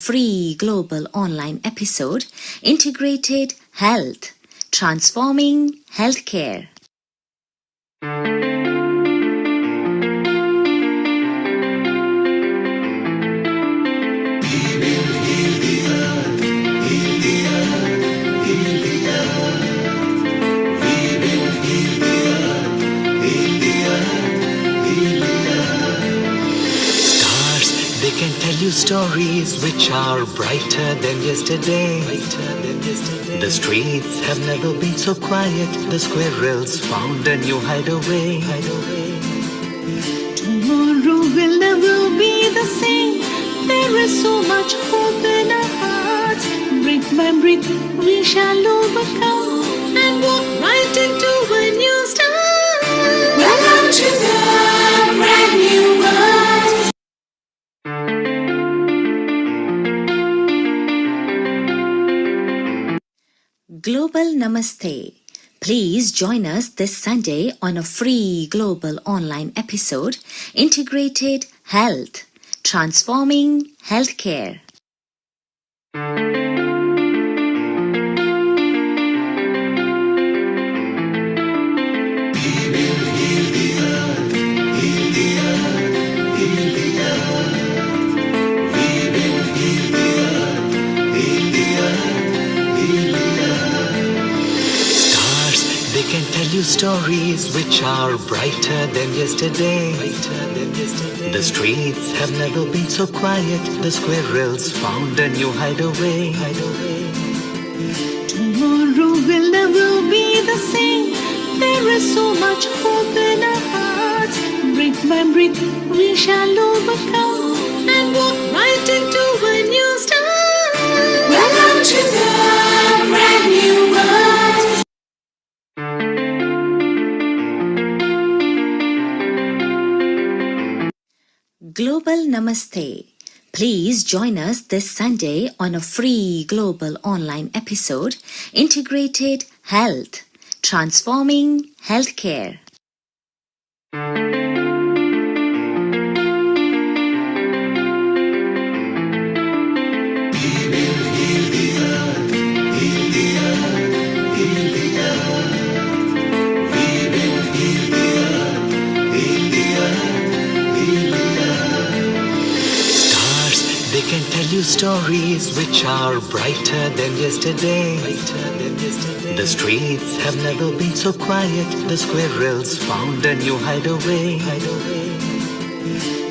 free global online episode, Integrated Health, Transforming Healthcare. They can tell you stories which are brighter than yesterday. The streets have never been so quiet. The squirrels found a new hideaway. Tomorrow will never be the same. There is so much hope in our hearts. Brick by brick we shall overcome and walk right into a new start. Welcome to the brand new world. Global Namaste. Please join us this Sunday on a free global online episode, Integrated Health, Transforming Healthcare. They can tell you stories which are brighter than yesterday. The streets have never been so quiet. The squirrels found a new hideaway. Tomorrow will never be the same. There is so much hope in our hearts. Brick by brick we shall overcome and walk right into a new start. Welcome to the brand new world. Global Namaste. Please join us this Sunday on a free global online episode, Integrated Health, Transforming Healthcare. They can tell you stories which are brighter than yesterday. The streets have never been so quiet. The squirrels found a new hideaway.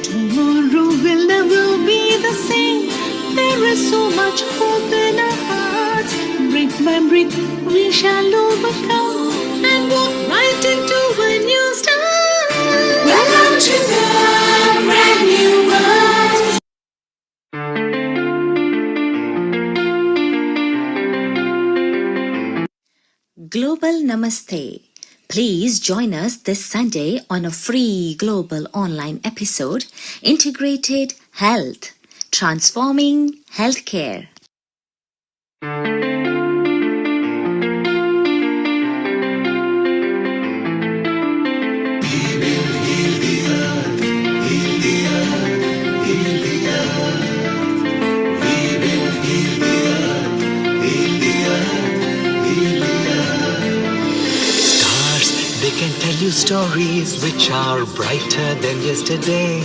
Tomorrow will never be the same. There is so much hope in our hearts. Brick by brick we shall overcome and walk right into a new start. Welcome to the brand new world. Global Namaste. Please join us this Sunday on a free global online episode, Integrated Health, Transforming Healthcare. They can tell you stories which are brighter than yesterday.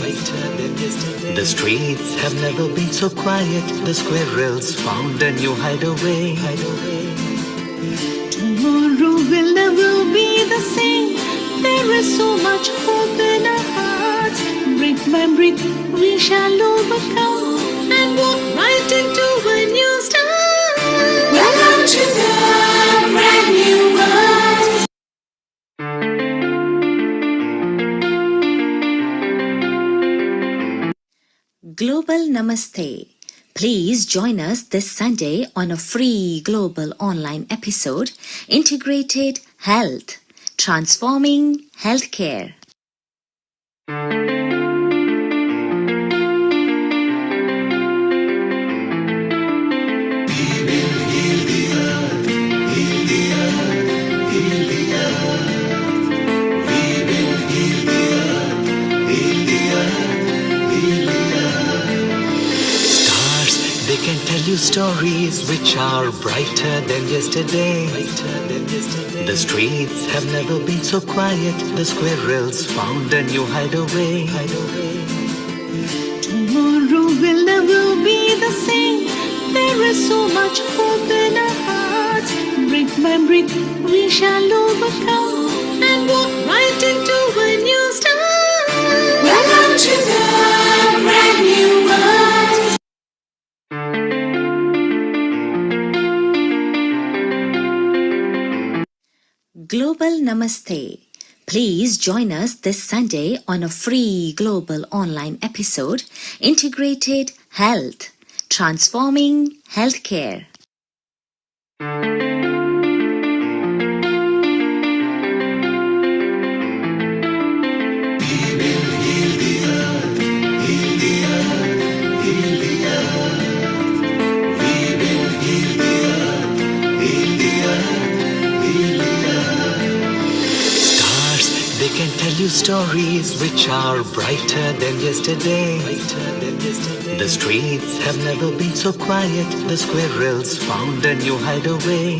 The streets have never been so quiet. The squirrels found a new hideaway. Tomorrow will never be the same. There is so much hope in our hearts. Brick by brick we shall overcome and walk right into a new start. Welcome to the brand new world. Global Namaste. Please join us this Sunday on a free global online episode, Integrated Health, Transforming Healthcare. can tell you stories which are brighter than yesterday. The streets have never been so quiet. The squirrels found a new hideaway. Tomorrow will never be the same. There is so much hope in our hearts. Brick by brick, we shall overcome and walk right into a new start. Welcome to the brand new world. Global Namaste. Please join us this Sunday on a free global online episode, Integrated Health, Transforming Healthcare. They can tell you stories which are brighter than yesterday. The streets have never been so quiet. The squirrels found a new hideaway.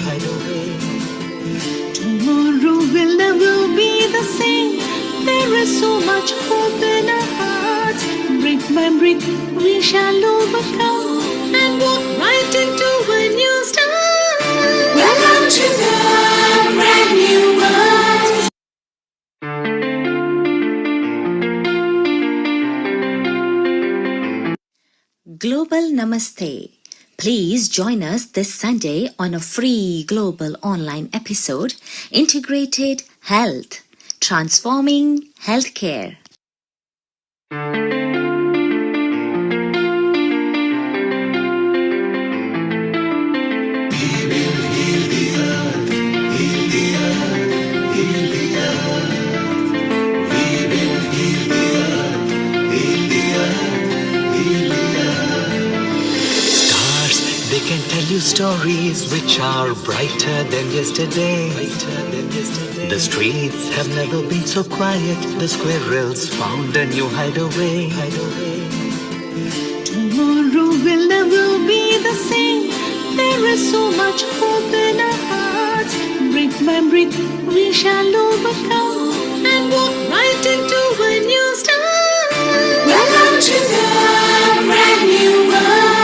Tomorrow will never be the same. There is so much hope in our hearts. Brick by brick, we shall overcome and walk right into a new start. Welcome to the brand new world. Global Namaste. Please join us this Sunday on a free global online episode, Integrated Health, Transforming Healthcare. They can tell you stories which are brighter than yesterday. The streets have never been so quiet. The squirrels found a new hideaway. Tomorrow will never be the same. There is so much hope in our hearts. Brick by brick, we shall overcome and walk right into a new start. Welcome to the brand new world.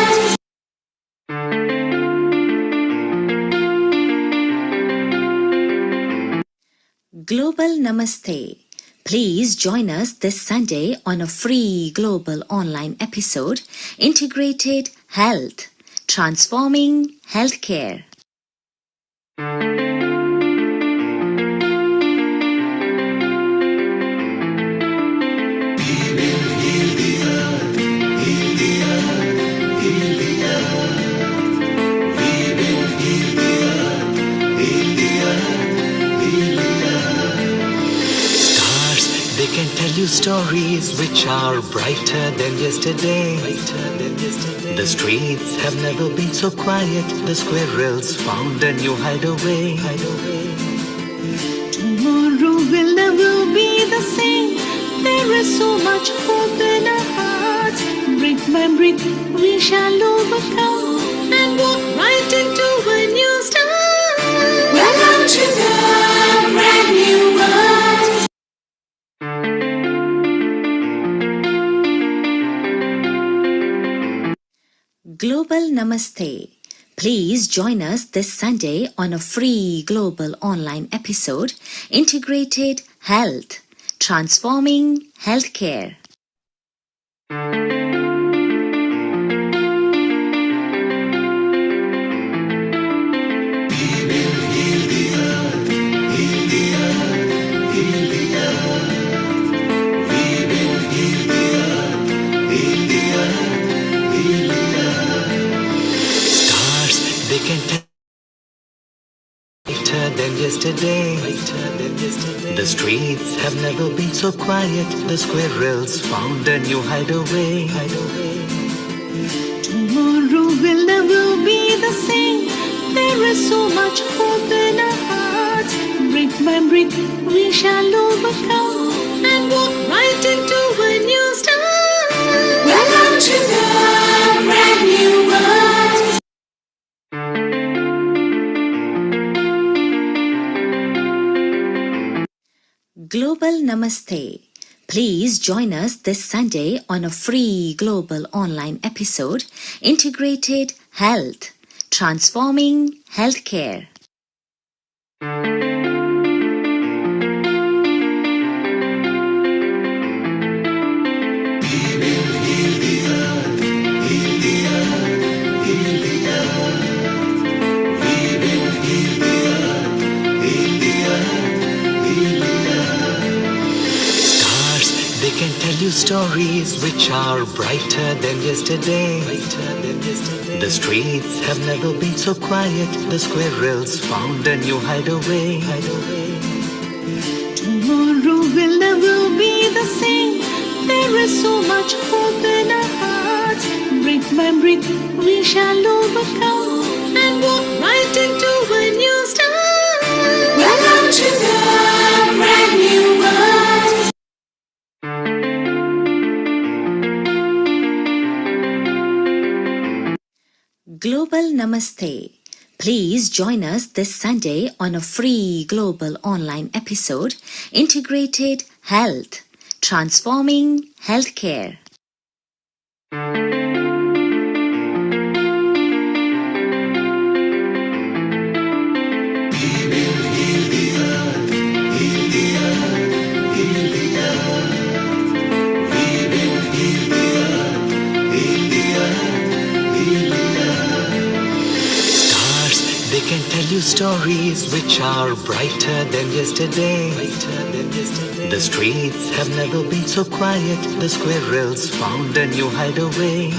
Global Namaste. Please join us this Sunday on a free global online episode, Integrated Health, Transforming Healthcare. They can tell you stories which are brighter than yesterday. The streets have never been so quiet. The squirrels found a new hideaway. Tomorrow will never be the same. There is so much hope in our hearts. Brick by brick, we shall overcome and walk right into a new start. Welcome to the brand new world. Global Namaste. Please join us this Sunday on a free global online episode, Integrated Health, Transforming Healthcare. They can tell brighter than yesterday. The streets have never been so quiet. The squirrels found a new hideaway. Tomorrow will never be the same. There is so much hope in our hearts. Brick by brick, we shall overcome and walk right into a new start. Welcome to the brand new world. Global Namaste. Please join us this Sunday on a free global online episode, Integrated Health, Transforming Healthcare. They can tell you stories which are brighter than yesterday. The streets have never been so quiet. The squirrels found a new hideaway. Tomorrow will never be the same. There is so much hope in our hearts. Brick by brick, we shall overcome and walk right into a new start. Welcome to the brand new world. Global Namaste. Please join us this Sunday on a free global online episode, Integrated Health, Transforming Healthcare. They can tell you stories which are brighter than yesterday. The streets have never been so quiet. The squirrels found a new hideaway.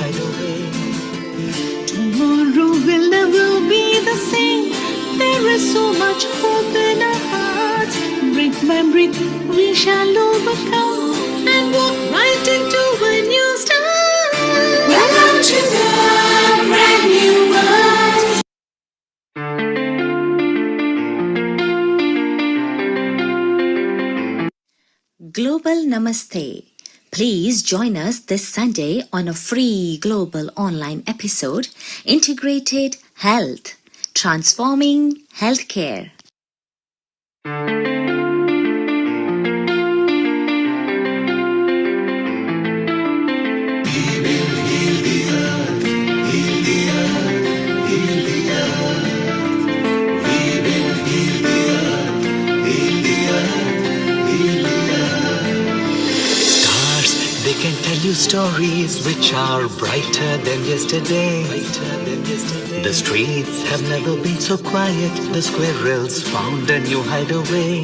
Tomorrow will never be the same. There is so much hope in our hearts. Brick by brick, we shall overcome and walk right into a new start. Welcome to the brand new world. Global Namaste. Please join us this Sunday on a free global online episode, Integrated Health, Transforming Healthcare. They can tell you stories which are brighter than yesterday. The streets have never been so quiet. The squirrels found a new hideaway.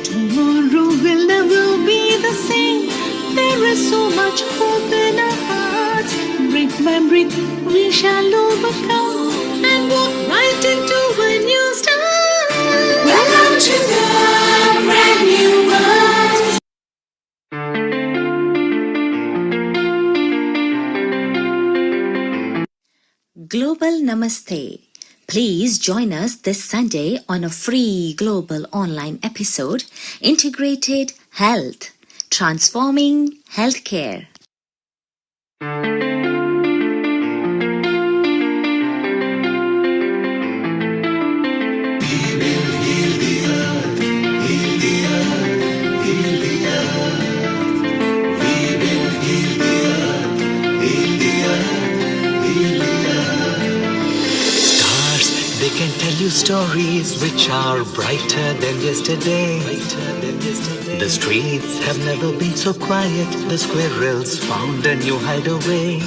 Tomorrow will never be the same. There is so much hope in our hearts. Brick by brick, we shall overcome and walk right into a new start. Welcome to the brand new world. Global Namaste. Please join us this Sunday on a free global online episode, Integrated Health, Transforming Healthcare. They can tell you stories which are brighter than yesterday. The streets have never been so quiet. The squirrels found a new hideaway.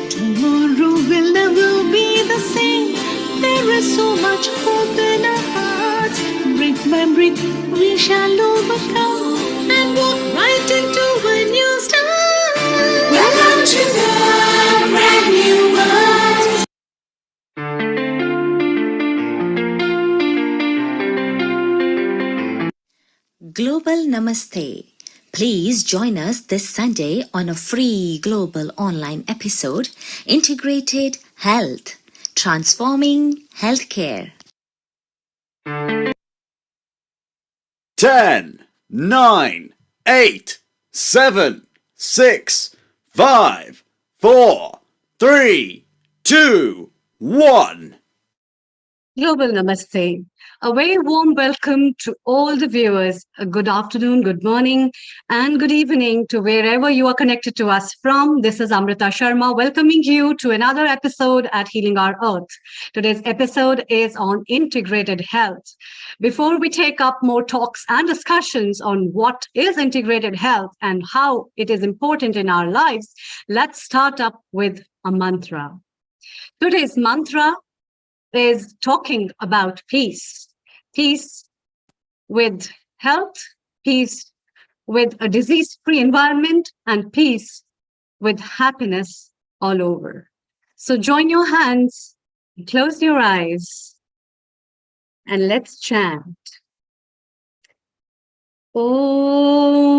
Tomorrow will never be the same. There is so much hope in our hearts. Brick by brick, we shall overcome and walk right into a new start. Welcome to the brand new world. Global Namaste. Please join us this Sunday on a free global online episode, Integrated Health, Transforming Healthcare. 10, 9, 8, 7, 6, 5, 4, 3, 2, 1. Global Namaste. A very warm welcome to all the viewers. A good afternoon, good morning, and good evening to wherever you are connected to us from. This is Amrita Sharma welcoming you to another episode at Healing Our Earth. Today's episode is on integrated health. Before we take up more talks and discussions on what is integrated health and how it is important in our lives, let's start up with a mantra. Today's mantra is talking about peace. Peace with health, peace with a disease-free environment, and peace with happiness all over. So join your hands, close your eyes, and let's chant. Om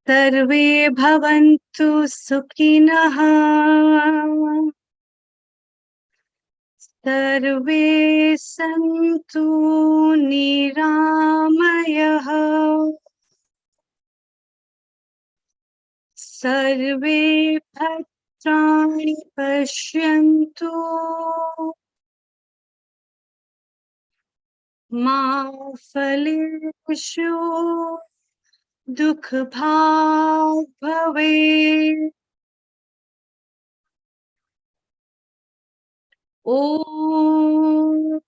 Sarve Bhavantu Sukhinah Sarve Santu Niramayah Sarve Bhadrani Pashyantu Ma Phaleshu Dukh Bhag Bhave Om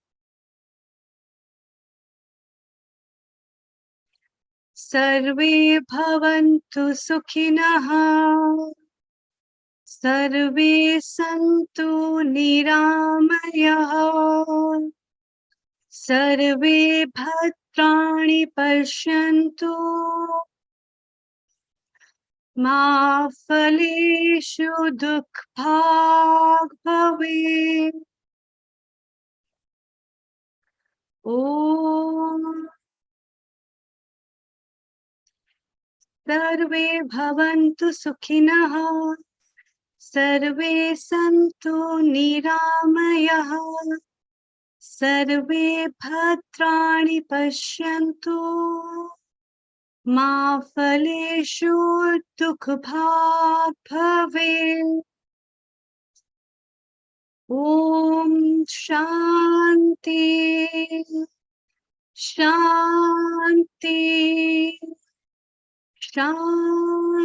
Sarve Bhavantu Sukhinah Sarve Santu Niramayah Sarve Bhadrani Pashyantu Ma Phaleshu Dukh Bhag Bhave Om Sarve Bhavantu Sukhinah Sarve Santu Niramayah Sarve Bhadrani Pashyantu Ma Phaleshu Dukh Bhag Bhave Om Shanti Shanti Shanti.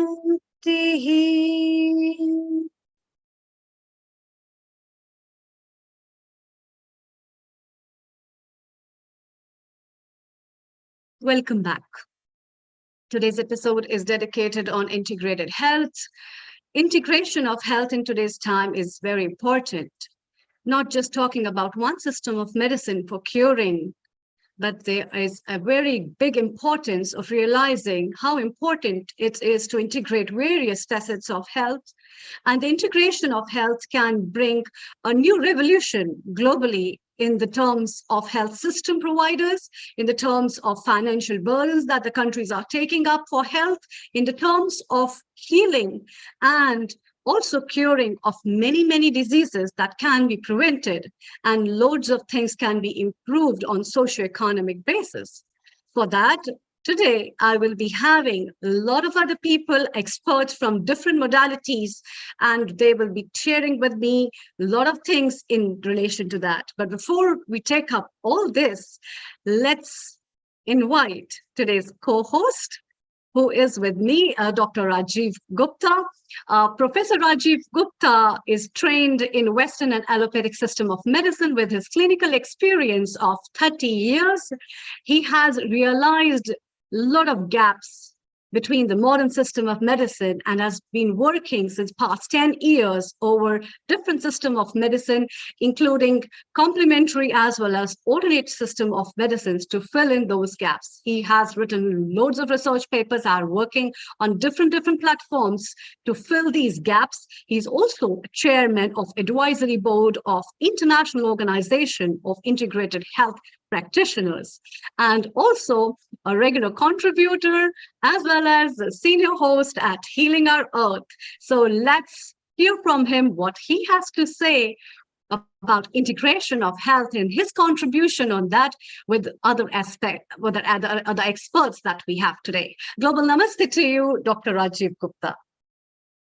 Welcome back. Today's episode is dedicated on integrated health. Integration of health in today's time is very important. Not just talking about one system of medicine for curing, but there is a very big importance of realizing how important it is to integrate various facets of health. And the integration of health can bring a new revolution globally in the terms of health system providers, in the terms of financial burdens that the countries are taking up for health, in the terms of healing and also curing of many, many diseases that can be prevented, and loads of things can be improved on socioeconomic basis. For that, today, I will be having a lot of other people, experts from different modalities, and they will be sharing with me a lot of things in relation to that. But before we take up all this, let's invite today's co-host, who is with me, Dr. Rajiv Gupta. Professor Rajiv Gupta is trained in Western and allopathic system of medicine with his clinical experience of 30 years. He has realized a lot of gaps between the modern system of medicine and has been working since past 10 years over different system of medicine, including complementary as well as alternate system of medicines to fill in those gaps. He has written loads of research papers, are working on different platforms to fill these gaps. He's also chairman of advisory board of International Organization of Integrated Health Practitioners, and also a regular contributor as well as a senior host at Healing Our Earth. So let's hear from him what he has to say about integration of health and his contribution on that with other aspects, with other experts that we have today. Global Namaste to you, Dr. Rajiv Gupta.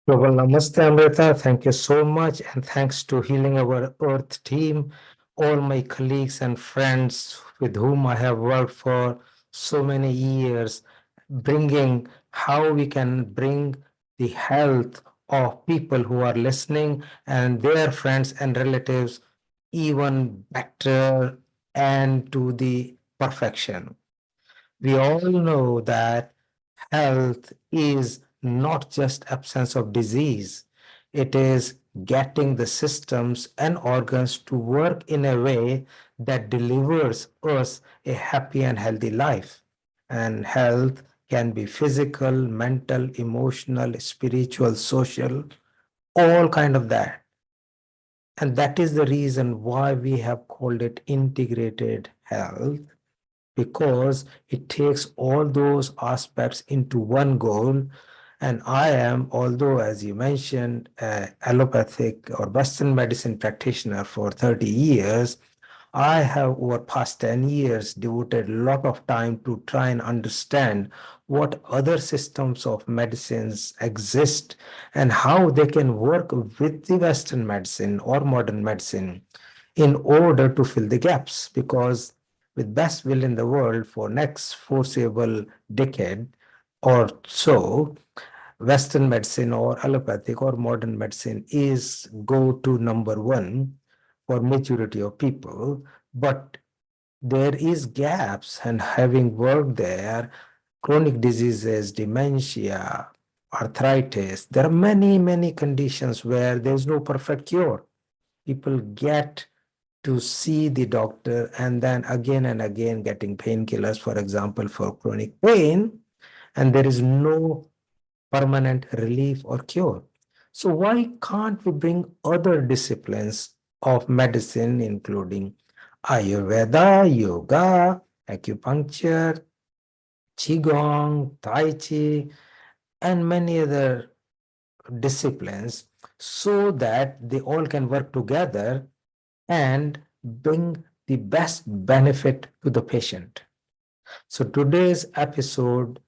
Global Namaste, Amrita. Thank you so much. And thanks to Healing Our Earth team, all my colleagues and friends with whom I have worked for so many years, bringing how we can bring the health of people who are listening and their friends and relatives even better and to the perfection. We all know that health is not just absence of disease. It is getting the systems and organs to work in a way that delivers us a happy and healthy life. And health can be physical, mental, emotional, spiritual, social, all kind of that. And that is the reason why we have called it integrated health, because it takes all those aspects into one goal. And I am, although as you mentioned, allopathic or Western medicine practitioner for 30 years, I have over past 10 years devoted a lot of time to try and understand what other systems of medicines exist and how they can work with the Western medicine or modern medicine in order to fill the gaps. Because with best will in the world for next foreseeable decade or so, Western medicine or allopathic or modern medicine is go to number one for majority of people. But there is gaps, and having worked there, chronic diseases, dementia, arthritis, there are many conditions where there's no perfect cure. People get to see the doctor and then again and again getting painkillers, for example, for chronic pain, and there is no permanent relief or cure. So why can't we bring other disciplines of medicine, including Ayurveda, yoga, acupuncture, qigong, tai chi, and many other disciplines, so that they all can work together and bring the best benefit to the patient. So today's episode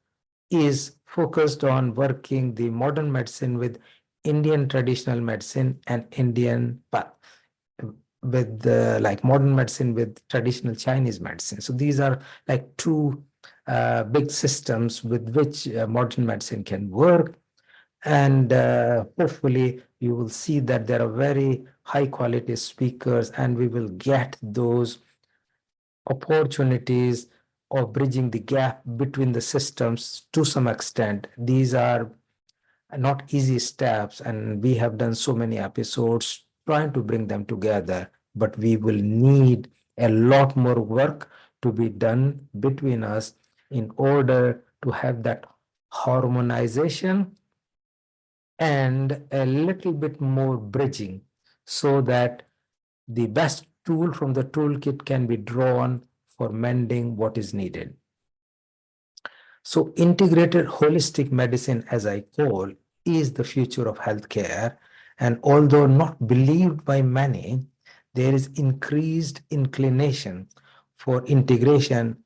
is focused on working the modern medicine with Indian traditional medicine and Indian with like modern medicine with traditional Chinese medicine. So these are like two big systems with which modern medicine can work. And hopefully you will see that there are very high quality speakers, and we will get those opportunities of bridging the gap between the systems to some extent. These are not easy steps, and we have done so many episodes trying to bring them together, but we will need a lot more work to be done between us in order to have that harmonization and a little bit more bridging, so that the best tool from the toolkit can be drawn for mending what is needed. So integrated holistic medicine, as I call, is the future of healthcare. And although not believed by many, there is increased inclination for integration,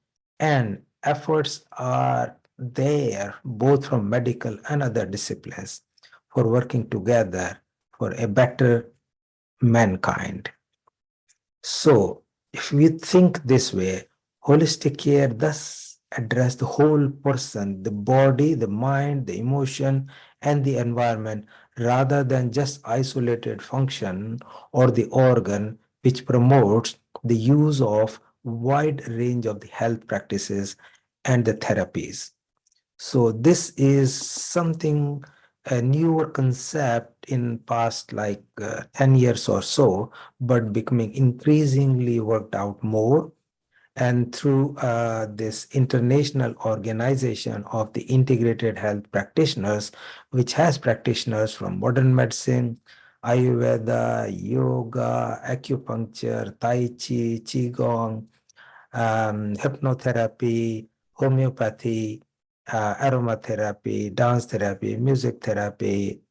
and efforts are there both from medical and other disciplines for working together for a better mankind. So, if we think this way, holistic care thus address the whole person, the body, the mind, the emotion, and the environment, rather than just isolated function or the organ, which promotes the use of wide range of the health practices and the therapies. So this is something, a newer concept in past like 10 years or so, but becoming increasingly worked out more. And through this international organization of the integrated health practitioners, which has practitioners from modern medicine, Ayurveda, yoga, acupuncture, Tai Chi, Qigong, hypnotherapy, homeopathy, aromatherapy, dance therapy, music therapy,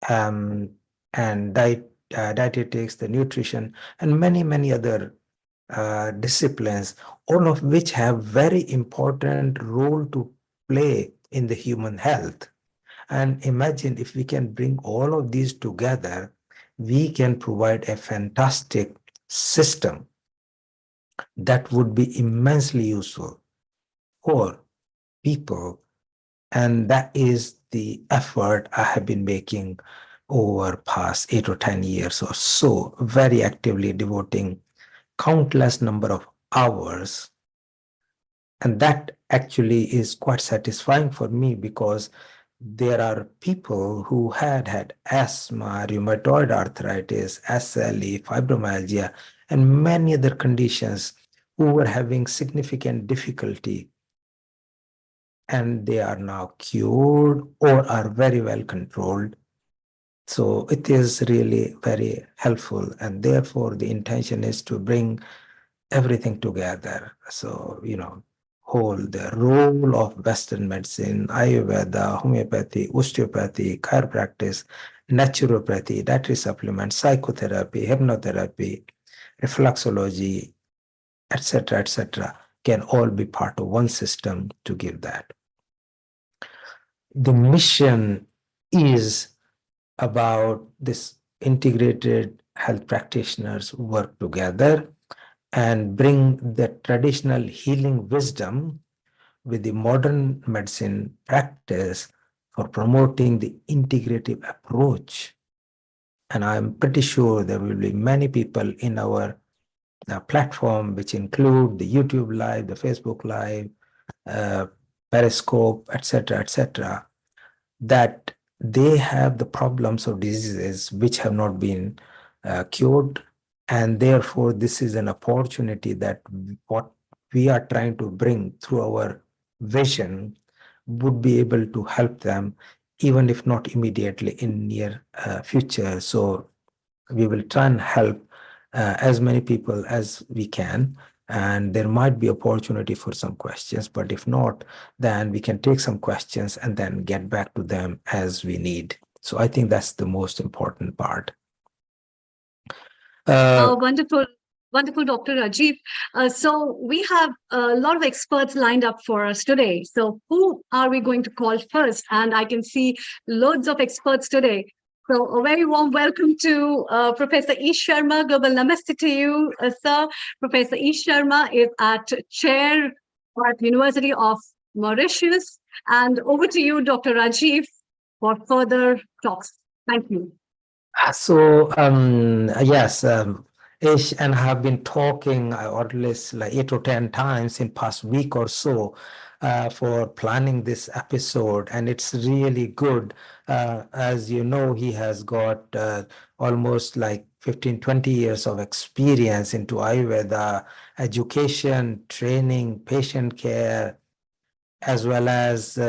and dietetics, the nutrition, and many other disciplines, all of which have very important role to play in the human health. And imagine if we can bring all of these together, we can provide a fantastic system that would be immensely useful for people. And that is the effort I have been making over past 8 or 10 years or so, very actively devoting countless number of hours. And that actually is quite satisfying for me, because there are people who had asthma, rheumatoid arthritis, SLE, fibromyalgia, and many other conditions, who were having significant difficulty, and they are now cured or are very well controlled. So it is really very helpful, and therefore the intention is to bring everything together. So, hold the role of Western medicine, Ayurveda, homeopathy, osteopathy, chiropractic, naturopathy, dietary supplements, psychotherapy, hypnotherapy, reflexology, etc., can all be part of one system to give that. The mission is about this integrated health practitioners work together and bring the traditional healing wisdom with the modern medicine practice for promoting the integrative approach. And I'm pretty sure there will be many people in our platform, which include the YouTube Live, the Facebook Live, Periscope, etc., that they have the problems of diseases which have not been cured. And therefore, this is an opportunity that what we are trying to bring through our vision would be able to help them, even if not immediately in near future. So we will try and help as many people as we can. And there might be opportunity for some questions, but if not, then we can take some questions and then get back to them as we need. So I think that's the most important part. Wonderful, wonderful, Dr. Rajiv. So we have a lot of experts lined up for us today. So who are we going to call first? And I can see loads of experts today. So a very warm welcome to Professor E. Sharma. Global namaste to you, sir. Professor E. Sharma is at chair at University of Mauritius. And over to you, Dr. Rajiv, for further talks. Thank you. So yes, Ish and I have been talking at least like 8 or 10 times in past week or so for planning this episode, and it's really good. As you know, he has got almost like 15-20 years of experience into Ayurveda, education, training, patient care, as well as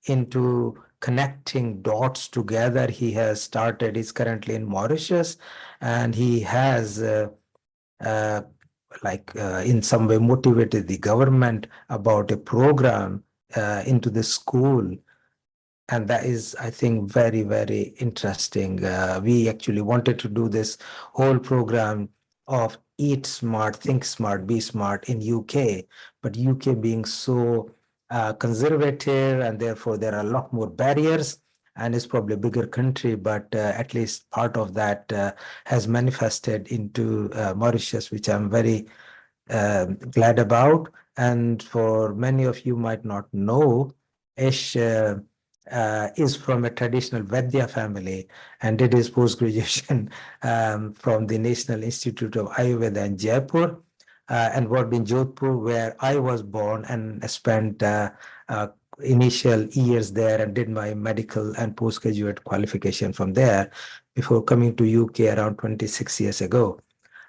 into connecting dots together. He has started, he's currently in Mauritius, and he has in some way motivated the government about a program into the school. And that is, I think, very, very interesting. We actually wanted to do this whole program of Eat Smart, Think Smart, Be Smart in UK, but UK being so conservative, and therefore there are a lot more barriers, and it's probably a bigger country, but at least part of that has manifested into Mauritius, which I'm very glad about. And for many of you might not know, Ish is from a traditional Vaidya family and did his post-graduation from the National Institute of Ayurveda in Jaipur and worked in Jodhpur, where I was born, and spent initial years there and did my medical and postgraduate qualification from there before coming to UK around 26 years ago.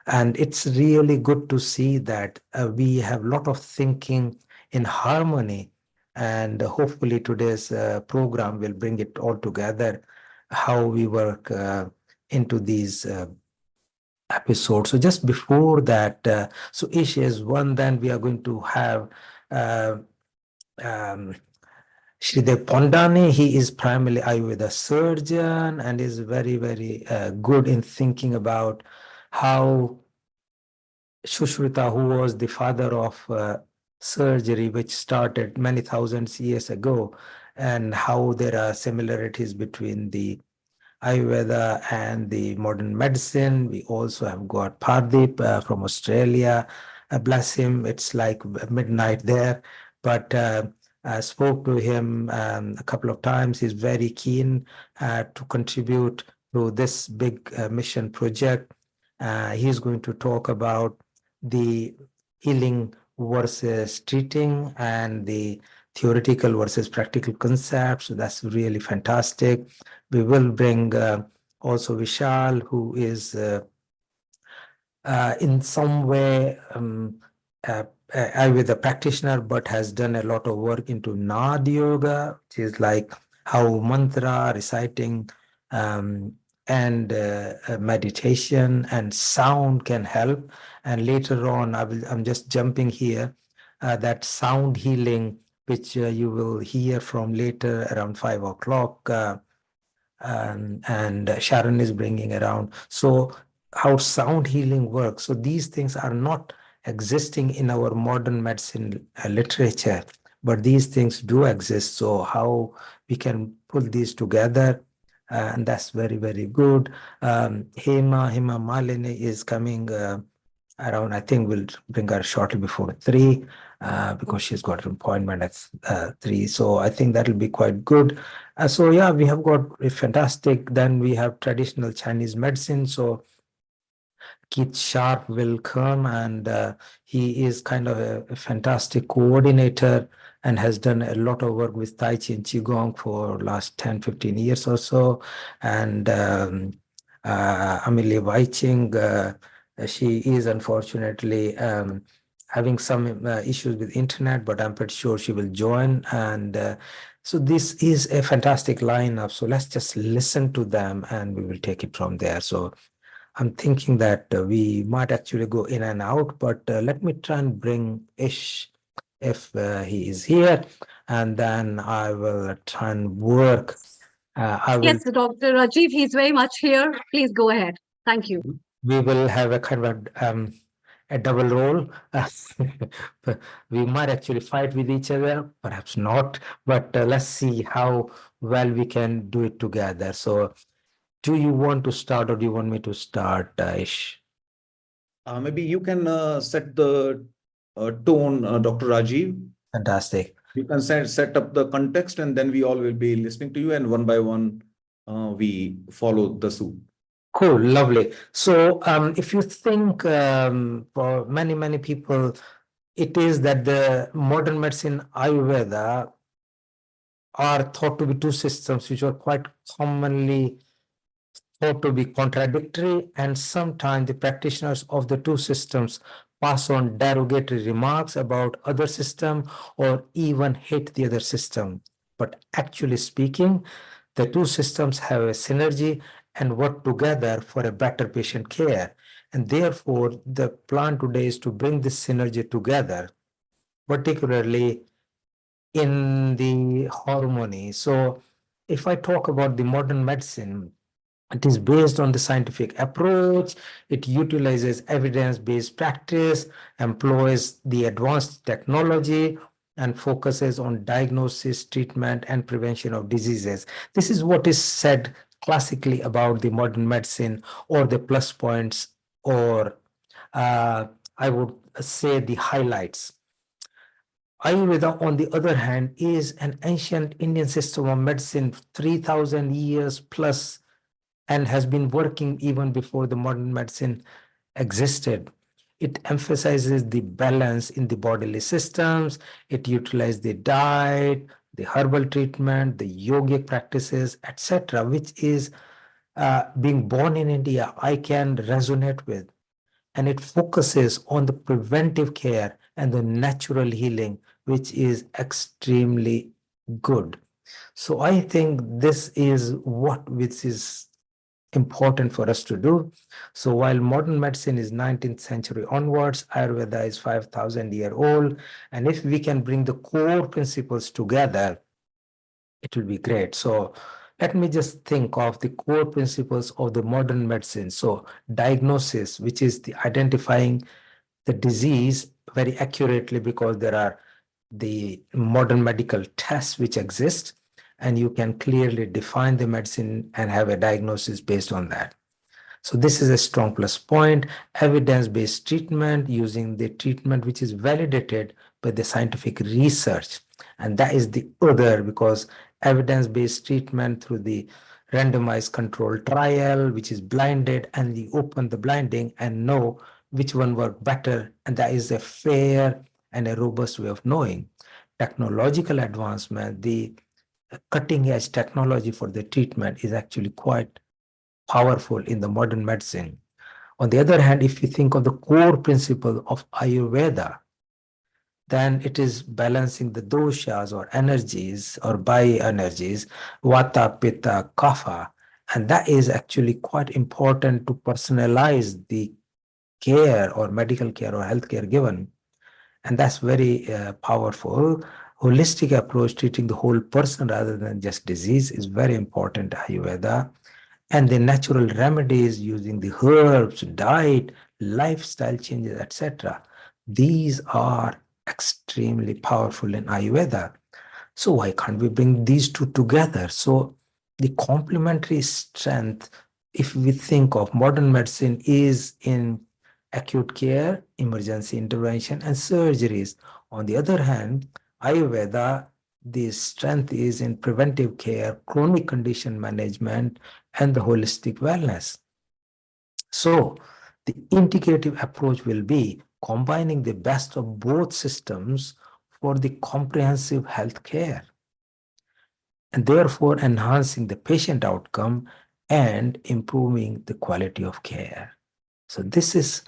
And it's really good to see that we have a lot of thinking in harmony, and hopefully today's program will bring it all together, how we work into these episodes. So just before that, so Ish is one, then we are going to have Shridev Pondani. He is primarily Ayurveda surgeon and is very, very good in thinking about how Shushruta, who was the father of surgery, which started many thousands years ago, and how there are similarities between the Ayurveda and the modern medicine. We also have got Pardeep from Australia. Bless him, it's like midnight there. But I spoke to him a couple of times. He's very keen to contribute to this big mission project. He's going to talk about the healing versus treating and the theoretical versus practical concepts. So that's really fantastic. We will bring also Vishal, who is in some way Ayurveda practitioner, but has done a lot of work into Nad Yoga, which is like how mantra reciting and meditation and sound can help. And later on, I'm just jumping here, that sound healing, which you will hear from later around 5 o'clock. And Sharon is bringing around. So how sound healing works. So these things are not existing in our modern medicine literature, but these things do exist. So how we can pull these together, and that's very, very good. Hema Malini is coming around, I think we'll bring her shortly before 3 because she's got an appointment at 3. So I think that'll be quite good. So yeah, we have got a fantastic. Then we have traditional Chinese medicine. So Keith Sharp will come, and he is kind of a fantastic coordinator and has done a lot of work with Tai Chi and Qigong for last 10, 15 years or so. And Amelie Weiching, she is unfortunately having some issues with internet, but I'm pretty sure she will join. And so this is a fantastic lineup. So let's just listen to them and we will take it from there. So I'm thinking that we might actually go in and out, but let me try and bring Ish if he is here, and then I will try and work. I will. Yes, Dr. Rajiv, he's very much here. Please go ahead. Thank you. We will have a kind of a double role. We might actually fight with each other, perhaps not, but let's see how well we can do it together. So do you want to start or do you want me to start, Ish? Maybe you can set the tone, Dr. Rajiv. Fantastic. You can set up the context, and then we all will be listening to you, and one by one, we follow the suit. Cool, lovely. So if you think for many, many people, it is that the modern medicine Ayurveda are thought to be two systems which are quite commonly thought to be contradictory, and sometimes the practitioners of the two systems pass on derogatory remarks about other system or even hate the other system. But actually speaking, the two systems have a synergy and work together for a better patient care. And therefore, the plan today is to bring this synergy together, particularly in the harmony. So if I talk about the modern medicine, it is based on the scientific approach. It utilizes evidence-based practice, employs the advanced technology, and focuses on diagnosis, treatment, and prevention of diseases. This is what is said classically about the modern medicine, or the plus points, or I would say the highlights. Ayurveda, on the other hand, is an ancient Indian system of medicine, 3,000 years plus, and has been working even before the modern medicine existed. It emphasizes the balance in the bodily systems. It utilizes the diet, the herbal treatment, the yogic practices, etc., which is being born in India, I can resonate with. And it focuses on the preventive care and the natural healing, which is extremely good. So I think this is which is important for us to do. So while modern medicine is 19th century onwards, Ayurveda is 5,000-year old. And if we can bring the core principles together, it will be great. So let me just think of the core principles of the modern medicine. So diagnosis, which is the identifying the disease very accurately, because there are the modern medical tests which exist. and you can clearly define the medicine and have a diagnosis based on that. So this is a strong plus point. Evidence-based treatment, using the treatment which is validated by the scientific research. And that is the other, because evidence-based treatment through the randomized controlled trial, which is blinded, and you open the blinding and know which one worked better. And that is a fair and a robust way of knowing. Technological advancement, the cutting edge technology for the treatment is actually quite powerful in the modern medicine. On the other hand, if you think of the core principle of Ayurveda, then it is balancing the doshas or energies or bi-energies, vata, pitta, kapha, and that is actually quite important to personalize the care or medical care or healthcare given. And that's very powerful. Holistic approach, treating the whole person rather than just disease, is very important to Ayurveda. And the natural remedies using the herbs, diet, lifestyle changes, etc. These are extremely powerful in Ayurveda. So why can't we bring these two together? So the complementary strength, if we think of modern medicine, is in acute care, emergency intervention, and surgeries. On the other hand, Ayurveda, the strength is in preventive care, chronic condition management, and the holistic wellness. So the integrative approach will be combining the best of both systems for the comprehensive health care, and therefore enhancing the patient outcome and improving the quality of care. So this is,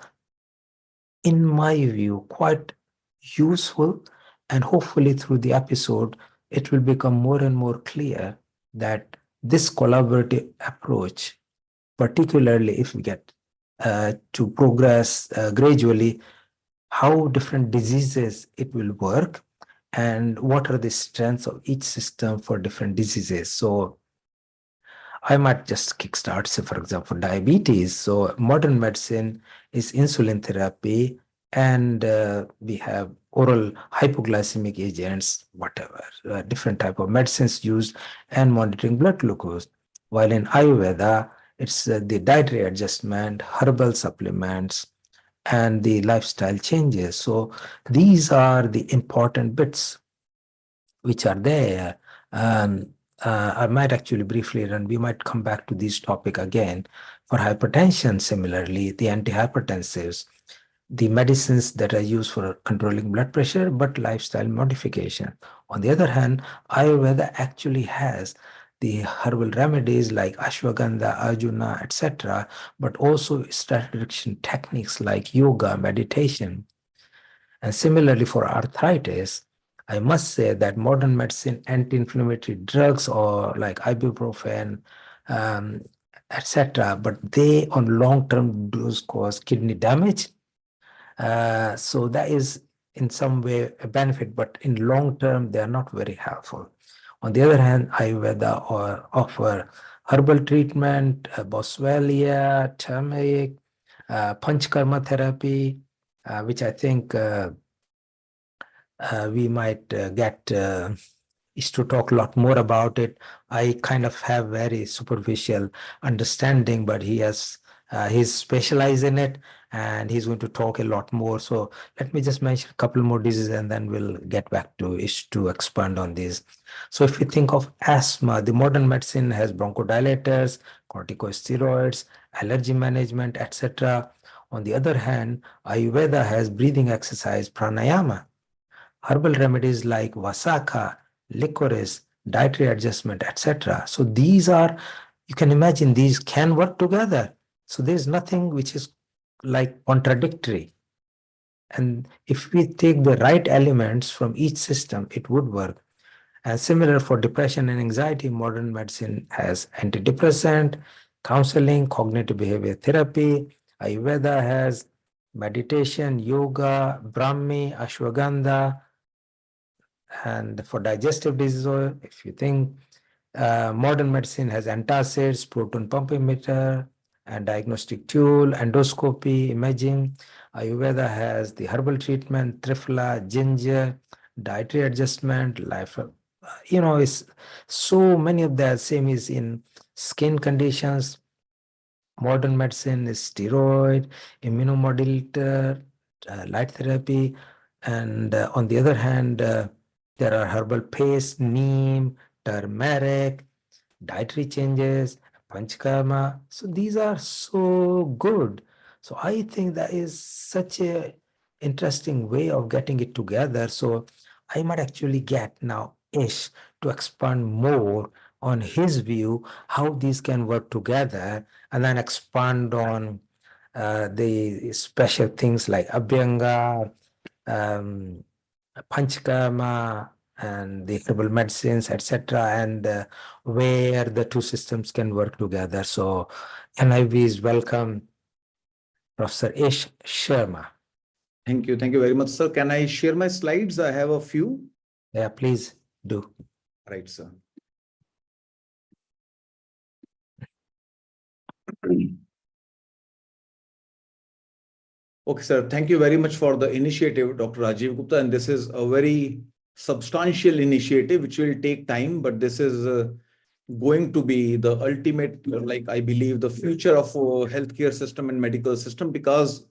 in my view, quite useful, and hopefully through the episode, it will become more and more clear that this collaborative approach, particularly if we get to progress gradually, how different diseases it will work and what are the strengths of each system for different diseases. So I might just kickstart, say, for example, diabetes. So modern medicine is insulin therapy, and we have oral hypoglycemic agents, whatever, different type of medicines used, and monitoring blood glucose. While in Ayurveda, it's the dietary adjustment, herbal supplements, and the lifestyle changes. So these are the important bits which are there. I might actually briefly run, we might come back to this topic again. For hypertension, similarly, the antihypertensives, the medicines that are used for controlling blood pressure, but lifestyle modification. On the other hand, Ayurveda actually has the herbal remedies like ashwagandha, arjuna, etc., but also stress reduction techniques like yoga, meditation. And similarly for arthritis, I must say that modern medicine, anti-inflammatory drugs or like ibuprofen, etc., but they on long-term does cause kidney damage. So that is in some way a benefit, but in long term, they are not very helpful. On the other hand, Ayurveda offer herbal treatment, boswellia, turmeric, panchkarma therapy, which I think we might get is to talk a lot more about it. I kind of have very superficial understanding, but he's specialized in it, and he's going to talk a lot more. So let me just mention a couple more diseases, and then we'll get back to Ish to expand on these. So if you think of asthma, the modern medicine has bronchodilators, corticosteroids, allergy management, etc. On the other hand, Ayurveda has breathing exercise, pranayama, herbal remedies like vasaka, licorice, dietary adjustment, etc. So these are, you can imagine, these can work together. So there's nothing which is like contradictory. And if we take the right elements from each system, it would work. And similar for depression and anxiety, modern medicine has antidepressant, counseling, cognitive behavior therapy. Ayurveda has meditation, yoga, Brahmi, ashwagandha. And for digestive disease, if you think modern medicine has antacids, proton pump emitter, and diagnostic tool, endoscopy, imaging. Ayurveda has the herbal treatment, triphala, ginger, dietary adjustment, It's so many of that. Same is in skin conditions. Modern medicine is steroid, immunomodulator, light therapy, and on the other hand, there are herbal paste, neem, turmeric, dietary changes, panchkarma. So these are so good. So I think that is such a interesting way of getting it together. So I might actually get now Ish to expand more on his view how these can work together, and then expand on the special things like Abhyanga, um, Panchkarma, and the herbal medicines, etc., and where the two systems can work together. So, NIV's welcome, Professor Ish Sharma. Thank you. Thank you very much, sir. Can I share my slides? I have a few. Yeah, please do. Right, sir. Okay, sir. Thank you very much for the initiative, Dr. Rajiv Gupta. And this is a very substantial initiative which will take time, but this is going to be the ultimate, like I believe, the future of healthcare system and medical system, because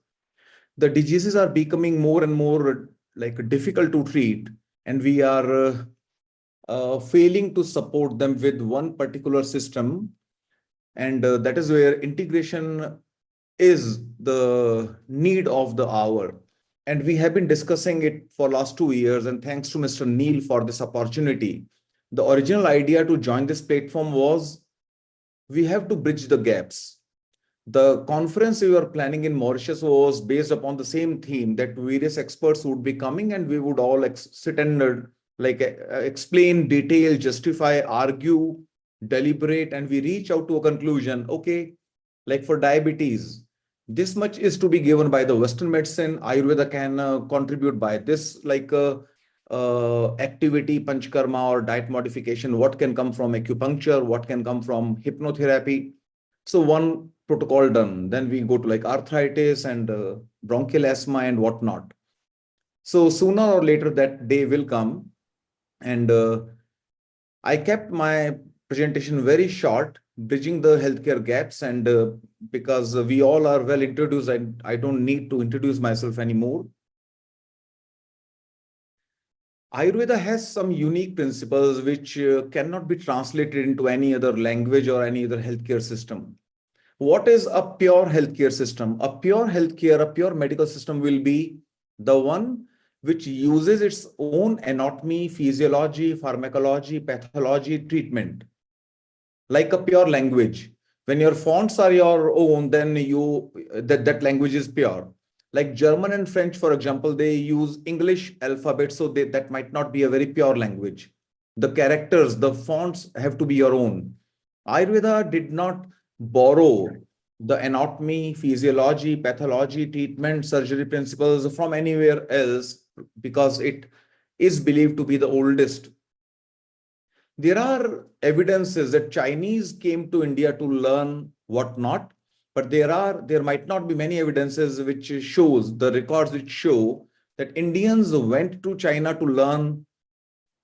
the diseases are becoming more and more like difficult to treat, and we are failing to support them with one particular system. And that is where integration is the need of the hour. And we have been discussing it for last 2 years. And thanks to Mr. Neil for this opportunity. The original idea to join this platform was we have to bridge the gaps. The conference we were planning in Mauritius was based upon the same theme, that various experts would be coming and we would all sit and explain, detail, justify, argue, deliberate, and we reach out to a conclusion. Okay, like for diabetes, this much is to be given by the Western medicine. Ayurveda can contribute by this, activity, panchkarma or diet modification. What can come from acupuncture? What can come from hypnotherapy? So one protocol done. Then we go to like arthritis and bronchial asthma and whatnot. So sooner or later that day will come. And I kept my presentation very short, bridging the healthcare gaps. And because we all are well introduced, I don't need to introduce myself anymore. Ayurveda has some unique principles which cannot be translated into any other language or any other healthcare system. What is a pure healthcare system? A pure healthcare, a pure medical system will be the one which uses its own anatomy, physiology, pharmacology, pathology, treatment, like a pure language. When your fonts are your own, then that language is pure. Like German and French, for example, they use English alphabet, so that might not be a very pure language. The characters, the fonts have to be your own. Ayurveda did not borrow the anatomy, physiology, pathology, treatment, surgery principles from anywhere else, because it is believed to be the oldest. There are evidences that Chinese came to India to learn whatnot, but there might not be many evidences which shows, the records which show that Indians went to China to learn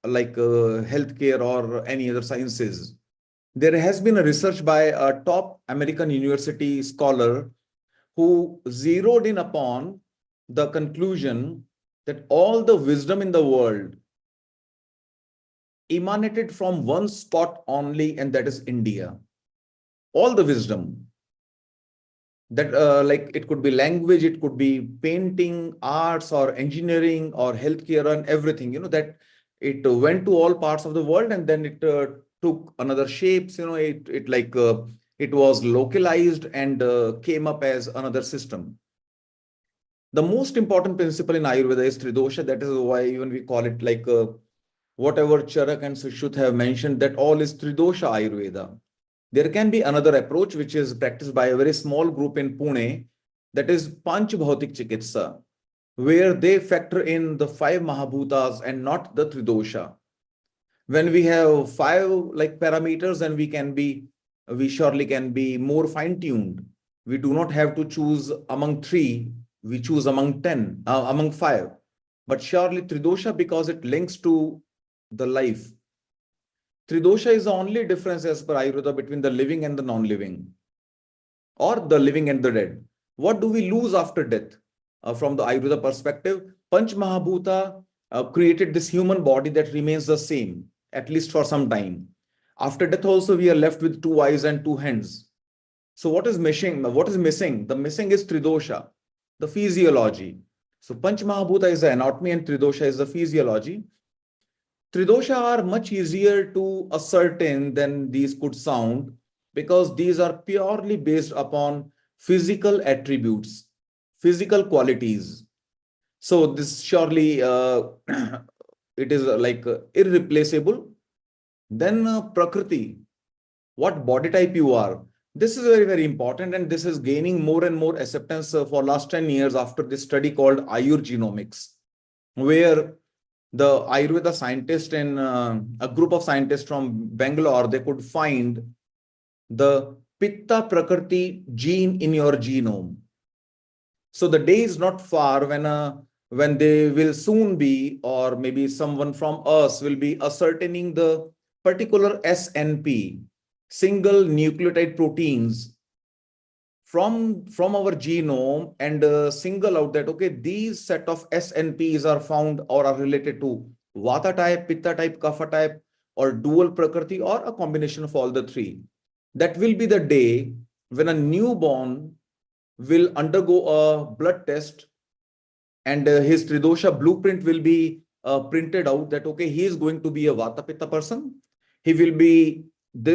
like healthcare or any other sciences. There has been a research by a top American university scholar who zeroed in upon the conclusion that all the wisdom in the world emanated from one spot only, and that is India. All the wisdom. That like it could be language, it could be painting, arts, or engineering, or healthcare, and everything, that it went to all parts of the world, and then it took another shapes, it was localized and came up as another system. The most important principle in Ayurveda is Tridosha. That is why even we call it like whatever Charak and Sushruta have mentioned, that all is Tridosha Ayurveda. There can be another approach which is practiced by a very small group in Pune, that is Panch Bhautik Chikitsa, where they factor in the 5 Mahabhutas and not the Tridosha. When we have 5 like parameters, then we surely can be more fine-tuned. We do not have to choose among 3, we choose among 10, among 5. But surely Tridosha, because it links to the life, Tridosha is the only difference as per Ayurveda between the living and the non-living, or the living and the dead. What do we lose after death? From the Ayurveda perspective, Panch Mahabhuta created this human body that remains the same, at least for some time. After death also, we are left with 2 eyes and 2 hands. So what is missing? What is missing? The missing is Tridosha, the physiology. So Panch Mahabhuta is the anatomy and Tridosha is the physiology. Tridosha are much easier to ascertain than these could sound, because these are purely based upon physical attributes, physical qualities. So this surely it is irreplaceable. Then Prakriti, what body type you are. This is very, very important, and this is gaining more and more acceptance for last 10 years after this study called Genomics, where the Ayurveda scientist and a group of scientists from Bangalore, they could find the Pitta Prakriti gene in your genome. So the day is not far when they will soon be, or maybe someone from us will be ascertaining the particular SNP, single nucleotide proteins from our genome, and single out that, okay, these set of SNPs are found or are related to Vata type, Pitta type, Kapha type, or dual Prakriti, or a combination of all the three. That will be the day when a newborn will undergo a blood test, and his Tridosha blueprint will be printed out that, okay, he is going to be a Vata Pitta person. He will be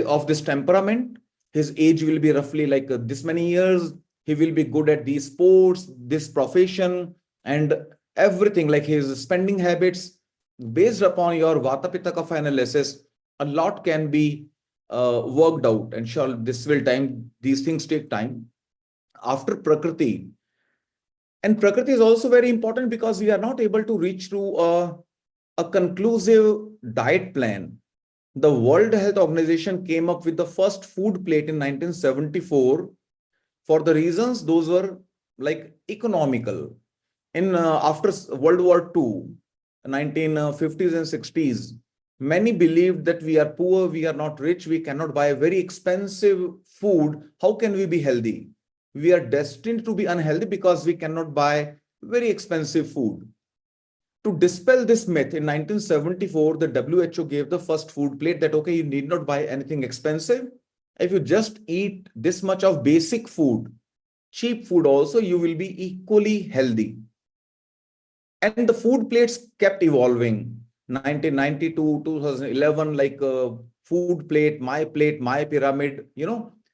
of this temperament. His age will be roughly like this many years. He will be good at these sports, this profession, and everything, like his spending habits. Based upon your Vata Pitta Kapha analysis, a lot can be worked out. And sure, these things take time. After Prakriti, and Prakriti is also very important because we are not able to reach to a conclusive diet plan. The World Health Organization came up with the first food plate in 1974 for the reasons those were like economical. After World War II, 1950s and 60s, many believed that we are poor, we are not rich, we cannot buy very expensive food. How can we be healthy? We are destined to be unhealthy because we cannot buy very expensive food. To dispel this myth, in 1974, the WHO gave the first food plate that, okay, you need not buy anything expensive. If you just eat this much of basic food, cheap food also, you will be equally healthy. And the food plates kept evolving. 1990 to 2011, like food plate, my pyramid,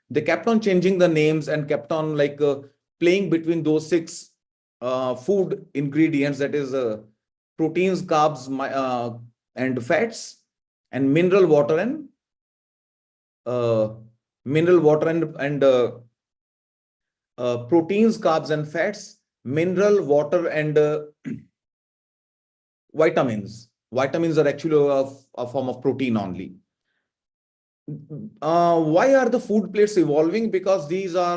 they kept on changing the names and kept on playing between those six food ingredients, that is proteins, carbs, and fats, and mineral water and proteins, carbs, and fats, mineral water, and vitamins. Vitamins are actually a form of protein only. Why are the food plates evolving? Because these are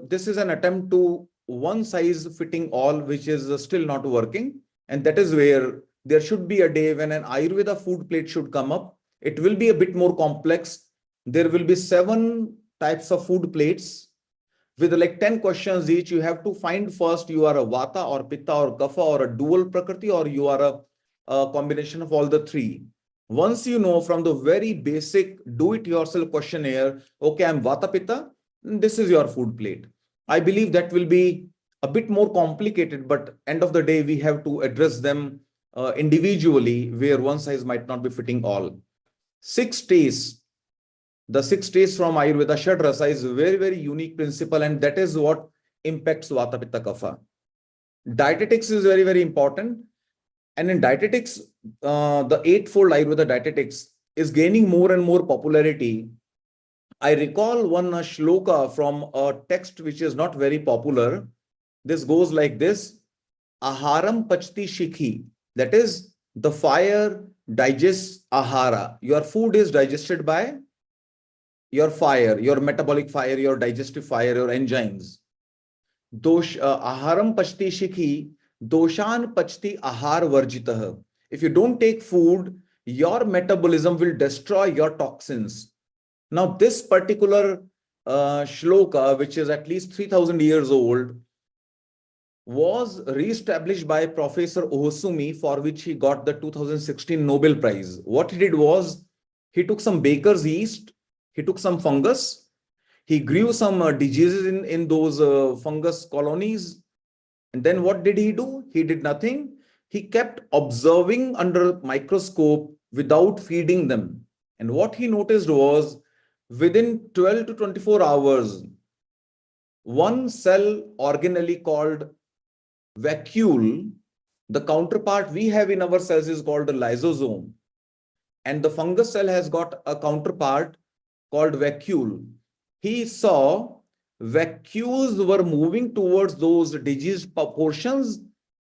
this is an attempt to one size fitting all, which is still not working. And that is where there should be a day when an Ayurveda food plate should come up. It will be a bit more complex. There will be 7 types of food plates with 10 questions each. You have to find first you are a Vata or Pitta or Kapha or a dual Prakriti, or you are a combination of all the three. Once you know from the very basic do-it-yourself questionnaire, okay, I'm Vata Pitta, this is your food plate. I believe that will be a bit more complicated, but end of the day, we have to address them individually, where one size might not be fitting all. 6 tastes. The 6 tastes from Ayurveda Shadrasa is a very, very unique principle, and that is what impacts Vata Pitta Kapha. Dietetics is very, very important. And in dietetics, the 8-fold Ayurveda dietetics is gaining more and more popularity. I recall one shloka from a text which is not very popular. This goes like this: Aharam pachti shikhi. That is, the fire digests ahara. Your food is digested by your fire, your metabolic fire, your digestive fire, your enzymes. Aharam pachti shikhi, doshan pachti ahar varjitah. If you don't take food, your metabolism will destroy your toxins. Now, this particular shloka, which is at least 3000 years old, was re-established by Professor Ohsumi, for which he got the 2016 Nobel Prize. What he did was, he took some baker's yeast, he took some fungus, he grew some diseases in those fungus colonies. And then what did he do? He did nothing. He kept observing under microscope without feeding them. And what he noticed was, within 12 to 24 hours, one cell organelle called vacuole, the counterpart we have in our cells is called a lysosome. And the fungus cell has got a counterpart called vacuole. He saw vacuoles were moving towards those diseased portions,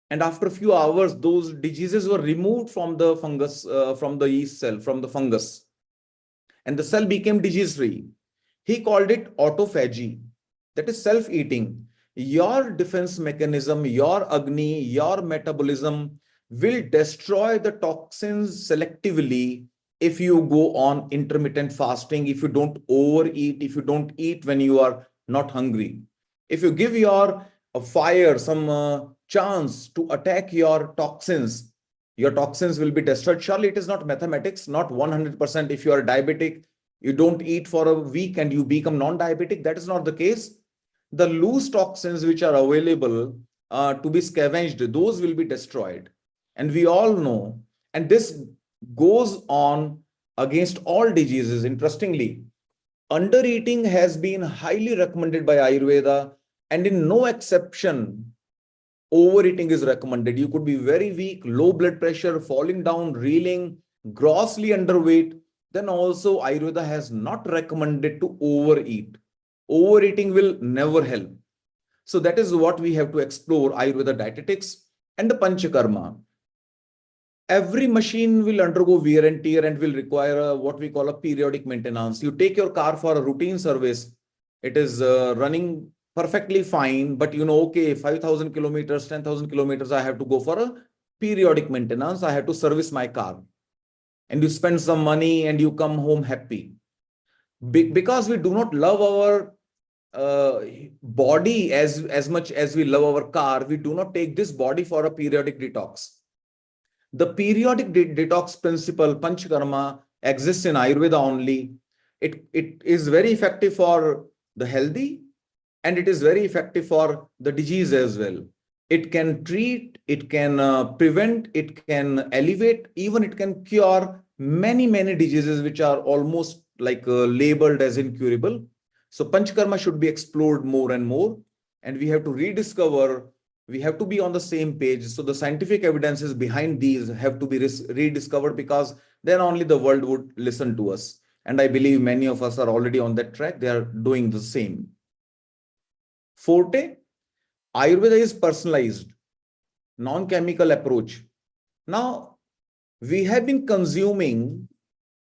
and after a few hours, those diseases were removed from the fungus, from the yeast cell, from the fungus, and the cell became disease-free. He called it autophagy, that is self-eating. Your defense mechanism, your Agni, your metabolism will destroy the toxins selectively if you go on intermittent fasting, if you don't overeat, if you don't eat when you are not hungry. If you give your fire some chance to attack your toxins will be destroyed. Surely it is not mathematics, not 100%. If you are diabetic, you don't eat for a week and you become non-diabetic. That is not the case. The loose toxins which are available to be scavenged, those will be destroyed. And we all know, and this goes on against all diseases. Interestingly, undereating has been highly recommended by Ayurveda, and in no exception, overeating is recommended. You could be very weak, low blood pressure, falling down, reeling, grossly underweight. Then also Ayurveda has not recommended to overeat. Overeating will never help. So that is what we have to explore, Ayurveda dietetics and the Panchakarma. Every machine will undergo wear and tear and will require what we call a periodic maintenance. You take your car for a routine service. It is running perfectly fine, but you know, okay, 5,000 kilometers, 10,000 kilometers, I have to go for a periodic maintenance. I have to service my car. And you spend some money and you come home happy. Because we do not love our body as much as we love our car, we do not take this body for a periodic detox. The periodic detox principle, Panchakarma, exists in Ayurveda only. It is very effective for the healthy, and it is very effective for the disease as well. It can treat, it can prevent, it can elevate, even it can cure many diseases which are almost like labeled as incurable. So Panchakarma should be explored more and more, and we have to rediscover. We have to be on the same page. So the scientific evidences behind these have to be rediscovered, because then only the world would listen to us. And I believe many of us are already on that track. They are doing the same. Forte, Ayurveda is personalized, non-chemical approach. Now, we have been consuming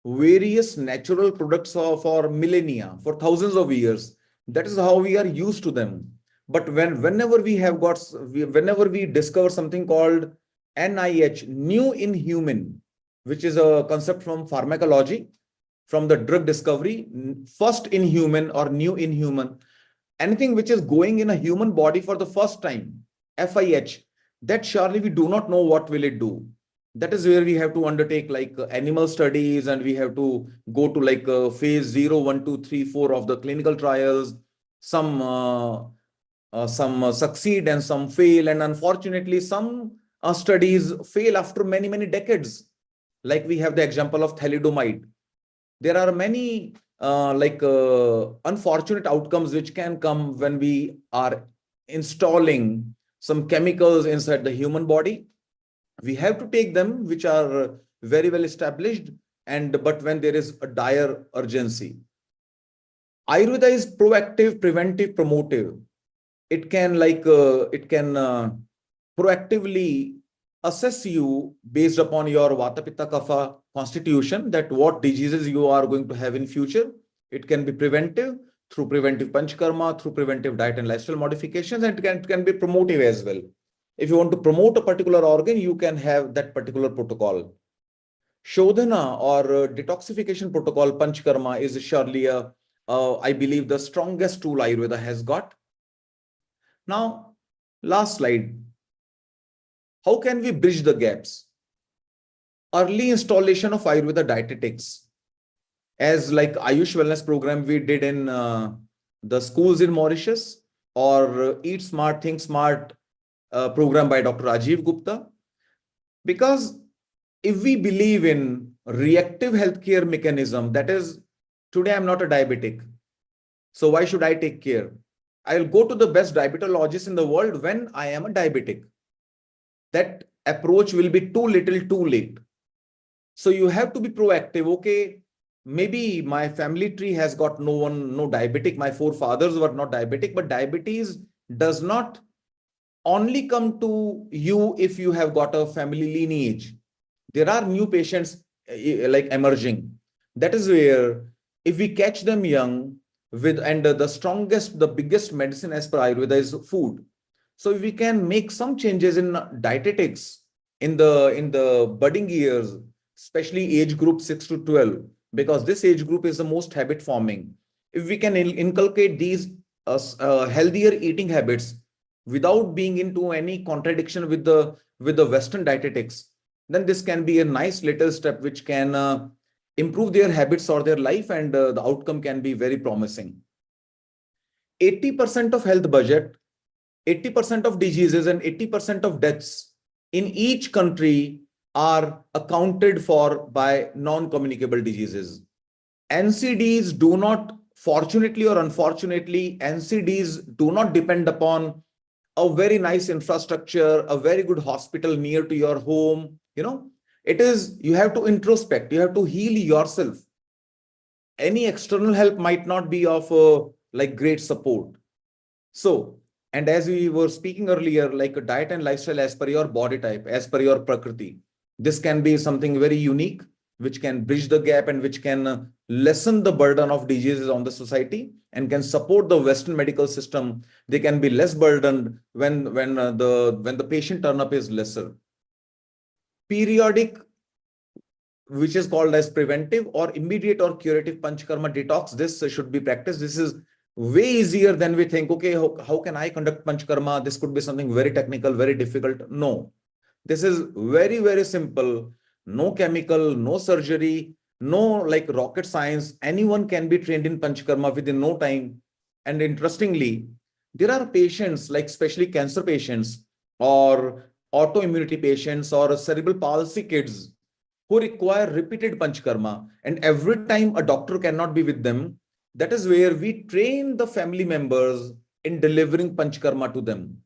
various natural products for millennia, for thousands of years. That is how we are used to them. But whenever we discover something called NIH, new in human, which is a concept from pharmacology, from the drug discovery, first in human or new in human, anything which is going in a human body for the first time, FIH, that surely we do not know what will it do. That is where we have to undertake like animal studies, and we have to go to like phase 0, 1, 2, 3, 4 of the clinical trials. Some succeed and some fail, and unfortunately some studies fail after many decades. Like we have the example of thalidomide. There are many unfortunate outcomes which can come when we are installing some chemicals inside the human body. We have to take them which are very well established, but when there is a dire urgency. Ayurveda is proactive, preventive, promotive. It can proactively assess you based upon your Vata Pitta Kapha constitution, that what diseases you are going to have in future. It can be preventive through preventive Panchakarma, through preventive diet and lifestyle modifications, and it can be promotive as well. If you want to promote a particular organ, you can have that particular protocol. Shodhana or detoxification protocol, Panchkarma, is surely I believe, the strongest tool Ayurveda has got. Now, last slide. How can we bridge the gaps? Early installation of Ayurveda dietetics, as like Ayush Wellness program we did in the schools in Mauritius, or Eat Smart, Think Smart program by Dr. Rajiv Gupta. Because if we believe in reactive healthcare mechanism, that is, today I'm not a diabetic, so why should I take care? I'll go to the best diabetologist in the world when I am a diabetic. That approach will be too little, too late. So you have to be proactive. Okay, maybe my family tree has got no diabetic. My forefathers were not diabetic, but diabetes does not only come to you if you have got a family lineage. There are new patients like emerging. That is where, if we catch them young with, and the strongest, the biggest medicine as per Ayurveda is food. So if we can make some changes in dietetics in the budding years, especially age group 6 to 12, because this age group is the most habit forming. If we can inculcate these healthier eating habits without being into any contradiction with the Western dietetics, then this can be a nice little step which can improve their habits or their life, and the outcome can be very promising. 80% of health budget, 80% of diseases, and 80% of deaths in each country are accounted for by non-communicable diseases. NCDs do not, fortunately or unfortunately, NCDs do not depend upon a very nice infrastructure, a very good hospital near to your home. It is, you have to introspect, you have to heal yourself. Any external help might not be of like great support. So, and as we were speaking earlier, like a diet and lifestyle as per your body type, as per your prakriti, this can be something very unique, which can bridge the gap and which can lessen the burden of diseases on the society and can support the Western medical system. They can be less burdened when the patient turn-up is lesser. Periodic, which is called as preventive or immediate or curative Panchkarma detox, this should be practiced. This is way easier than we think. Okay, how can I conduct Panchkarma? This could be something very technical, very difficult. No, this is very, very simple. No chemical, no surgery, no like rocket science. Anyone can be trained in Panchkarma within no time. And interestingly, there are patients, like especially cancer patients or autoimmunity patients or cerebral palsy kids, who require repeated Panchkarma. And every time a doctor cannot be with them, that is where we train the family members in delivering Panchkarma to them.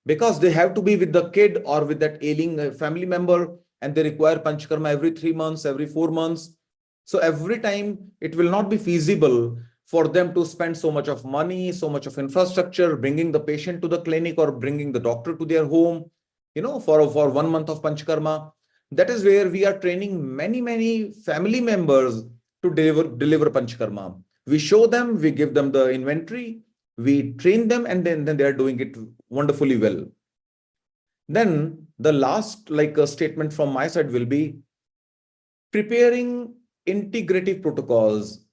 Because they have to be with the kid or with that ailing family member, and they require Panchkarma every 3 months, every 4 months. So every time it will not be feasible for them to spend so much of money, so much of infrastructure, bringing the patient to the clinic or bringing the doctor to their home, for 1 month of Panchkarma. That is where we are training many family members to deliver Panchkarma. We show them, we give them the inventory, we train them, and then they are doing it wonderfully well. Then the last statement from my side will be preparing integrative protocols.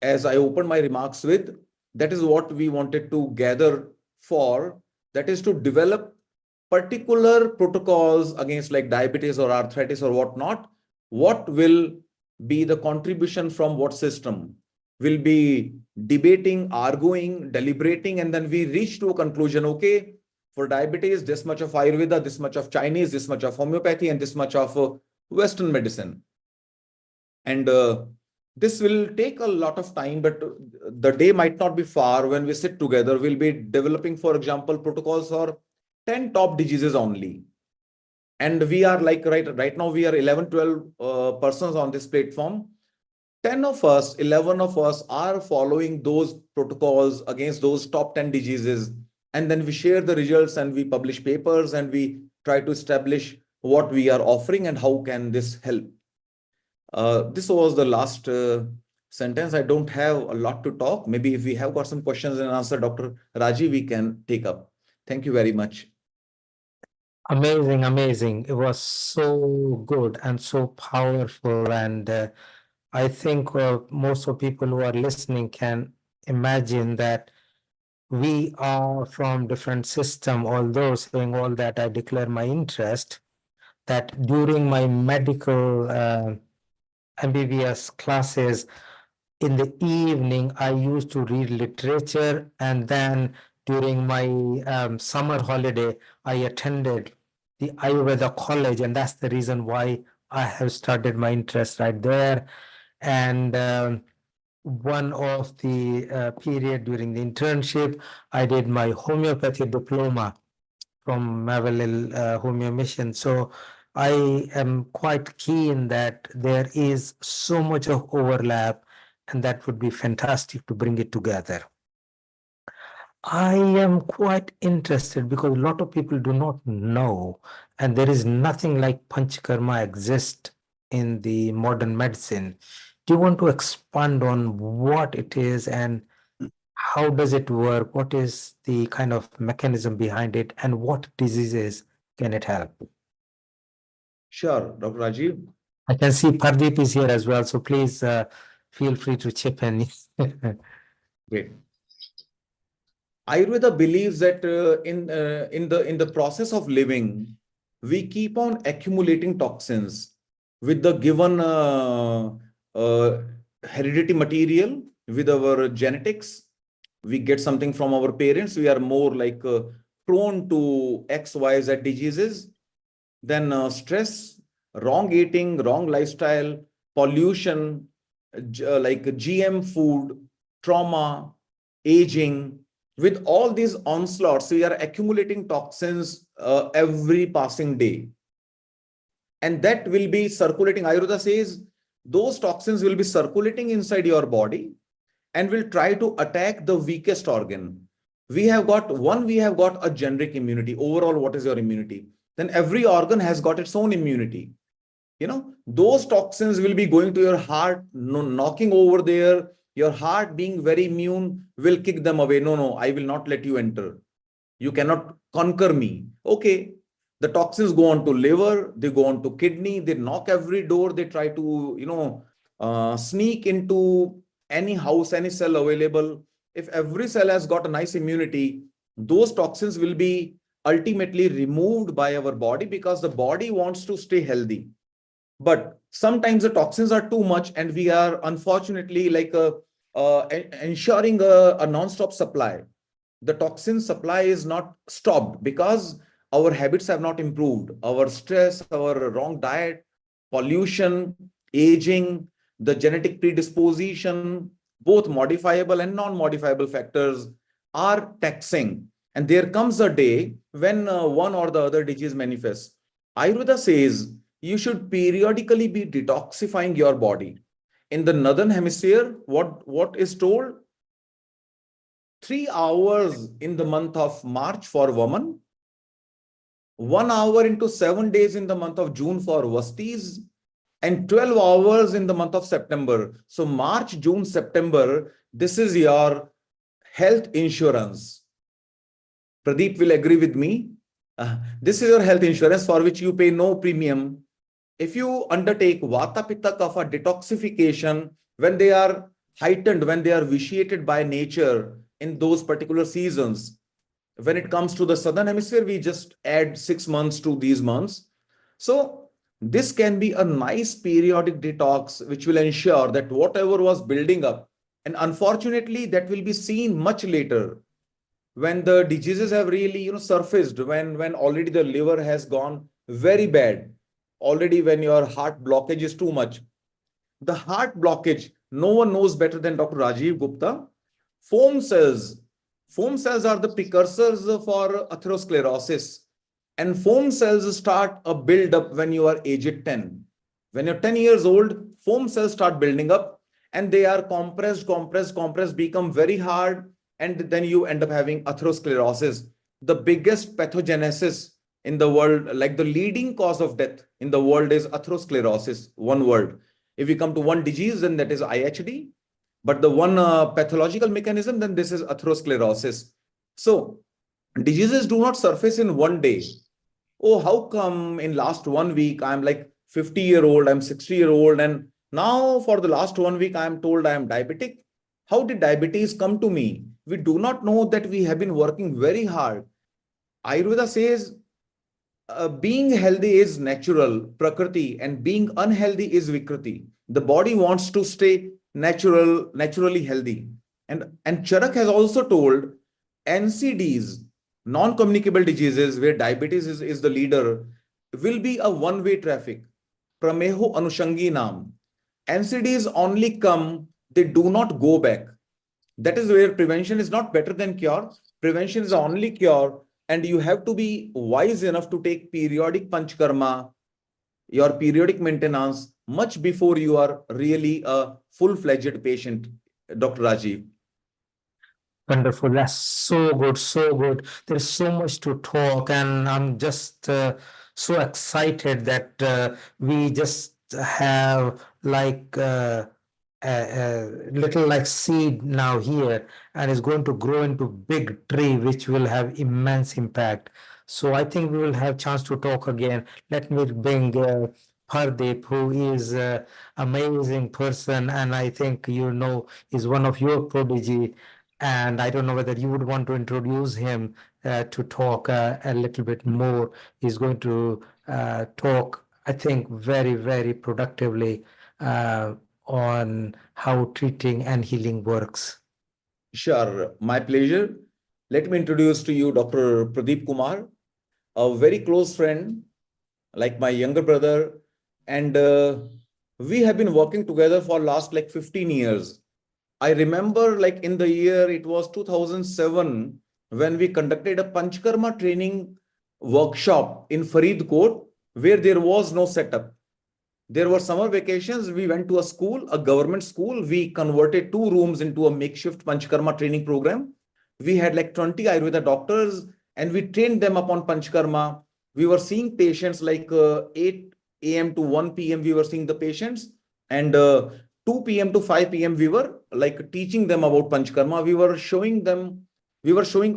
As I opened my remarks with, that is what we wanted to gather for, that is to develop particular protocols against like diabetes or arthritis or whatnot. What will be the contribution from what system? We'll be debating, arguing, deliberating, and then we reach to a conclusion. Okay, for diabetes, this much of Ayurveda, this much of Chinese, this much of homeopathy, and this much of Western medicine. And this will take a lot of time, but the day might not be far when we sit together. We'll be developing, for example, protocols for 10 top diseases only. And we are like, right now, we are 11, 12 persons on this platform. 10 of us, 11 of us are following those protocols against those top 10 diseases. And then we share the results and we publish papers and we try to establish what we are offering and how can this help. This was the last sentence. I don't have a lot to talk. Maybe if we have got some questions and answer, Dr. Raji, we can take up. Thank you very much. Amazing, amazing. It was so good and so powerful. And I think most of people who are listening can imagine that we are from different system. Although saying all that, I declare my interest that during my medical MBBS classes, in the evening, I used to read literature, and then during my summer holiday, I attended the Ayurveda college, and that's the reason why I have started my interest right there. And one of the period during the internship, I did my homeopathy diploma from Mavalil Homeo Mission. So I am quite keen that there is so much of overlap, and that would be fantastic to bring it together. I am quite interested because a lot of people do not know, and there is nothing like Panchakarma exist in the modern medicine. Do you want to expand on what it is and how does it work? What is the kind of mechanism behind it, and what diseases can it help? Sure, Dr. Rajiv. I can see Pardeep is here as well, so please feel free to chip in. Great. Ayurveda believes that in the process of living, we keep on accumulating toxins with the given heredity material, with our genetics. We get something from our parents. We are more like prone to X, Y, Z diseases. Then stress, wrong eating, wrong lifestyle, pollution, like GM food, trauma, aging. With all these onslaughts, we are accumulating toxins every passing day. And that will be circulating. Ayurveda says those toxins will be circulating inside your body and will try to attack the weakest organ. We have got a generic immunity. Overall, what is your immunity? Then every organ has got its own immunity. Those toxins will be going to your heart, knocking over there. Your heart, being very immune, will kick them away. No, I will not let you enter. You cannot conquer me. Okay. The toxins go on to liver, they go on to kidney, they knock every door, they try to, sneak into any house, any cell available. If every cell has got a nice immunity, those toxins will be ultimately removed by our body because the body wants to stay healthy. But sometimes the toxins are too much, and we are unfortunately like ensuring a non-stop supply. The toxin supply is not stopped because our habits have not improved. Our stress, our wrong diet, pollution, aging, the genetic predisposition, both modifiable and non-modifiable factors are taxing. And there comes a day when one or the other disease manifests. Ayurveda says you should periodically be detoxifying your body. In the northern hemisphere, what is told? 3 hours in the month of March for women, 1 hour into 7 days in the month of June for Vastis, and 12 hours in the month of September. So March, June, September, this is your health insurance. Pradeep will agree with me. This is your health insurance for which you pay no premium. If you undertake Vata Pitta Kapha detoxification, when they are heightened, when they are vitiated by nature in those particular seasons, when it comes to the southern hemisphere, we just add 6 months to these months. So this can be a nice periodic detox, which will ensure that whatever was building up, and unfortunately, that will be seen much later when the diseases have really surfaced, when already the liver has gone very bad, already when your heart blockage is too much. The heart blockage, no one knows better than Dr. Rajiv Gupta. Foam cells are the precursors for atherosclerosis. And foam cells start a build up when you are aged 10. When you're 10 years old, foam cells start building up and they are compressed, become very hard. And then you end up having atherosclerosis. The biggest pathogenesis in the world, like the leading cause of death in the world, is atherosclerosis, one word. If we come to one disease, then that is IHD. But the one pathological mechanism, then this is atherosclerosis. So diseases do not surface in one day. Oh, how come in last 1 week I'm like 50-year-old, I'm 60-year-old, and now for the last 1 week I'm told I am diabetic? How did diabetes come to me? We do not know that we have been working very hard. Ayurveda says being healthy is natural, prakriti, and being unhealthy is vikriti. The body wants to stay naturally healthy. And Charak has also told NCDs, non-communicable diseases, where diabetes is the leader, will be a one-way traffic. Prameho Anushangi Nam. NCDs only come, they do not go back. That is where prevention is not better than cure. Prevention is the only cure, and you have to be wise enough to take periodic panchkarma, your periodic maintenance, much before you are really a full-fledged patient, Dr. Rajiv. Wonderful. That's so good, so good. There's so much to talk, and I'm just so excited that we just have like a little like seed now here, and it's going to grow into big tree, which will have immense impact. So I think we will have chance to talk again. Let me bring Pardeep, who is amazing person, and I think is one of your prodigy. And I don't know whether you would want to introduce him to talk a little bit more. He's going to talk, I think, very, very productively on how treating and healing works. Sure, my pleasure. Let me introduce to you Dr. Pradeep Kumar, a very close friend, like my younger brother, and we have been working together for last like 15 years. I remember like in the year it was 2007 when we conducted a Panchkarma training workshop in Faridkot where there was no setup. There were summer vacations. We went to a school, a government school. We converted 2 rooms into a makeshift Panchkarma training program. We had like 20 Ayurveda doctors and we trained them upon Panchkarma. We were seeing patients like 8 a.m. to 1 p.m. We were seeing the patients, and 2 p.m. to 5 p.m. we were like teaching them about Panchkarma. We were showing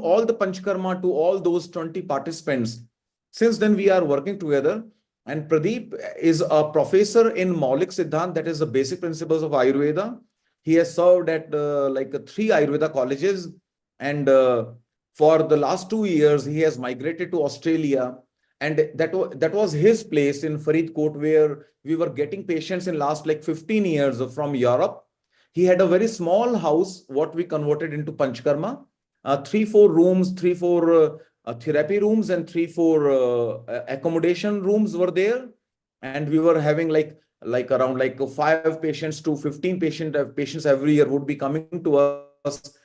all the Panchkarma to all those 20 participants. Since then, we are working together. And Pradeep is a professor in Maulik Siddhant, that is the basic principles of Ayurveda. He has served at like 3 Ayurveda colleges. And for the last 2 years, he has migrated to Australia. And that was his place in Faridkot, where we were getting patients in last like 15 years from Europe. He had a very small house, what we converted into Panchkarma, 3-4 rooms, 3-4 therapy rooms, and 3-4 accommodation rooms were there. And we were having like around like 5 patients to 15 patients every year would be coming to us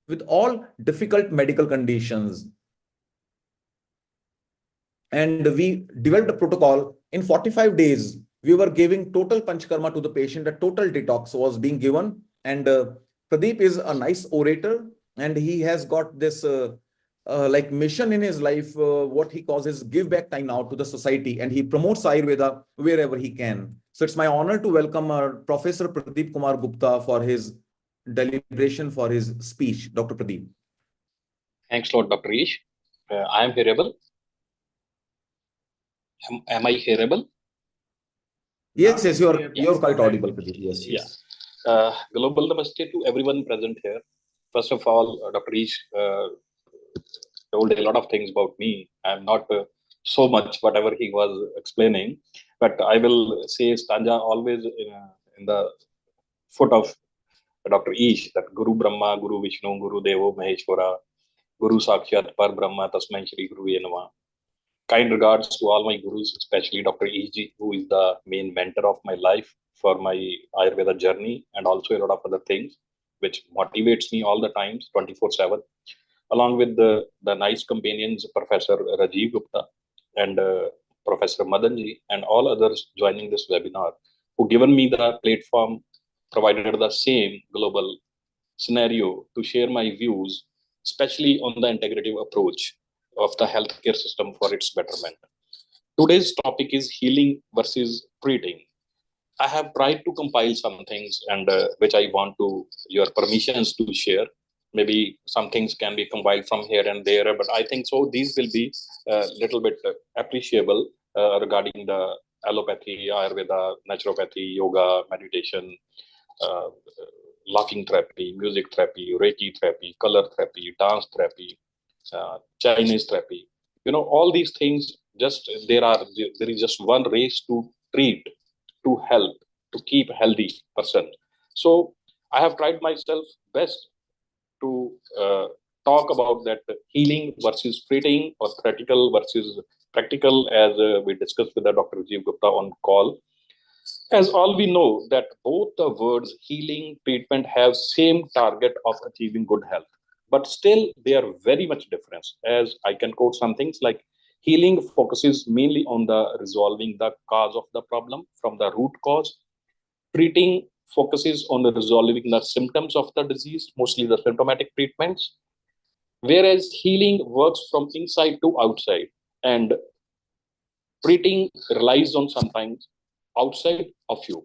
with all difficult medical conditions. And we developed a protocol. In 45 days, we were giving total Panchkarma to the patient. A total detox was being given. And Pradeep is a nice orator, and he has got this like mission in his life, what he calls his give back time now to the society, and he promotes Ayurveda wherever he can. So it's my honor to welcome our Professor Pradeep Kumar Gupta for his deliberation, for his speech. Dr. Pradeep. Thanks a lot, Dr. Ish. I am hearable. Am I hearable? Yes, you're quite audible, Pradeep. Yes, Yeah. yes. Global namaste to everyone present here. First of all, Dr. Ish told a lot of things about me. I'm not so much whatever he was explaining, but I will say stanza always in the foot of Dr. Ish, that Guru Brahma, Guru Vishnu, Guru Devo Maheshwara, Guru Sakshat Par Brahma Tasmai Shri Guru Nama. Kind regards to all my gurus, especially Dr. E.G., who is the main mentor of my life for my Ayurveda journey, and also a lot of other things, which motivates me all the times, 24/7, along with the nice companions, Professor Rajiv Gupta and Professor Madanji, and all others joining this webinar, who given me the platform, provided the same global scenario to share my views, especially on the integrative approach of the healthcare system for its betterment. Today's topic is healing versus treating. I have tried to compile some things, and which I want to your permissions to share. maybe some things can be combined from here and there, but I think so these will be a little bit appreciable regarding the allopathy, Ayurveda, naturopathy, yoga, meditation, uh, laughing therapy, music therapy, Reiki therapy, color therapy, dance therapy, Chinese therapy. All these things, just there is just one race to treat, to help, to keep healthy person. So I have tried myself best to talk about that healing versus treating, or theoretical versus practical, as we discussed with the Dr. Rajiv Gupta on call. As all we know that both the words healing, treatment have same target of achieving good health, but still they are very much different. As I can quote some things like healing focuses mainly on the resolving the cause of the problem from the root cause. Treating focuses on the resolving the symptoms of the disease, mostly the symptomatic treatments, whereas healing works from inside to outside, and treating relies on sometimes outside of you.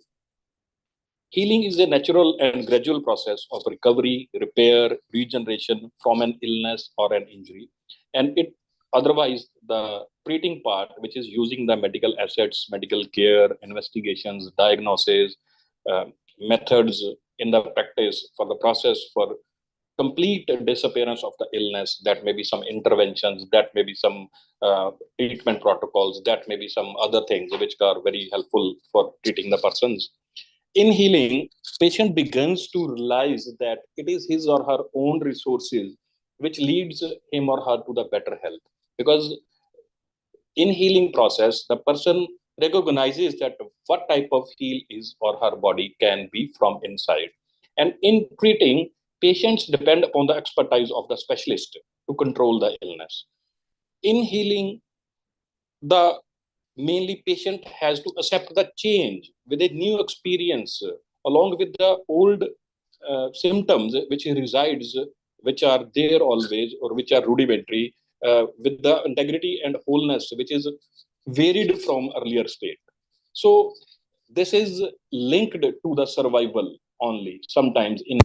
Healing is a natural and gradual process of recovery, repair, regeneration from an illness or an injury. And it otherwise, the treating part, which is using the medical assets, medical care, investigations, diagnosis, uh, methods in the practice for the process for complete disappearance of the illness, that may be some interventions, that may be some treatment protocols, that may be some other things which are very helpful for treating the persons. In healing, patient begins to realize that it is his or her own resources which leads him or her to the better health. Because in healing process, the person recognizes that what type of heal his or her body can be from inside. And in treating, patients depend upon the expertise of the specialist to control the illness. In healing, the mainly patient has to accept the change with a new experience along with the old symptoms which resides, which are there always or which are rudimentary, with the integrity and wholeness which is varied from earlier state. So this is linked to the survival only. Sometimes in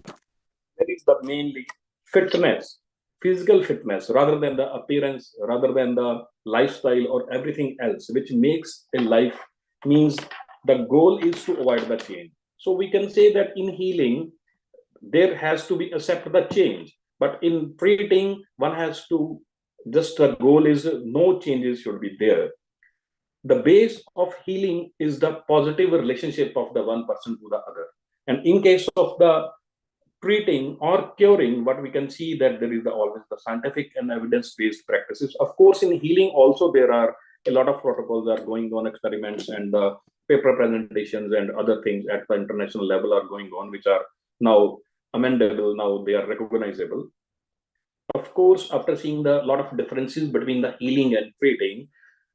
there is the mainly fitness, physical fitness, rather than the appearance, rather than the lifestyle or everything else, which makes a life, means the goal is to avoid the change. So we can say that in healing, there has to be accept the change, but in treating, one has to just the goal is no changes should be there. The base of healing is the positive relationship of the one person to the other. And in case of the treating or curing, what we can see that there is always the scientific and evidence-based practices. Of course, in healing also there are a lot of protocols are going on, experiments and paper presentations and other things at the international level are going on, which are now amendable, now they are recognizable. Of course, after seeing the lot of differences between the healing and treating,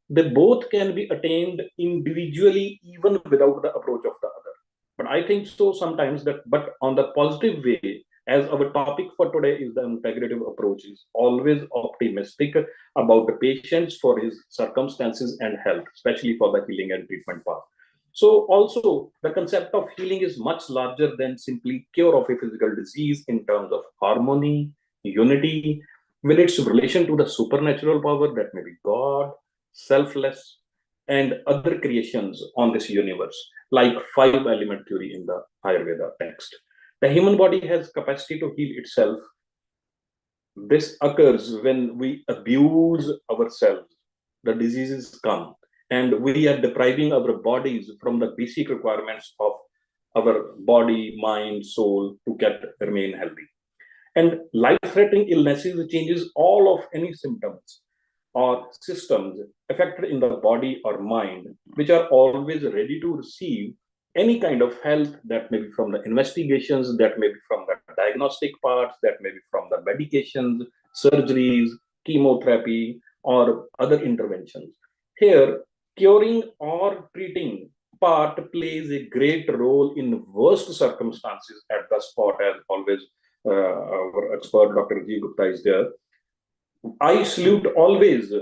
they both can be attained individually even without the approach of the other. But I think so sometimes that, but on the positive way, as our topic for today is the integrative approach, is always optimistic about the patients for his circumstances and health, especially for the healing and treatment part. So also the concept of healing is much larger than simply cure of a physical disease in terms of harmony, unity, with its relation to the supernatural power that may be God, selfless, and other creations on this universe, like five element theory in the Ayurveda text. The human body has capacity to heal itself. This occurs when we abuse ourselves. The diseases come, and we are depriving our bodies from the basic requirements of our body, mind, soul to get remain healthy. And life-threatening illnesses changes all of any symptoms or systems affected in the body or mind, which are always ready to receive any kind of health, that may be from the investigations, that may be from the diagnostic parts, that may be from the medications, surgeries, chemotherapy, or other interventions. Here, curing or treating part plays a great role in worst circumstances at the spot, as always our expert Dr. G. Gupta is there. I salute always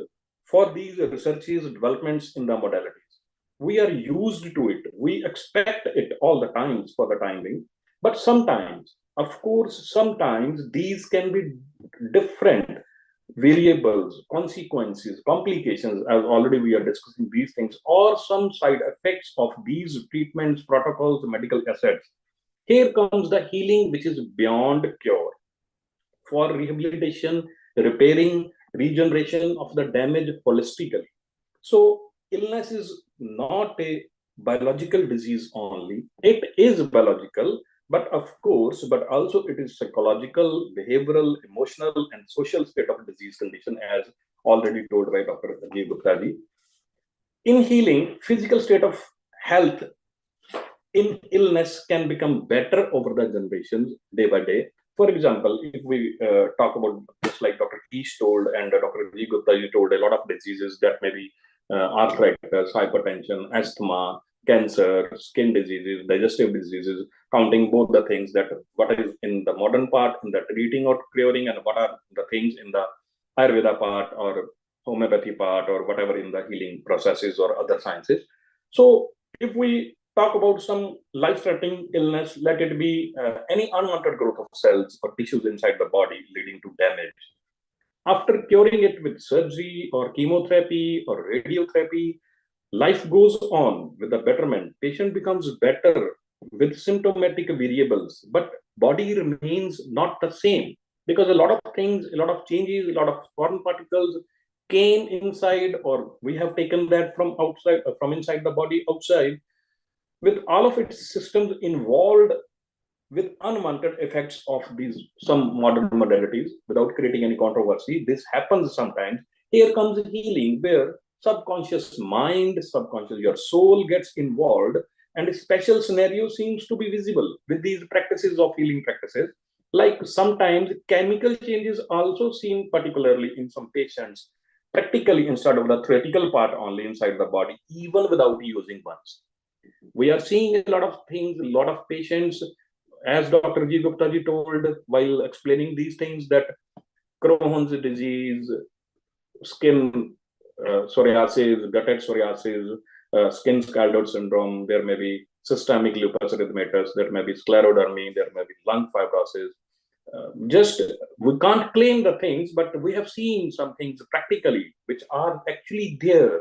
for these researches, developments in the modalities. We are used to it. We expect it all the times for the time being. But sometimes Of course, sometimes these can be different variables, consequences, complications, as already we are discussing these things, or some side effects of these treatments, protocols, medical assets. Here comes the healing, which is beyond cure. For rehabilitation, repairing, regeneration of the damage holistically. So, illness is not a biological disease only. It is biological, but of course, but also it is psychological, behavioral, emotional, and social state of disease condition, as already told by Dr. Ajay Gupta ji. In healing, physical state of health in illness can become better over the generations day by day. For example, if we talk about just like Dr. Keesh told and Dr. G. Gupta you told, a lot of diseases that may be arthritis, hypertension, asthma, cancer, skin diseases, digestive diseases, counting both the things that what is in the modern part in the treating or curing and what are the things in the Ayurveda part or homeopathy part or whatever in the healing processes or other sciences. So if we talk about some life-threatening illness, let it be any unwanted growth of cells or tissues inside the body leading to damage. After curing it with surgery or chemotherapy or radiotherapy, life goes on with the betterment. Patient becomes better with symptomatic variables, but body remains not the same because a lot of things, a lot of changes, a lot of foreign particles came inside, or we have taken that from outside, from inside the body outside, with all of its systems involved with unwanted effects of these some modern modalities without creating any controversy. This happens sometimes. Here comes healing where subconscious mind, subconscious your soul gets involved, and a special scenario seems to be visible with these practices of healing practices. Like sometimes chemical changes also seen, particularly in some patients, practically instead of the theoretical part only inside the body, even without using ones. We are seeing a lot of things, a lot of patients, as Dr. G. Gupta ji told while explaining these things, that Crohn's disease, skin psoriasis, gutted psoriasis, skin scalded syndrome, there may be systemic lupus erythematosus, there may be sclerodermy, there may be lung fibrosis. Just we can't claim the things, but we have seen some things practically which are actually there,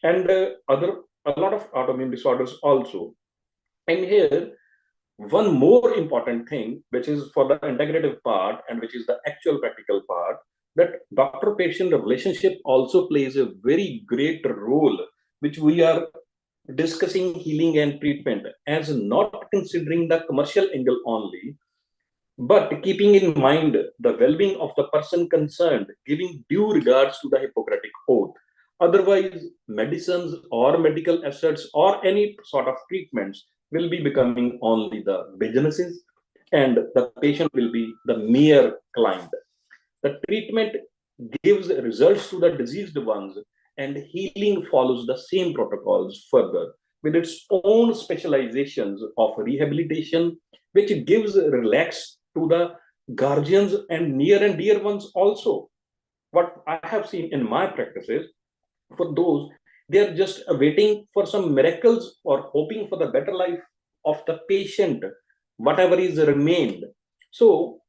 and other a lot of autoimmune disorders also. And here, one more important thing, which is for the integrative part and which is the actual practical part, that doctor-patient relationship also plays a very great role, which we are discussing healing and treatment as not considering the commercial angle only, but keeping in mind the well-being of the person concerned, giving due regards to the Hippocratic Oath. Otherwise, medicines or medical assets or any sort of treatments will be becoming only the businesses, and the patient will be the mere client. The treatment gives results to the diseased ones, and healing follows the same protocols further with its own specializations of rehabilitation, which gives relax to the guardians and near and dear ones also. What I have seen in my practices, for those, they are just waiting for some miracles or hoping for the better life of the patient, whatever is remained. So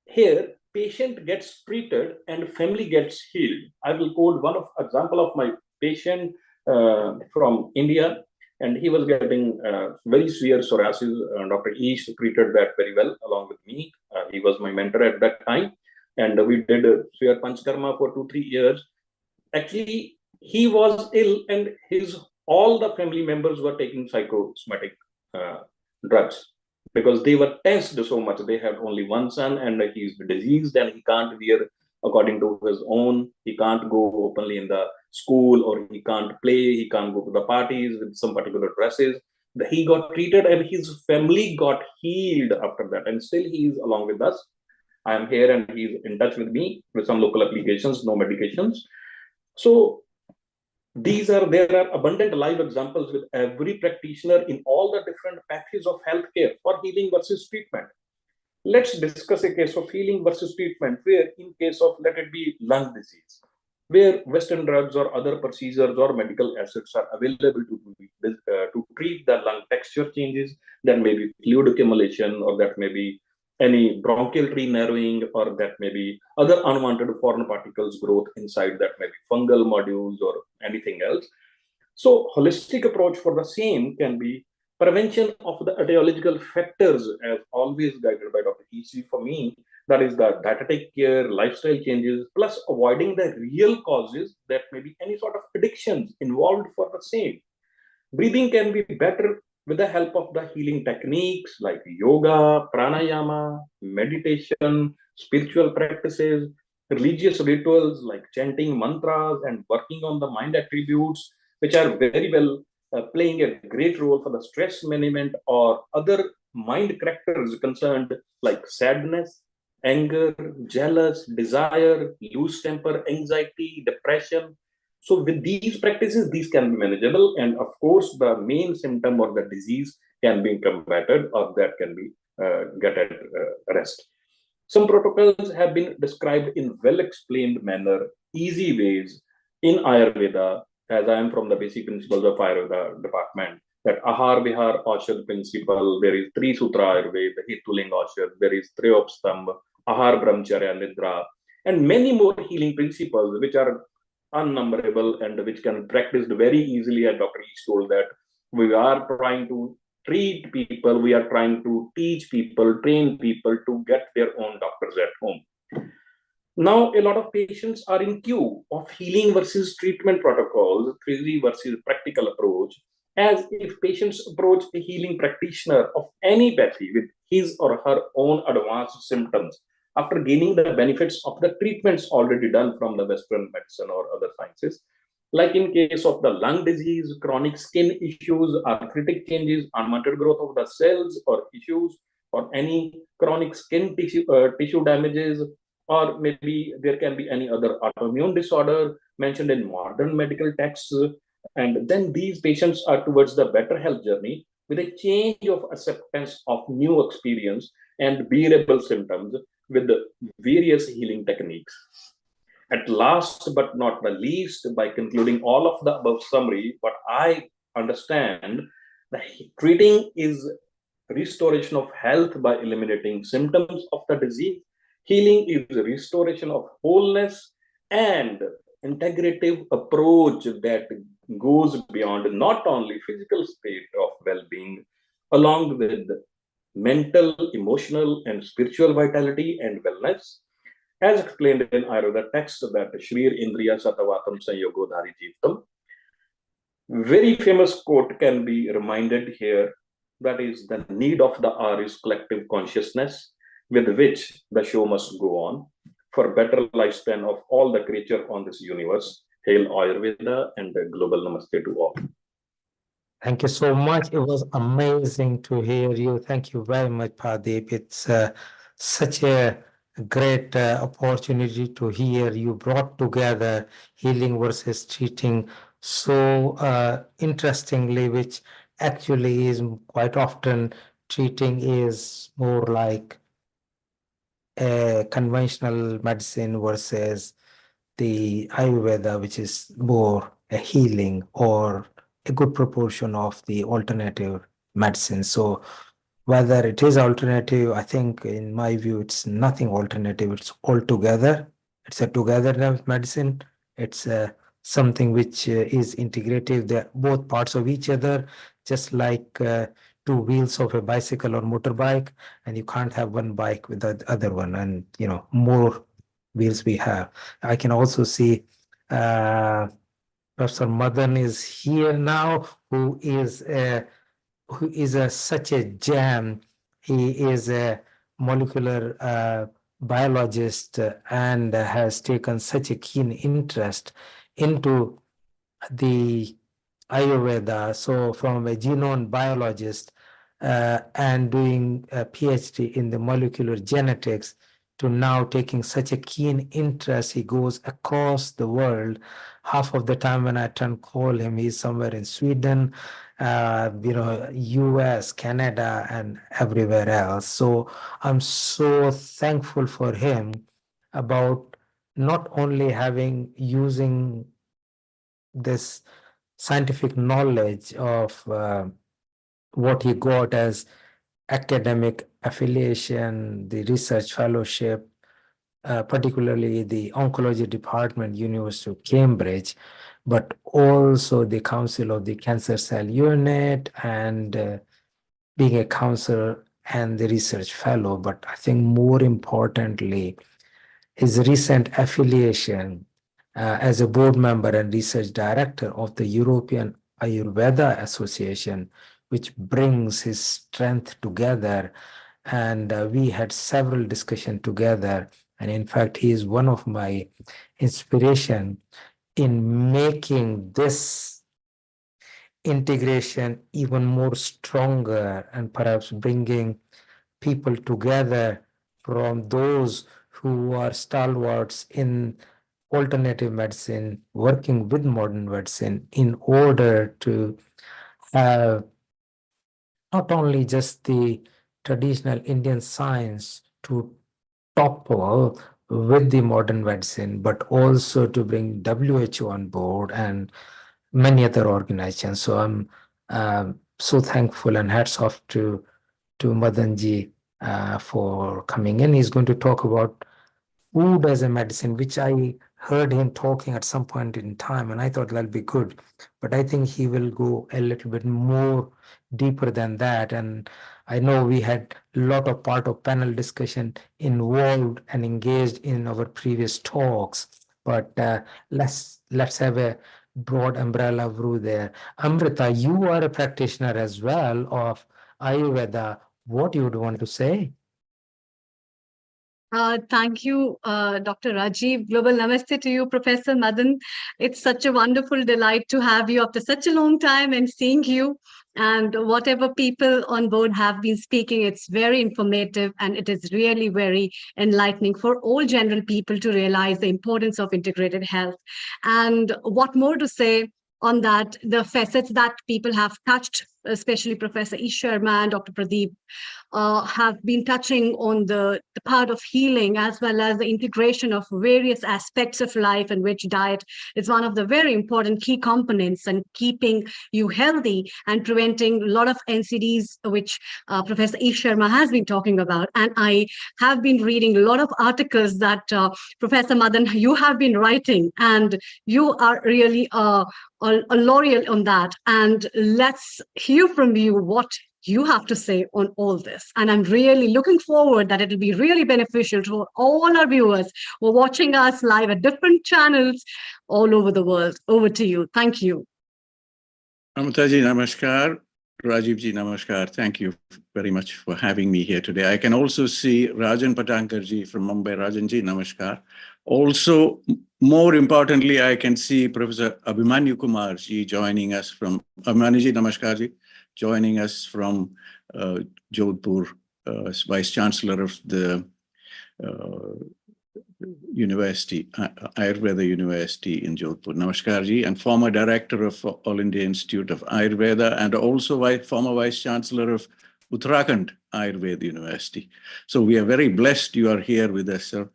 here, patient gets treated and family gets healed. I will quote one of example of my patient from India, and he was getting very severe psoriasis. Dr. Ish treated that very well along with me. He was my mentor at that time, and we did severe panchkarma for 2-3 years. Actually, he was ill, and his all the family members were taking psychosomatic drugs because they were tensed so much. They had only one son, and he's diseased, and he can't wear according to his own. He can't go openly in the school, or he can't play. He can't go to the parties with some particular dresses. He got treated, and his family got healed after that, and still he is along with us. I am here, and he's in touch with me with some local applications, no medications. So there are abundant live examples with every practitioner in all the different pathways of healthcare for healing versus treatment. Let's discuss a case of healing versus treatment where, in case of, let it be lung disease, where Western drugs or other procedures or medical assets are available to treat the lung texture changes, that may be fluid accumulation, or that may be any bronchial tree narrowing, or that may be other unwanted foreign particles growth inside, that may be fungal modules or anything else. So holistic approach for the same can be prevention of the etiological factors, as always guided by Dr. EC for me. That is the dietetic care, lifestyle changes, plus avoiding the real causes that may be any sort of addictions involved for the same. Breathing can be better with the help of the healing techniques like yoga, pranayama, meditation, spiritual practices, religious rituals like chanting mantras and working on the mind attributes, which are very well playing a great role for the stress management or other mind characters concerned like sadness, anger, jealous, desire, loose temper, anxiety, depression. So with these practices, these can be manageable, and of course, the main symptom or the disease can be combated, or that can be get at rest. Some protocols have been described in well-explained manner, easy ways in Ayurveda, as I am from the basic principles of Ayurveda department, that Ahar Vihar Aushad principle, there is Tri Sutra Ayurveda, Hituling Aushad, there is Triyopstambha, Ahar Brahmacharya Nidra, and many more healing principles which are unnumberable and which can be practiced very easily. As Dr. Each told that we are trying to treat people, we are trying to teach people, train people to get their own doctors at home. Now, a lot of patients are in queue of healing versus treatment protocols, theory versus practical approach, as if patients approach a healing practitioner of any pathy with his or her own advanced symptoms after gaining the benefits of the treatments already done from the Western medicine or other sciences. Like in case of the lung disease, chronic skin issues, arthritic changes, unwanted growth of the cells or tissues, or any chronic skin tissue damages, or maybe there can be any other autoimmune disorder mentioned in modern medical texts. And then these patients are towards the better health journey with a change of acceptance of new experience and bearable symptoms with the various healing techniques. At last but not the least, by concluding all of the above summary, what I understand, the treating is restoration of health by eliminating symptoms of the disease. Healing is restoration of wholeness and integrative approach that goes beyond not only physical state of well-being, along with mental, emotional, and spiritual vitality and wellness, as explained in Ayurveda text that Shrir Indriya Satavatam Sanyogo Dhari Jivtam. Very famous quote can be reminded here, that is, the need of the hour is collective consciousness with which the show must go on for better lifespan of all the creature on this universe. Hail Ayurveda and a global namaste to all. Thank you so much. It was amazing to hear you. Thank you very much, Pradeep. It's such a great opportunity to hear you brought together healing versus treating so interestingly, which actually is quite often treating is more like a conventional medicine versus the Ayurveda, which is more a healing or a good proportion of the alternative medicine. So whether it is alternative, I think in my view, it's nothing alternative. It's all together. It's a togetherness medicine. It's something which is integrative. They're both parts of each other, just like two wheels of a bicycle or motorbike, and you can't have one bike without the other one. And more wheels we have. I can also see Professor Madan is here now, who is such a gem. He is a molecular biologist and has taken such a keen interest into the Ayurveda. So from a genome biologist and doing a PhD in the molecular genetics to now taking such a keen interest, he goes across the world. Half of the time when I turn call him, he's somewhere in Sweden, US, Canada, and everywhere else. So I'm so thankful for him about not only using this scientific knowledge of what he got as academic affiliation, the research fellowship, particularly the oncology department, University of Cambridge, but also the Council of the Cancer Cell Unit and being a counselor and the research fellow. But I think more importantly, his recent affiliation as a board member and research director of the European Ayurveda Association, which brings his strength together. And we had several discussions together. And in fact, he is one of my inspiration in making this integration even more stronger and perhaps bringing people together from those who are stalwarts in alternative medicine, working with modern medicine in order to have not only just the traditional Indian science to topple with the modern medicine, but also to bring WHO on board and many other organizations. So I'm so thankful and hats off to Madanji for coming in. He's going to talk about food as a medicine, which I heard him talking at some point in time, and I thought that'll be good. But I think he will go a little bit more deeper than that. And I know we had a lot of part of panel discussion involved and engaged in our previous talks. But let's have a broad umbrella view there. Amrita, you are a practitioner as well of Ayurveda. What you would want to say? Thank you, Dr. Rajiv. Global namaste to you, Professor Madan. It's such a wonderful delight to have you after such a long time and seeing you. And whatever people on board have been speaking, it's very informative and it is really very enlightening for all general people to realize the importance of integrated health. And what more to say on that, the facets that people have touched, especially Professor Ish Sharma and Dr. Pradeep, have been touching on the part of healing as well as the integration of various aspects of life, in which diet is one of the very important key components in keeping you healthy and preventing a lot of NCDs, which Professor Ish Sharma has been talking about. And I have been reading a lot of articles that Professor Madan, you have been writing, and you are really a laureate on that. And let's hear from you what you have to say on all this. And I'm really looking forward that it'll be really beneficial to all our viewers who are watching us live at different channels all over the world. Over to you. Thank you. Amritaji, namaskar. Rajivji, namaskar. Thank you very much for having me here today. I can also see Rajan Patankarji from Mumbai. Rajanji, namaskar. Also, more importantly, I can see Professor Abhimanyu Kumarji joining us from Abhimanyu Namaskarji, joining us from Jodhpur, Vice Chancellor of the University, Ayurveda University in Jodhpur. Namaskar and former director of All India Institute of Ayurveda and also former Vice Chancellor of Uttarakhand Ayurveda University. So we are very blessed you are here with us, sir.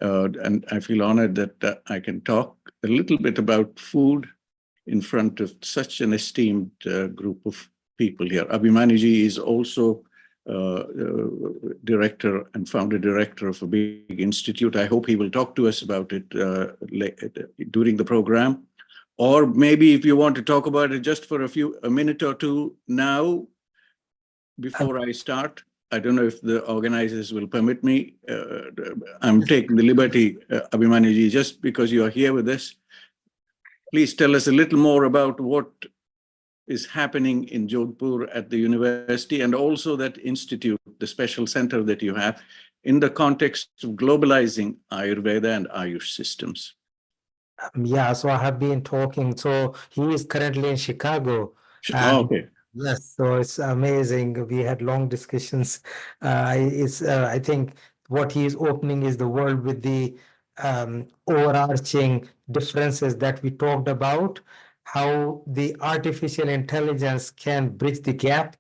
And I feel honored that I can talk a little bit about food in front of such an esteemed group of people here. Abhimanyu is also director and founder director of a big institute. I hope he will talk to us about it during the program. Or maybe if you want to talk about it just for a minute or two now, before I start. I don't know if the organizers will permit me. I'm taking the liberty, Abhimanyu, just because you are here with us. Please tell us a little more about what is happening in Jodhpur at the university and also that institute, the special center that you have, in the context of globalizing Ayurveda and Ayush systems. Yeah, so I have been talking. So he is currently in Chicago. Okay. Yes, so it's amazing. We had long discussions. I think what he is opening is the world with the overarching differences that we talked about, how the artificial intelligence can bridge the gap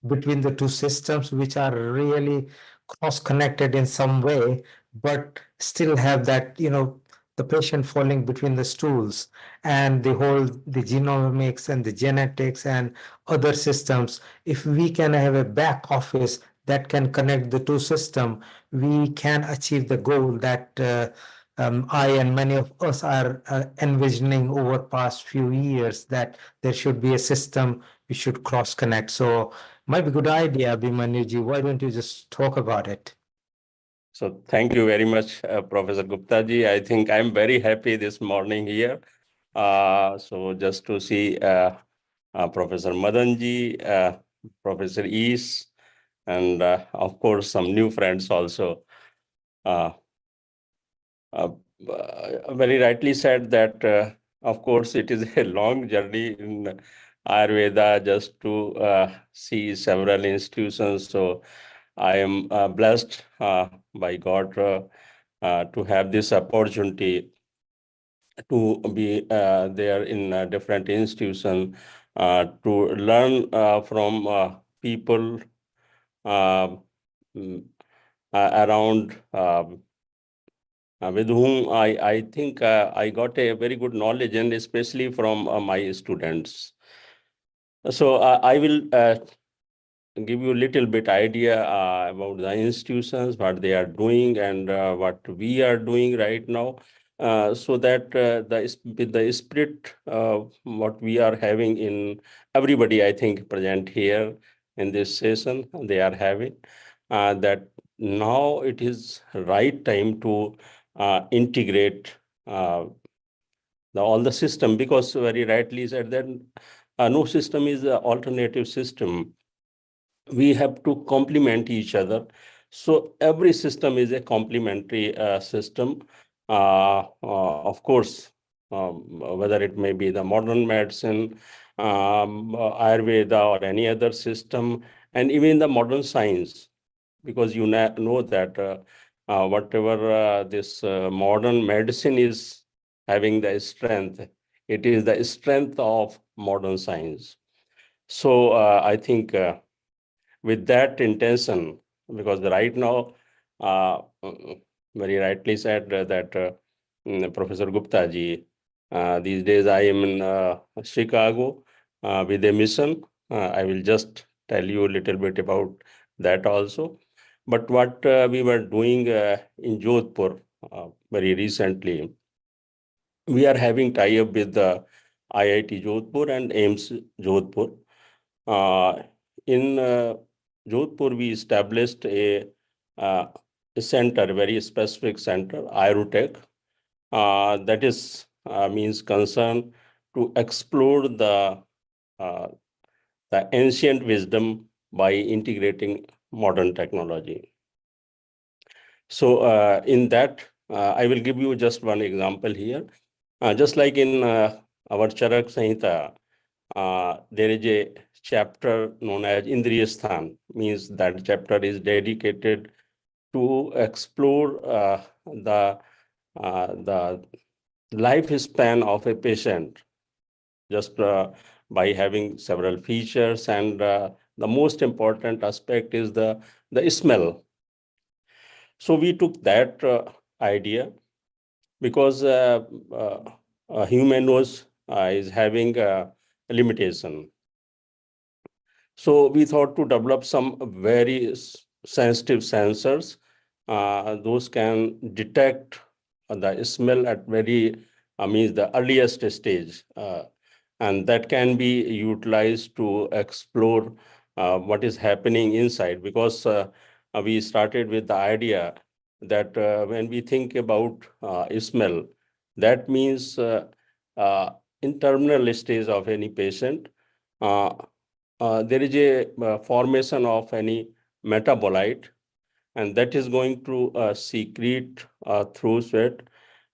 between the two systems, which are really cross-connected in some way, but still have that, the patient falling between the stools, and the genomics and the genetics and other systems. If we can have a back office that can connect the two systems, we can achieve the goal that I and many of us are envisioning over past few years, that there should be a system we should cross connect. So might be a good idea, Abhimanyu ji. Why don't you just talk about it? So thank you very much, Professor Gupta ji. I think I'm very happy this morning here. So just to see Professor Madan ji, Professor East, and of course some new friends also. Very rightly said that, of course, it is a long journey in Ayurveda just to see several institutions. So I am blessed by God to have this opportunity to be there in a different institution, to learn from people around with whom I think I got a very good knowledge, and especially from my students. So I will give you a little bit idea about the institutions, what they are doing, and what we are doing right now, so that with the spirit what we are having in everybody, I think, present here in this session, they are having that now it is right time to integrate all the system, because very rightly said that no system is an alternative system. We have to complement each other. So every system is a complementary system. Of course, whether it may be the modern medicine, Ayurveda, or any other system, and even the modern science, because you know that whatever this modern medicine is having the strength, it is the strength of modern science. So I think with that intention, because right now, very rightly said that Professor Gupta ji, these days I am in Chicago with a mission. I will just tell you a little bit about that also. But what we were doing in Jodhpur very recently, we are having tie-up with the IIT Jodhpur and AIMS Jodhpur. In Jodhpur, we established a center, very specific center, Ayurtech, that is means concern to explore the ancient wisdom by integrating modern technology. So in that, I will give you just one example here. Just like in our Charak Samhita, there is a chapter known as Indriyasthan, means that chapter is dedicated to explore the lifespan of a patient, just by having several features, and the most important aspect is the smell. So we took that idea, because a human nose is having a limitation. So we thought to develop some very sensitive sensors. Those can detect the smell at very, means the earliest stage. And that can be utilized to explore what is happening inside, because we started with the idea that when we think about smell, that means in terminal stage of any patient, there is a formation of any metabolite, and that is going to secrete through sweat,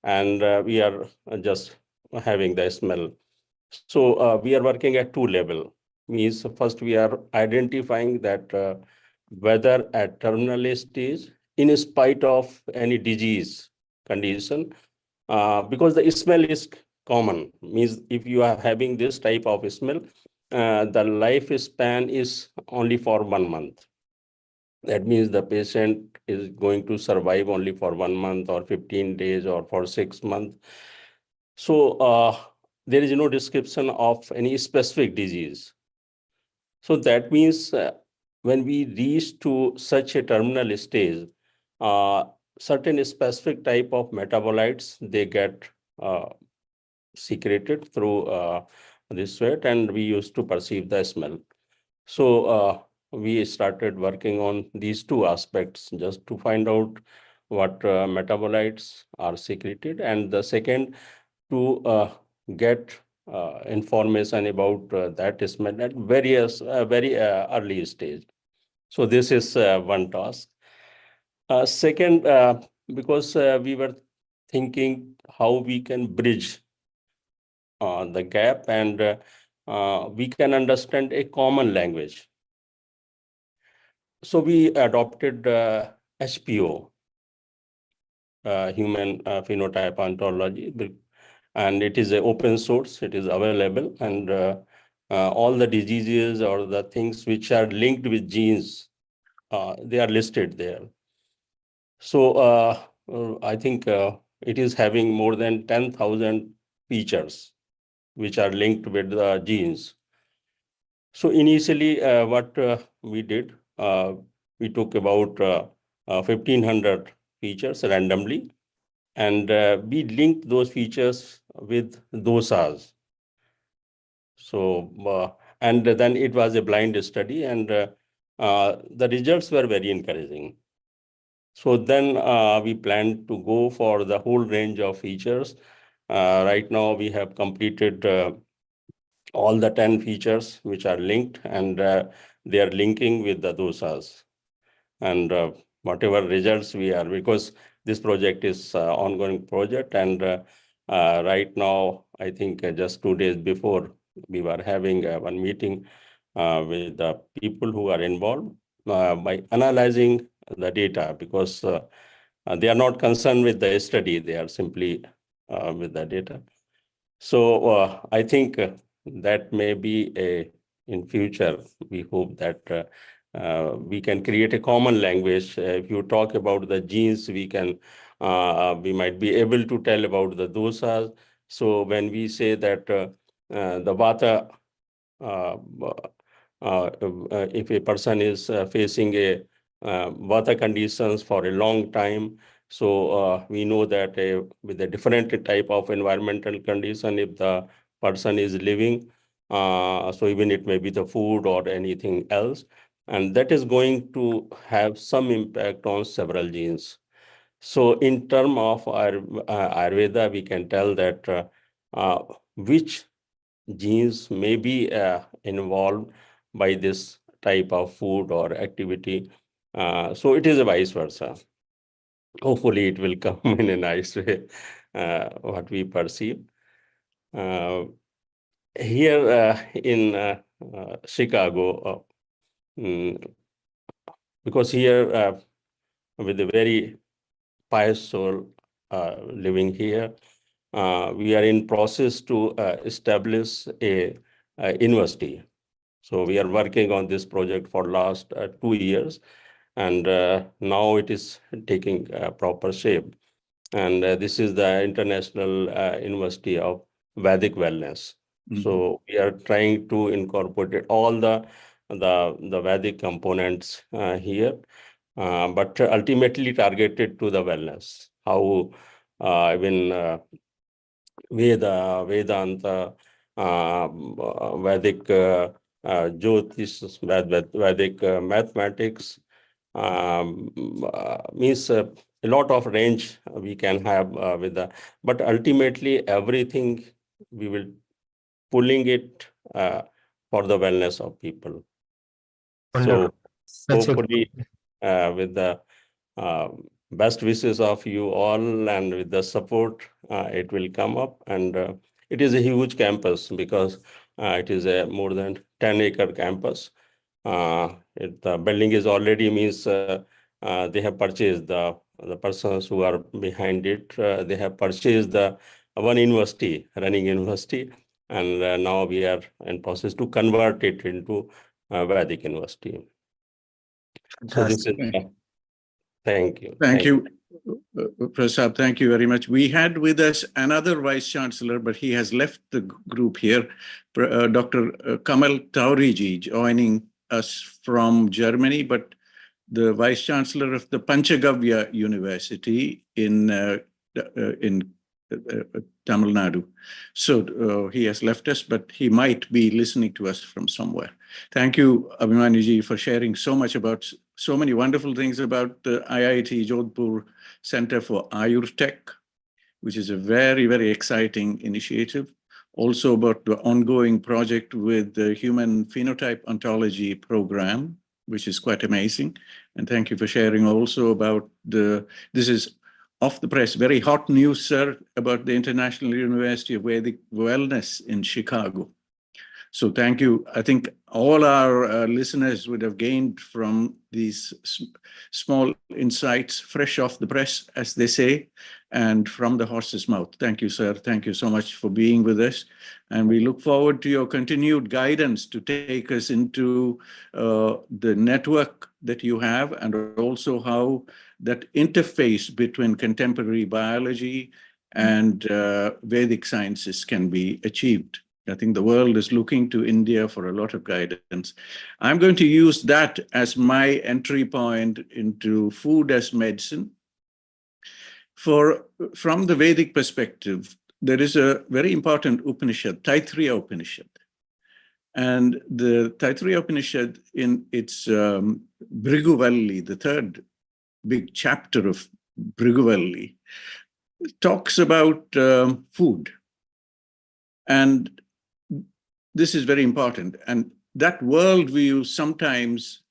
and we are just having the smell. So we are working at two level. Means first we are identifying that whether at terminal stage, in spite of any disease condition, because the smell is common. Means if you are having this type of smell, the lifespan is only for 1 month. That means the patient is going to survive only for 1 month or 15 days or for 6 months. So there is no description of any specific disease. So that means when we reach to such a terminal stage, certain specific type of metabolites, they get secreted through the sweat, and we used to perceive the smell. So we started working on these two aspects just to find out what metabolites are secreted, and the second, to get information about that smell at very early stage. So this is one task. Second, because we were thinking how we can bridge the gap, and we can understand a common language. So we adopted HPO, Human Phenotype Ontology, and it is an open source, it is available, and all the diseases or the things which are linked with genes, they are listed there. So I think it is having more than 10,000 features which are linked with the genes. So initially, what we did, we took about 1,500 features randomly, and we linked those features with dosas. So, and then it was a blind study, and the results were very encouraging. So then we planned to go for the whole range of features. Right now, we have completed all the 10 features which are linked, and they are linking with the dosas. And whatever results we are, because this project is ongoing project, and right now, I think just 2 days before, we were having one meeting with the people who are involved by analyzing the data, because they are not concerned with the study, they are simply with the data. So I think that may be in future, we hope that we can create a common language. If you talk about the genes, we might be able to tell about the dosas. So when we say that the vata, if a person is facing a vata conditions for a long time, so we know that with a different type of environmental condition, if the person is living, so even it may be the food or anything else, and that is going to have some impact on several genes. So in terms of Ayurveda, we can tell that which genes may be involved by this type of food or activity. So it is a vice versa. Hopefully it will come in a nice way, what we perceive. Here in Chicago, because here with a very pious soul living here, we are in process to establish a university. So we are working on this project for last 2 years, and now it is taking proper shape. And this is the International University of Vedic Wellness. So we are trying to incorporate all the Vedic components here, but ultimately targeted to the wellness. How even Vedanta, Vedic Jyotish, Vedic mathematics, means a lot of range we can have with the, but ultimately everything we will pulling it for the wellness of people. Wonderful. So hopefully with the best wishes of you all and with the support, it will come up. And it is a huge campus, because it is a more than 10-acre campus. The building is already means they have purchased the persons who are behind it. They have purchased the one university, running university, and now we are in process to convert it into Vedic University. So this is. Thank you. Thank you, Prasad. Thank you very much. We had with us another Vice Chancellor, but he has left the group here, Dr. Kamal Tauriji, joining us from Germany, but the Vice Chancellor of the Panchagavya University in Tamil Nadu. So he has left us, but he might be listening to us from somewhere. Thank you, Abhimanyu-ji, for sharing so much about so many wonderful things about the IIT Jodhpur Center for Ayurtech, which is a very, very exciting initiative. Also about the ongoing project with the Human Phenotype Ontology program, which is quite amazing. And thank you for sharing also about this is off the press, very hot news, sir, about the International University of Vedic Wellness in Chicago. So thank you. I think all our listeners would have gained from these small insights, fresh off the press, as they say, and from the horse's mouth. Thank you, sir. Thank you so much for being with us. And we look forward to your continued guidance to take us into the network that you have, and also how that interface between contemporary biology and Vedic sciences can be achieved. I think the world is looking to India for a lot of guidance. I'm going to use that as my entry point into food as medicine. From the Vedic perspective, there is a very important Upanishad, Taittiriya Upanishad. And the Taittiriya Upanishad in its Bhrigu, the third big chapter of Bhrigu, talks about food. And this is very important. And that worldview sometimes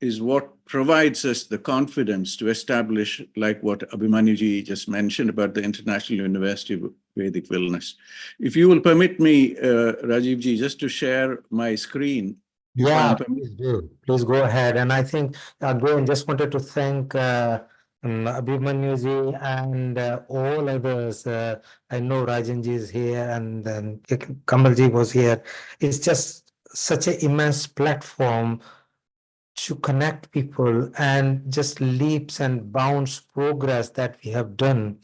is what provides us the confidence to establish, like what Abhimanyu-ji just mentioned about the International University of Vedic Wellness. If you will permit me, Rajiv-ji, just to share my screen. Yeah, please do. Please go ahead. And I think, again, just wanted to thank Abhimanyu-ji and all others. I know Rajan-ji is here, and then Kamal-ji was here. It's just such an immense platform to connect people, and just leaps and bounds progress that we have done.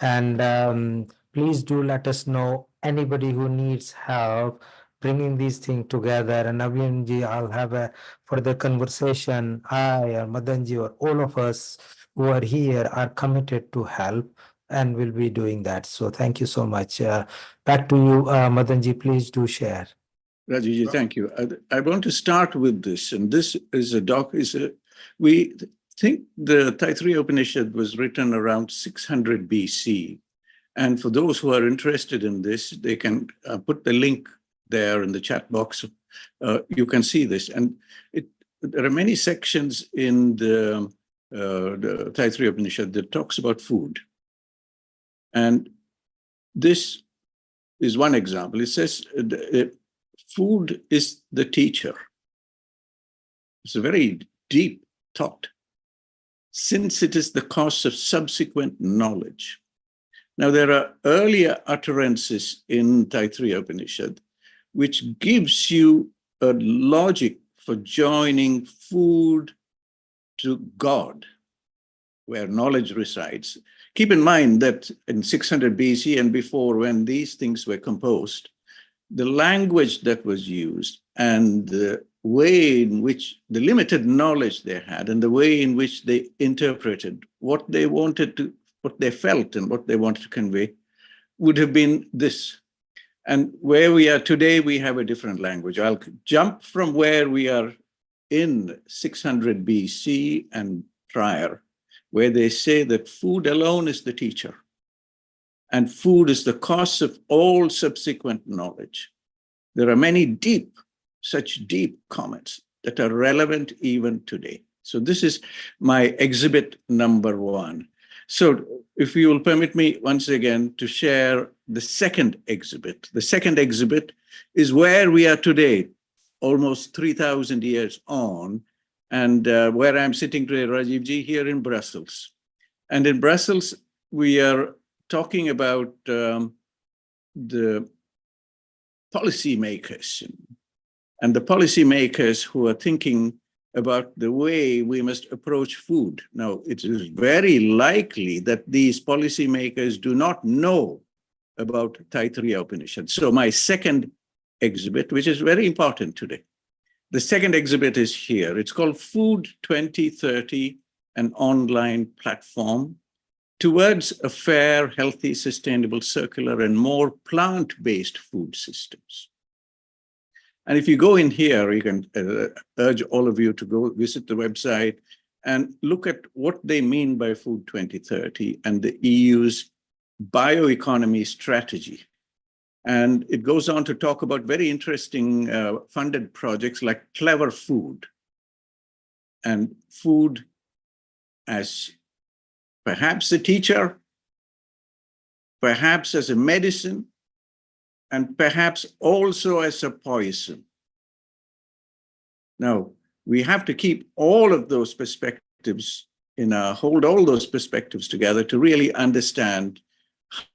And please do let us know anybody who needs help bringing these things together. And Naveen-ji, I'll have a further conversation. I or Madan-ji or all of us who are here are committed to help, and will be doing that. So thank you so much. Back to you, Madan-ji, please do share. Rajiv, thank you. I want to start with this, and this is we think the Taittiriya Upanishad was written around 600 BC. And for those who are interested in this, they can put the link there in the chat box. You can see this. And there are many sections in the Taittiriya Upanishad that talks about food. And this is one example. It says, food is the teacher. It's a very deep thought, since it is the cause of subsequent knowledge. Now, there are earlier utterances in Taittiriya Upanishad which gives you a logic for joining food to God, where knowledge resides. Keep in mind that in 600 BC and before, when these things were composed, the language that was used and the way in which the limited knowledge they had and the way in which they interpreted what they wanted to, what they felt and what they wanted to convey would have been this. And where we are today, we have a different language. I'll jump from where we are in 600 BC and prior, where they say that food alone is the teacher. And food is the cause of all subsequent knowledge. There are many such deep comments that are relevant even today. So this is my exhibit number 1. So if you will permit me once again to share the second exhibit. The second exhibit is where we are today, almost 3,000 years on, and where I'm sitting today, Rajiv-ji, here in Brussels. And in Brussels, we are talking about the policymakers and the policymakers who are thinking about the way we must approach food. Now, it is very likely that these policymakers do not know about Taittiriya Upanishad. So my second exhibit, which is very important today, The second exhibit is here. It's called Food 2030, an online platform towards a fair, healthy, sustainable, circular, and more plant-based food systems. And if you go in here, you can urge all of you to go visit the website and look at what they mean by Food 2030 and the EU's bioeconomy strategy. And it goes on to talk about very interesting funded projects like Clever Food, and food as perhaps a teacher, perhaps as a medicine, and perhaps also as a poison. Now, we have to keep all of those perspectives hold all those perspectives together to really understand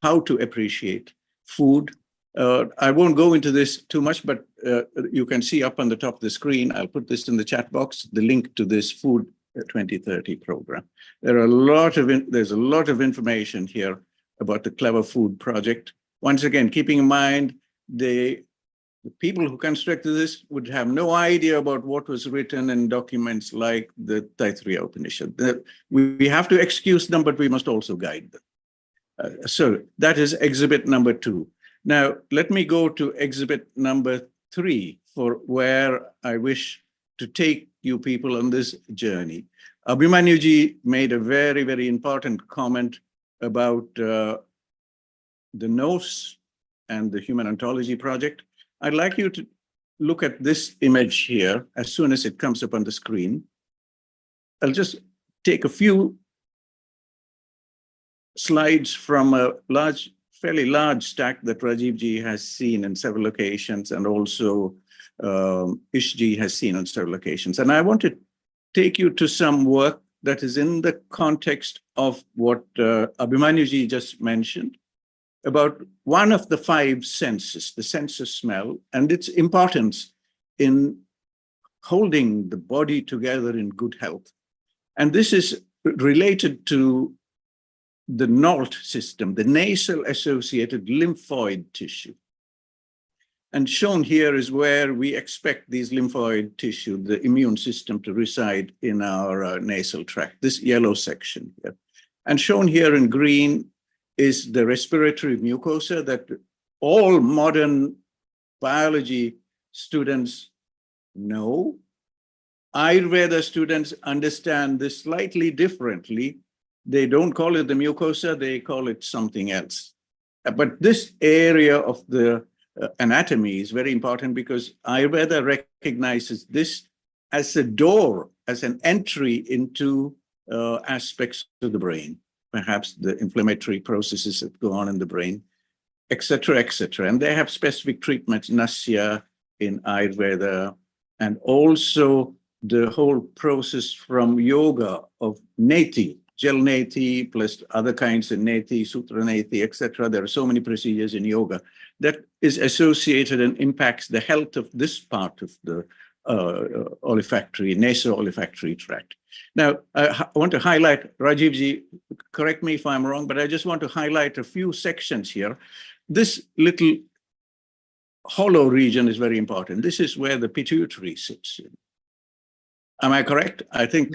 how to appreciate food. I won't go into this too much, but you can see up on the top of the screen, I'll put this in the chat box, the link to this Food 2030 program. There's a lot of information here about the Clever Food project. Once again, keeping in mind, the people who constructed this would have no idea about what was written in documents like the Taittiriya Upanishad. We have to excuse them, but we must also guide them. So that is exhibit number 2. Now, let me go to exhibit number 3 for where I wish to take you people on this journey. Abhimanyuji made a very, very important comment about the NOS and the Human Ontology Project. I'd like you to look at this image here as soon as it comes up on the screen. I'll just take a few slides from a fairly large stack that Rajivji has seen in several occasions, and also Ishji has seen on several occasions. And I want to take you to some work that is in the context of what Abhimanyuji just mentioned about one of the 5 senses, the sense of smell, and its importance in holding the body together in good health. And this is related to the NALT system, the nasal associated lymphoid tissue. And shown here is where we expect these lymphoid tissue, the immune system, to reside in our nasal tract, this yellow section here. And shown here in green is the respiratory mucosa that all modern biology students know. Ayurveda students understand this slightly differently. They don't call it the mucosa, they call it something else. But this area of the anatomy is very important because Ayurveda recognizes this as a door, as an entry into aspects of the brain, perhaps the inflammatory processes that go on in the brain, etc., etc. And they have specific treatments, Nasya in Ayurveda, and also the whole process from yoga of neti, gel neti, plus other kinds of neti, sutra neti, etc. There are so many procedures in yoga that is associated and impacts the health of this part of the nasal olfactory tract. Now, I want to highlight, Rajivji, correct me if I'm wrong, but I just want to highlight a few sections here. This little hollow region is very important. This is where the pituitary sits. Am I correct? I think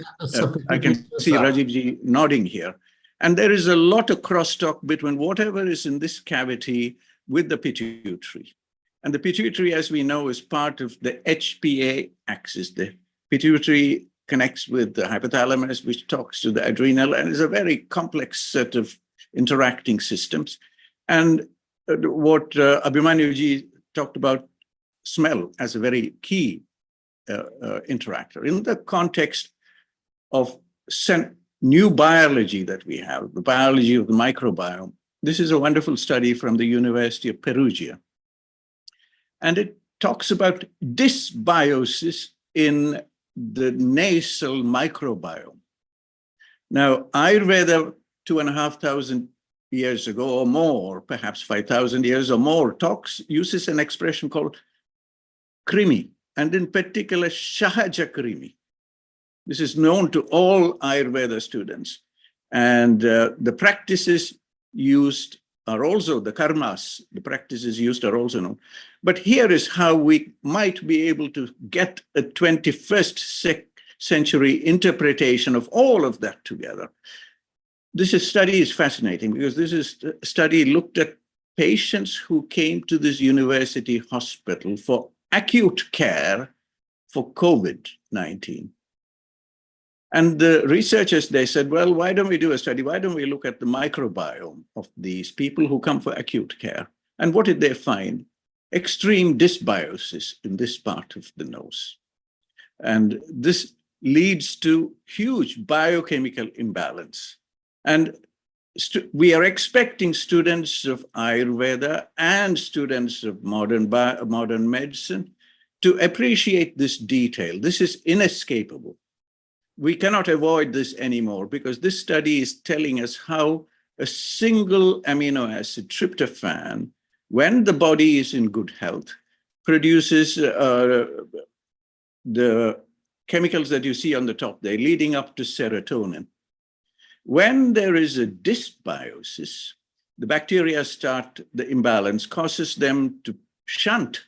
I can see Rajivji nodding here. And there is a lot of crosstalk between whatever is in this cavity with the pituitary. And the pituitary, as we know, is part of the HPA axis. The pituitary connects with the hypothalamus, which talks to the adrenal, and is a very complex set of interacting systems. And what Abhimanyuji talked about, smell as a very key interactor. In the context of new biology that we have, the biology of the microbiome, this is a wonderful study from the University of Perugia. And it talks about dysbiosis in the nasal microbiome. Now, Ayurveda 2,500 years ago or more, perhaps 5,000 years or more, uses an expression called krimi, and in particular, Shahaja krimi. This is known to all Ayurveda students. And the practices used are also the karmas, the practices used are also known. But here is how we might be able to get a 21st century interpretation of all of that together. Study is fascinating because this is a study looked at patients who came to this university hospital for acute care for COVID-19. And the researchers, they said, well, why don't we do a study? Why don't we look at the microbiome of these people who come for acute care? And what did they find? Extreme dysbiosis in this part of the nose. And this leads to huge biochemical imbalance. And we are expecting students of Ayurveda and students of modern medicine to appreciate this detail. This is inescapable. We cannot avoid this anymore because this study is telling us how a single amino acid, tryptophan, when the body is in good health, produces the chemicals that you see on the top there, leading up to serotonin. When there is a dysbiosis, the bacteria start the imbalance, causes them to shunt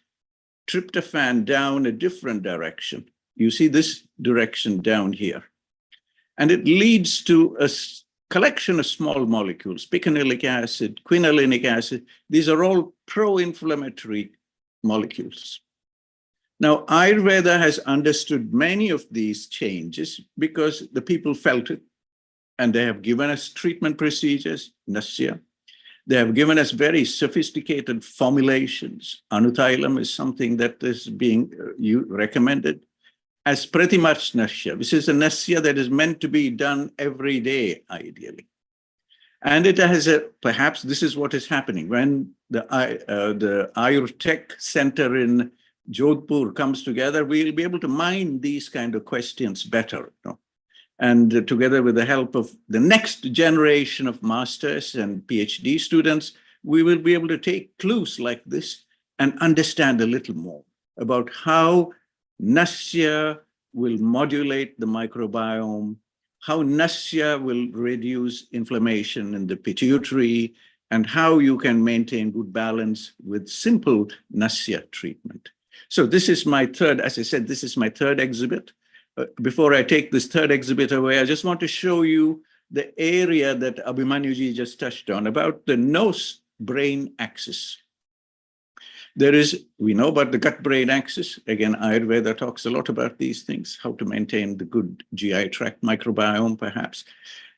tryptophan down a different direction. You see this direction down here. And it leads to a collection of small molecules, piconilic acid, quinolinic acid. These are all pro-inflammatory molecules. Now, Ayurveda has understood many of these changes because the people felt it, and they have given us treatment procedures, nasya. They have given us very sophisticated formulations. Anutailam is something that is being recommended as pretty much nasya. This is a nasya that is meant to be done every day, ideally. And it has perhaps this is what is happening. When the Ayur Tech Center in Jodhpur comes together, we'll be able to mine these kind of questions better. And together with the help of the next generation of masters and PhD students, we will be able to take clues like this and understand a little more about how nasya will modulate the microbiome, how nasya will reduce inflammation in the pituitary, and how you can maintain good balance with simple nasya treatment. So this is my third, as I said, this is my third exhibit. Before I take this third exhibit away, I just want to show you the area that Abhimanyuji just touched on about the nose-brain axis. We know about the gut-brain axis. Again, Ayurveda talks a lot about these things, how to maintain the good GI tract microbiome, perhaps.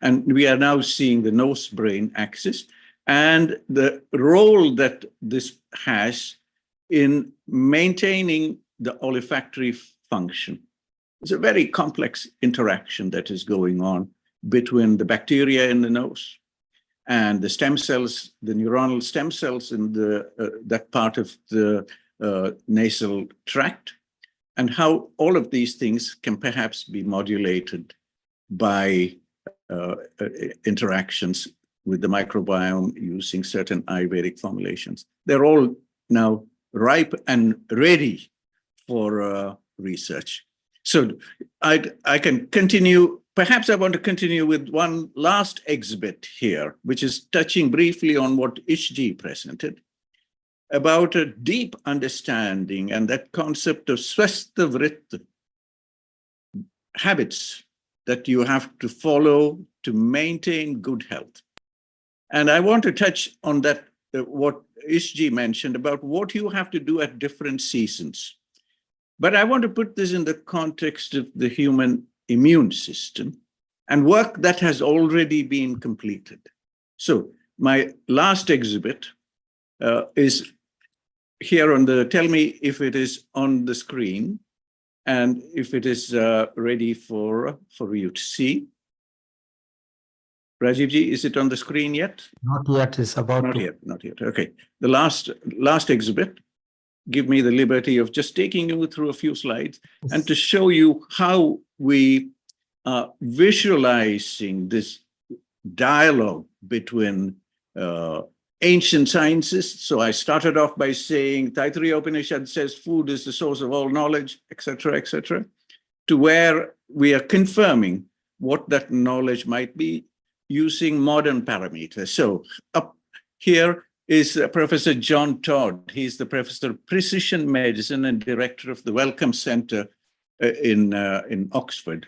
And we are now seeing the nose-brain axis and the role that this has in maintaining the olfactory function. It's a very complex interaction that is going on between the bacteria in the nose and the stem cells, the neuronal stem cells in that part of the nasal tract, and how all of these things can perhaps be modulated by interactions with the microbiome using certain Ayurvedic formulations. They're all now ripe and ready for research. So I can continue. Perhaps I want to continue with one last exhibit here, which is touching briefly on what Ishji presented about a deep understanding and that concept of swastha vritta, habits that you have to follow to maintain good health. And I want to touch on that, what Ishji mentioned about what you have to do at different seasons. But I want to put this in the context of the human immune system and work that has already been completed. So my last exhibit is here on the, tell me if it is on the screen and if it is ready for you to see. Rajivji, is it on the screen yet? Not yet, it's about Not to. yet, not yet. Okay. The last exhibit, give me the liberty of just taking you through a few slides and to show you how we are visualizing this dialogue between ancient sciences. So I started off by saying Taittiriya Upanishad says food is the source of all knowledge, etc., to where we are confirming what that knowledge might be using modern parameters. So Here is Professor John Todd. He's the professor of precision medicine and director of the Wellcome Center in Oxford.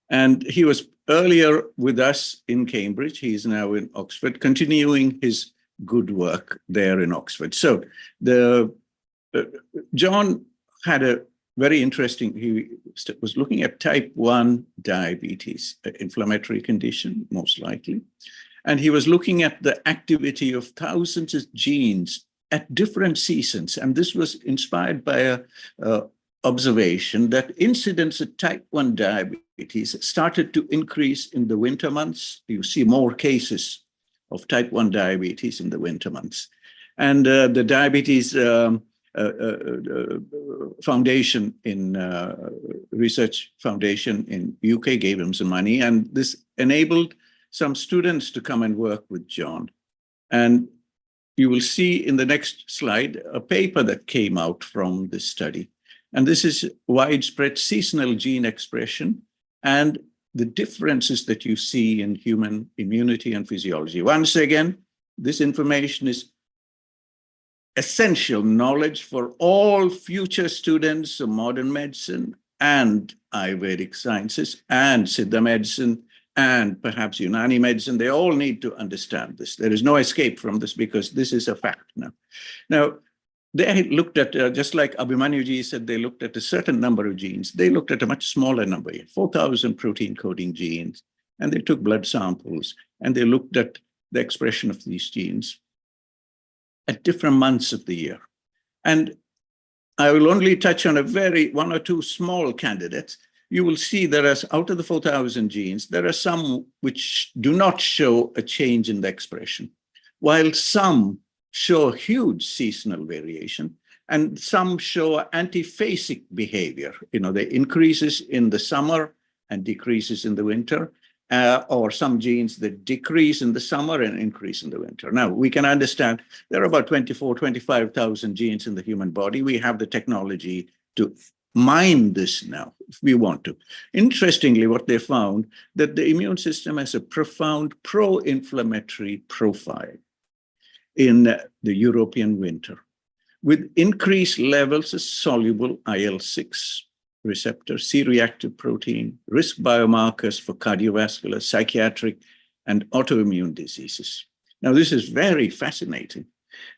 And he was earlier with us in Cambridge. He is now in Oxford, continuing his good work there in Oxford. So John had a very interesting, he was looking at type 1 diabetes, an inflammatory condition, most likely. And he was looking at the activity of thousands of genes at different seasons. And this was inspired by a observation that incidence of type 1 diabetes started to increase in the winter months. You see more cases of type 1 diabetes in the winter months. And the Diabetes Foundation Research Foundation in UK gave him some money, and this enabled some students to come and work with John. And you will see in the next slide a paper that came out from this study. And this is widespread seasonal gene expression and the differences that you see in human immunity and physiology. Once again, this information is essential knowledge for all future students of modern medicine and Ayurvedic sciences and Siddha medicine and perhaps Unani medicine. They all need to understand this. There is no escape from this because this is a fact now. Now, they looked at, just like Abhimanyu said, they looked at a certain number of genes. They looked at a much smaller number, 4,000 protein coding genes, and they took blood samples and they looked at the expression of these genes at different months of the year. And I will only touch on one or two small candidates. You will see there are, out of the 4,000 genes, there are some which do not show a change in the expression, while some show huge seasonal variation, and some show antiphasic behavior. They increases in the summer and decreases in the winter, or some genes that decrease in the summer and increase in the winter. Now, we can understand there are about 25,000 genes in the human body. We have the technology to mine this now, if we want to. Interestingly, what they found, that the immune system has a profound pro-inflammatory profile in the European winter, with increased levels of soluble IL-6 receptor, C-reactive protein, risk biomarkers for cardiovascular, psychiatric, and autoimmune diseases. Now, this is very fascinating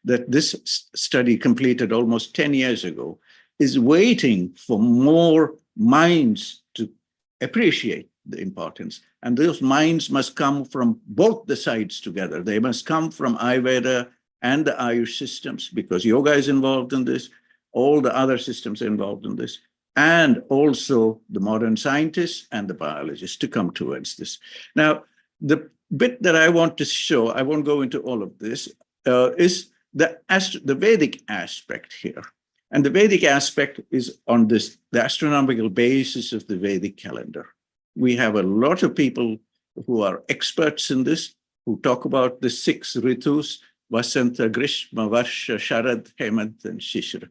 that this study completed almost 10 years ago is waiting for more minds to appreciate the importance. And those minds must come from both the sides together. They must come from Ayurveda and the Ayush systems, because yoga is involved in this, all the other systems are involved in this, and also the modern scientists and the biologists to come towards this. Now, the bit that I want to show, I won't go into all of this, is the Vedic aspect here. And the Vedic aspect is on this, the astronomical basis of the Vedic calendar. We have a lot of people who are experts in this, who talk about the 6 ritus, Vasanta, Grishma, Varsha, Sharad, Hemant, and Shishira,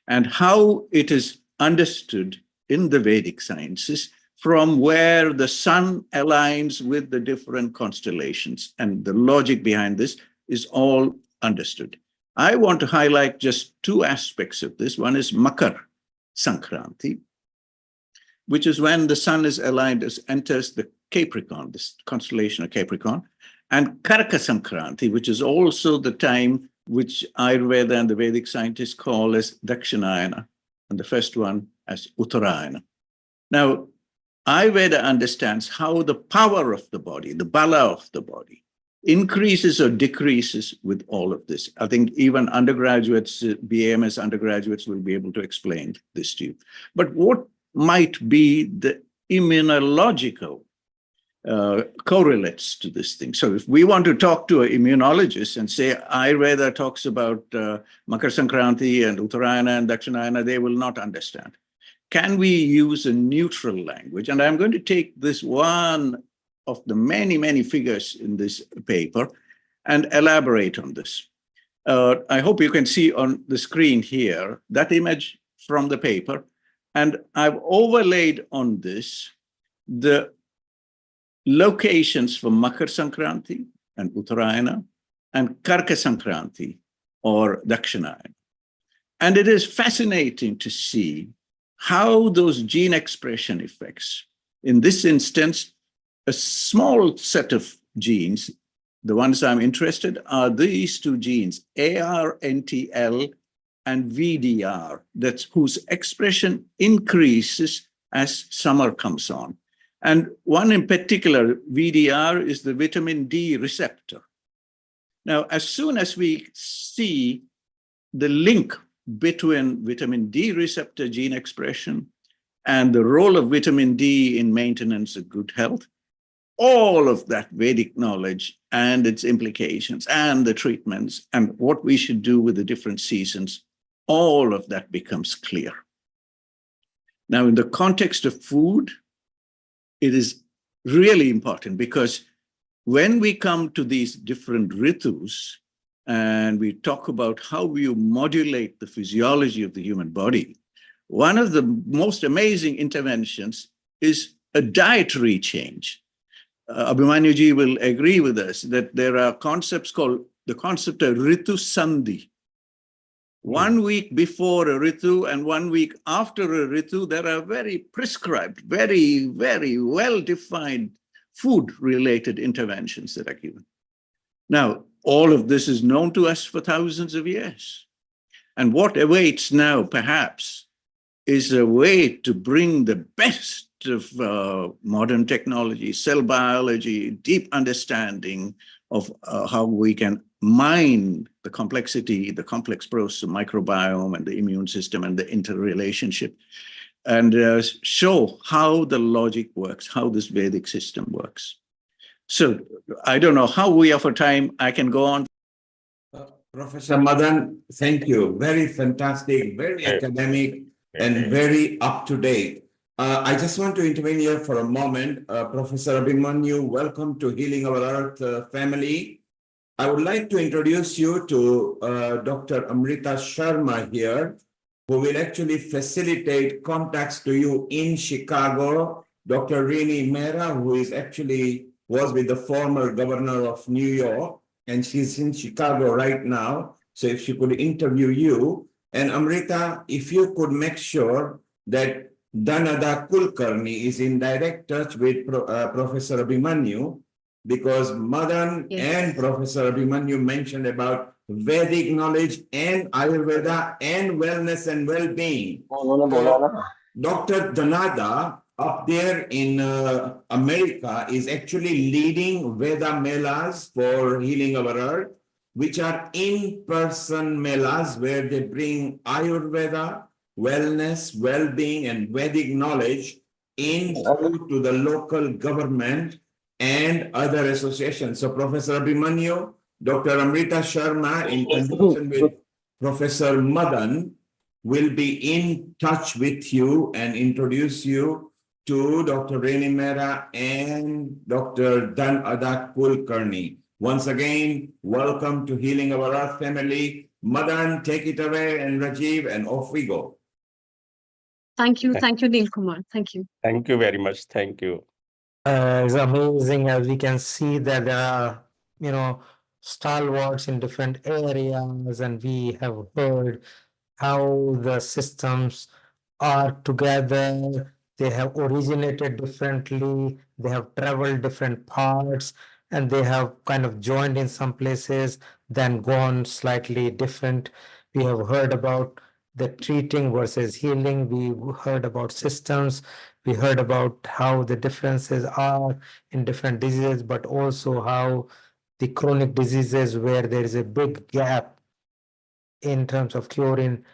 and how it is understood in the Vedic sciences from where the sun aligns with the different constellations. And the logic behind this is all understood. I want to highlight just 2 aspects of this. One is Makar Sankranti, which is when the sun is aligned, enters the Capricorn, this constellation of Capricorn, and Karaka Sankranti, which is also the time which Ayurveda and the Vedic scientists call as Dakshinayana, and the first one as Uttarayana. Now, Ayurveda understands how the power of the body, the bala of the body, increases or decreases with all of this. I think even undergraduates, BAMS undergraduates will be able to explain this to you. But what might be the immunological correlates to this thing? So if we want to talk to an immunologist and say Ayurveda talks about Makar Sankranti and Uttarayana and Dakshinayana, they will not understand. Can we use a neutral language? And I'm going to take this one of the many, many figures in this paper and elaborate on this. I hope you can see on the screen here that image from the paper. And I've overlaid on this the locations for Makar Sankranti and Uttarayana and Karka Sankranti or Dakshinayana. And it is fascinating to see how those gene expression effects, in this instance, a small set of genes, the ones I'm interested are these two genes, ARNTL and VDR, that's whose expression increases as summer comes on. And one in particular, VDR, is the vitamin D receptor. Now, as soon as we see the link between vitamin D receptor gene expression and the role of vitamin D in maintenance of good health, all of that Vedic knowledge and its implications and the treatments and what we should do with the different seasons, all of that becomes clear. Now, in the context of food, it is really important because when we come to these different ritus and we talk about how you modulate the physiology of the human body, one of the most amazing interventions is a dietary change. Abhimanyu will agree with us that there are concepts called the concept of Ritu Sandhi. 1 week before a Ritu and 1 week after a Ritu, there are very prescribed, very, very well-defined food-related interventions that are given. Now, all of this is known to us for thousands of years. And what awaits now, perhaps, is a way to bring the best of modern technology, cell biology, deep understanding of how we can mine the complexity, the complex process of microbiome and the immune system and the interrelationship, and show how the logic works, how this Vedic system works. So I don't know how we are for time. I can go on. Professor Madan, thank you. Very fantastic, very academic, and very up to date. I just want to intervene here for a moment. Professor Abhimanyu, welcome to Healing Our Earth family. I would like to introduce you to Dr. Amrita Sharma here, who will actually facilitate contacts to you in Chicago. Dr. Rini Mehra, who is actually was with the former governor of New York, and she's in Chicago right now. So if she could interview you, and Amrita, if you could make sure that Dhanada Kulkarni is in direct touch with Professor Abhimanyu, because Madan and Professor Abhimanyu mentioned about Vedic knowledge and Ayurveda and wellness and well-being. Dr. Dhanada up there in America is actually leading Veda Melas for Healing Our Earth, which are in-person melas where they bring Ayurveda, wellness, well-being, and Vedic knowledge into the local government and other associations. So Professor Abhimanyu, Dr. Amrita Sharma, in conjunction with Professor Madan, will be in touch with you and introduce you to Dr. Rini Mehra and Dr. Dhanada Kulkarni. Once again, welcome to Healing Our Earth family. Madan, take it away, and Rajiv, and off we go. Thank you, Neil Kumar. Thank you. Thank you very much. Thank you. It's amazing as we can see that there are, stalwarts in different areas, and we have heard how the systems are together. They have originated differently, they have traveled different parts, and they have kind of joined in some places, then gone slightly different. We have heard about the treating versus healing. We heard about systems. We heard about how the differences are in different diseases, but also how the chronic diseases where there is a big gap in terms of curing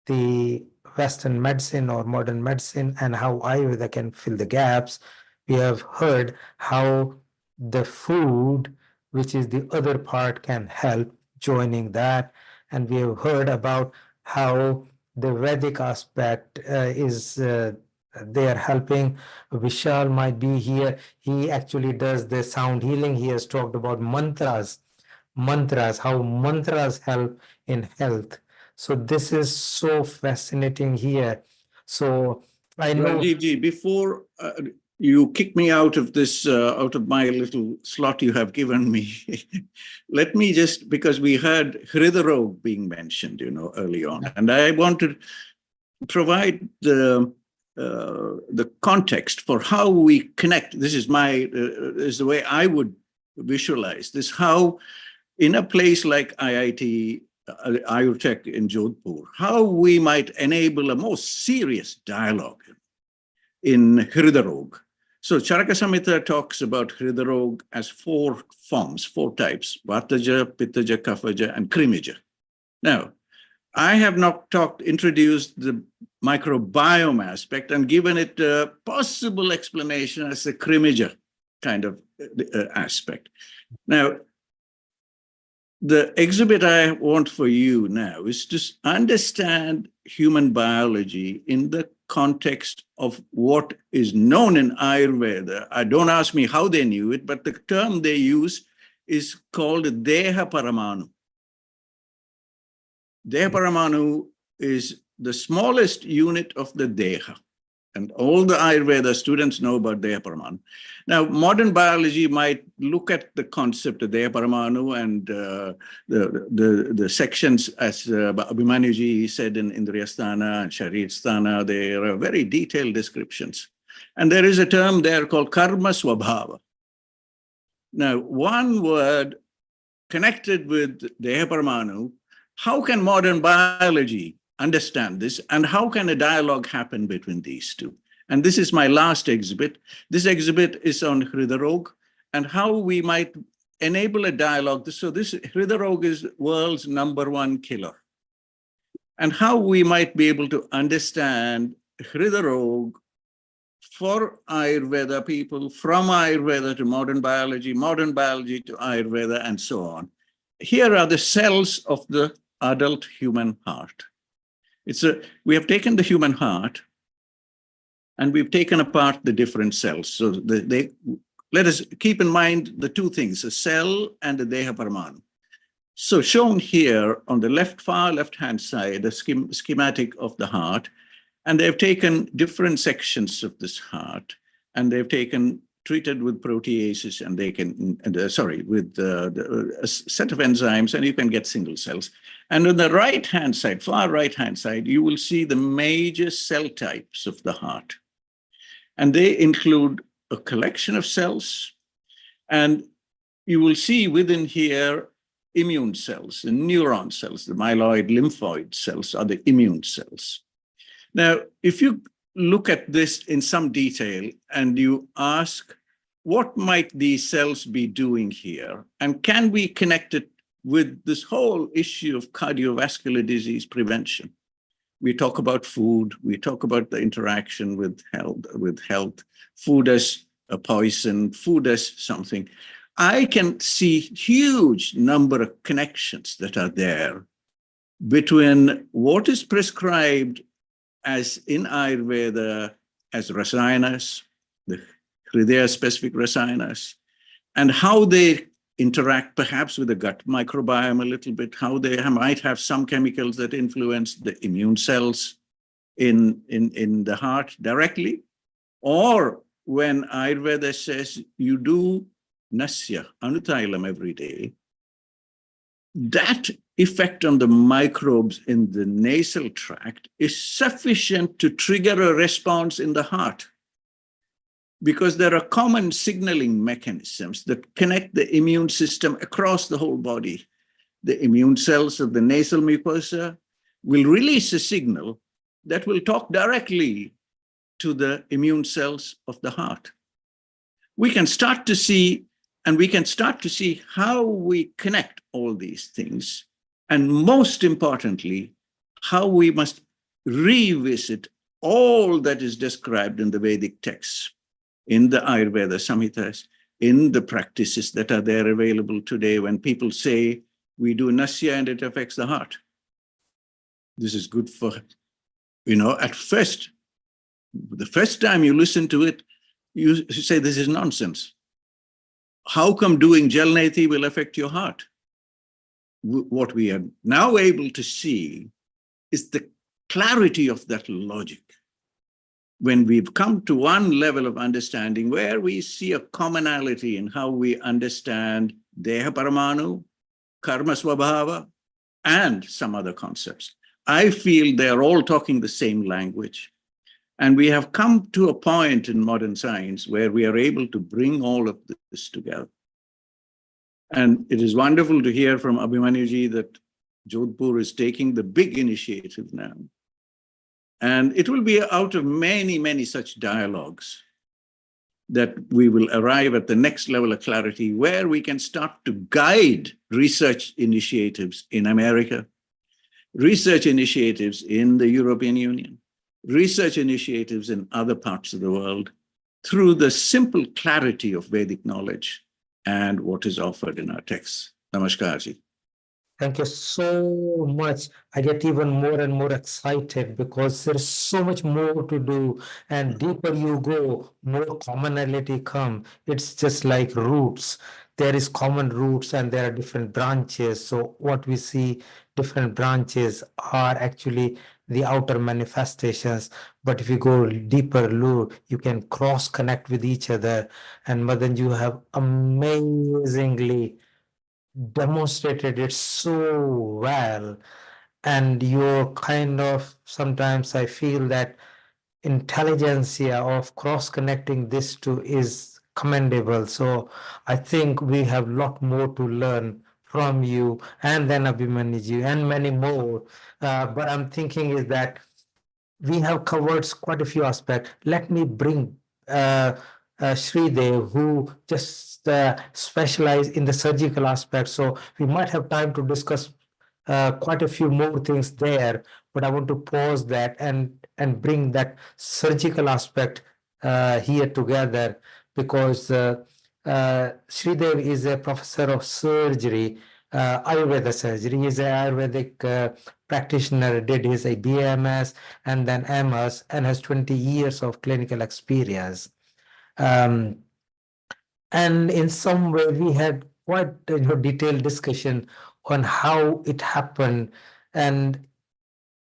the Western medicine or modern medicine, and how Ayurveda can fill the gaps. We have heard how the food, which is the other part, can help joining that. And we have heard about how the Vedic aspect is they are helping. Vishal might be here. He actually does the sound healing. He has talked about mantras, how mantras help in health. So this is so fascinating here. So I know. Rajiv ji, before you kick me out of this, out of my little slot you have given me. Let me just, because we heard Hridarog being mentioned, early on, and I want to provide the context for how we connect. This is is the way I would visualize this, how in a place like IIT, Ayurtech in Jodhpur, how we might enable a more serious dialogue in Hridarog. So Charaka Samhita talks about Hridarog as 4 forms, 4 types: Vataja, Pittaja, Kaphaja, and Krimija. Now, I have not introduced the microbiome aspect and given it a possible explanation as a Krimija kind of aspect. Now, the exhibit I want for you now is to understand human biology in the context of what is known in Ayurveda. Don't ask me how they knew it, but the term they use is called Deha Paramanu. Deha Paramanu is the smallest unit of the Deha. And all the Ayurveda students know about Deha Paramanu. Now, modern biology might look at the concept of Deha Paramanu and the sections, as Abhimanuji said in Indriyasthana and Sharirasthana, they are very detailed descriptions. And there is a term there called Karma Swabhava. Now, one word connected with Deha Paramanu. How can modern biology understand this, and how can a dialogue happen between these two? And this is my last exhibit. This exhibit is on Hridarog and how we might enable a dialogue. So this Hridarog is world's #1 killer. And how we might be able to understand Hridarog for Ayurveda people, from Ayurveda to modern biology to Ayurveda, and so on. Here are the cells of the adult human heart. We have taken the human heart and we've taken apart the different cells. So let us keep in mind the 2 things, a cell and a Deha Paramanu. So shown here on the far left-hand side, a schematic of the heart, and they've taken different sections of this heart, and they've treated with proteases, and they can, with a set of enzymes, and you can get single cells. And on the right-hand side, far right-hand side, you will see the major cell types of the heart. And they include a collection of cells, and you will see within here immune cells, the neuron cells, the myeloid lymphoid cells are the immune cells. Now, if you look at this in some detail and you ask, what might these cells be doing here? And can we connect it with this whole issue of cardiovascular disease prevention? We talk about food, we talk about the interaction with health, food as a poison, food as something. I can see huge number of connections that are there between what is prescribed as in Ayurveda as rasayanas, the Hridaya-specific rasayanas, and how they interact perhaps with the gut microbiome a little bit, how they might have some chemicals that influence the immune cells in the heart directly, or when Ayurveda says you do nasya, anutailam every day, that effect on the microbes in the nasal tract is sufficient to trigger a response in the heart, because there are common signaling mechanisms that connect the immune system across the whole body. The immune cells of the nasal mucosa will release a signal that will talk directly to the immune cells of the heart. We can start to see how we connect all these things. And most importantly, how we must revisit all that is described in the Vedic texts, in the Ayurveda Samhitas, in the practices that are there available today when people say, we do nasya and it affects the heart. This is good for, at first, the first time you listen to it, you say, this is nonsense. How come doing Jalneti will affect your heart? What we are now able to see is the clarity of that logic. when we've come to one level of understanding where we see a commonality in how we understand Deha Paramanu, Karma Swabhava, and some other concepts, I feel they're all talking the same language. And we have come to a point in modern science where we are able to bring all of this together. And it is wonderful to hear from Abhimanyu that Jodhpur is taking the big initiative now. And it will be out of many, many such dialogues that we will arrive at the next level of clarity where we can start to guide research initiatives in America, research initiatives in the European Union, research initiatives in other parts of the world through the simple clarity of Vedic knowledge and what is offered in our texts. Namaskar ji. Thank you so much. I get even more and more excited because there's so much more to do, and deeper you go, more commonality come. It's just like roots. There is common roots and there are different branches. So what we see, different branches are actually the outer manifestations. But if you go deeper, you can cross connect with each other. And Madan, you have amazingly demonstrated it so well, and you're kind of, sometimes I feel that intelligentsia of cross connecting this two is commendable. So I think we have a lot more to learn from you, and then Abhimanyu and many more. But I'm thinking is that we have covered quite a few aspects. Let me bring Sridev, who just specialize in the surgical aspect. So we might have time to discuss quite a few more things there, but I want to pause that and bring that surgical aspect here together, because Sridev is a professor of surgery, Ayurveda surgery. He is an Ayurvedic practitioner, did his BAMS and then MS, and has 20 years of clinical experience. And in some way, we had quite a detailed discussion on how it happened. And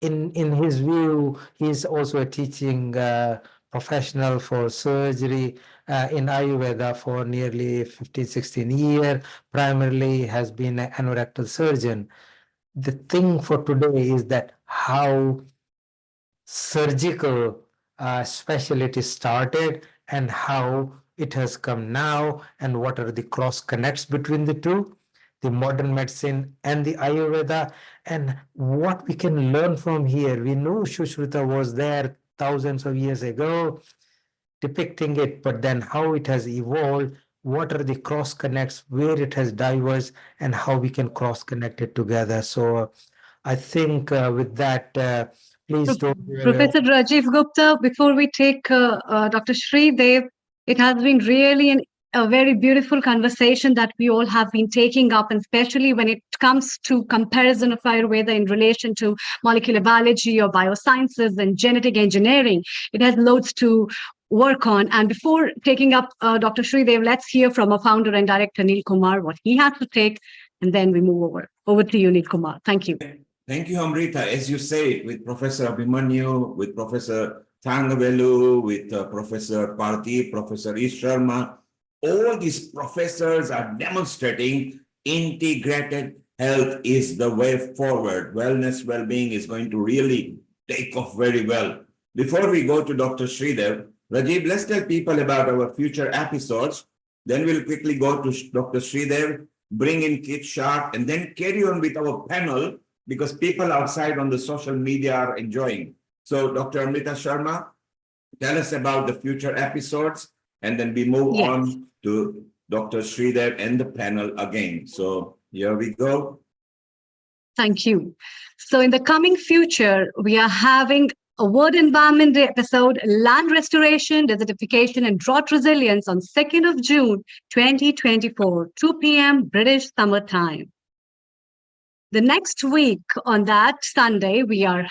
in his view, he's also a teaching professional for surgery in Ayurveda for nearly 15, 16 years. Primarily has been an anorectal surgeon. The thing for today is that how surgical specialty started and how it has come now, and what are the cross connects between the two, the modern medicine and the Ayurveda, and what we can learn from here. We know Sushruta was there thousands of years ago depicting it, but then how it has evolved, what are the cross connects, where it has diverged, and how we can cross connect it together. So I think with that, please don't. Professor Rajiv Gupta, before we take Dr. Sridev, it has been really a very beautiful conversation that we all have been taking up, and especially when it comes to comparison of Ayurveda in relation to molecular biology or biosciences and genetic engineering. It has loads to work on. And before taking up Dr. Sridev, let's hear from our founder and director, Neil Kumar, what he has to take, and then we move over. Over to you, Neil Kumar. Thank you. Thank you, Amrita. As you say, with Professor Abhimanyu, with Professor Thangavelu, with Professor Parthi, Professor Ish Sharma, all these professors are demonstrating integrated health is the way forward. Wellness, well-being is going to really take off very well. Before we go to Dr. Sridev, Rajiv, let's tell people about our future episodes. Then we'll quickly go to Dr. Sridev, bring in Kit Sharp, and then carry on with our panel, because people outside on the social media are enjoying. So Dr. Amrita Sharma, tell us about the future episodes, and then we move on to Dr. Sridev and the panel again. So here we go. Thank you. So in the coming future, we are having a Word Environment Day episode, Land Restoration, Desertification and Drought Resilience on 2nd of June, 2024, 2 p.m. British Summer Time. The next week on that Sunday, we are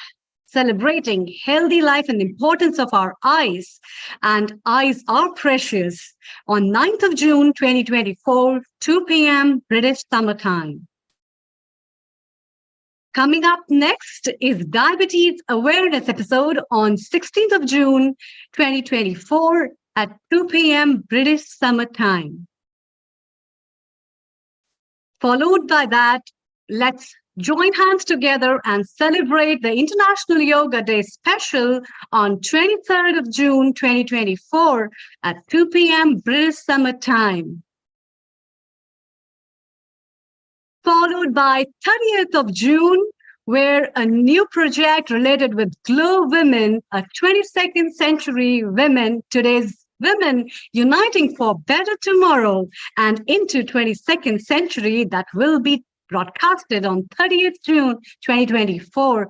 celebrating healthy life and the importance of our eyes. And eyes are precious on 9th of June, 2024, 2 p.m. British Summer Time. Coming up next is Diabetes Awareness episode on 16th of June 2024 at 2 p.m. British Summer Time. Followed by that, let's join hands together and celebrate the International Yoga Day special on 23rd of June 2024 at 2 p.m. British Summer Time. Followed by 30th of June, where a new project related with Glow Women, a 22nd century women, today's women uniting for better tomorrow and into 22nd century that will be broadcasted on 30th June 2024,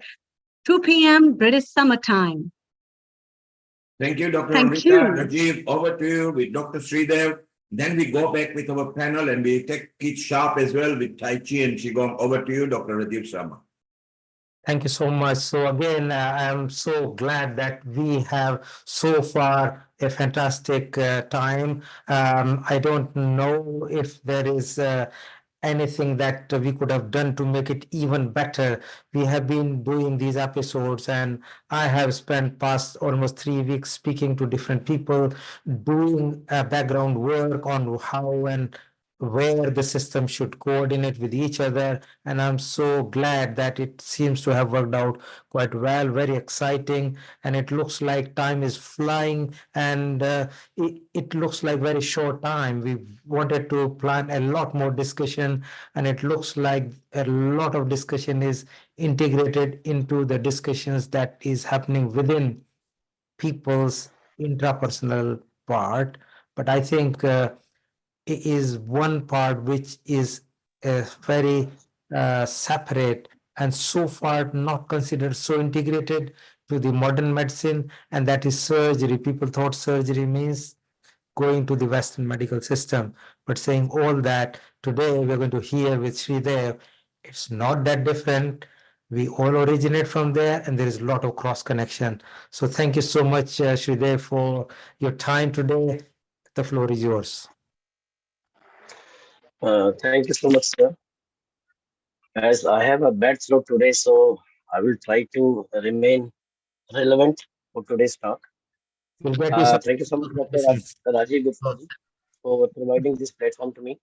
2 p.m. British Summer Time. Thank you, Dr. Thank Amrita. you. Rajiv, over to you with Dr. Sridev. Then we go back with our panel and we take it sharp as well with Tai Chi and Qigong. Over to you, Dr. Rajiv Sharma. Thank you so much. So again, I'm so glad that we have so far a fantastic time. I don't know if there is anything that we could have done to make it even better. We have been doing these episodes, and I have spent past almost 3 weeks speaking to different people, doing background work on how and where the system should coordinate with each other. And I'm so glad that it seems to have worked out quite well, very exciting. And it looks like time is flying, and it looks like very short time. We wanted to plan a lot more discussion, and it looks like a lot of discussion is integrated into the discussions that is happening within people's intrapersonal part. But I think is one part which is very separate and so far not considered so integrated to the modern medicine, and that is surgery. People thought surgery means going to the Western medical system, but saying all that today we're going to hear with Sridev, it's not that different. We all originate from there, and there is a lot of cross connection. So thank you so much, Sridev, for your time today. The floor is yours. Thank you so much, sir. As I have a bad throat today, so I will try to remain relevant for today's talk. We'll get you some Thank you so much, Dr. medicines. Rajiv Gupta, for providing this platform to me.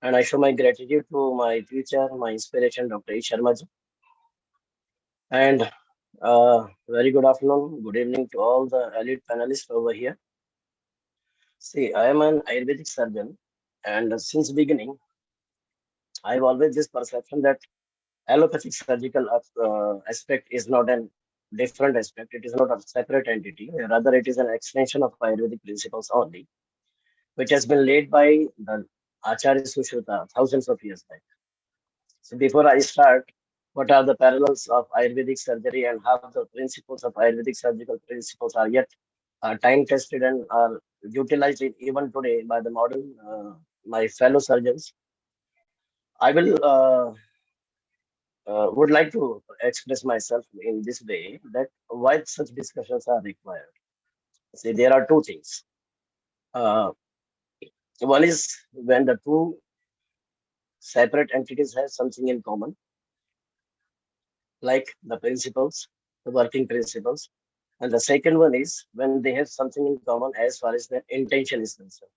And I show my gratitude to my teacher, my inspiration, Dr. E. Sharma ji. And very good afternoon, good evening to all the elite panelists over here. See, I am an Ayurvedic surgeon, and since beginning, I have always this perception that allopathic surgical aspect is not a different aspect. It is not a separate entity. Rather, it is an extension of Ayurvedic principles only, which has been laid by the Acharya Sushruta thousands of years back. So before I start, what are the parallels of Ayurvedic surgery and how the principles of Ayurvedic surgical principles are yet time tested and are utilized even today by the modern my fellow surgeons. I will would like to express myself in this way that why such discussions are required. See, there are two things. One is when the two separate entities have something in common, like the principles, the working principles. And the second one is when they have something in common as far as their intention is concerned.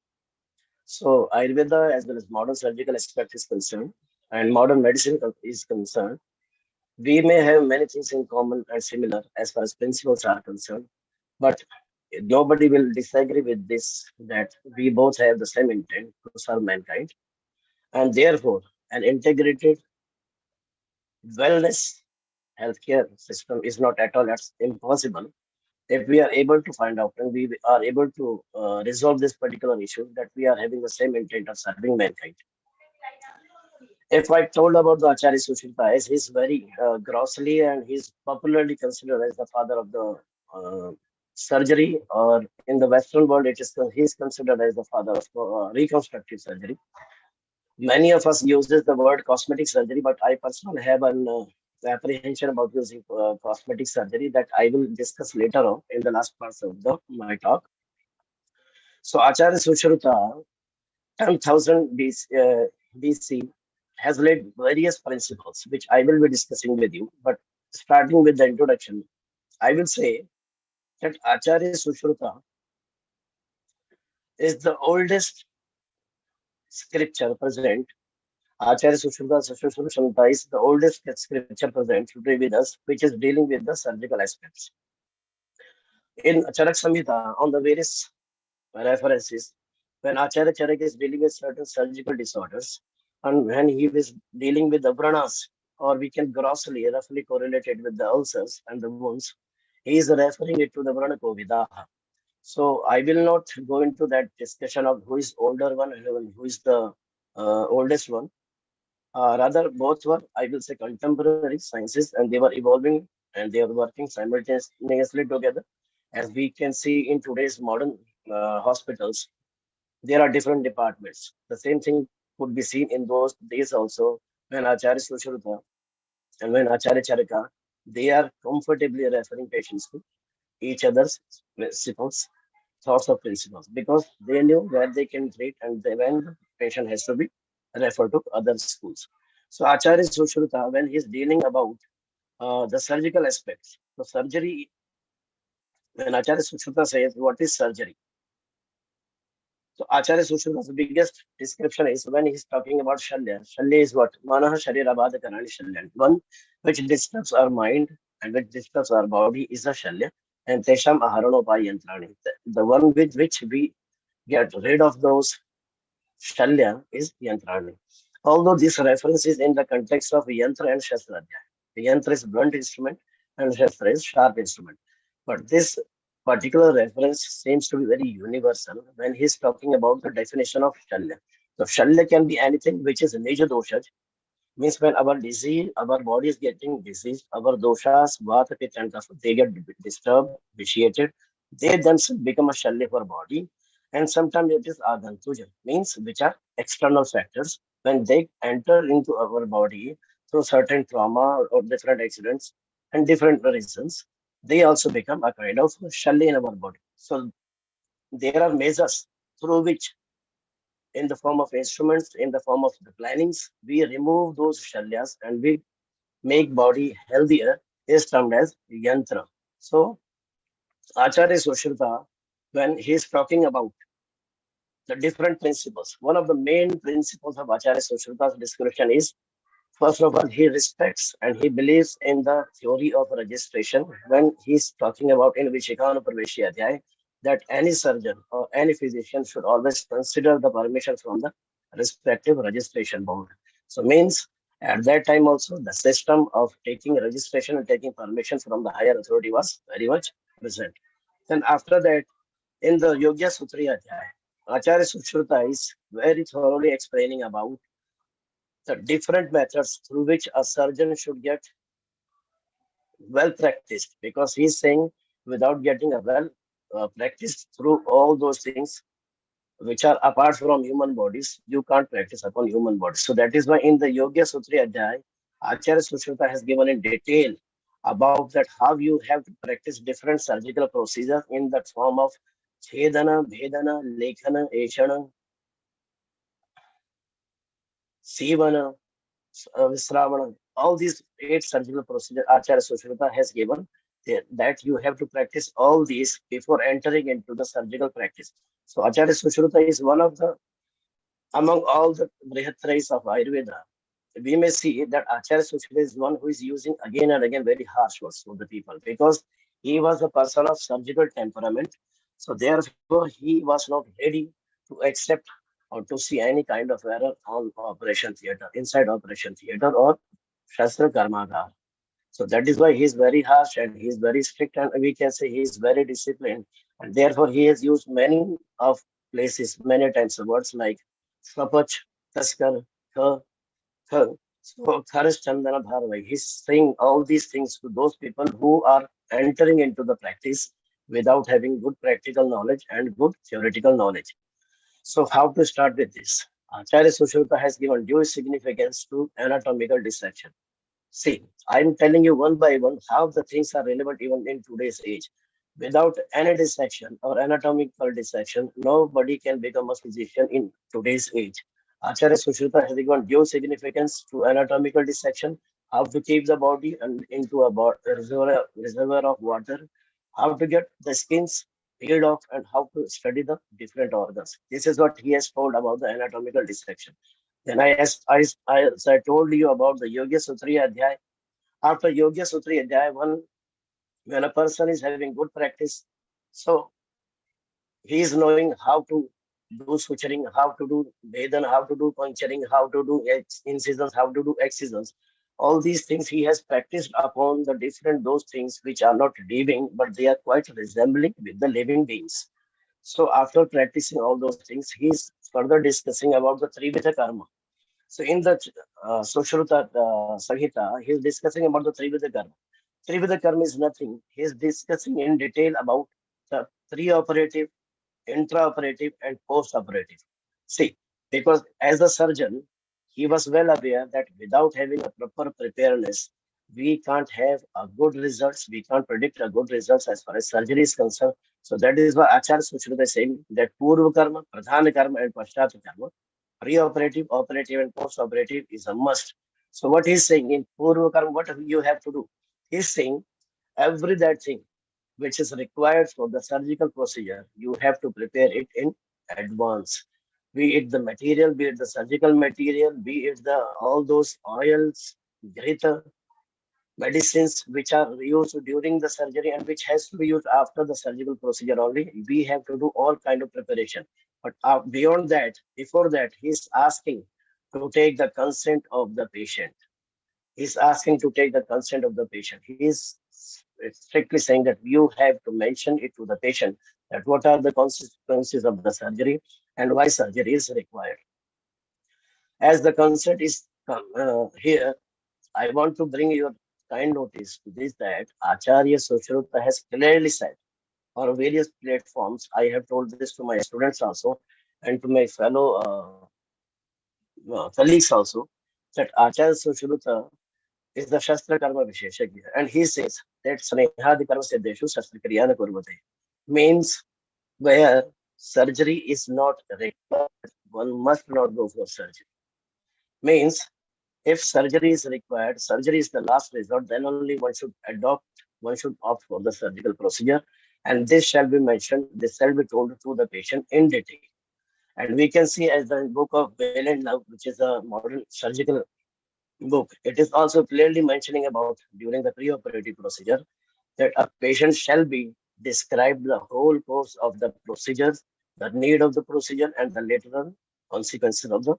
So Ayurveda, as well as modern surgical aspect is concerned, and modern medicine is concerned, we may have many things in common and similar as far as principles are concerned, but nobody will disagree with this, that we both have the same intent to serve mankind. And therefore, an integrated wellness healthcare system is not at all as impossible if we are able to find out and we are able to resolve this particular issue, that we are having the same intent of serving mankind. If I told about the Acharya Sushruta, as he's very grossly and he's popularly considered as the father of the surgery, or in the Western world, he's considered as the father of reconstructive surgery. Many of us uses the word cosmetic surgery, but I personally have an apprehension about using cosmetic surgery that I will discuss later on in the last parts of my talk. So Acharya Sushruta, 10,000 BC, has laid various principles, which I will be discussing with you. But starting with the introduction, I will say that Acharya Sushruta is the oldest scripture present. Acharya Sushruta is the oldest scripture present today with us, which is dealing with the surgical aspects. In Charak Samhita, on the various references, when Acharya Charak is dealing with certain surgical disorders, and when he is dealing with the vranas, or we can roughly correlate it with the ulcers and the wounds, he is referring it to the Vrana Kovidaha. So I will not go into that discussion of who is older one and who is the oldest one. Rather, both were, I will say, contemporary sciences, and they were evolving and they are working simultaneously together. As we can see in today's modern hospitals, there are different departments. The same thing could be seen in those days also when Acharya Sushruta and when Acharya Charaka, they are comfortably referring patients to each other's principles, thoughts of principles, because they knew where they can treat and when the patient has to be referred to other schools. So Acharya Sushruta, when he's dealing about the surgical aspects, the surgery, when Acharya Sushruta says, what is surgery? So Acharya Sushruta's biggest description is when he's talking about Shalya. Shalya is what? Manaha Sharira Bada Karani Shalya. One which disturbs our mind and which disturbs our body is a Shalya. And Tesham Aharanopai Yantrani. The one with which we get rid of those Shalya is Yantrani. Although this reference is in the context of Yantra and Shastra. Yantra is blunt instrument and Shastra is sharp instrument. But this particular reference seems to be very universal when he's talking about the definition of Shalya. So Shalya can be anything which is Nija doshaj, means when our disease, our body is getting diseased, our doshas, vata, pitta, and kapha, they get disturbed, vitiated, they themselves become a shalya for body. And sometimes it is agantuja, means which are external factors. When they enter into our body through certain trauma or different accidents and different reasons, they also become a kind of shalya in our body. So there are measures through which in the form of instruments, in the form of the plannings, we remove those shalyas and we make body healthier is termed as yantra. So Acharya Sushruta, when he is talking about the different principles, one of the main principles of Acharya Sushruta's description is, first of all, he respects and he believes in the theory of registration when he's talking about in Vishikanu Praveshya Adhyay, that any surgeon or any physician should always consider the permission from the respective registration board. So means at that time also the system of taking registration and taking permission from the higher authority was very much present. Then after that, in the Yogya Sutriya Adhyay, Acharya Sushruta is very thoroughly explaining about the different methods through which a surgeon should get well practiced, because he's saying without getting a well practiced through all those things which are apart from human bodies, you can't practice upon human bodies. So that is why in the Yogya Sutri Adhyay, Acharya Sushruta has given in detail about that how you have to practice different surgical procedures in the form of Chedana, Bhedana, Lekhana, Eshana, Sivana, Visravana, all these 8 surgical procedures Acharya Sushruta has given that you have to practice all these before entering into the surgical practice. So Acharya Sushruta is one of the, among all the Brihatrais of Ayurveda, we may see that Acharya Sushruta is one who is using again and again very harsh words for the people, because he was a person of surgical temperament. So therefore, he was not ready to accept or to see any kind of error on operation theatre, inside operation theatre or Shastra Karmagar. So that is why he is very harsh and he is very strict, and we can say he is very disciplined. And therefore, he has used many of places, many times words like Swapach, Taskar, Kha, Kha. So Kharas Chandana Bharvai. He's saying all these things to those people who are entering into the practice without having good practical knowledge and good theoretical knowledge. So how to start with this? Acharya Sushruta has given due significance to anatomical dissection. See, I'm telling you one by one how the things are relevant even in today's age. Without any dissection or anatomical dissection, nobody can become a physician in today's age. Acharya Sushruta has given due significance to anatomical dissection, how to keep the body and into a reservoir of water, how to get the skins peeled off, and how to study the different organs. This is what he has told about the anatomical dissection. Then as I told you about the Yoga Sutriya Adhyay. After Yoga Sutriya Adhyay 1, when a person is having good practice, so he is knowing how to do suturing, how to do Vedan, how to do puncturing, how to do incisions, how to do excisions. All these things he has practiced upon the different those things which are not living, but they are quite resembling with the living beings. So after practicing all those things, he is further discussing about the Trivida karma. So in the Sushruta Samhita, he is discussing about the Trivida karma. Trivida karma is nothing. He is discussing in detail about the pre-operative, intraoperative, and post-operative. See, because as a surgeon, he was well aware that without having a proper preparedness, we can't have a good results. We can't predict a good results as far as surgery is concerned. So that is why Acharya Sushruta is saying that Purva karma, Pradhana karma, and Pashtat karma, pre-operative, operative, and post-operative is a must. So what he's saying in Purva karma, what you have to do? He's saying every that thing which is required for the surgical procedure, you have to prepare it in advance. Be it the material, be it the surgical material, be it the all those oils, greater medicines which are used during the surgery and which has to be used after the surgical procedure only. We have to do all kind of preparation. But beyond that, before that, he's asking to take the consent of the patient. He's asking to take the consent of the patient. He is strictly saying that you have to mention it to the patient that what are the consequences of the surgery and why surgery is required. As the consent is here, I want to bring your kind notice to this that Acharya Sushruta has clearly said on various platforms. I have told this to my students also and to my fellow colleagues also that Acharya Sushruta is the Shastra Karma Visheshagya. And he says that Snehadi Karma Siddheshu Shastra Kriyana Kurvate means where surgery is not required, one must not go for surgery. Means if surgery is required, surgery is the last resort, then only one should opt for the surgical procedure. And this shall be mentioned, this shall be told to the patient in detail. And we can see as the book of Veil and Love, which is a modern surgical book, it is also clearly mentioning about during the preoperative procedure that a patient shall be described the whole course of the procedures, the need of the procedure, and the lateral consequences of the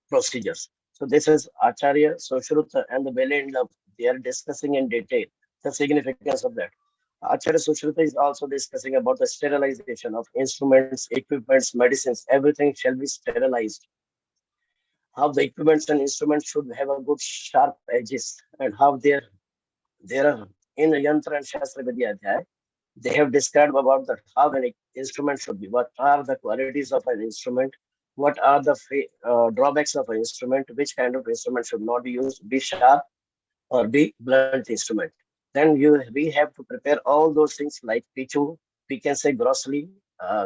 procedures. So this is Acharya Sushruta and the Veil Love. They are discussing in detail the significance of that. Acharya Sushruta is also discussing about the sterilization of instruments, equipments, medicines. Everything shall be sterilized. How the equipments and instruments should have a good sharp edges and how there are in Yantra and Shastra Vidya Adhyay, they have described about that how an instrument should be, what are the qualities of an instrument, what are the drawbacks of an instrument, which kind of instrument should not be used, be sharp or be blunt instrument. Then we have to prepare all those things like pichu, we can say grossly,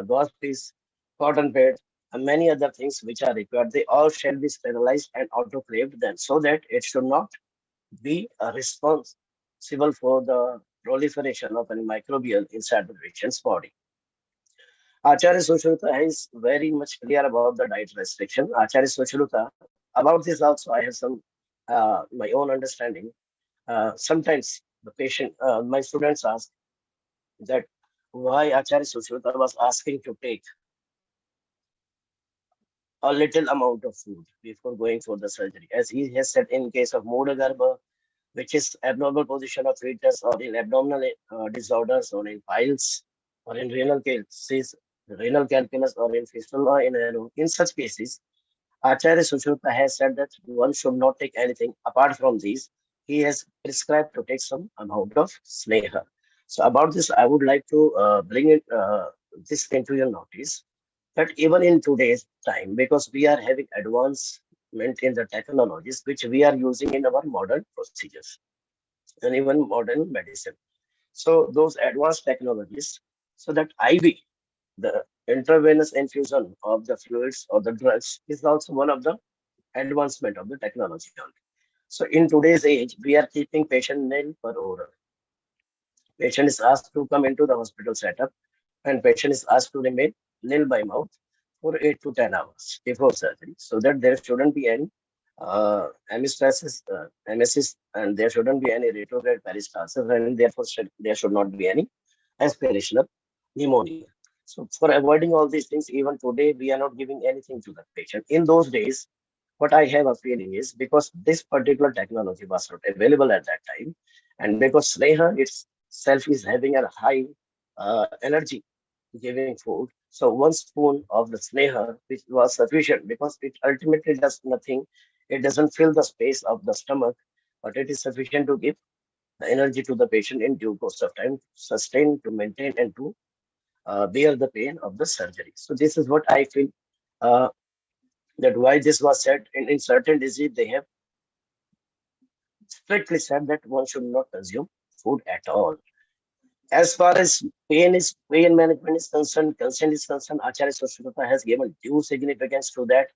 gauze piece, cotton pad, and many other things which are required. They all shall be sterilized and autoclaved then so that it should not be responsible for the proliferation of any microbial inside the patient's body. Acharya Sushruta is very much clear about the diet restriction. Acharya Sushruta, about this also I have some my own understanding. Sometimes the patient, my students ask that why Acharya Sushruta was asking to take a little amount of food before going for the surgery. As he has said in case of Moda Garbha, which is abnormal position of fetus or in abdominal disorders or in piles or in renal cases, renal calculus or in fistula in arrow. In such cases, Acharya Sushruta has said that one should not take anything apart from these. He has prescribed to take some amount of sneha. So about this, I would like to bring it this into your notice that even in today's time, because we are having advancement in the technologies which we are using in our modern procedures and even modern medicine. So those advanced technologies, so that IV, The intravenous infusion of the fluids or the drugs is also one of the advancement of the technology only. So in today's age, we are keeping patient nil per oral. Patient is asked to come into the hospital setup and patient is asked to remain nil by mouth for 8 to 10 hours before surgery so that there shouldn't be any hemostasis, emesis, and there shouldn't be any retrograde peristalsis, and therefore there should not be any aspirational pneumonia. So for avoiding all these things, even today, we are not giving anything to the patient. In those days, what I have a feeling is because this particular technology was not available at that time, and because Sneha itself is having a high energy giving food. So one spoon of the Sneha, which was sufficient because it ultimately does nothing. It doesn't fill the space of the stomach, but it is sufficient to give the energy to the patient in due course of time, sustain, to maintain, and to bear the pain of the surgery. So this is what I feel uh, that why this was said in certain disease, they have strictly said that one should not consume food at all. As far as pain management is concerned, consent is concerned, Acharya Sushrutata has given due significance to that.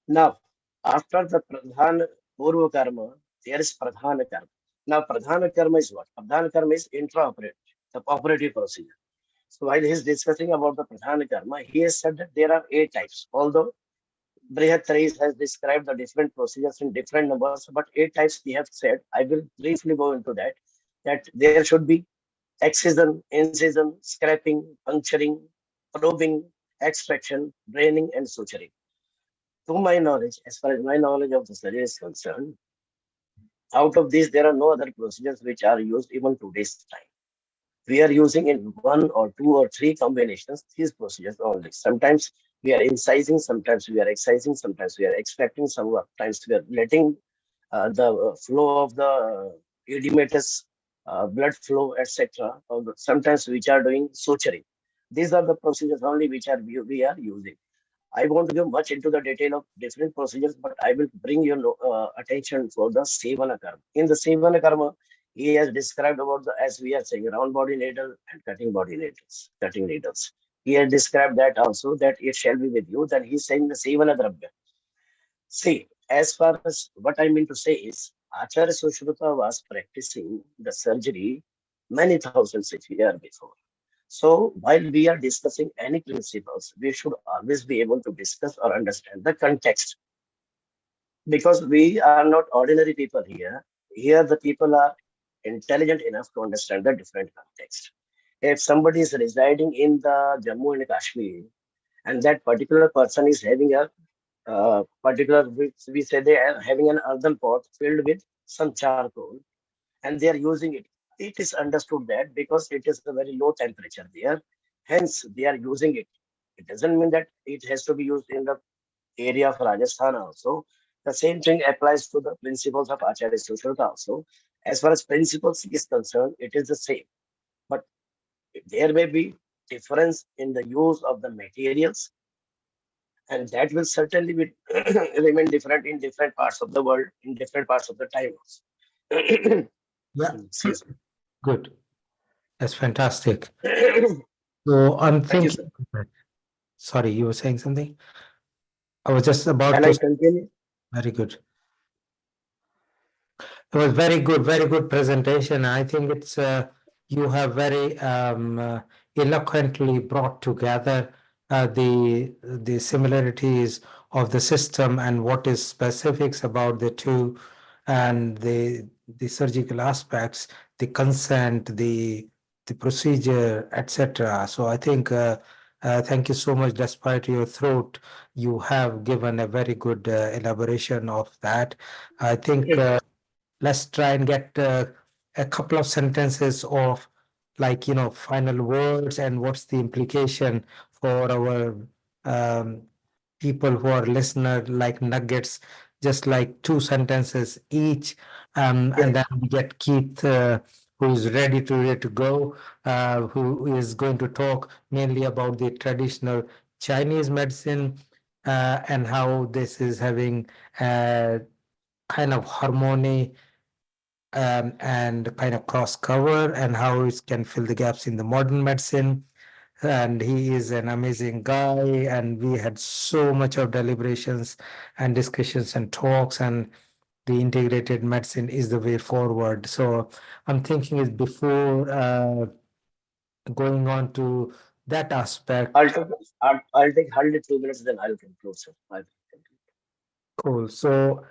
Now, after the Pradhan Purva Karma, there is Pradhana Karma. Now, Pradhana Karma is what? Pradhana Karma is intraoperative, the operative procedure. So while he is discussing about the Pradhana Karma, he has said that there are 8 types, although Brihat Reis has described the different procedures in different numbers, but 8 types he have said. I will briefly go into that. That there should be excision, incision, scraping, puncturing, probing, extraction, draining, and suturing. To my knowledge, as far as my knowledge of the surgery is concerned, out of these, there are no other procedures which are used even today's time. We are using in 1 or 2 or 3 combinations these procedures only. Sometimes we are incising, sometimes we are excising, sometimes we are extracting, sometimes we are letting the flow of the edematous blood flow, etc. Sometimes which are doing suturing. These are the procedures only which we are using. I won't give much into the detail of different procedures, but I will bring your attention for the Sevana Karma. In the Sevana Karma, he has described about the, as we are saying, round body needle and cutting needles. He has described that also, that it shall be with you. Then he's saying the Sevana Dravya. See, as far as what I mean to say is, Acharya Sushruta was practicing the surgery many thousands of years before. So while we are discussing any principles, we should always be able to discuss or understand the context. Because we are not ordinary people here. Here the people are intelligent enough to understand the different context. If somebody is residing in the Jammu and Kashmir, and that particular person is having a particular, we say they are having an earthen pot filled with some charcoal, and they are using it. It is understood that because it is a very low temperature there, hence they are using it. It doesn't mean that it has to be used in the area of Rajasthan also. The same thing applies to the principles of Acharya Sushruta also. As far as principles is concerned, it is the same. But there may be difference in the use of the materials, and that will certainly be remain different in different parts of the world, in different parts of the time also. Yeah, Excuse me. good. That's fantastic. So I'm Thank you, thinking, sir. sorry, you were saying something? I was just about Can to, I continue? very good. It was very good presentation. I think it's you have very eloquently brought together the similarities of the system and what is specifics about the two, and the surgical aspects, the consent, the procedure, etc. So I think thank you so much. Despite your throat, you have given a very good elaboration of that. I think. Let's try and get a couple of sentences of, like, final words and what's the implication for our um, people who are listener, like nuggets, just like 2 sentences each. And then we get Keith, who's ready to go, who is going to talk mainly about the traditional Chinese medicine, and how this is having kind of harmony and kind of cross cover, and how it can fill the gaps in the modern medicine. and he is an amazing guy. And we had so much of deliberations and discussions and talks, and the integrated medicine is the way forward. So I'm thinking is before going on to that aspect. I'll take hardly 2 minutes, then I'll conclude, sir. I'll Cool. So,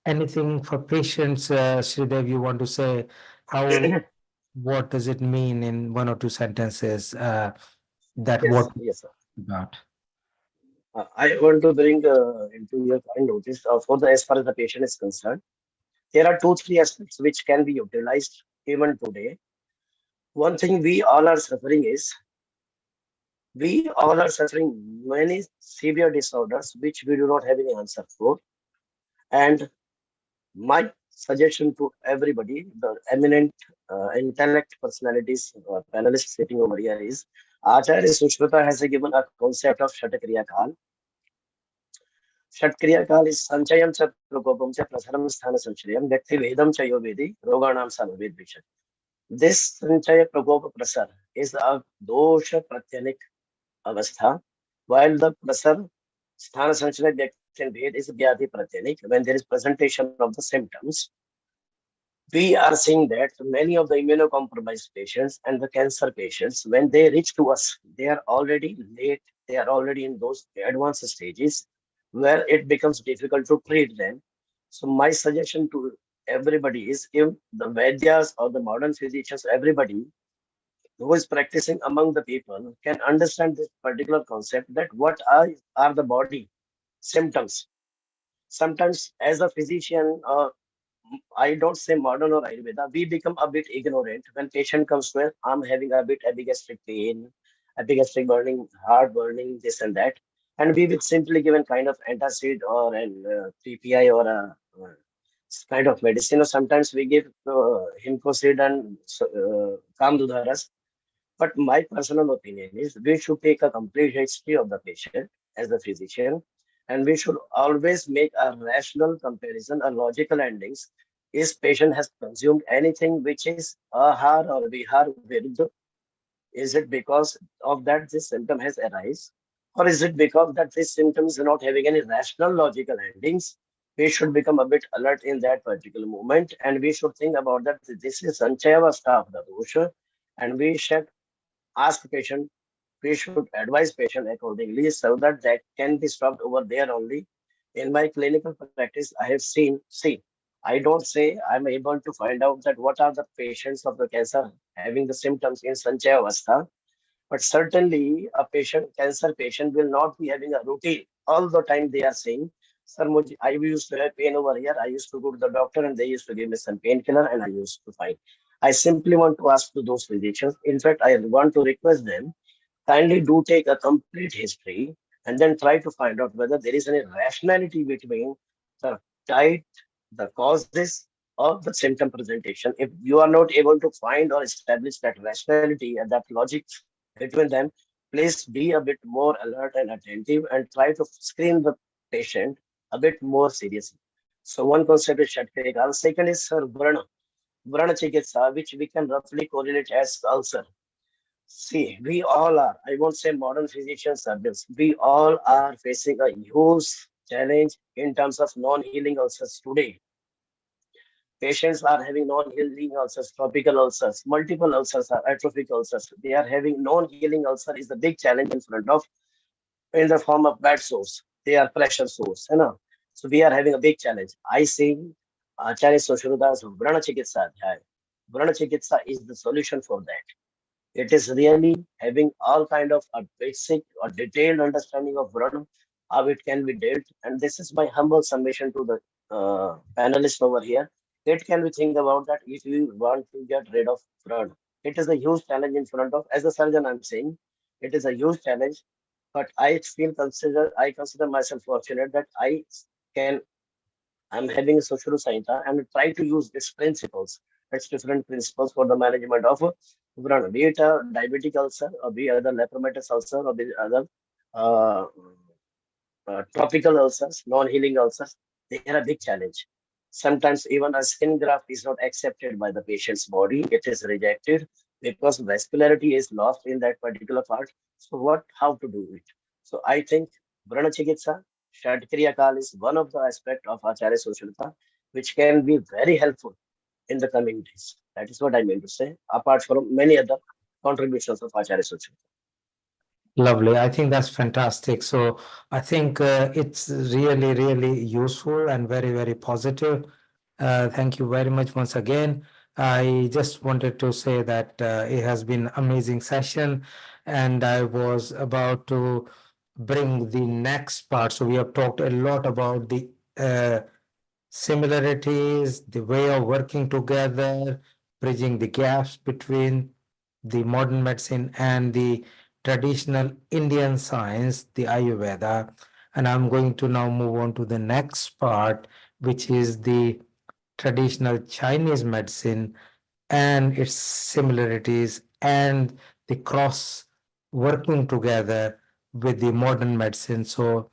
anything for patients, Sridev, you want to say? How, what does it mean in one or two sentences? That what yes, sir. about? I want to bring into your kind notice for the as far as the patient is concerned, there are two, three aspects which can be utilized even today. One thing we all are suffering is we all are suffering many severe disorders which we do not have any answer for. And my suggestion to everybody, the eminent intellect personalities, panelists sitting over here is Acharya Sushruta has given a concept of Shatakriya Kal. Shatkriya Kal is Sanchayam cha Prokopam cha Prasaram Sthana Sanchayam Vyakti Vedam cha Yo Vedi Roganam Samaved Vishan. This Sanchaya Prakopa Prasar is a dosha pratyanik avastha, while the Prasar Sthana Sanchaya Vyakti and Ved is Vyadhi pratyanik. When there is presentation of the symptoms, we are seeing that many of the immunocompromised patients and the cancer patients, when they reach to us, they are already late, they are already in those advanced stages where it becomes difficult to treat them. So my suggestion to everybody is if the Vaidyas or the modern physicians, everybody who is practicing among the people can understand this particular concept that what are the body symptoms. Sometimes as a physician, I don't say modern or Ayurveda, we become a bit ignorant when patient comes to us, I'm having a bit epigastric pain, epigastric burning, heart burning, this and that. And we will simply give a kind of antacid or an PPI or a kind of medicine. Or sometimes we give Himcosid and Kamdudharas. But my personal opinion is we should take a complete history of the patient as a physician, and we should always make a rational comparison, a logical endings. Is patient has consumed anything which is ahar or vihar viruddha? Is it because of that this symptom has arisen? Or is it because that this symptom is not having any rational logical endings? We should become a bit alert in that particular moment, and we should think about that this is Sanchayavastha of the dosha, and we should ask patient, we should advise patient accordingly so that that can be stopped over there only. In my clinical practice, I have seen, see, I don't say I'm able to find out that what are the patients of the cancer having the symptoms in Sanchaya Avastha, but certainly a patient, cancer patient will not be having a routine all the time they are saying, Sir, I used to have pain over here. I used to go to the doctor and they used to give me some painkiller and I used to fight. I simply want to ask to those physicians. In fact, I want to request them kindly do take a complete history and then try to find out whether there is any rationality between the diet, the causes, or the symptom presentation. If you are not able to find or establish that rationality and that logic between them, please be a bit more alert and attentive and try to screen the patient a bit more seriously. So one concept is Shatkriya. Second is Vrana Chikitsa, which we can roughly correlate as ulcer. See, we all are, I won't say modern physicians surgeons, we all are facing a huge challenge in terms of non-healing ulcers today. Patients are having non-healing ulcers, tropical ulcers, multiple ulcers are atrophic ulcers. They are having non-healing ulcer is the big challenge in front of in the form of bad sores. They are pressure sores, you know. So we are having a big challenge. I see Acharya Sushruda's Vrana Chikitsa Adhyay. Vrana Chikitsa is the solution for that. It is really having all kind of a basic or detailed understanding of Vrana, how it can be dealt. And this is my humble submission to the panelists over here. It can be think about that if you want to get rid of Vrana. It is a huge challenge in front of, as a surgeon, I'm saying, it is a huge challenge. But I consider myself fortunate that I'm having a social Saita and try to use its principles, its different principles for the management of be it a diabetic ulcer or be other lepromatous ulcer or be other uh, tropical ulcers, non-healing ulcers. They are a big challenge. Sometimes even a skin graft is not accepted by the patient's body. It is rejected. because vascularity is lost in that particular part. So how to do it? So I think Vrana Chikitsa, Shatkriya is one of the aspect of Acharya Sushruta, which can be very helpful in the coming days. That is what I mean to say, apart from many other contributions of Acharya Sushruta. Lovely. I think that's fantastic. So I think it's really, really useful and very, very positive. Thank you very much once again. I just wanted to say that it has been amazing session, and I was about to bring the next part. So we have talked a lot about the similarities, the way of working together, bridging the gaps between the modern medicine and the traditional Indian science, the Ayurveda. And I'm going to now move on to the next part, which is the traditional Chinese medicine and its similarities and the cross working together with the modern medicine. So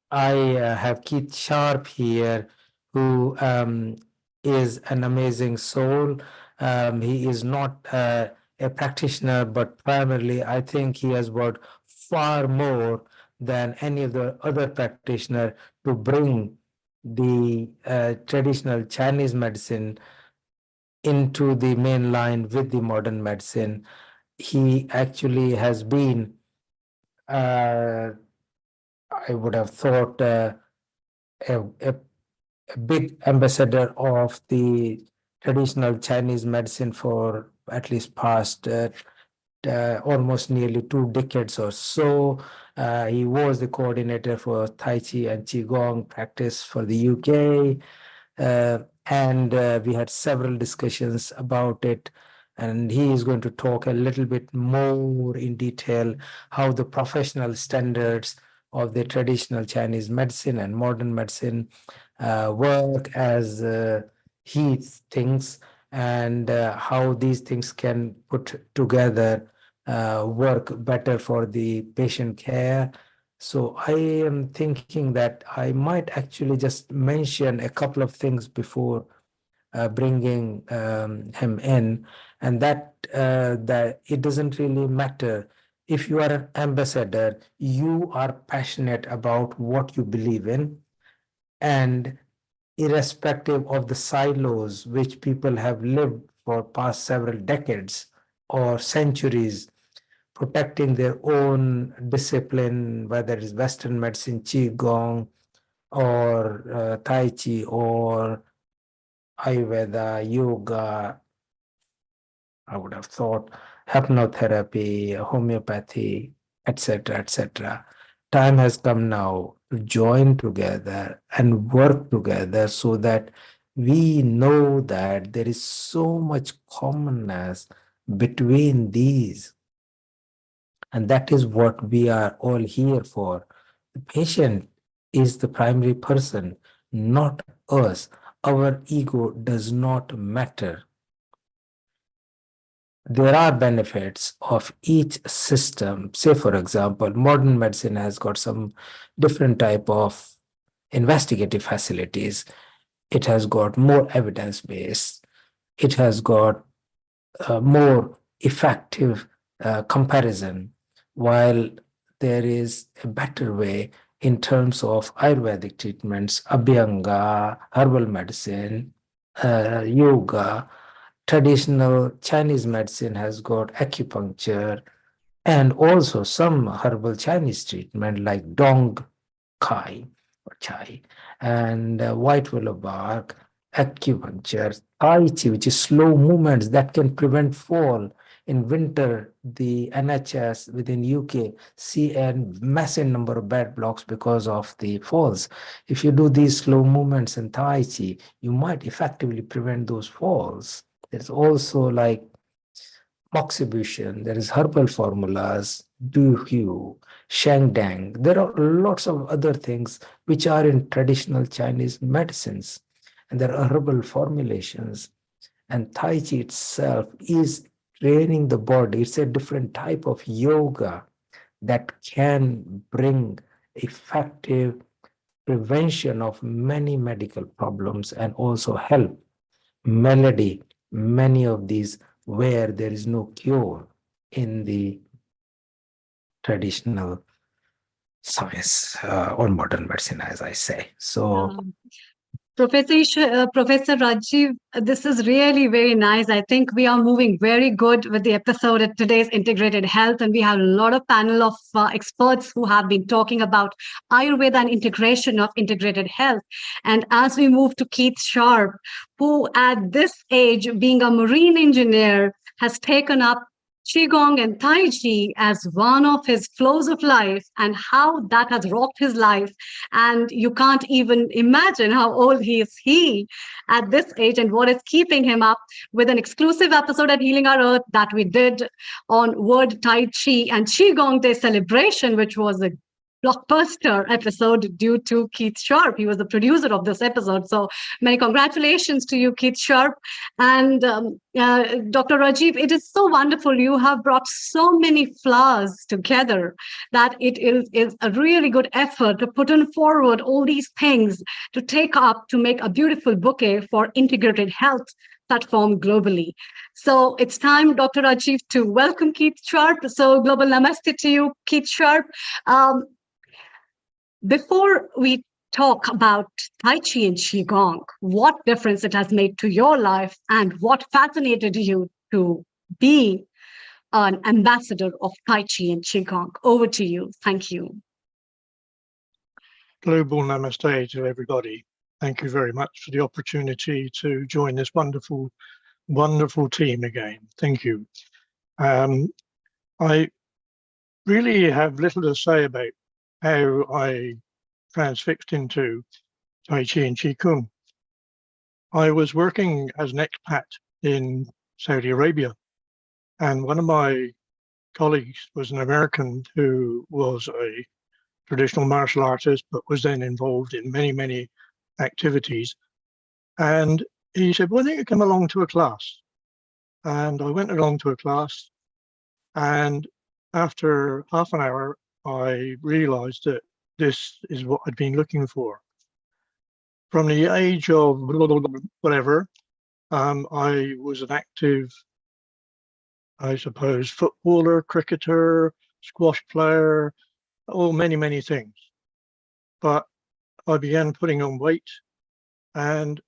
I have Keith Sharp here, who is an amazing soul. He is not a practitioner, but primarily I think he has worked far more than any of the other practitioner to bring the traditional Chinese medicine into the main line with the modern medicine. He actually has been, I would have thought, a big ambassador of the traditional Chinese medicine for at least past almost nearly 2 decades or so. He was the coordinator for Tai Chi and Qigong practice for the UK. And we had several discussions about it. And he is going to talk a little bit more in detail how the professional standards of the traditional Chinese medicine and modern medicine work as he thinks, and how these things can put together work better for the patient care. So I am thinking that I might actually just mention a couple of things before bringing him in, and that it doesn't really matter. If you are an ambassador, you are passionate about what you believe in, and irrespective of the silos which people have lived for past several decades or centuries, protecting their own discipline, whether it's Western medicine, Qigong, or Tai Chi, or Ayurveda, yoga, I would have thought, hypnotherapy, homeopathy, etc., etc. Time has come now to join together and work together so that we know that there is so much commonness between these. And that is what we are all here for. The patient is the primary person, not us. Our ego does not matter. There are benefits of each system. Say, for example, modern medicine has got some different type of investigative facilities. It has got more evidence-based. It has got more effective comparison, while there is a better way in terms of Ayurvedic treatments, Abhyanga, herbal medicine, yoga. Traditional Chinese medicine has got acupuncture and also some herbal Chinese treatment like Dong Kai or Chai and white willow bark, acupuncture, Tai Chi, which is slow movements that can prevent fall. In winter, the NHS within UK see a massive number of bed blocks because of the falls. If you do these slow movements in Tai Chi, you might effectively prevent those falls. There's also like moxibustion, there is herbal formulas, duhu, shangdang. There are lots of other things which are in traditional Chinese medicines, and there are herbal formulations. And Tai Chi itself is training the body. It's a different type of yoga that can bring effective prevention of many medical problems and also help melody many of these where there is no cure in the traditional science or modern medicine, as I say. So, Professor Rajiv, this is really very nice. I think we are moving very good with the episode at today's Integrated Health, and we have a lot of panel of experts who have been talking about Ayurveda and integration of integrated health. And as we move to Keith Sharp, who at this age, being a marine engineer, has taken up Qigong and Tai Chi as one of his flows of life, and how that has rocked his life. And you can't even imagine how old he is at this age, and what is keeping him up with an exclusive episode at Healing Our Earth that we did on World Tai Chi and Qigong Day celebration, which was a blockbuster episode due to Keith Sharp. He was the producer of this episode. So many congratulations to you, Keith Sharp. And Dr. Rajiv, it is so wonderful. You have brought so many flowers together that it is a really good effort to put on forward all these things to take up to make a beautiful bouquet for integrated health platform globally. So it's time, Dr. Rajiv, to welcome Keith Sharp. So global namaste to you, Keith Sharp. Before we talk about Tai Chi and Qigong, what difference it has made to your life and what fascinated you to be an ambassador of Tai Chi and Qigong. Over to you. Thank you. Global namaste to everybody. Thank you very much for the opportunity to join this wonderful, wonderful team again. Thank you. I really have little to say about how I transfixed into Tai Chi and Qigong. I was working as an expat in Saudi Arabia, and one of my colleagues was an American who was a traditional martial artist, but was then involved in many, many activities. And he said, why don't you come along to a class? And I went along to a class, and after half an hour, I realized that this is what I'd been looking for. From the age of whatever, I was an active, I suppose, footballer, cricketer, squash player, many, many things. But I began putting on weight. And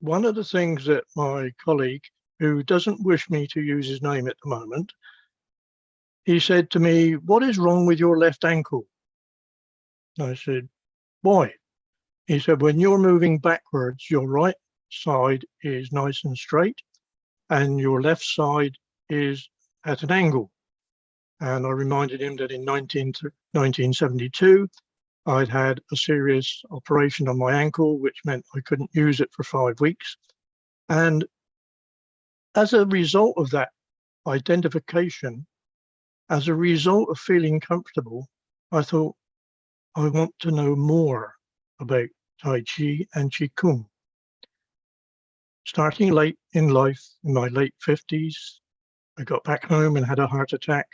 one of the things that my colleague, who doesn't wish me to use his name at the moment, he said to me, what is wrong with your left ankle? I said, why? He said, when you're moving backwards, your right side is nice and straight and your left side is at an angle. And I reminded him that in 1972, I'd had a serious operation on my ankle, which meant I couldn't use it for 5 weeks. And as a result of that identification, as a result of feeling comfortable, I thought, I want to know more about Tai Chi and Qigong. Starting late in life, in my late 50s, I got back home and had a heart attack,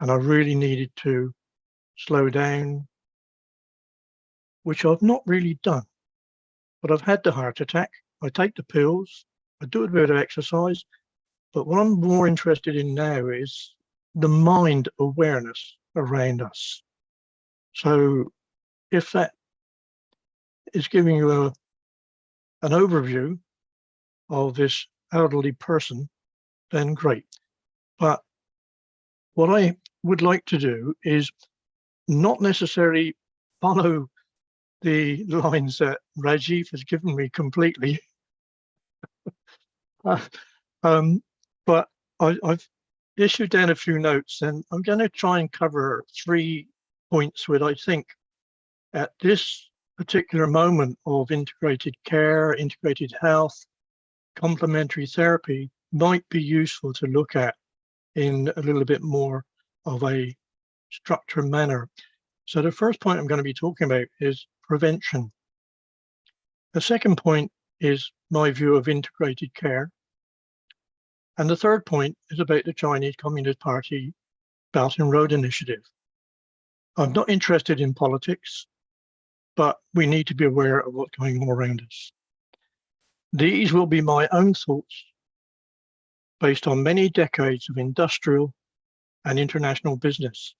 and I really needed to slow down, which I've not really done. But I've had the heart attack, I take the pills, I do a bit of exercise, but what I'm more interested in now is the mind awareness around us. So if that is giving you an overview of this elderly person, then great. But what I would like to do is not necessarily follow the lines that Rajiv has given me completely. But I've issued down a few notes, and I'm going to try and cover 3 points which I think at this particular moment of integrated care, integrated health, complementary therapy might be useful to look at in a little bit more of a structured manner. So the first point I'm going to be talking about is prevention. The second point is my view of integrated care. And the third point is about the Chinese Communist Party Belt and Road Initiative. I'm not interested in politics, but we need to be aware of what's going on around us. These will be my own thoughts based on many decades of industrial and international business,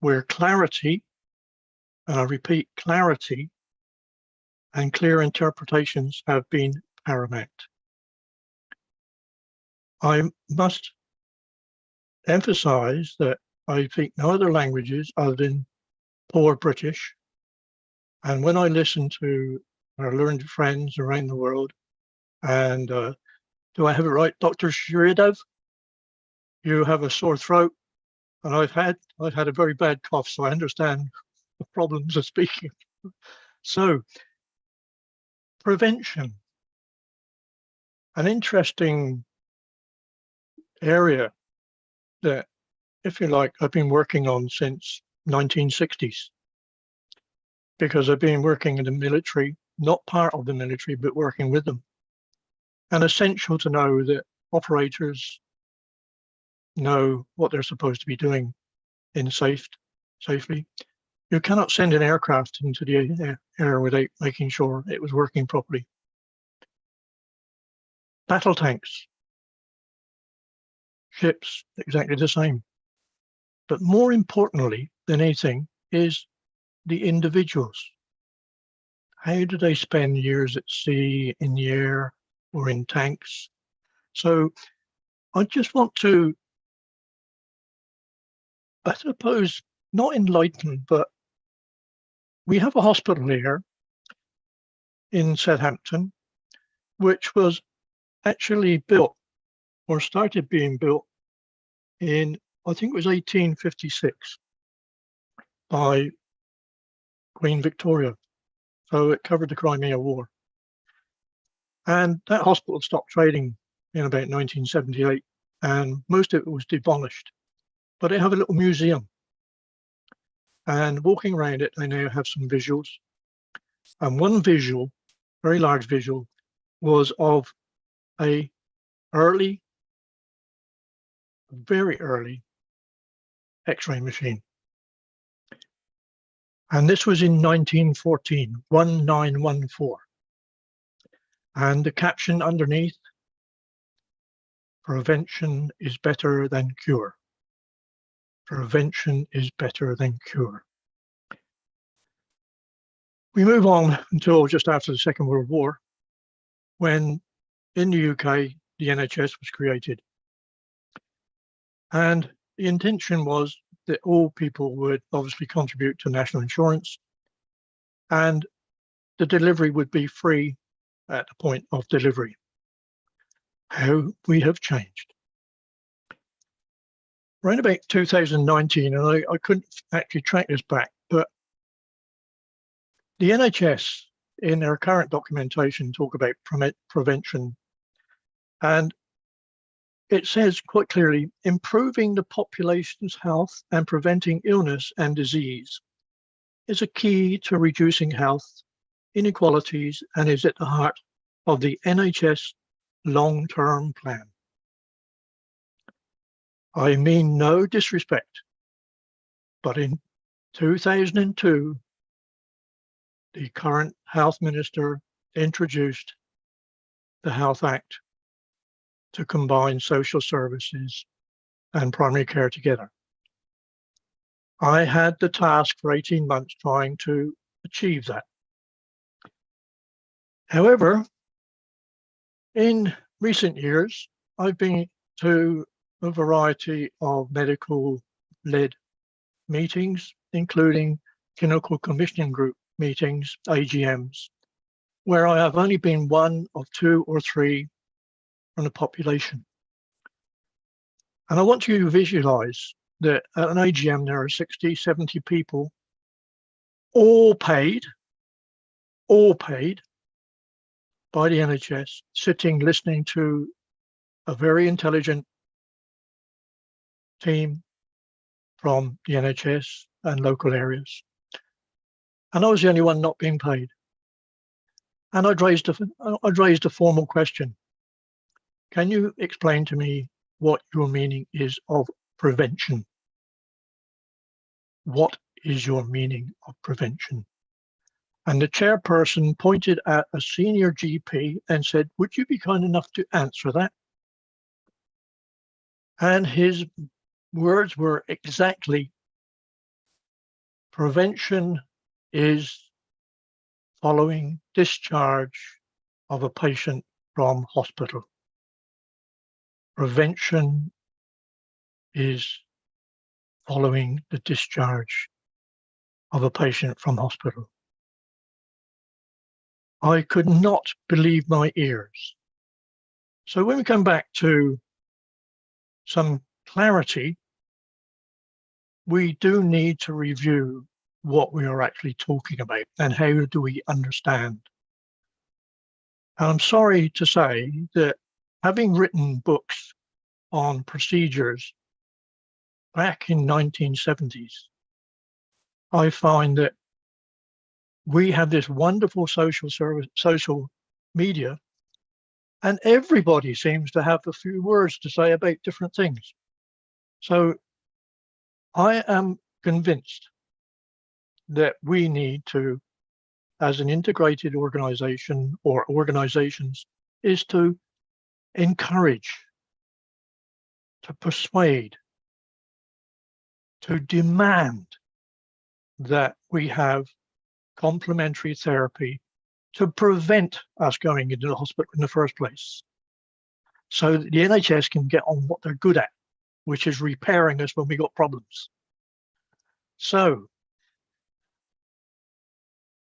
where clarity, and I repeat, clarity and clear interpretations have been paramount. I must emphasize that I speak no other languages other than poor British. And when I listen to our learned friends around the world, and do I have it right, Dr. Shridev? You have a sore throat, and I've had a very bad cough, so I understand the problems of speaking. So, prevention, an interesting area that, if you like, I've been working on since 1960s, because I've been working in the military, not part of the military, but working with them. And essential to know that operators know what they're supposed to be doing in safely. You cannot send an aircraft into the air without making sure it was working properly. Battle tanks, ships, exactly the same. But more importantly than anything is the individuals. How do they spend years at sea, in the air, or in tanks? So I just want to, I suppose, not enlighten, but we have a hospital here in Southampton, which was actually built or started being built in, I think it was 1856 by Queen Victoria. So it covered the Crimea War. And that hospital stopped trading in about 1978, and most of it was demolished. But they have a little museum. And walking around it, they now have some visuals. And one visual, very large visual, was of a very early X-ray machine. And this was in 1914, 1914. And the caption underneath, prevention is better than cure. Prevention is better than cure. We move on until just after the Second World War, when in the UK, the NHS was created. And the intention was that all people would obviously contribute to national insurance, and the delivery would be free at the point of delivery. How we have changed. Around about 2019, and I couldn't actually track this back, but the NHS in their current documentation talk about prevention, and it says quite clearly, improving the population's health and preventing illness and disease is a key to reducing health inequalities and is at the heart of the NHS long-term plan. I mean no disrespect, but in 2002, the current health minister introduced the Health Act to combine social services and primary care together. I had the task for 18 months trying to achieve that. However, in recent years, I've been to a variety of medical-led meetings, including clinical commissioning group meetings, AGMs, where I have only been one of 2 or 3 from the population. And I want you to visualize that at an AGM, there are 60, 70 people, all paid by the NHS, sitting, listening to a very intelligent team from the NHS and local areas. And I was the only one not being paid. And I'd raised a formal question. Can you explain to me what your meaning is of prevention? What is your meaning of prevention? And the chairperson pointed at a senior GP and said, would you be kind enough to answer that? And his words were exactly, prevention is following discharge of a patient from hospital. Prevention is following the discharge of a patient from hospital. I could not believe my ears. So when we come back to some clarity, we do need to review what we are actually talking about and how do we understand. And I'm sorry to say that having written books on procedures back in 1970s, I find that we have this wonderful social media, and everybody seems to have a few words to say about different things. So I am convinced that we need to, as an integrated organization or organizations, is to encourage, to persuade, to demand that we have complementary therapy to prevent us going into the hospital in the first place, so that the NHS can get on what they're good at, which is repairing us when we got problems. So,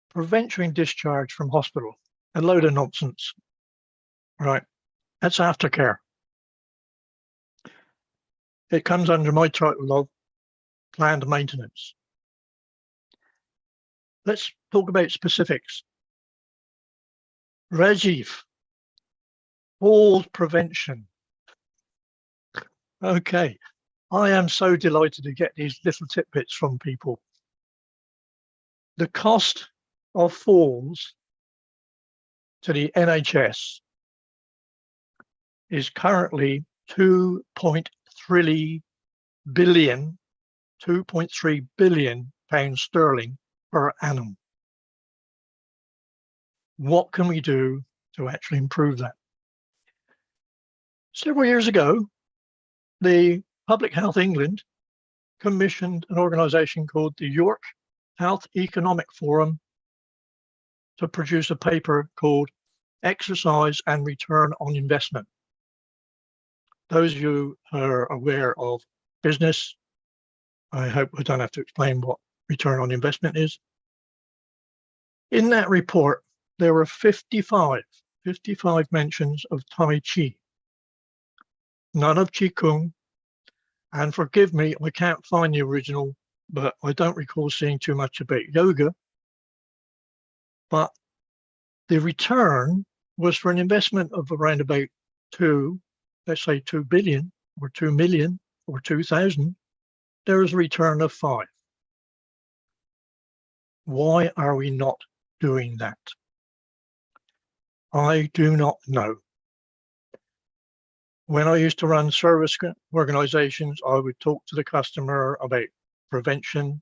preventing discharge from hospital, a load of nonsense, right? That's aftercare. It comes under my title of planned maintenance. Let's talk about specifics. Rajiv, fall prevention. Okay, I am so delighted to get these little tidbits from people. The cost of falls to the NHS is currently 2.3 billion pounds sterling per annum. What can we do to actually improve that? Several years ago, the Public Health England commissioned an organisation called the York Health Economic Forum to produce a paper called Exercise and Return on Investment. Those of you who are aware of business, I hope I don't have to explain what return on investment is. In that report, there were 55 mentions of Tai Chi, none of Qigong, and forgive me, I can't find the original, but I don't recall seeing too much about yoga. But the return was for an investment of around about let's say 2 billion or 2 million or 2,000, there is a return of 5. Why are we not doing that? I do not know. When I used to run service organizations, I would talk to the customer about prevention,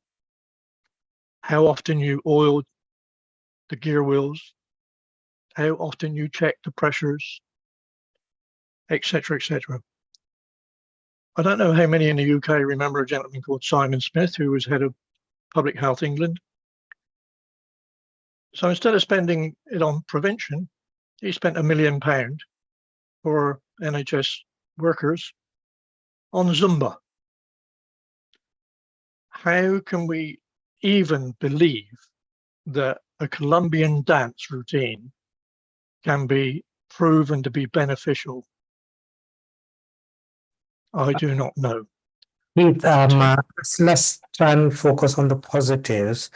how often you oiled the gear wheels, how often you check the pressures, etc., etc. I don't know how many in the UK remember a gentleman called Simon Smith, who was head of Public Health England. So instead of spending it on prevention, he spent £1 million for NHS workers on Zumba. How can we even believe that a Colombian dance routine can be proven to be beneficial? I do not know. Keith, let's try and focus on the positives,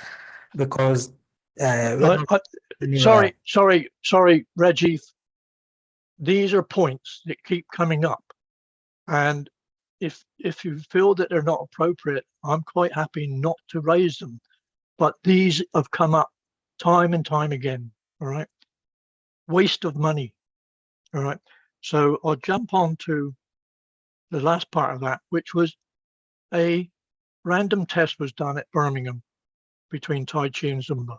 because sorry, Rajiv. These are points that keep coming up, and if you feel that they're not appropriate, I'm quite happy not to raise them. But these have come up time and time again. All right, waste of money. All right, so I'll jump on to the last part of that, which was a random test was done at Birmingham between Tai Chi and Zumba,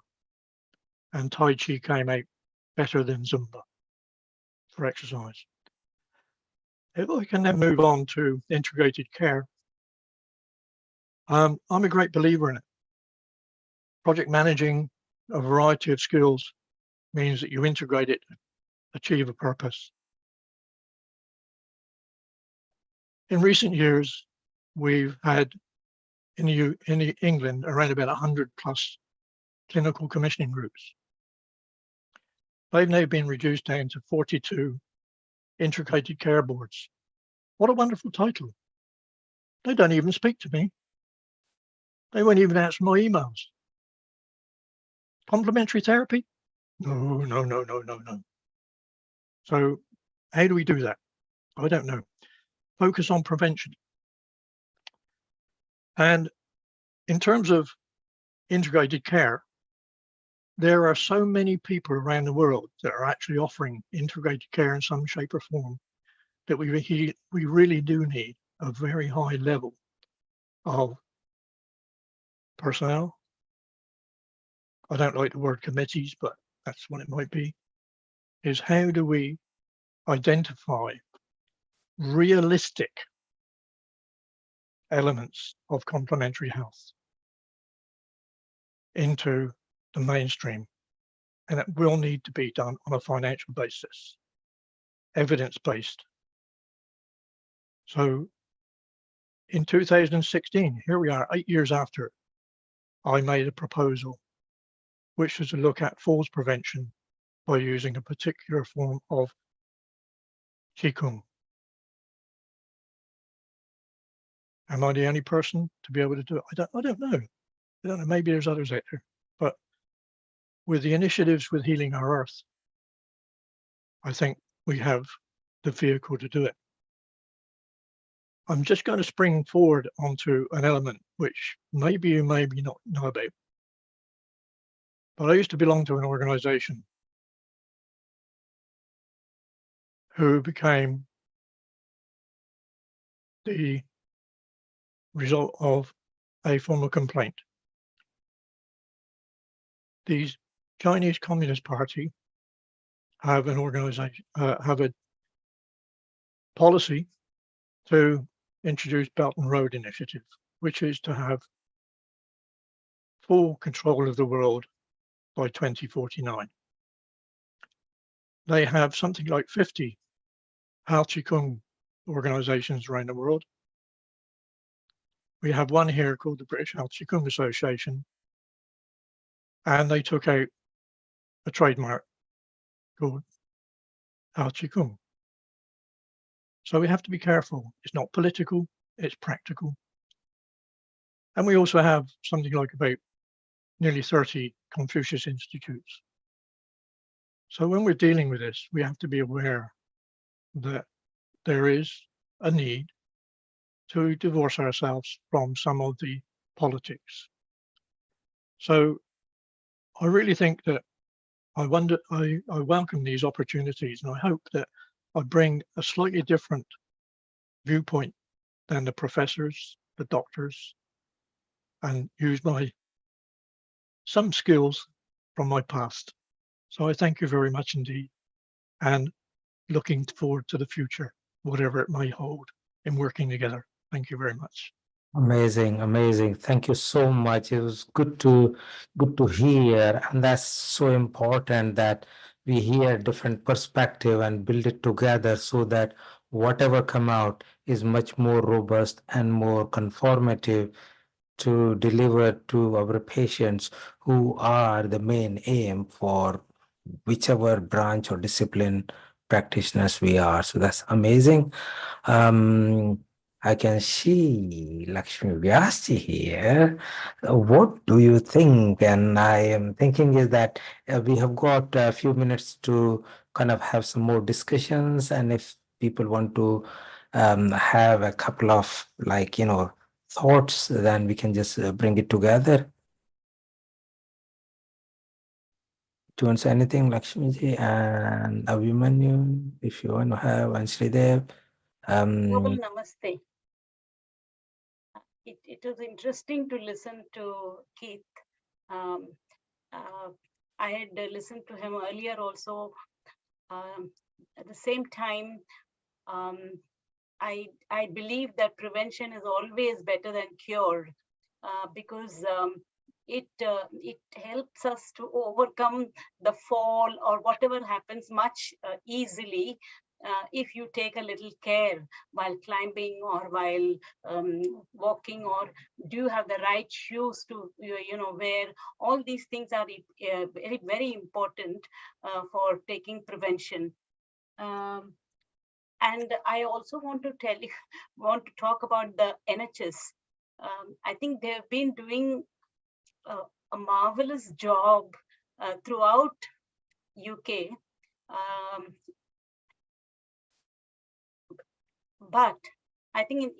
and Tai Chi came out better than Zumba for exercise. If I can then move on to integrated care, I'm a great believer in it. Project managing a variety of skills means that you integrate it, achieve a purpose. In recent years, we've had in England around about 100 plus clinical commissioning groups. They've now been reduced down to 42 integrated care boards. What a wonderful title. They don't even speak to me. They won't even answer my emails. Complementary therapy? No. So how do we do that? I don't know. Focus on prevention. And in terms of integrated care, there are so many people around the world that are actually offering integrated care in some shape or form that we really do need a very high level of personnel. I don't like the word committees, but that's what it might be, is how do we identify realistic elements of complementary health into the mainstream? And it will need to be done on a financial basis, evidence-based. So in 2016, here we are 8 years after, I made a proposal, which was to look at falls prevention by using a particular form of Qigong. Am I the only person to be able to do it? I don't know. I don't know, maybe there's others out there, but with the initiatives with Healing Our Earth, I think we have the vehicle to do it. I'm just going to spring forward onto an element which maybe you maybe not know about. But I used to belong to an organization who became the result of a formal complaint. The Chinese Communist Party have an organization, have a policy to introduce Belt and Road Initiative, which is to have full control of the world by 2049. They have something like 50 Hao Qigong organizations around the world. We have one here called the British Hao Qigong Association, and they took out a trademark called Hao Qigong. So we have to be careful. It's not political, it's practical. And we also have something like about nearly 30 Confucius Institutes. So when we're dealing with this, we have to be aware that there is a need to divorce ourselves from some of the politics. So I really think that I welcome these opportunities, and I hope that I bring a slightly different viewpoint than the professors, the doctors, and use some skills from my past. So I thank you very much indeed, and looking forward to the future, whatever it may hold, in working together. Thank you very much. Amazing, amazing. Thank you so much. It was good to hear, and that's so important that we hear different perspective and build it together so that whatever come out is much more robust and more conformative to deliver to our patients who are the main aim for whichever branch or discipline practitioners we are. So that's amazing. I can see Lakshmi Vyasji here. What do you think? And I am thinking is that we have got a few minutes to kind of have some more discussions. And if people want to have a couple of thoughts, then we can just bring it together. Do you want to say anything, Lakshmiji and Abhimanyu, if you want to have, and Sridev? Namaste. It was interesting to listen to Keith. I had listened to him earlier also. At the same time, I believe that prevention is always better than cure, because it helps us to overcome the fall or whatever happens much easily, if you take a little care while climbing or while walking, or do you have the right shoes to wear. All these things are very, very important for taking prevention. And I also want to talk about the NHS. I think they've been doing a marvelous job throughout UK. But I think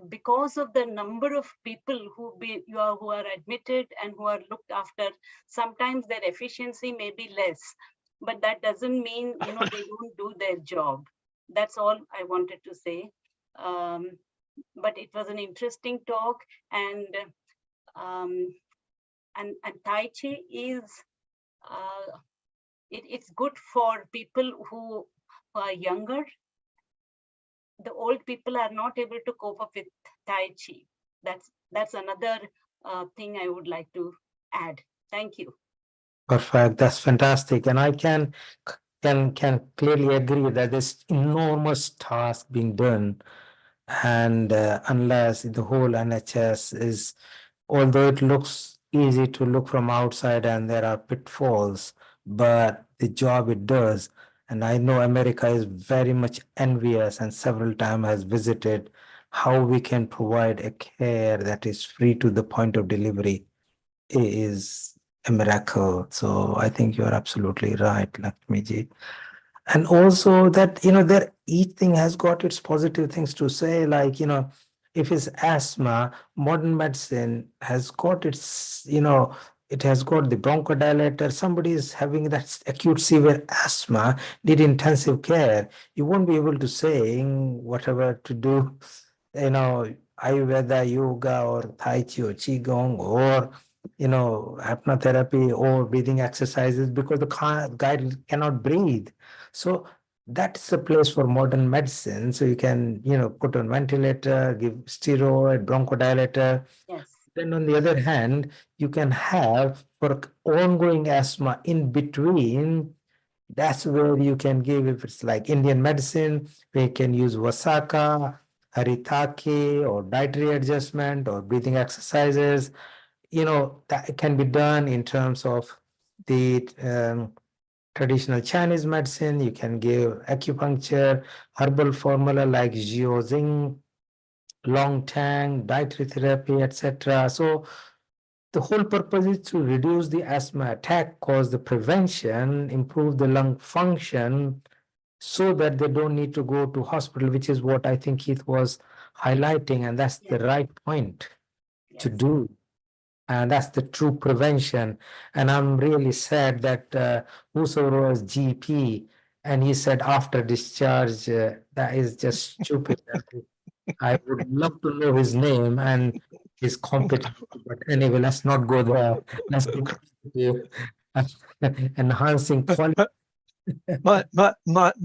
because of the number of people who are admitted and who are looked after, sometimes their efficiency may be less, but that doesn't mean they don't do their job. That's all I wanted to say. But it was an interesting talk, and Tai Chi is it's good for people who are younger. The old people are not able to cope up with Tai Chi. That's another thing I would like to add. Thank you. Perfect. That's fantastic. And I can clearly agree that there's enormous task being done. And unless the whole NHS is, although it looks easy to look from outside and there are pitfalls, but the job it does, and I know America is very much envious and several times has visited how we can provide a care that is free to the point of delivery is a miracle. So I think you're absolutely right, Lakshmiji. And also that, that each thing has got its positive things to say, like, if it's asthma, modern medicine has got its, it has got the bronchodilator. Somebody is having that acute severe asthma, need intensive care. You won't be able to say whatever to do, Ayurveda, yoga, or Tai Chi, or Qigong, or hypnotherapy or breathing exercises, because the guy cannot breathe. So that's the place for modern medicine. So you can, put on ventilator, give steroid, bronchodilator. Yes. Then on the other hand, you can have for ongoing asthma in between. That's where you can give, if it's like Indian medicine, we can use Vasaka, Haritaki, or dietary adjustment, or breathing exercises. That can be done in terms of the traditional Chinese medicine. You can give acupuncture, herbal formula like Jiozing, Long Tang, dietary therapy, etc. So the whole purpose is to reduce the asthma attack, cause the prevention, improve the lung function, so that they don't need to go to hospital, which is what I think Keith was highlighting, and that's the right point to do. And that's the true prevention. And I'm really sad that whosoever was GP, and he said after discharge, that is just stupid. I would love to know his name and his competence. But anyway, let's not go there. Let's go enhancing quality. May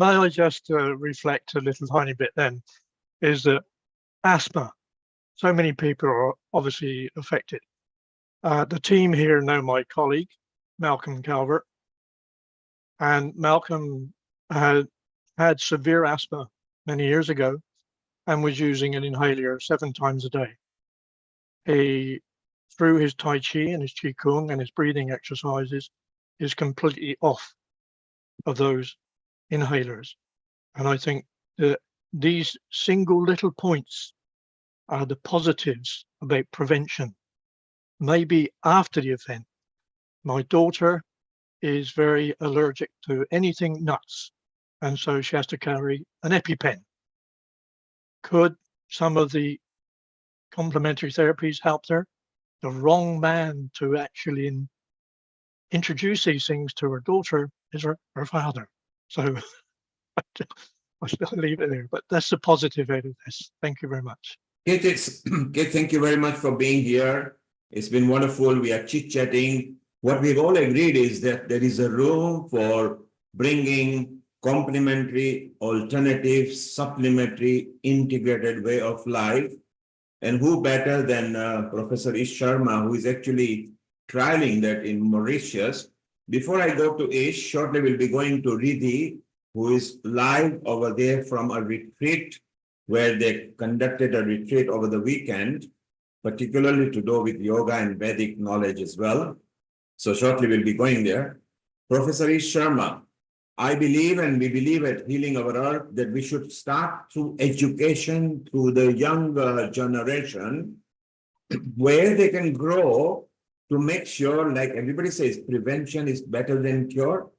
I just reflect a little tiny bit then, is that asthma, so many people are obviously affected. The team here know my colleague, Malcolm Calvert, and Malcolm had severe asthma many years ago and was using an inhaler 7 times a day. He, through his Tai Chi and his Qigong and his breathing exercises, is completely off of those inhalers. And I think that these single little points are the positives about prevention. Maybe after the event, my daughter is very allergic to anything nuts, and so she has to carry an EpiPen. Could some of the complementary therapies help her? The wrong man to actually introduce these things to her daughter is her father. So I still leave it there, but that's the positive out of this. Thank you very much. Kate, thank you very much for being here. It's been wonderful. We are chit-chatting. What we've all agreed is that there is a room for bringing complementary, alternative, supplementary, integrated way of life. And who better than Professor Ish Sharma, who is actually trialing that in Mauritius. Before I go to Ish, shortly we'll be going to Riddhi, who is live over there from a retreat where they conducted a retreat over the weekend, particularly to do with yoga and Vedic knowledge as well. So shortly we'll be going there. Professor Ish Sharma, I believe and we believe at Healing Our Earth that we should start through education through the young generation where they can grow to make sure, like everybody says, prevention is better than cure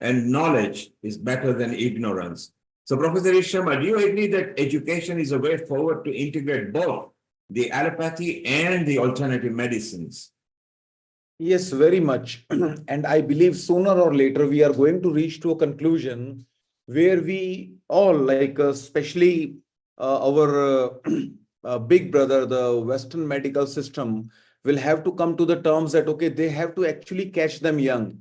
and knowledge is better than ignorance. So Professor Ish Sharma, do you agree that education is a way forward to integrate both the allopathy and the alternative medicines? Yes, very much. And I believe sooner or later we are going to reach to a conclusion where we all, like especially our big brother, the Western medical system, will have to come to the terms that, okay, they have to actually catch them young.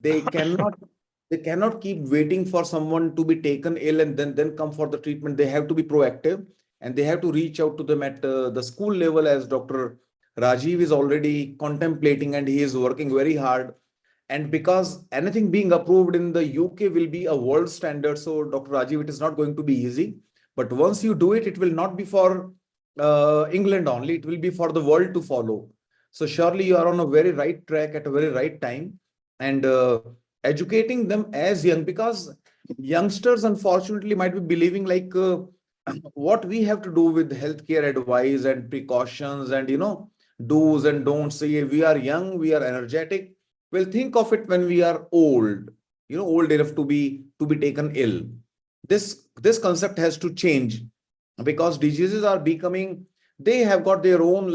They cannot keep waiting for someone to be taken ill and then come for the treatment. They have to be proactive and they have to reach out to them at the school level, as Dr. Rajiv is already contemplating and he is working very hard. And because anything being approved in the UK will be a world standard, so Dr. Rajiv, it is not going to be easy. But once you do it, it will not be for England only, it will be for the world to follow. So surely you are on a very right track at a very right time. And educating them as young, because youngsters unfortunately might be believing like what we have to do with healthcare advice and precautions and do's and don'ts. Say we are young, we are energetic. We'll think of it when we are old, old enough to be taken ill. This concept has to change because diseases are becoming, they have got their own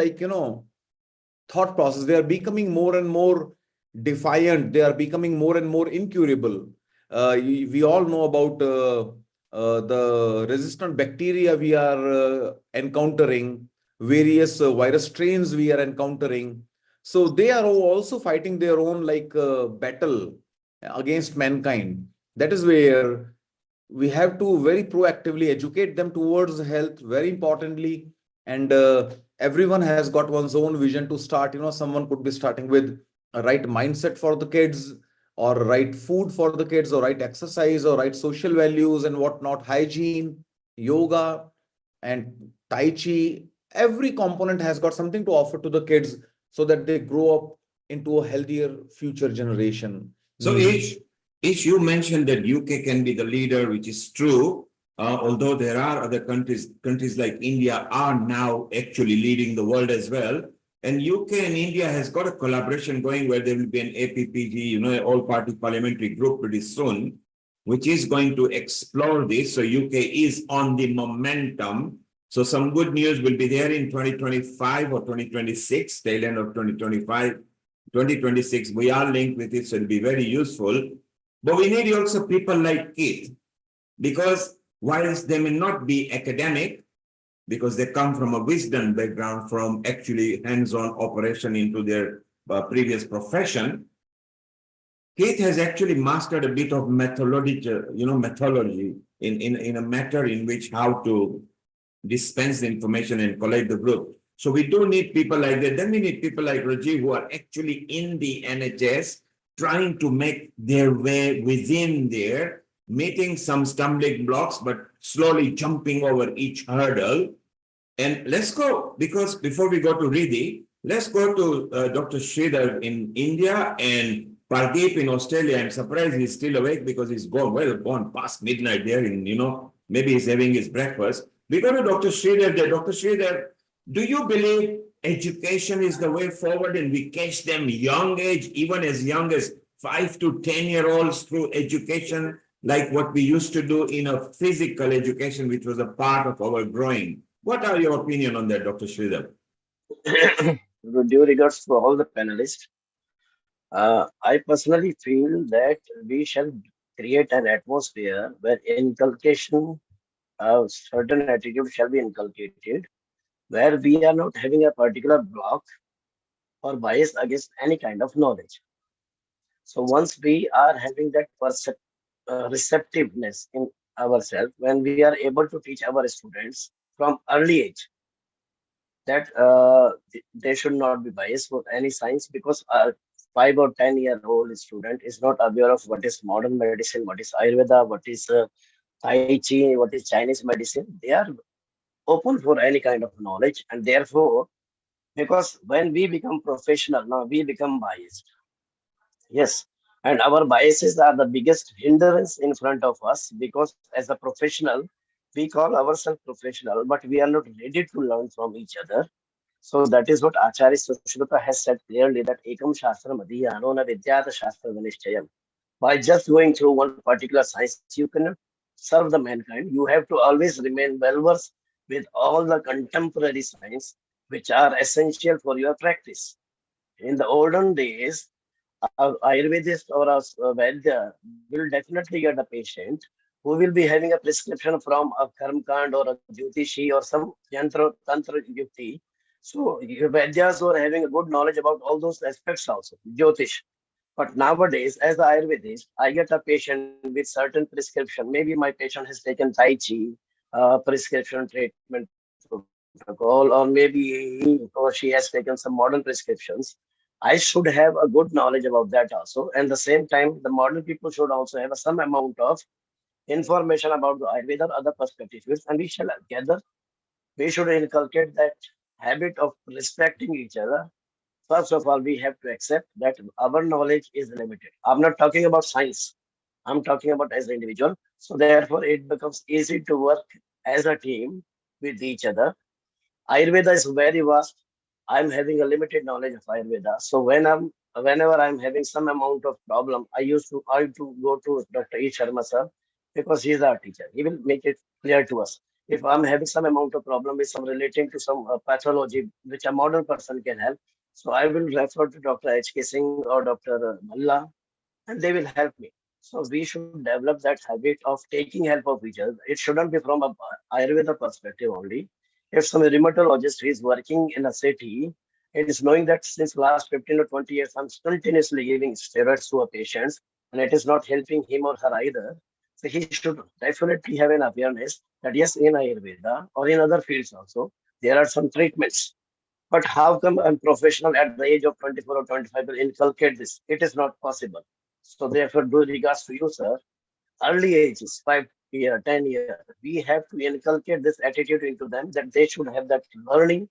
thought process. They are becoming more and more defiant. They are becoming more and more incurable. We all know about the resistant bacteria we are encountering, various virus strains we are encountering. So they are also fighting their own battle against mankind. That is where we have to very proactively educate them towards health, very importantly. And everyone has got one's own vision to start. Someone could be starting with a right mindset for the kids, or right food for the kids, or right exercise, or right social values and whatnot, hygiene, yoga, and Tai Chi. Every component has got something to offer to the kids so that they grow up into a healthier future generation. So Ish, you mentioned that UK can be the leader, which is true. Although there are other countries like India are now actually leading the world as well. And UK and India has got a collaboration going where there will be an APPG, an all-party parliamentary group pretty soon, which is going to explore this. So UK is on the momentum. So some good news will be there in 2025 or 2026, tail end of 2025, 2026. We are linked with it, so it'll be very useful. But we need also people like Keith, because whilst they may not be academic, because they come from a wisdom background, from actually hands-on operation into their previous profession, Keith has actually mastered a bit of methodology, in a matter in which how to dispense the information and collect the group. So we do need people like that. Then we need people like Rajiv who are actually in the NHS, trying to make their way within there, meeting some stumbling blocks, but slowly jumping over each hurdle. And let's go, because before we go to Riddhi, let's go to Dr. Sridhar in India and Pardeep in Australia. I'm surprised he's still awake because he's gone past midnight there in, maybe he's having his breakfast. We go to Dr. Sridhar there. Dr. Sridhar, do you believe education is the way forward and we catch them young age, even as young as 5 to 10-year-olds through education, like what we used to do in a physical education, which was a part of our growing? What are your opinion on that, Dr. Sridhar? With due regards to all the panelists, I personally feel that we shall create an atmosphere where inculcation of certain attitude shall be inculcated, where we are not having a particular block or bias against any kind of knowledge. So once we are having that receptiveness in ourselves, when we are able to teach our students from early age that they should not be biased for any science, because a 5 or 10 year old student is not aware of what is modern medicine, what is Ayurveda, what is Tai Chi, what is Chinese medicine. They are open for any kind of knowledge, and therefore, because when we become professional, now we become biased. Yes, and our biases are the biggest hindrance in front of us, because as a professional, we call ourselves professional, but we are not ready to learn from each other. So that is what Acharya Sushruta has said clearly, that Ekam Shastra Madhyano na Vidyata Shastra Vanishchayam. By just going through one particular science, you cannot serve the mankind. You have to always remain well versed with all the contemporary science which are essential for your practice. In the olden days, a Ayurvedist or a Vaidya will definitely get a patient who will be having a prescription from a Karmkand or a Jyotishi or some Tantra Yukti. So Vaidyas were having a good knowledge about all those aspects also, Jyotish. But nowadays, as an Ayurvedist, I get a patient with certain prescription. Maybe my patient has taken Tai Chi, prescription treatment protocol, or maybe he or she has taken some modern prescriptions. I should have a good knowledge about that also. And the same time, the modern people should also have some amount of information about the Ayurveda or other perspectives, and we shall gather. We should inculcate that habit of respecting each other. First of all, we have to accept that our knowledge is limited. I'm not talking about science. I'm talking about as an individual. So therefore, it becomes easy to work as a team with each other. Ayurveda is very vast. I'm having a limited knowledge of Ayurveda. So whenever I'm having some amount of problem, I used to go to Dr. E. Sharma sir, because he is our teacher. He will make it clear to us. If I'm having some amount of problem with some relating to some pathology which a modern person can help, so I will refer to Dr. H.K. Singh or Dr. Malla, and they will help me. So we should develop that habit of taking help of each other. It shouldn't be from a Ayurveda perspective only. If some rheumatologist is working in a city, it is knowing that since last 15 or 20 years, I'm continuously giving steroids to a patient, and it is not helping him or her either. So he should definitely have an awareness that yes, in Ayurveda or in other fields also, there are some treatments. But how come a professional at the age of 24 or 25 will inculcate this? It is not possible. So therefore, due regards to you, sir, early ages, 5 year, 10 year, we have to inculcate this attitude into them that they should have that learning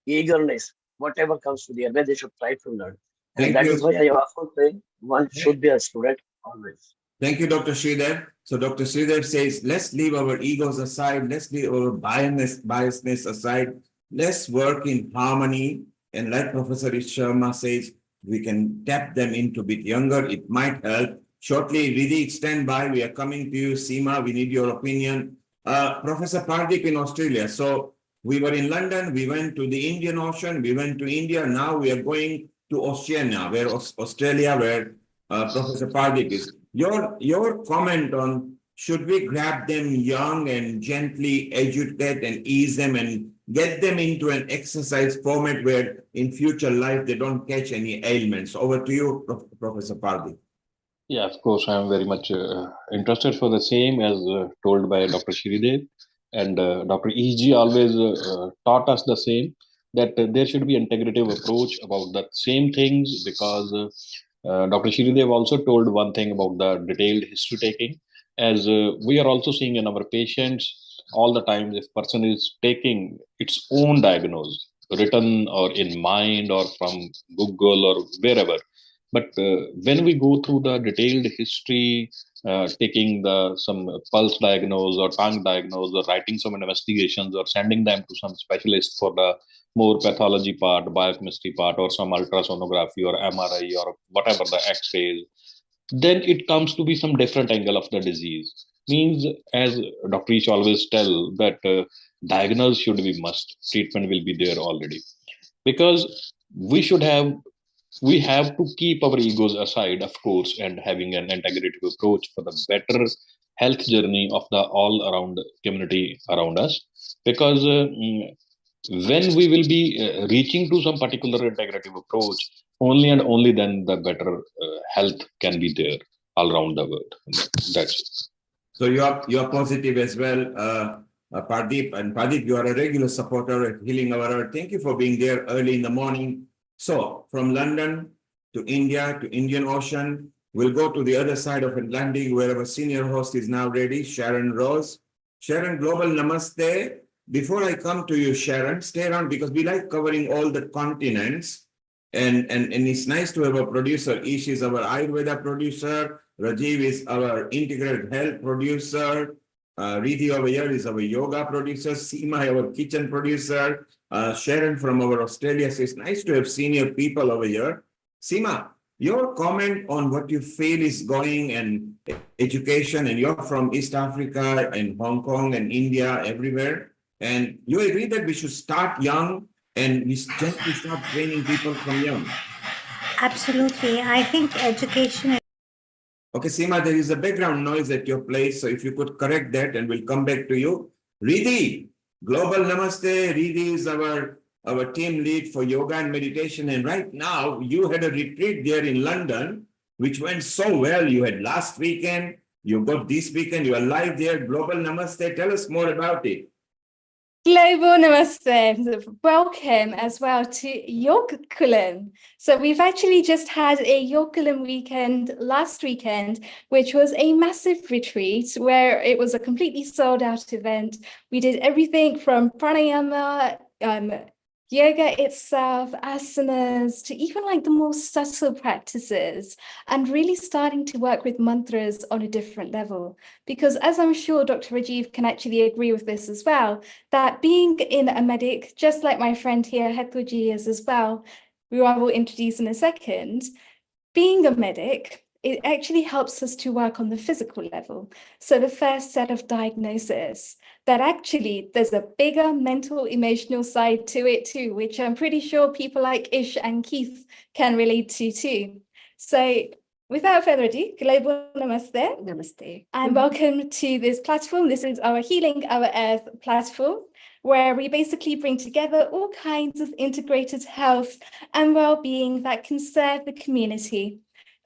eagerness, whatever comes to their way, they should try to learn. And Thank that is you. why I often say one should be a student always. Thank you, Dr. Sridhar. So Dr. Sridhar says, let's leave our egos aside. Let's leave our biasness aside. Let's work in harmony. And like Professor Sharma says, we can tap them into a bit younger. It might help. Shortly, Riddhi, stand by. We are coming to you. Seema, we need your opinion. Professor Pardeep in Australia. So we were in London. We went to the Indian Ocean. We went to India. Now we are going to Oceania, where Australia, where Professor Pardeep is. Your comment on should we grab them young and gently educate and ease them and get them into an exercise format where in future life they don't catch any ailments? Over to you, Professor Pardeep. Yeah, of course, I'm very much interested for the same as told by Dr. Shridev. And Dr. E.G. always taught us the same, that there should be integrative approach about the same things, because Dr. Shridev also told one thing about the detailed history taking, as we are also seeing in our patients all the time, if person is taking its own diagnosis, written or in mind or from Google or wherever. But when we go through the detailed history, taking the some pulse diagnose or tongue diagnose or writing some investigations or sending them to some specialist for the more pathology part, biochemistry part, or some ultrasonography or MRI or whatever the X-rays, then it comes to be some different angle of the disease. Means, as Dr. Ish always tell, that diagnosis should be must, treatment will be there already, because we have to keep our egos aside, of course, and having an integrative approach for the better health journey of the all around community around us. Because when we will be reaching to some particular integrative approach, only and only then the better health can be there. all around the world. That's it. So you are positive as well, Pardeep. And Pardeep, you are a regular supporter at Healing Our Earth. Thank you for being there early in the morning. So from London to India to Indian Ocean, we'll go to the other side of Atlantic where our senior host is now ready, Sharon Rose. Sharon, global namaste. Before I come to you, Sharon, stay around because we like covering all the continents. And it's nice to have a producer. Ish is our Ayurveda producer. Rajiv is our integrated health producer. Riddhi over here is our yoga producer. Seema, our kitchen producer. Sharon from our Australia. So it's nice to have senior people over here. Seema, your comment on what you feel is going and education, and you're from East Africa and Hong Kong and India, everywhere. And you agree that we should start young and we gently start training people from young. Absolutely. I think education. Okay, Seema, there is a background noise at your place. So if you could correct that and we'll come back to you. Riddhi, global namaste. Riddhi is our team lead for yoga and meditation. And right now you had a retreat there in London, which went so well. You had last weekend, you got this weekend, you are live there. Global namaste. Tell us more about it. Global Namaste, welcome as well to Yorkulam. So we've actually just had a Yorkulam weekend last weekend, which was a massive retreat where it was a completely sold out event. We did everything from pranayama, yoga itself, asanas, to even like the more subtle practices, and really starting to work with mantras on a different level. Because as I'm sure Dr. Rajiv can actually agree with this as well, that being in a medic, just like my friend here, Hethuji, is as well, who I will introduce in a second, being a medic, it actually helps us to work on the physical level. So the first set of diagnosis, that actually there's a bigger mental, emotional side to it too, which I'm pretty sure people like Ish and Keith can relate to too. So without further ado, Global Namaste. Namaste. And welcome to this platform. This is our Healing Our Earth platform, where we basically bring together all kinds of integrated health and well-being that can serve the community.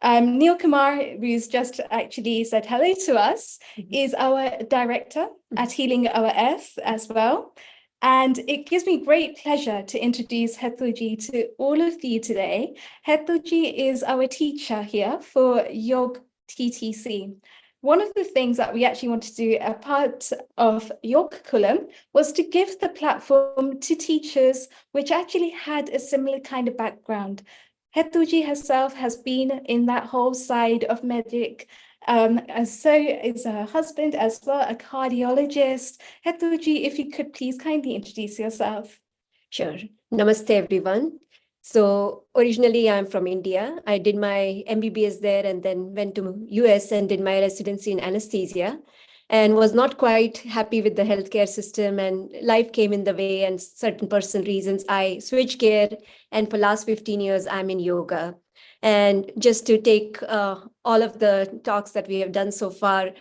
Neil Kumar, who's just actually said hello to us, is our director at Healing Our Earth as well. And it gives me great pleasure to introduce Hethuji to all of you today. Hethuji is our teacher here for Yog TTC. One of the things that we actually want to do as part of Yorkulam was to give the platform to teachers which actually had a similar kind of background. Hethuji herself has been in that whole side of medic, so is her husband as well, a cardiologist. Hethuji, if you could please kindly introduce yourself. Sure. Namaste, everyone. So originally I'm from India. I did my MBBS there and then went to US and did my residency in anesthesia and was not quite happy with the healthcare system, and life came in the way and certain personal reasons. I switched gear, and for last 15 years, I'm in yoga. And just to take all of the talks that we have done so far,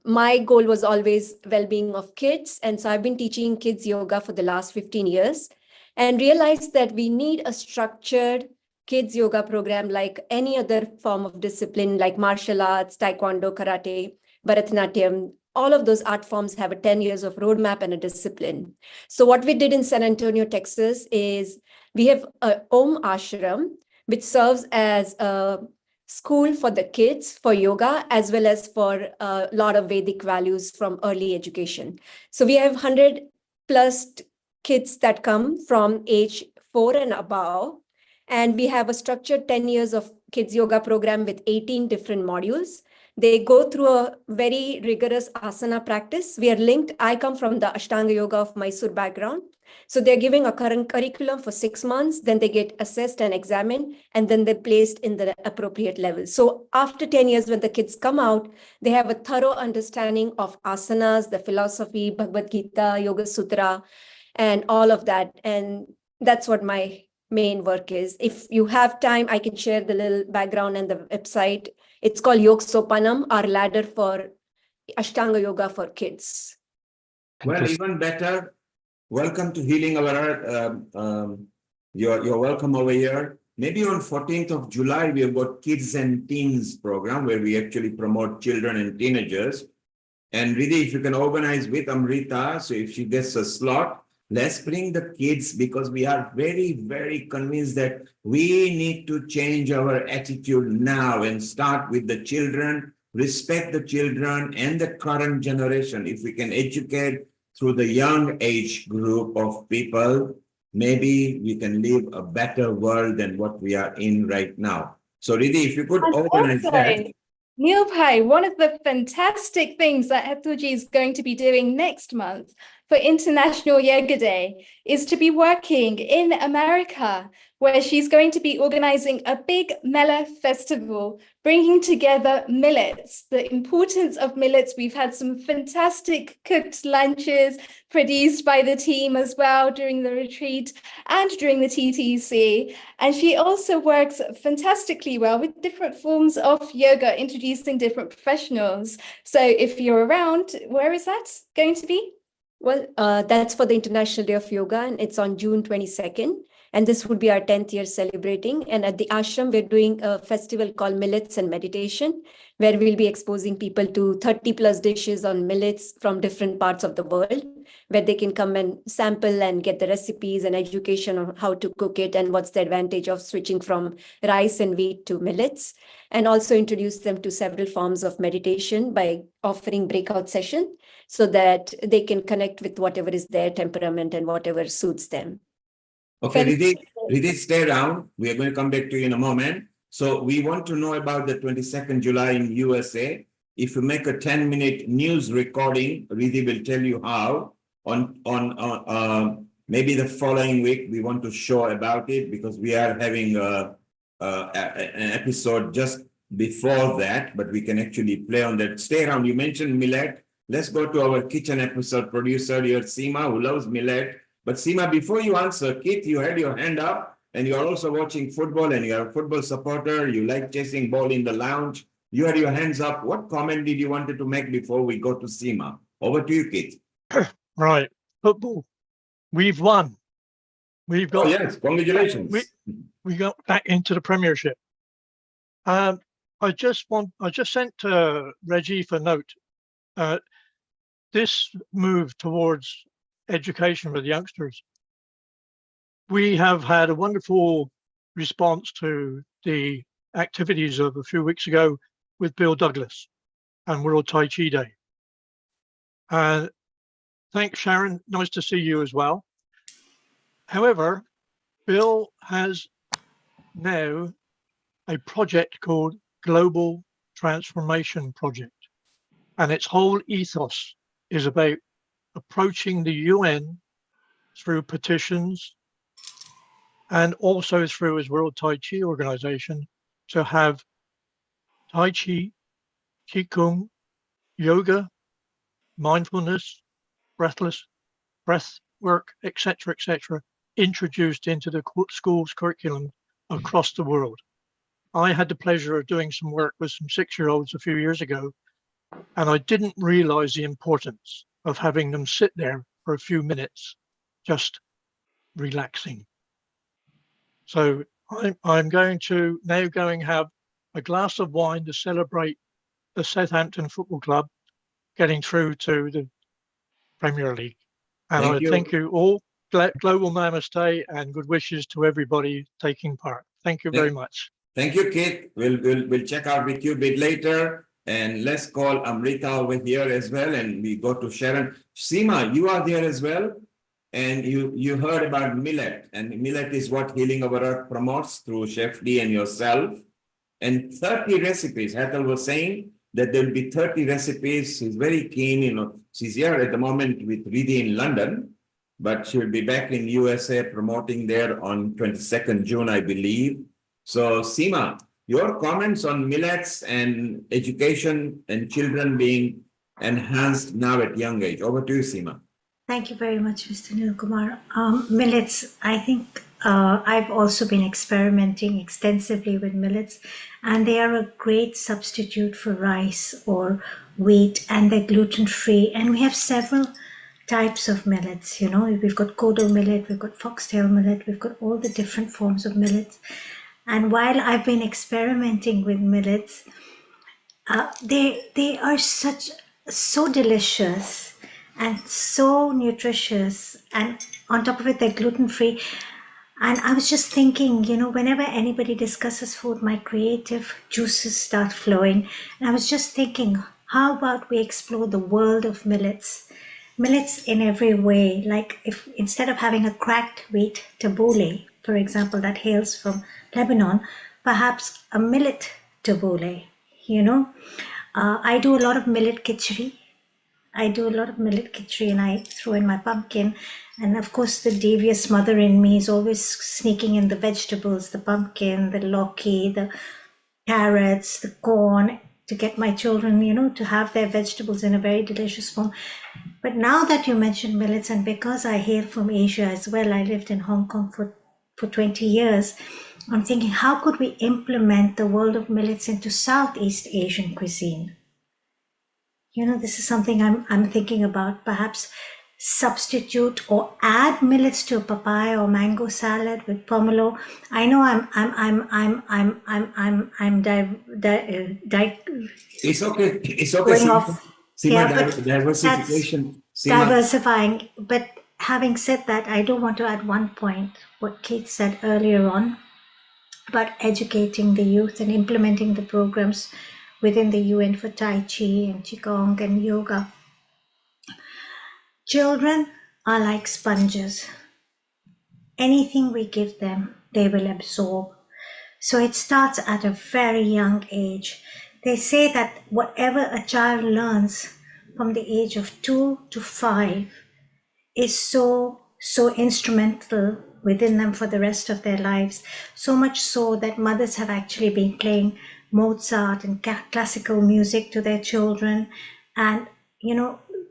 my goal was always well-being of kids. And so I've been teaching kids yoga for the last 15 years and realized that we need a structured kids yoga program like any other form of discipline, like martial arts, taekwondo, karate, Bharatanatyam. All of those art forms have a 10 years of roadmap and a discipline. So what we did in San Antonio, Texas is we have a Om Ashram, which serves as a school for the kids for yoga, as well as for a lot of Vedic values from early education. So we have 100 plus kids that come from age 4 and above. And we have a structured 10 years of kids yoga program with 18 different modules. They go through a very rigorous asana practice. We are linked. I come from the Ashtanga Yoga of Mysore background. So they're giving a current curriculum for 6 months, then they get assessed and examined, and then they're placed in the appropriate level. So after 10 years, when the kids come out, they have a thorough understanding of asanas, the philosophy, Bhagavad Gita, Yoga Sutra, and all of that. And that's what my main work is. If you have time, I can share the little background and the website. It's called Yog Sopanam, our ladder for Ashtanga Yoga for kids. Well, even better. Welcome to Healing Our Earth. You're welcome over here. maybe on 14th of July, we have got Kids and Teens program where we actually promote children and teenagers. And really, if you can organize with Amrita, so if she gets a slot, let's bring the kids because we are very, very convinced that we need to change our attitude now and start with the children, respect the children and the current generation. If we can educate through the young age group of people, maybe we can live a better world than what we are in right now. So Riddhi, if you could And organize also, that. Neilbhai, one of the fantastic things that Hethuji is going to be doing next month for International Yoga Day is to be working in America, where she's going to be organizing a big Mela festival, bringing together millets, the importance of millets. We've had some fantastic cooked lunches produced by the team as well during the retreat and during the TTC. And she also works fantastically well with different forms of yoga, introducing different professionals. So if you're around, where is that going to be? Well, that's for the International Day of Yoga, and it's on June 22nd. And this would be our 10th year celebrating. And at the ashram, we're doing a festival called Millets and Meditation, where we'll be exposing people to 30 plus dishes on millets from different parts of the world, where they can come and sample and get the recipes and education on how to cook it and what's the advantage of switching from rice and wheat to millets, and also introduce them to several forms of meditation by offering breakout session so that they can connect with whatever is their temperament and whatever suits them. Okay, Riddhi, stay around. We are going to come back to you in a moment. So we want to know about the 22nd July in USA. If you make a 10-minute news recording, Riddhi will tell you how. On maybe the following week, we want to show about it because we are having an episode just before that, but we can actually play on that. Stay around. You mentioned millet. Let's go to our kitchen episode producer here, Seema, who loves millet. But Seema, before you answer, Kit, you had your hand up and you're also watching football and you're a football supporter. You like chasing ball in the lounge. You had your hands up. What comment did you wanted to make before we go to Seema? Over to you, Kit. Right. Football. We've won. We've got. Oh, yes. Congratulations. We got back into the Premiership. I just sent Reggie a note. This move towards education for the youngsters. We have had a wonderful response to the activities of a few weeks ago with Bill Douglas and World Tai Chi Day. Thanks, Sharon. Nice to see you as well. However, Bill has now a project called Global Transformation Project, and its whole ethos is about approaching the UN through petitions and also through his World Tai Chi organization to have Tai Chi, Qigong, yoga, mindfulness, breath work, etc., introduced into the school's curriculum across the world. I had the pleasure of doing some work with some 6-year-olds a few years ago, and I didn't realize the importance of having them sit there for a few minutes, just relaxing. So I'm going to now go and have a glass of wine to celebrate the Southampton Football Club getting through to the Premier League. And I thank you all. Global namaste and good wishes to everybody taking part. Thank you very much. Thank you, Kit. We'll check out with you a bit later. And let's call Amrita over here as well. And we go to Sharon. Seema, you are there as well. And you heard about millet. And millet is what Healing Our Earth promotes through Chef D and yourself. And 30 recipes. Hetal was saying that there'll be 30 recipes. She's very keen, she's here at the moment with Riddhi in London, but she'll be back in USA promoting there on 22nd June, I believe. So Seema, your comments on millets and education and children being enhanced now at young age. Over to you, Seema. Thank you very much, Mr. Nilkumar. Millets, I think I've also been experimenting extensively with millets, and they are a great substitute for rice or wheat, and they're gluten-free. And we have several types of millets, we've got kodo millet, we've got foxtail millet, we've got all the different forms of millets. And while I've been experimenting with millets, they are so delicious and so nutritious, and on top of it, they're gluten free. And I was just thinking, whenever anybody discusses food, my creative juices start flowing. And I was just thinking, how about we explore the world of millets? Millets in every way, like if instead of having a cracked wheat tabbouleh, for example, that hails from Lebanon, perhaps a millet tabbouleh, you know? I do a lot of millet khichdi. I do a lot of millet khichdi and I throw in my pumpkin. And of course, the devious mother in me is always sneaking in the vegetables, the pumpkin, the lauki, the carrots, the corn, to get my children, to have their vegetables in a very delicious form. But now that you mentioned millets, and because I hail from Asia as well, I lived in Hong Kong for 20 years, I'm thinking, how could we implement the world of millets into Southeast Asian cuisine? This is something I'm thinking about. Perhaps substitute or add millets to a papaya or mango salad with pomelo. I know It's okay. It's okay. going Seema, off. Seema, Yeah, but that's diversification. Seema, diversifying. But having said that, I do want to add one point, what Keith said earlier on about educating the youth and implementing the programs within the UN for Tai Chi and Qigong and yoga. Children are like sponges. Anything we give them, they will absorb. So it starts at a very young age. They say that whatever a child learns from the age of 2 to 5 is so instrumental within them for the rest of their lives. So much so that mothers have actually been playing Mozart and classical music to their children, and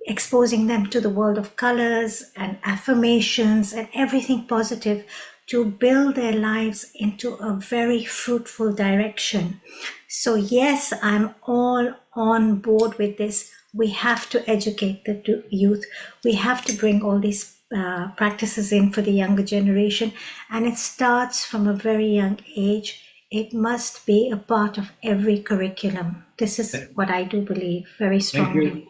exposing them to the world of colors and affirmations and everything positive to build their lives into a very fruitful direction. So yes, I'm all on board with this. We have to educate the youth. We have to bring all these practices in for the younger generation. And it starts from a very young age. It must be a part of every curriculum. This is what I do believe very strongly.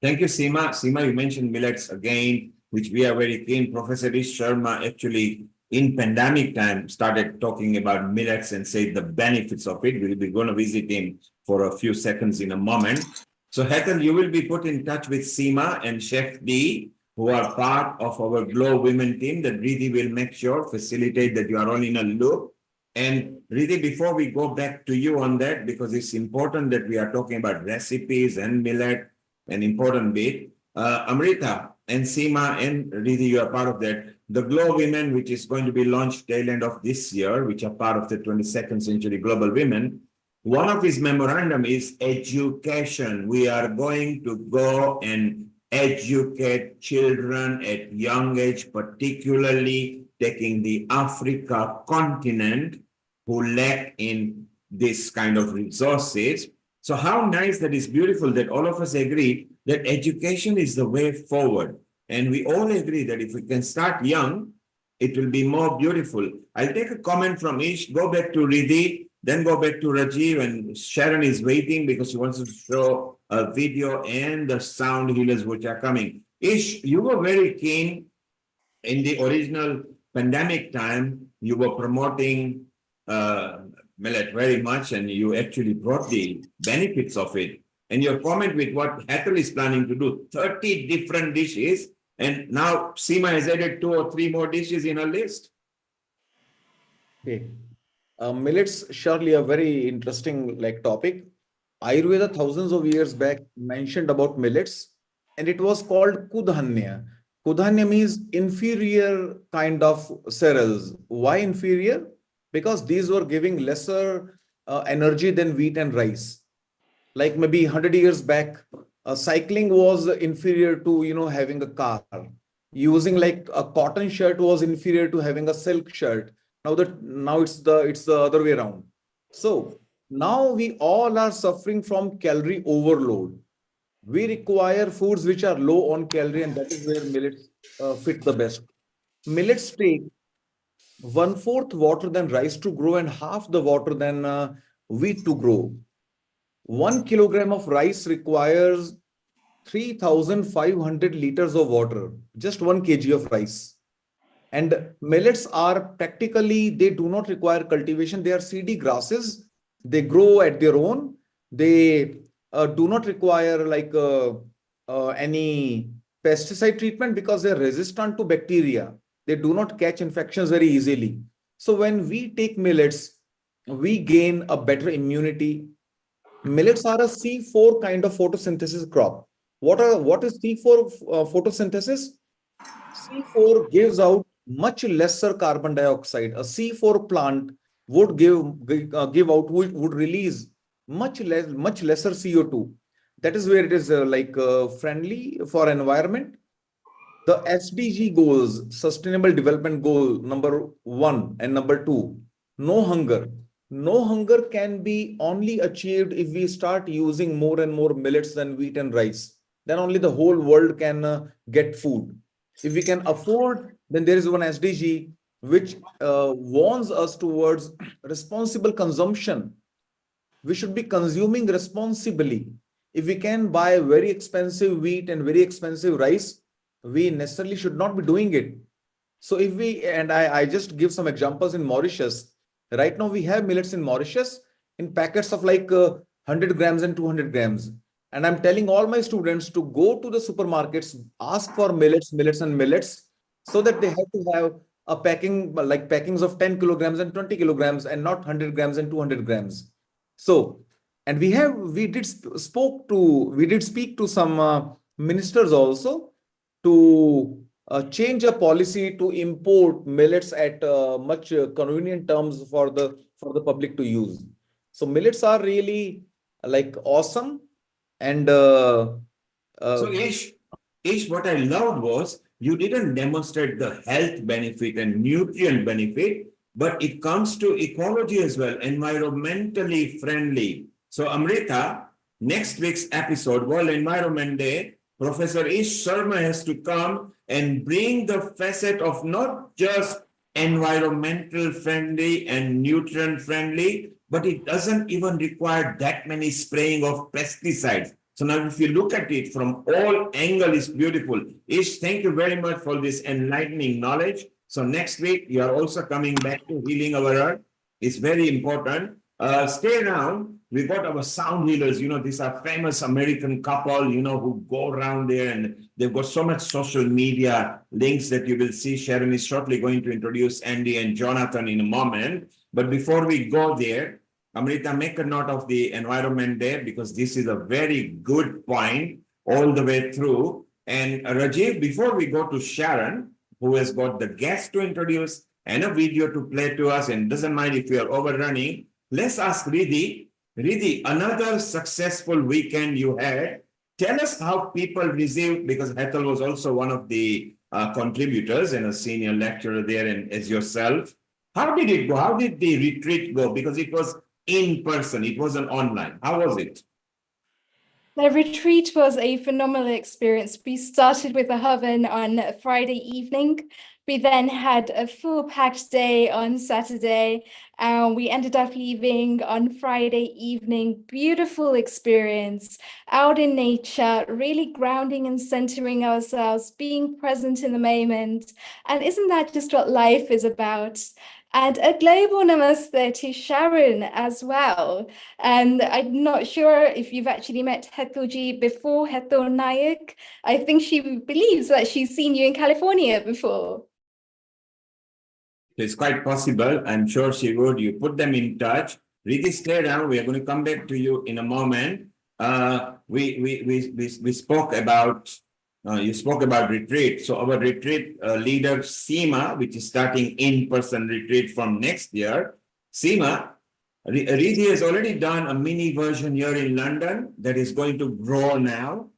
Thank you, Seema. Seema, you mentioned millets again, which we are very keen. Professor Ish Sharma actually in pandemic time started talking about millets and said the benefits of it. We'll be going to visit him for a few seconds in a moment. So Hetal, you will be put in touch with Seema and Chef D, who are part of our Glow Women team. That Riddhi will make sure, facilitate that you are all in a loop. And Riddhi, before we go back to you on that, because it's important that we are talking about recipes and millet, an important bit. Amrita and Seema and Riddhi, you are part of that. The Glow Women, which is going to be launched tail end of this year, which are part of the 22nd Century Global Women. One of his memorandum is education. We are going to go and educate children at young age, particularly taking the Africa continent who lack in this kind of resources. So how nice that is beautiful that all of us agree that education is the way forward. And we all agree that if we can start young, it will be more beautiful. I'll take a comment from Ish, go back to Riddhi, then go back to Rajiv, and Sharon is waiting because she wants to show a video and the sound healers which are coming. Ish, you were very keen in the original pandemic time, you were promoting millet very much, and you actually brought the benefits of it. And your comment with what Hetal is planning to do, 30 different dishes, and now Seema has added 2 or 3 more dishes in her list. Okay. Millets surely a very interesting topic. Ayurveda thousands of years back mentioned about millets, and it was called kudhanya. Kudhanya means inferior kind of cereals. Why inferior? Because these were giving lesser energy than wheat and rice. Like maybe 100 years back, cycling was inferior to having a car. Using like a cotton shirt was inferior to having a silk shirt. Now it's the other way around. So now we all are suffering from calorie overload. We require foods which are low on calorie, and that is where millets fit the best. Millets take 1/4 water than rice to grow and half the water than wheat to grow. 1 kilogram of rice requires 3,500 liters of water, just 1 kg of rice. And millets are practically, they do not require cultivation. They are seedy grasses. They grow at their own. They do not require any pesticide treatment because they're resistant to bacteria. They do not catch infections very easily. So when we take millets, we gain a better immunity. Millets are a C4 kind of photosynthesis crop. What is C4 photosynthesis? C4 gives out much lesser carbon dioxide. A C4 plant would give out, would release much lesser CO2. That is where it is friendly for environment. The SDG goals, Sustainable Development Goal number 1 and number 2, no hunger. No hunger can be only achieved if we start using more and more millets than wheat and rice. Then only the whole world can get food. If we can afford, then there is one SDG which warns us towards responsible consumption. We should be consuming responsibly. If we can buy very expensive wheat and very expensive rice, we necessarily should not be doing it. So if we, and I just give some examples in Mauritius. Right now we have millets in Mauritius in packets of 100 grams and 200 grams. And I'm telling all my students to go to the supermarkets, ask for millets, so that they have to have a packing, like packings of 10 kilograms and 20 kilograms and not 100 grams and 200 grams. So, and we did speak to some ministers also to change a policy to import millets at much convenient terms for the public to use. So millets are really awesome. And so Ish, what I loved was you didn't demonstrate the health benefit and nutrient benefit, but it comes to ecology as well, environmentally friendly. So Amrita, next week's episode, World Environment Day, Professor Ish Sharma has to come and bring the facet of not just environmental friendly and nutrient friendly, but it doesn't even require that many spraying of pesticides. So now if you look at it from all angles, it's beautiful. Ish, thank you very much for this enlightening knowledge. So next week, you are also coming back to Healing Our Earth. It's very important. Stay around. We got our sound healers. These are famous American couple, who go around there, and they've got so much social media links that you will see. Sharon is shortly going to introduce Andy and Jonathan in a moment. But before we go there, Amrita, make a note of the Environment Day, because this is a very good point all the way through. And Rajiv, before we go to Sharon, who has got the guest to introduce and a video to play to us, and doesn't mind if we are overrunning, let's ask Riddhi. Riddhi, another successful weekend you had. Tell us how people received, because Hetal was also one of the contributors and a senior lecturer there, and as yourself. How did it go? How did the retreat go? Because it was in person, it wasn't online. How was it? The retreat was a phenomenal experience. We started with a Havan on Friday evening. We then had a full packed day on Saturday, and we ended up leaving on Friday evening. Beautiful experience, out in nature, really grounding and centering ourselves, being present in the moment. And isn't that just what life is about? And a global namaste to Sharon as well. And I'm not sure if you've actually met Hetulji before, Hetul Nayak. I think she believes that she's seen you in California before. It's quite possible. I'm sure she would. You put them in touch. Riddhi, stay around. We are going to come back to you in a moment. We spoke about you spoke about retreat. So our retreat leader, Seema, which is starting in-person retreat from next year. Seema, Riddhi has already done a mini version here in London that is going to grow now.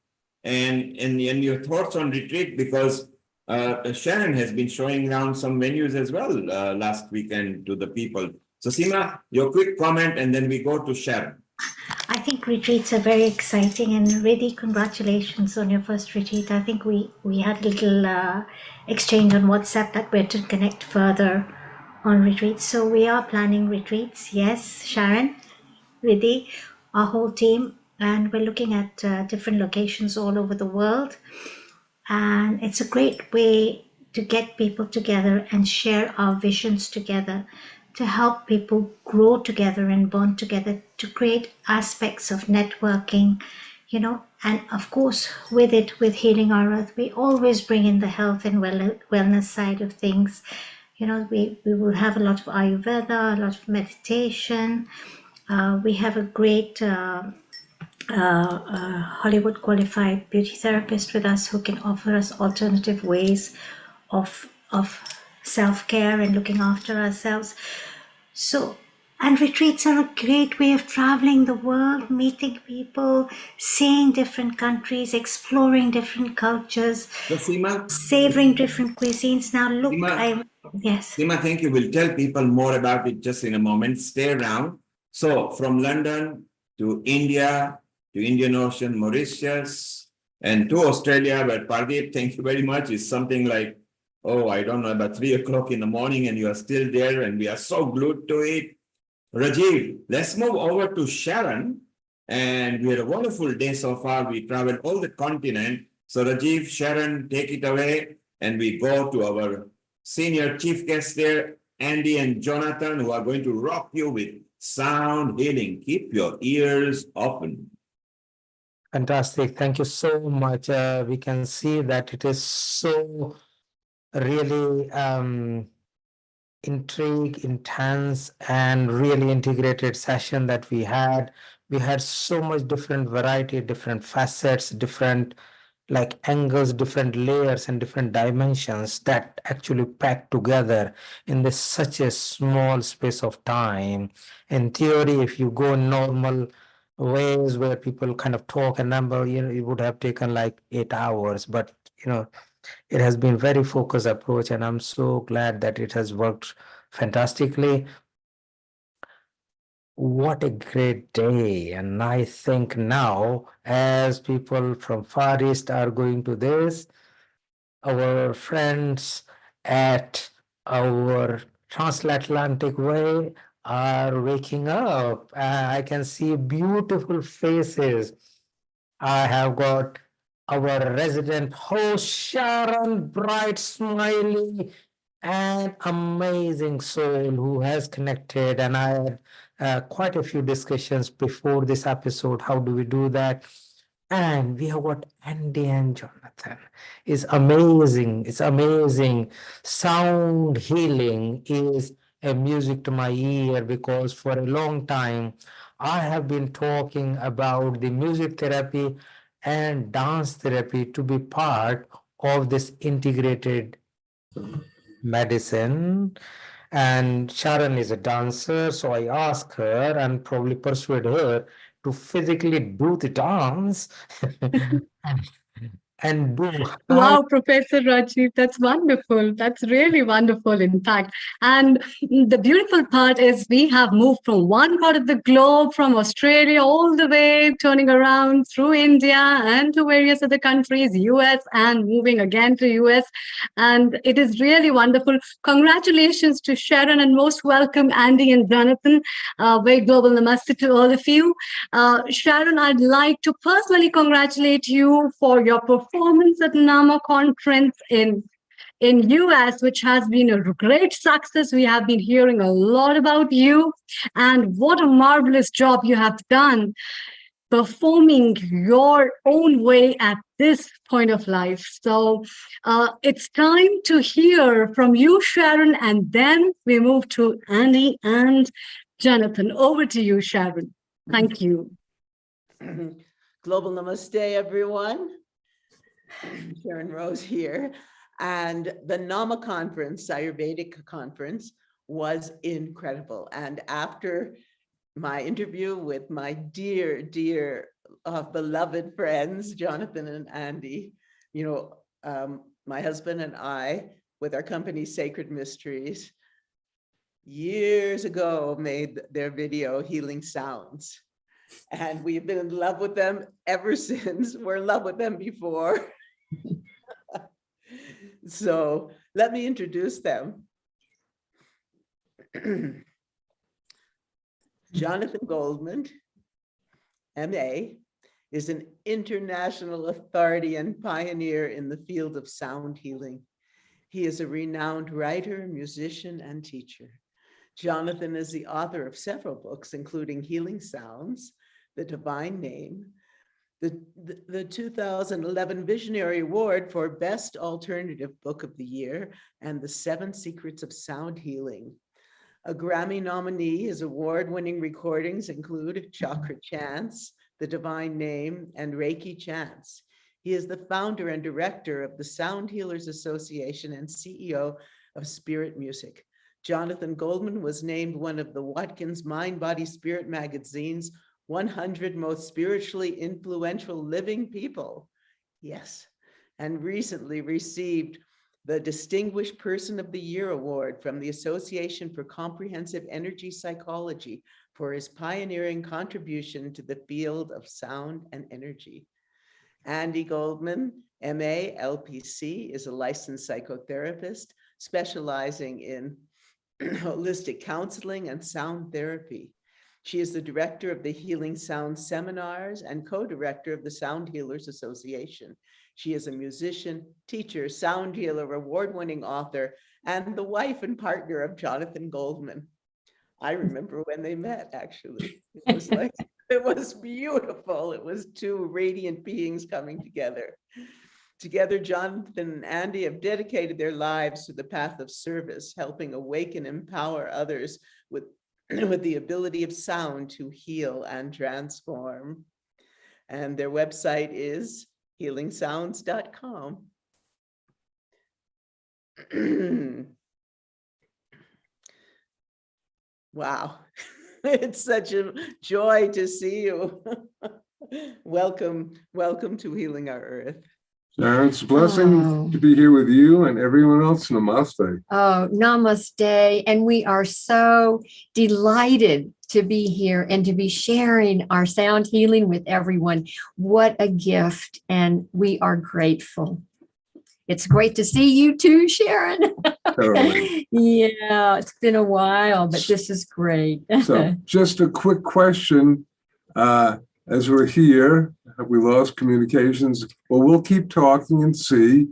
And your thoughts on retreat, because Sharon has been showing around some venues as well last weekend to the people. So Seema, your quick comment, and then we go to Sharon. I think retreats are very exciting, and really congratulations on your first retreat. I think we had a little exchange on WhatsApp that we're to connect further on retreats. So we are planning retreats. Yes, Sharon, Vidhi, our whole team, and we're looking at different locations all over the world. And it's a great way to get people together and share our visions together, to help people grow together and bond together, to create aspects of networking, you know. And of course, with it, with Healing Our Earth, we always bring in the health and wellness side of things. You know, we will have a lot of Ayurveda, a lot of meditation. We have a great Hollywood qualified beauty therapist with us who can offer us alternative ways of self-care and looking after ourselves. So, and retreats are a great way of traveling the world, meeting people, seeing different countries, exploring different cultures, So Seema, savoring different cuisines. Now look, Seema, yes. Seema, thank you. We'll tell people more about it just in a moment. Stay around. So from London to India, to Indian Ocean, Mauritius, and to Australia, where Pardeep, thank you very much, is something like, oh, I don't know, about 3 o'clock in the morning, and you are still there, and we are so glued to it. Rajiv, let's move over to Sharon. And we had a wonderful day so far. We traveled all the continent. So Rajiv, Sharon, take it away. And we go to our senior chief guests there, Andy and Jonathan, who are going to rock you with sound healing. Keep your ears open. Fantastic. Thank you so much. We can see that it is so really intrigue, intense, and really integrated session that we had. We had so much different variety, different facets, different like angles, different layers, and different dimensions that actually packed together in this such a small space of time. In theory, if you go normal ways where people kind of talk a number, you know, it would have taken like 8 hours, but you know, it has been very focused approach, and I'm so glad that it has worked fantastically. What a great day. And I think now, as people from Far East are going to this, our friends at our transatlantic way are waking up. I can see beautiful faces. I have got our resident host, Sharon, bright, smiley, and amazing soul who has connected. And I had quite a few discussions before this episode. How do we do that? And we have got Andy and Jonathan. It's amazing. It's amazing. Sound healing is a music to my ear because for a long time I have been talking about the music therapy and dance therapy to be part of this integrated medicine. And Sharon is a dancer, so I asked her and probably persuade her to physically do the dance and do how. Wow, Professor Rajiv, that's wonderful. That's really wonderful, in fact. And the beautiful part is we have moved from one part of the globe, from Australia, all the way, turning around through India and to various other countries, US, and moving again to US. And it is really wonderful. Congratulations to Sharon, and most welcome, Andy and Jonathan. Very global namaste to all of you. Sharon, I'd like to personally congratulate you for your performance at NAMA conference in US, which has been a great success. We have been hearing a lot about you, and what a marvelous job you have done performing your own way at this point of life. So it's time to hear from you, Sharon, and then we move to Andy and Jonathan. Over to you, Sharon. Thank you. Global namaste, everyone. Sharon Rose here. And the NAMA conference, Ayurvedic conference, was incredible. And after my interview with my dear, dear, beloved friends, Jonathan and Andy, you know, my husband and I, with our company Sacred Mysteries, years ago made their video Healing Sounds. And we've been in love with them ever since. We're in love with them before. So let me introduce them. Jonathan Goldman, MA, is an international authority and pioneer in the field of sound healing. He is a renowned writer, musician, and teacher. Jonathan is the author of several books, including Healing Sounds, The Divine Name, the 2011 Visionary Award for Best Alternative Book of the Year, and The 7 Secrets of Sound Healing. A Grammy nominee, his award-winning recordings include Chakra Chants, The Divine Name, and Reiki Chants. He is the founder and director of the Sound Healers Association and CEO of Spirit Music. Jonathan Goldman was named one of the Watkins Mind, Body, Spirit magazine's 100 most spiritually influential living people. Yes, and recently received the Distinguished Person of the Year Award from the Association for Comprehensive Energy Psychology for his pioneering contribution to the field of sound and energy. Andy Goldman, MA, LPC, is a licensed psychotherapist specializing in holistic counseling and sound therapy. She is the director of the Healing Sound Seminars and co-director of the Sound Healers Association. She is a musician, teacher, sound healer, award-winning author, and the wife and partner of Jonathan Goldman. I remember when they met, actually. It was like, it was beautiful. It was two radiant beings coming together. Together, Jonathan and Andy have dedicated their lives to the path of service, helping awaken and empower others with the ability of sound to heal and transform. And their website is healingsounds.com. Wow, it's such a joy to see you. Welcome to Healing Our Earth. Sharon, it's a blessing to be here with you and everyone else. Namaste. Oh, namaste. And we are so delighted to be here and to be sharing our sound healing with everyone. What a gift. And we are grateful. It's great to see you too, Sharon. Totally. Yeah, it's been a while, but this is great. So just a quick question. As we're here, have we lost communications? Well, we'll keep talking and see.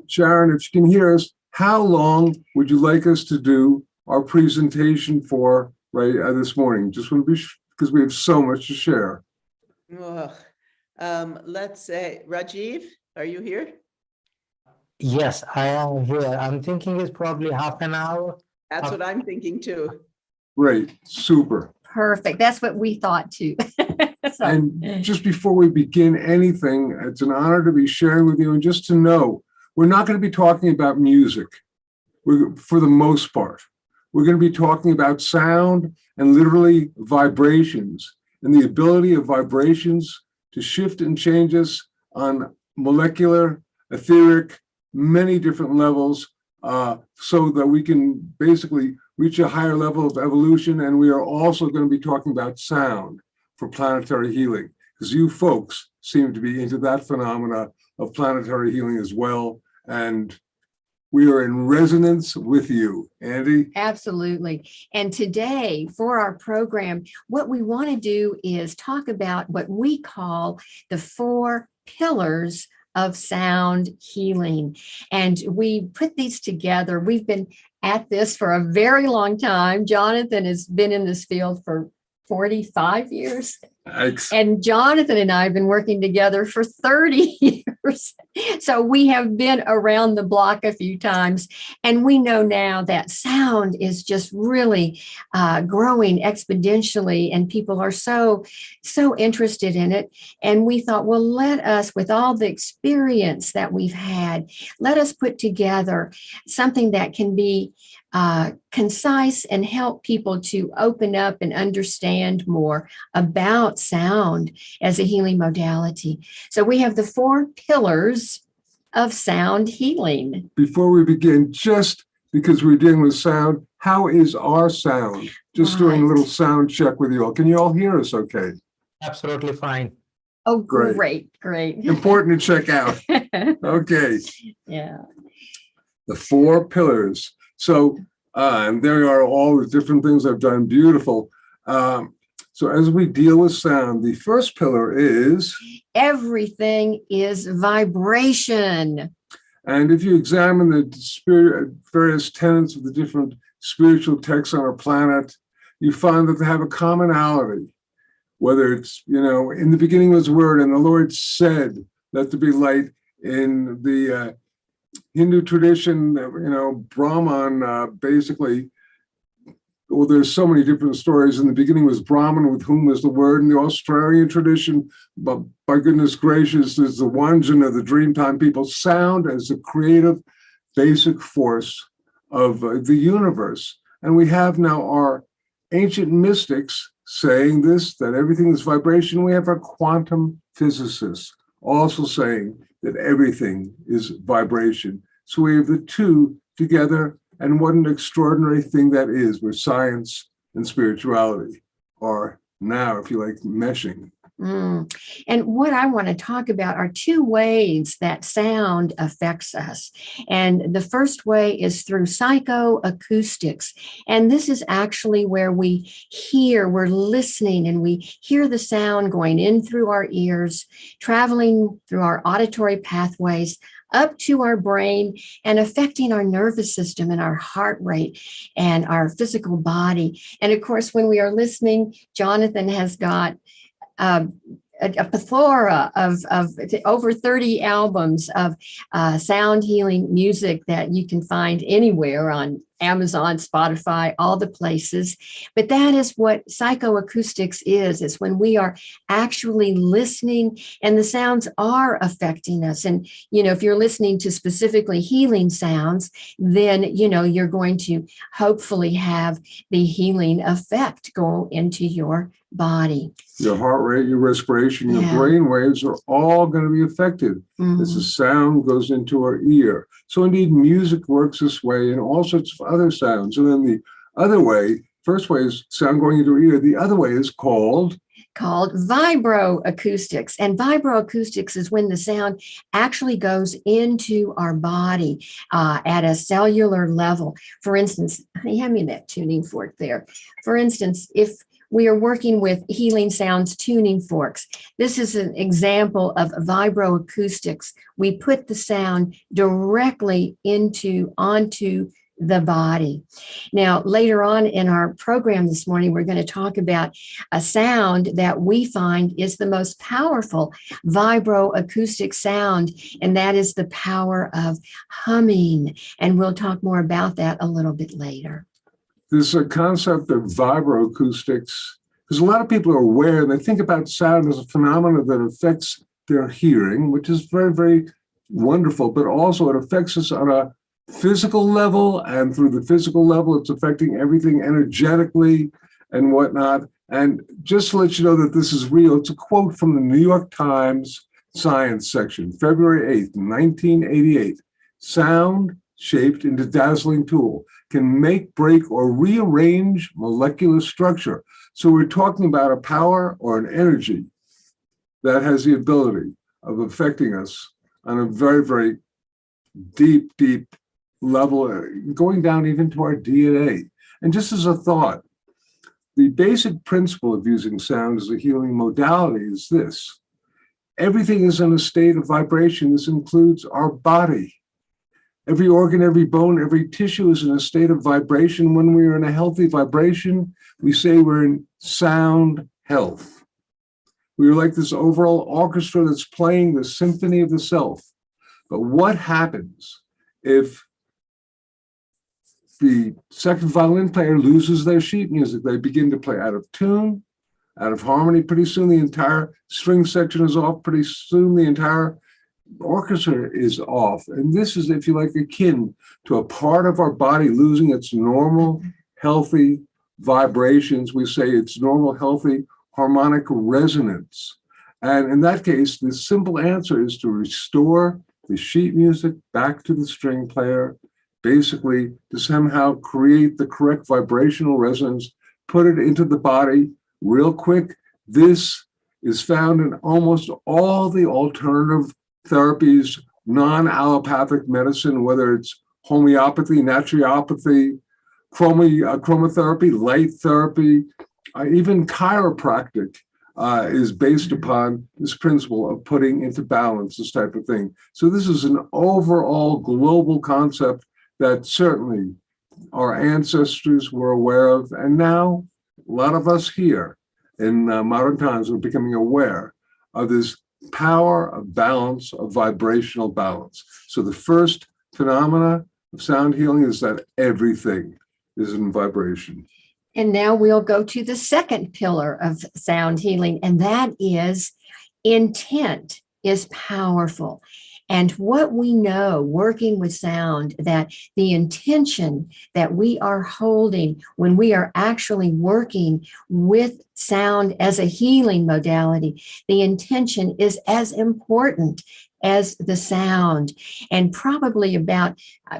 Sharon, if you can hear us, how long would you like us to do our presentation for this morning? Just want to be because we have so much to share. Let's say, Rajiv, are you here? Yes, I am here. I'm thinking it's probably half an hour. That's what I'm thinking too. Great, super. Perfect. That's what we thought too. And just before we begin anything, it's an honor to be sharing with you and just to know, we're not going to be talking about music for the most part. We're going to be talking about sound and literally vibrations and the ability of vibrations to shift and change us on molecular, etheric, many different levels so that we can basically reach a higher level of evolution. And we are also going to be talking about sound for planetary healing, because you folks seem to be into that phenomena of planetary healing as well. And we are in resonance with you, Andy. Absolutely. And today for our program, what we want to do is talk about what we call the 4 pillars of sound healing. And we put these together. We've been at this for a very long time. Jonathan has been in this field for 45 years. Thanks. And Jonathan and I have been working together for 30 years. So we have been around the block a few times. And we know now that sound is just really growing exponentially. And people are so interested in it. And we thought, well, let us, with all the experience that we've had, let us put together something that can be concise and help people to open up and understand more about sound as a healing modality. So we have the 4 pillars of sound healing. Before we begin, just because we're dealing with sound, how is our sound? Just doing a little sound check with you all. Can you all hear us okay? Absolutely fine. Oh, great. Important to check out. Okay. Yeah. The 4 pillars. So, and there are all the different things I've done, beautiful. So as we deal with sound, the first pillar is? Everything is vibration. And if you examine the various tenets of the different spiritual texts on our planet, you find that they have a commonality. Whether it's, in the beginning was the word, and the Lord said, let there be light. In the Hindu tradition, Brahman basically, well, there's so many different stories. In the beginning was Brahman, with whom was the word. In the Australian tradition, but by goodness gracious, is the Wanjana, the Dreamtime people. Sound as the creative basic force of the universe. And we have now our ancient mystics saying this, that everything is vibration. We have our quantum physicists also saying that everything is vibration. So we have the two together, and what an extraordinary thing that is, where science and spirituality are now, if you like, meshing. And what I want to talk about are two ways that sound affects us. And the first way is through psychoacoustics. And this is actually where we're listening, and we hear the sound going in through our ears, traveling through our auditory pathways, up to our brain, and affecting our nervous system and our heart rate and our physical body. And of course, when we are listening, Jonathan has got a plethora of over 30 albums of sound healing music that you can find anywhere on Amazon, Spotify, all the places. But that is what psychoacoustics is. It's when we are actually listening and the sounds are affecting us. And, if you're listening to specifically healing sounds, then, you're going to hopefully have the healing effect go into your body. Your heart rate, your respiration, your brain waves are all going to be affected as the sound goes into our ear. So indeed, music works this way, and all sorts of other sounds. And then the other way, first way is sound going into our ear. The other way is called vibroacoustics. And vibroacoustics is when the sound actually goes into our body at a cellular level. For instance, hand me that tuning fork there. For instance, if we are working with healing sounds tuning forks, this is an example of vibroacoustics. We put the sound directly onto the body. Now, later on in our program this morning, we're going to talk about a sound that we find is the most powerful vibroacoustic sound, and that is the power of humming. And we'll talk more about that a little bit later. This concept of vibroacoustics, because a lot of people are aware, and they think about sound as a phenomenon that affects their hearing, which is very, very wonderful, but also it affects us on a physical level, and through the physical level, it's affecting everything energetically and whatnot. And just to let you know that this is real, it's a quote from the New York Times Science section, February 8th, 1988. Sound, shaped into dazzling tool, can make, break, or rearrange molecular structure. So we're talking about a power or an energy that has the ability of affecting us on a very, very deep, deep level, going down even to our DNA. And just as a thought, the basic principle of using sound as a healing modality is this: everything is in a state of vibration. This includes our body. Every organ, every bone, every tissue is in a state of vibration. When we are in a healthy vibration, we say we're in sound health. We are like this overall orchestra that's playing the symphony of the self. But what happens if the second violin player loses their sheet music? They begin to play out of tune, out of harmony. Pretty soon the entire string section is off. Pretty soon the entire orchestra is off. And this is, if you like, akin to a part of our body losing its normal, healthy vibrations. We say it's normal, healthy harmonic resonance. And in that case, the simple answer is to restore the sheet music back to the string player, basically to somehow create the correct vibrational resonance, put it into the body real quick. This is found in almost all the alternative therapies, non-allopathic medicine, whether it's homeopathy, naturopathy, chromotherapy, light therapy, even chiropractic is based upon this principle of putting into balance this type of thing. So this is an overall global concept that certainly our ancestors were aware of, and now a lot of us here in modern times are becoming aware of this power of balance, of vibrational balance. So the first phenomena of sound healing is that everything is in vibration. And now we'll go to the second pillar of sound healing, and that is intent is powerful. And what we know working with sound, that the intention that we are holding when we are actually working with sound as a healing modality, the intention is as important as the sound. And probably about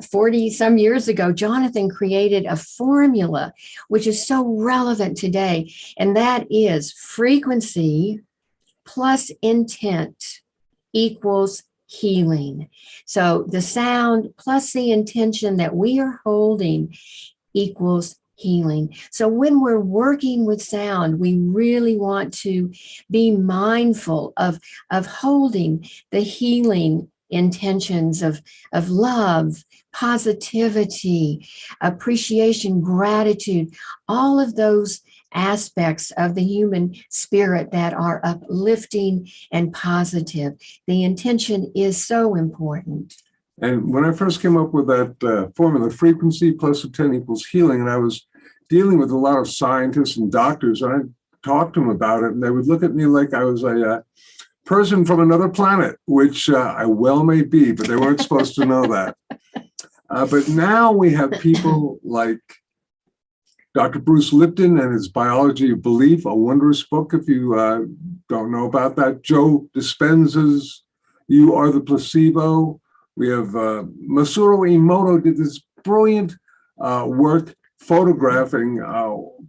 40 some years ago, Jonathan created a formula which is so relevant today, and that is frequency plus intent equals healing. So the sound plus the intention that we are holding equals healing. So when we're working with sound, we really want to be mindful of holding the healing intentions of love, positivity, appreciation, gratitude, all of those aspects of the human spirit that are uplifting and positive. The intention is so important. And when I first came up with that formula, frequency plus intent equals healing, and I was dealing with a lot of scientists and doctors, and I talked to them about it, and they would look at me like I was a person from another planet, which I well may be, but they weren't supposed to know that. But now we have people like Dr. Bruce Lipton and his Biology of Belief, a wondrous book if you don't know about that. Joe Dispenza's You Are the Placebo. We have Masaru Emoto did this brilliant work photographing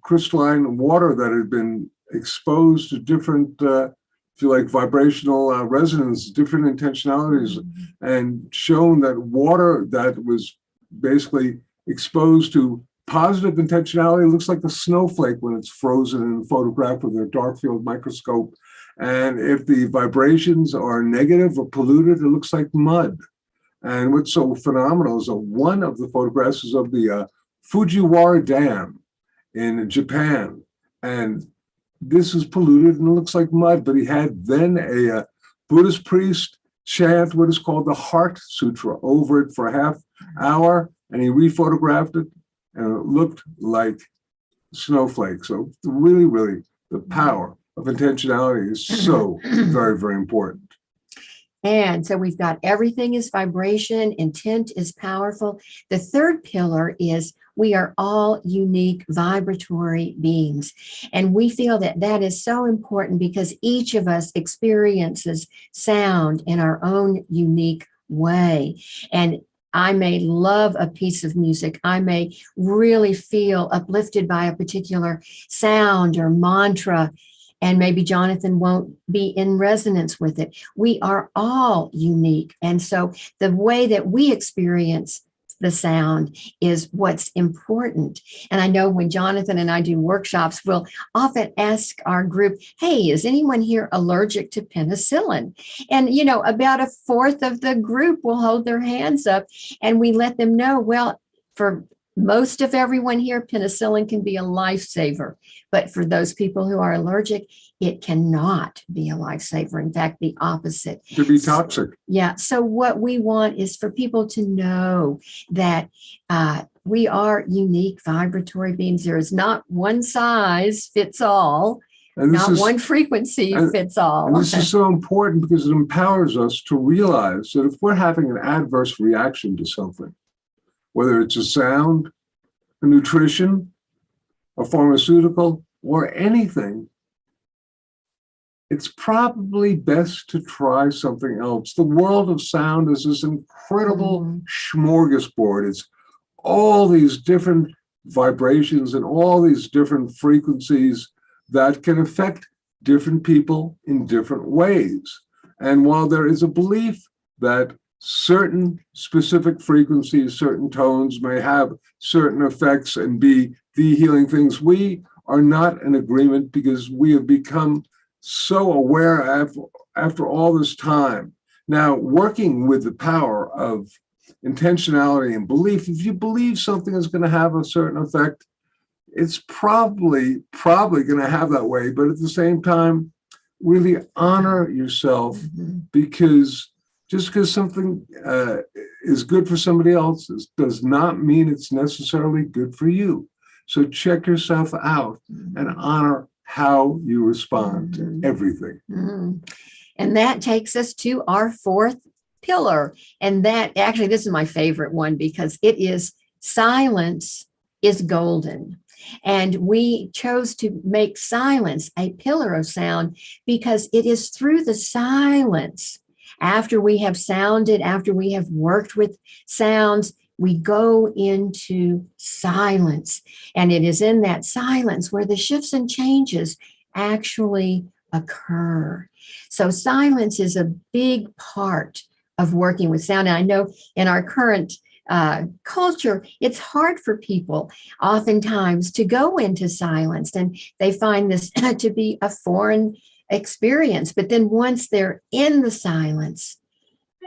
crystalline water that had been exposed to different, if you like, vibrational resonance, different intentionalities, and shown that water that was basically exposed to positive intentionality looks like a snowflake when it's frozen and photographed with a dark field microscope. And if the vibrations are negative or polluted, it looks like mud. And what's so phenomenal is that one of the photographs is of the Fujiwara Dam in Japan. And this is polluted and it looks like mud, but he had then a Buddhist priest chant what is called the Heart Sutra over it for a half hour, and he rephotographed it, and it looked like snowflakes. So really, really, the power of intentionality is so very, very important. And so we've got everything is vibration, intent is powerful. The third pillar is we are all unique vibratory beings. And we feel that that is so important because each of us experiences sound in our own unique way. And I may love a piece of music. I may really feel uplifted by a particular sound or mantra, and maybe Jonathan won't be in resonance with it. We are all unique. And so the way that we experience the sound is what's important. And I know when Jonathan and I do workshops, we'll often ask our group, hey, is anyone here allergic to penicillin? And, you know, about a fourth of the group will hold their hands up, and we let them know, well, for most of everyone here, penicillin can be a lifesaver. But for those people who are allergic, it cannot be a lifesaver. In fact, the opposite. It could be toxic. Yeah. So what we want is for people to know that we are unique vibratory beings. There is not one size fits all. And Not one frequency fits all. And this is so important because it empowers us to realize that if we're having an adverse reaction to something, whether it's a sound, a nutrition, a pharmaceutical, or anything, it's probably best to try something else. The world of sound is this incredible smorgasbord. It's all these different vibrations and all these different frequencies that can affect different people in different ways. And while there is a belief that certain specific frequencies, certain tones may have certain effects and be the healing things. We are not in agreement because we have become so aware after all this time. Now, working with the power of intentionality and belief, if you believe something is going to have a certain effect, it's probably going to have that way. But at the same time, really honor yourself, because just because something is good for somebody else does not mean it's necessarily good for you. So check yourself out and honor how you respond to everything. And that takes us to our fourth pillar. And that actually, this is my favorite one because it is silence is golden. And we chose to make silence a pillar of sound because it is through the silence, after we have sounded, after we have worked with sounds, we go into silence. And it is in that silence where the shifts and changes actually occur. So silence is a big part of working with sound. And I know in our current culture, it's hard for people oftentimes to go into silence, and they find this to be a foreign experience. But then once they're in the silence,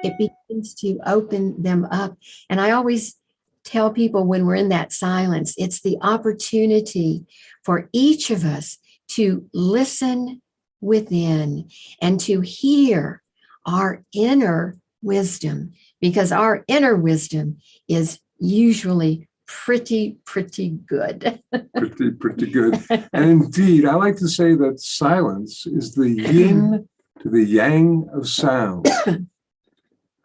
it begins to open them up. And I always tell people when we're in that silence, it's the opportunity for each of us to listen within and to hear our inner wisdom, because our inner wisdom is usually pretty good. pretty good. And indeed, I like to say that silence is the yin to the yang of sound.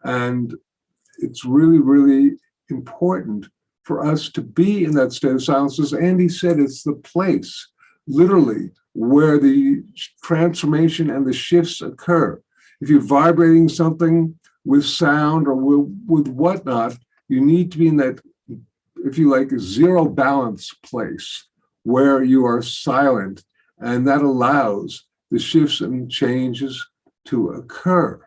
And it's really, really important for us to be in that state of silence. As Andy said, it's the place, literally, where the transformation and the shifts occur. If you're vibrating something with sound or with whatnot, you need to be in that, if you like, a zero balance place where you are silent, and that allows the shifts and changes to occur.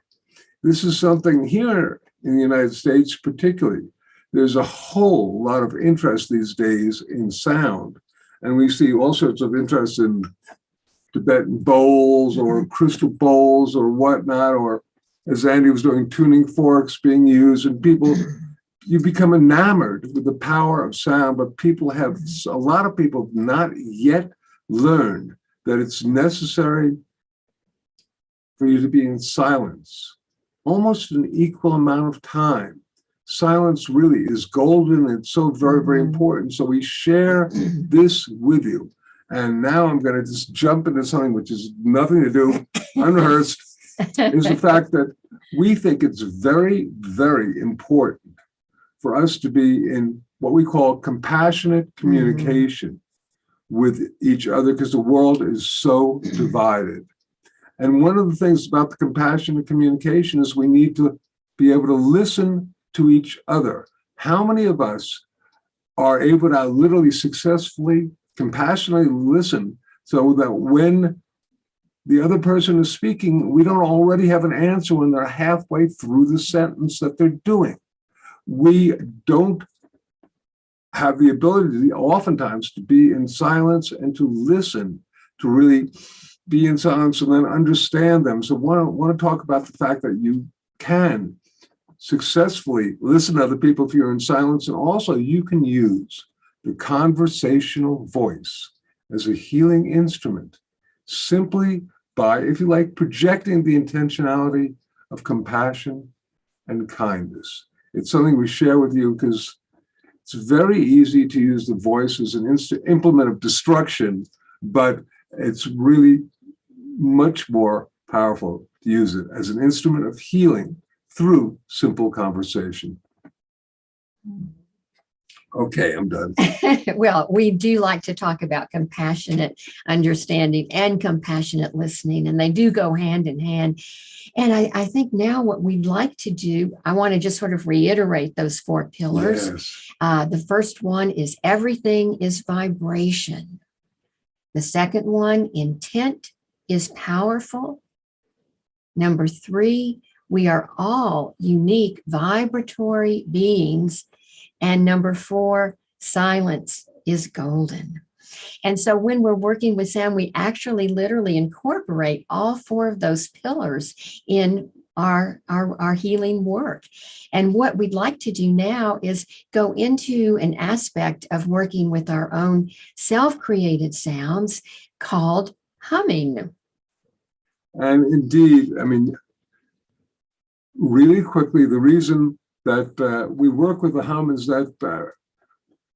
This is something here in the United States particularly. There's a whole lot of interest these days in sound, and we see all sorts of interest in Tibetan bowls or crystal bowls or whatnot, or as Andy was doing, tuning forks being used, and people, you become enamored with the power of sound, but a lot of people have not yet learned that it's necessary for you to be in silence, almost an equal amount of time. Silence really is golden. It's so very, very important. So we share this with you. And now I'm going to just jump into something which has nothing to do, unrehearsed, is the fact that we think it's very, very important for us to be in what we call compassionate communication with each other, because the world is so divided. And one of the things about the compassionate communication is we need to be able to listen to each other. How many of us are able to literally successfully, compassionately listen so that when the other person is speaking, we don't already have an answer when they're halfway through the sentence that they're doing? We don't have the ability oftentimes to be in silence and to listen, to really be in silence and then understand them. So I want to talk about the fact that you can successfully listen to other people if you're in silence, and also you can use the conversational voice as a healing instrument simply by, if you like, projecting the intentionality of compassion and kindness. It's something we share with you because it's very easy to use the voice as an implement of destruction, but it's really much more powerful to use it as an instrument of healing through simple conversation. Okay, I'm done. Well, we do like to talk about compassionate understanding and compassionate listening, and they do go hand in hand. And I think now what we'd like to do, I want to just sort of reiterate those four pillars. Yes. The first one is everything is vibration. The second one, intent is powerful. Number 3, We are all unique vibratory beings. And number 4, silence is golden. And so when we're working with sound, we actually literally incorporate all 4 of those pillars in our healing work. And what we'd like to do now is go into an aspect of working with our own self-created sounds called humming. And indeed, I mean, really quickly, the reason that we work with the hum is that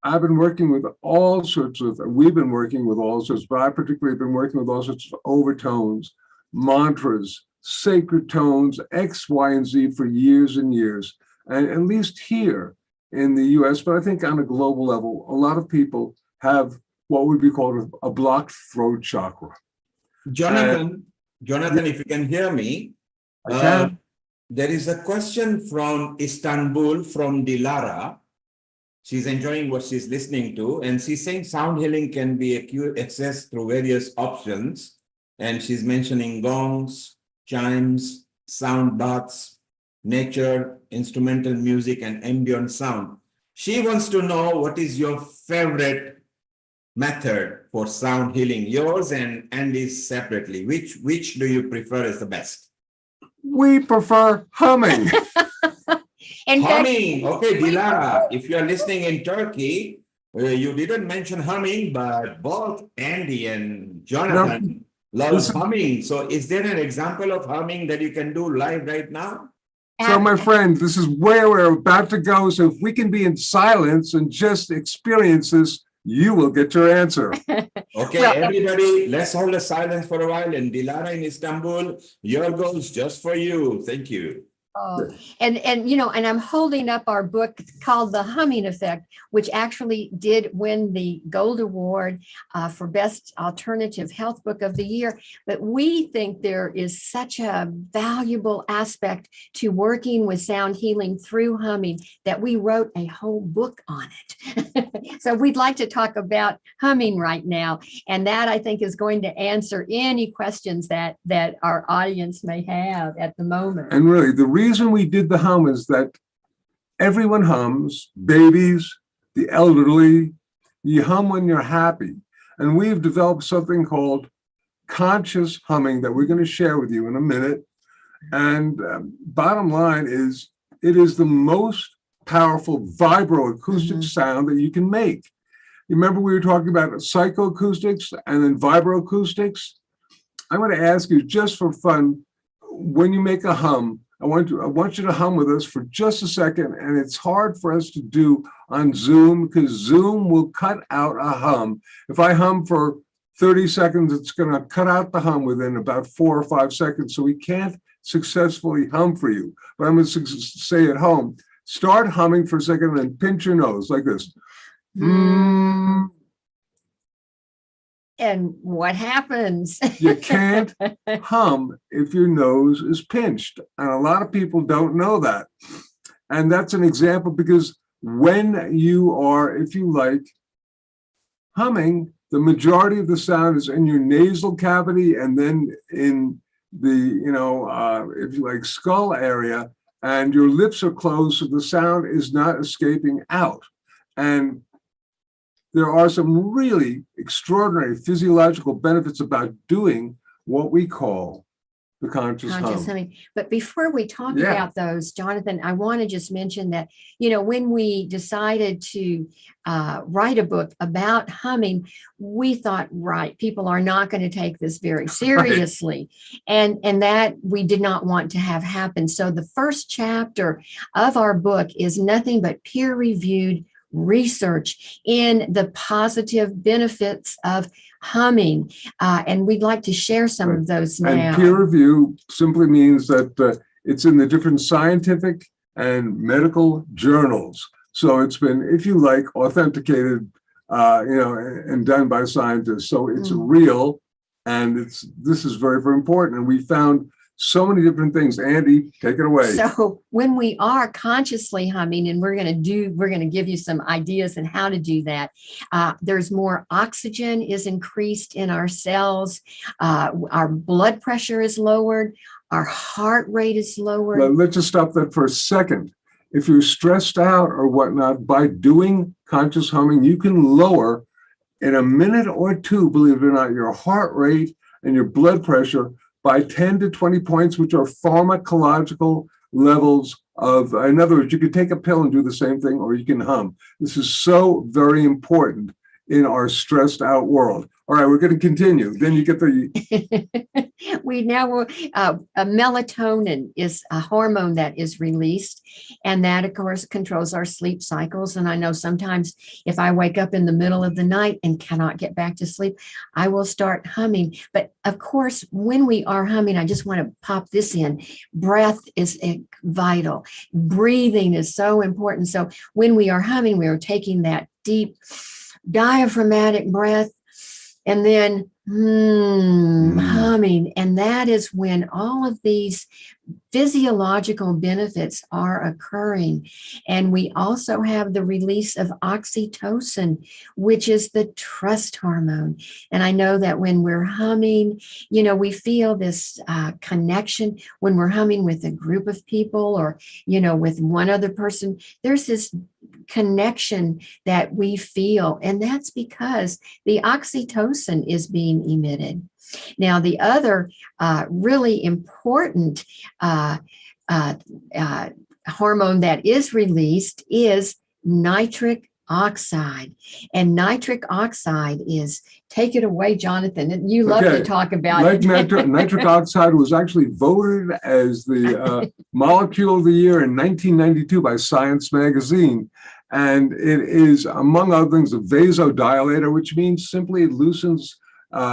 I've been working with all sorts of, we've been working with all sorts, but I particularly have been working with all sorts of overtones, mantras, sacred tones, X, Y, and Z for years and years. And at least here in the US, but I think on a global level, a lot of people have what would be called a blocked throat chakra. Jonathan, if you can hear me, there is a question from Istanbul from Dilara. She's enjoying what she's listening to, and she's saying sound healing can be accessed through various options. And she's mentioning gongs, chimes, sound baths, nature, instrumental music, and ambient sound. She wants to know what is your favorite method for sound healing, yours and Andy's separately. Which do you prefer as the best? We prefer humming. Humming. Okay, Dilara, if you are listening in Turkey, you didn't mention humming, but both Andy and Jonathan love humming. So is there an example of humming that you can do live right now? So my friend, this is where we're about to go. So if we can be in silence and just experience this, you will get your answer. Okay, everybody, let's hold a silence for a while. And Dilara in Istanbul, your goals just for you. Thank you. Oh, and you know, and I'm holding up our book called The Humming Effect, which actually did win the Gold Award for Best Alternative Health Book of the Year. But we think there is such a valuable aspect to working with sound healing through humming that we wrote a whole book on it. So we'd like to talk about humming right now. And that, I think, is going to answer any questions that our audience may have at the moment. And really, the reason we did the hum is that everyone hums, babies, the elderly, you hum when you're happy. And we've developed something called conscious humming that we're going to share with you in a minute. And bottom line is, it is the most powerful vibroacoustic sound that you can make. You remember we were talking about psychoacoustics and then vibroacoustics? I'm going to ask you, just for fun, when you make a hum, I want you to hum with us for just a second. And it's hard for us to do on Zoom because Zoom will cut out a hum. If I hum for 30 seconds, it's going to cut out the hum within about 4 or 5 seconds. So we can't successfully hum for you. But I'm going to say at home, start humming for a second and then pinch your nose like this. And what happens? You can't hum if your nose is pinched. And a lot of people don't know that. And that's an example because when you are, if you like, humming, the majority of the sound is in your nasal cavity and then in the, if you like, skull area, and your lips are closed, so the sound is not escaping out. And there are some really extraordinary physiological benefits about doing what we call the conscious humming. But before we talk about those, Jonathan, I want to just mention that, when we decided to write a book about humming, we thought, people are not going to take this very seriously. And that we did not want to have happen. So the first chapter of our book is nothing but peer-reviewed research in the positive benefits of humming. And we'd like to share some of those now. And peer review simply means that it's in the different scientific and medical journals. So it's been, if you like, authenticated, and done by scientists. So it's real, and this is very, very important. And we found so many different things. Andy, take it away. So when we are consciously humming, and we're going to give you some ideas on how to do that, there's more oxygen is increased in our cells. Our blood pressure is lowered. our heart rate is lowered. Well, let's just stop that for a second. If you're stressed out or whatnot, by doing conscious humming, you can lower in a minute or two, believe it or not, your heart rate and your blood pressure by 10 to 20 points, which are pharmacological levels of, in other words, you could take a pill and do the same thing, or you can hum. This is so very important in our stressed out world. All right, we're going to continue. Then you get the... We now, melatonin is a hormone that is released, and that, of course, controls our sleep cycles. And I know sometimes if I wake up in the middle of the night and cannot get back to sleep, I will start humming. But of course, when we are humming, I just want to pop this in. Breath is vital. Breathing is so important. So when we are humming, we are taking that deep diaphragmatic breath and then humming. And that is when all of these physiological benefits are occurring. And we also have the release of oxytocin, which is the trust hormone. And I know that when we're humming, you know, we feel this connection when we're humming with a group of people or, you know, with one other person. There's this connection that we feel, and that's because the oxytocin is being emitted. Now, the other really important hormone that is released is nitric oxide. And nitric oxide is, take it away, Jonathan. You love to talk about it. Nitric oxide was actually voted as the molecule of the year in 1992 by Science magazine. And it is, among other things, a vasodilator, which means simply it loosens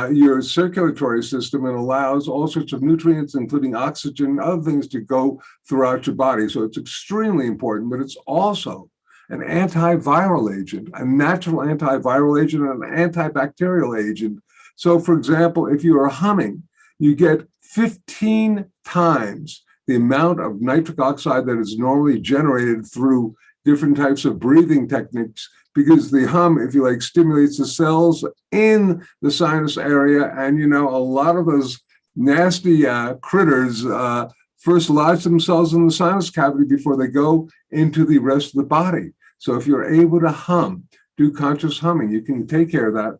your circulatory system and allows all sorts of nutrients, including oxygen and other things, to go throughout your body. So it's extremely important, but it's also an antiviral agent, a natural antiviral agent, and an antibacterial agent. So, for example, if you are humming, you get 15 times the amount of nitric oxide that is normally generated through different types of breathing techniques, because the hum, if you like, stimulates the cells in the sinus area. And, you know, a lot of those nasty critters first lodge themselves in the sinus cavity before they go into the rest of the body. So if you're able to hum, do conscious humming, you can take care of that.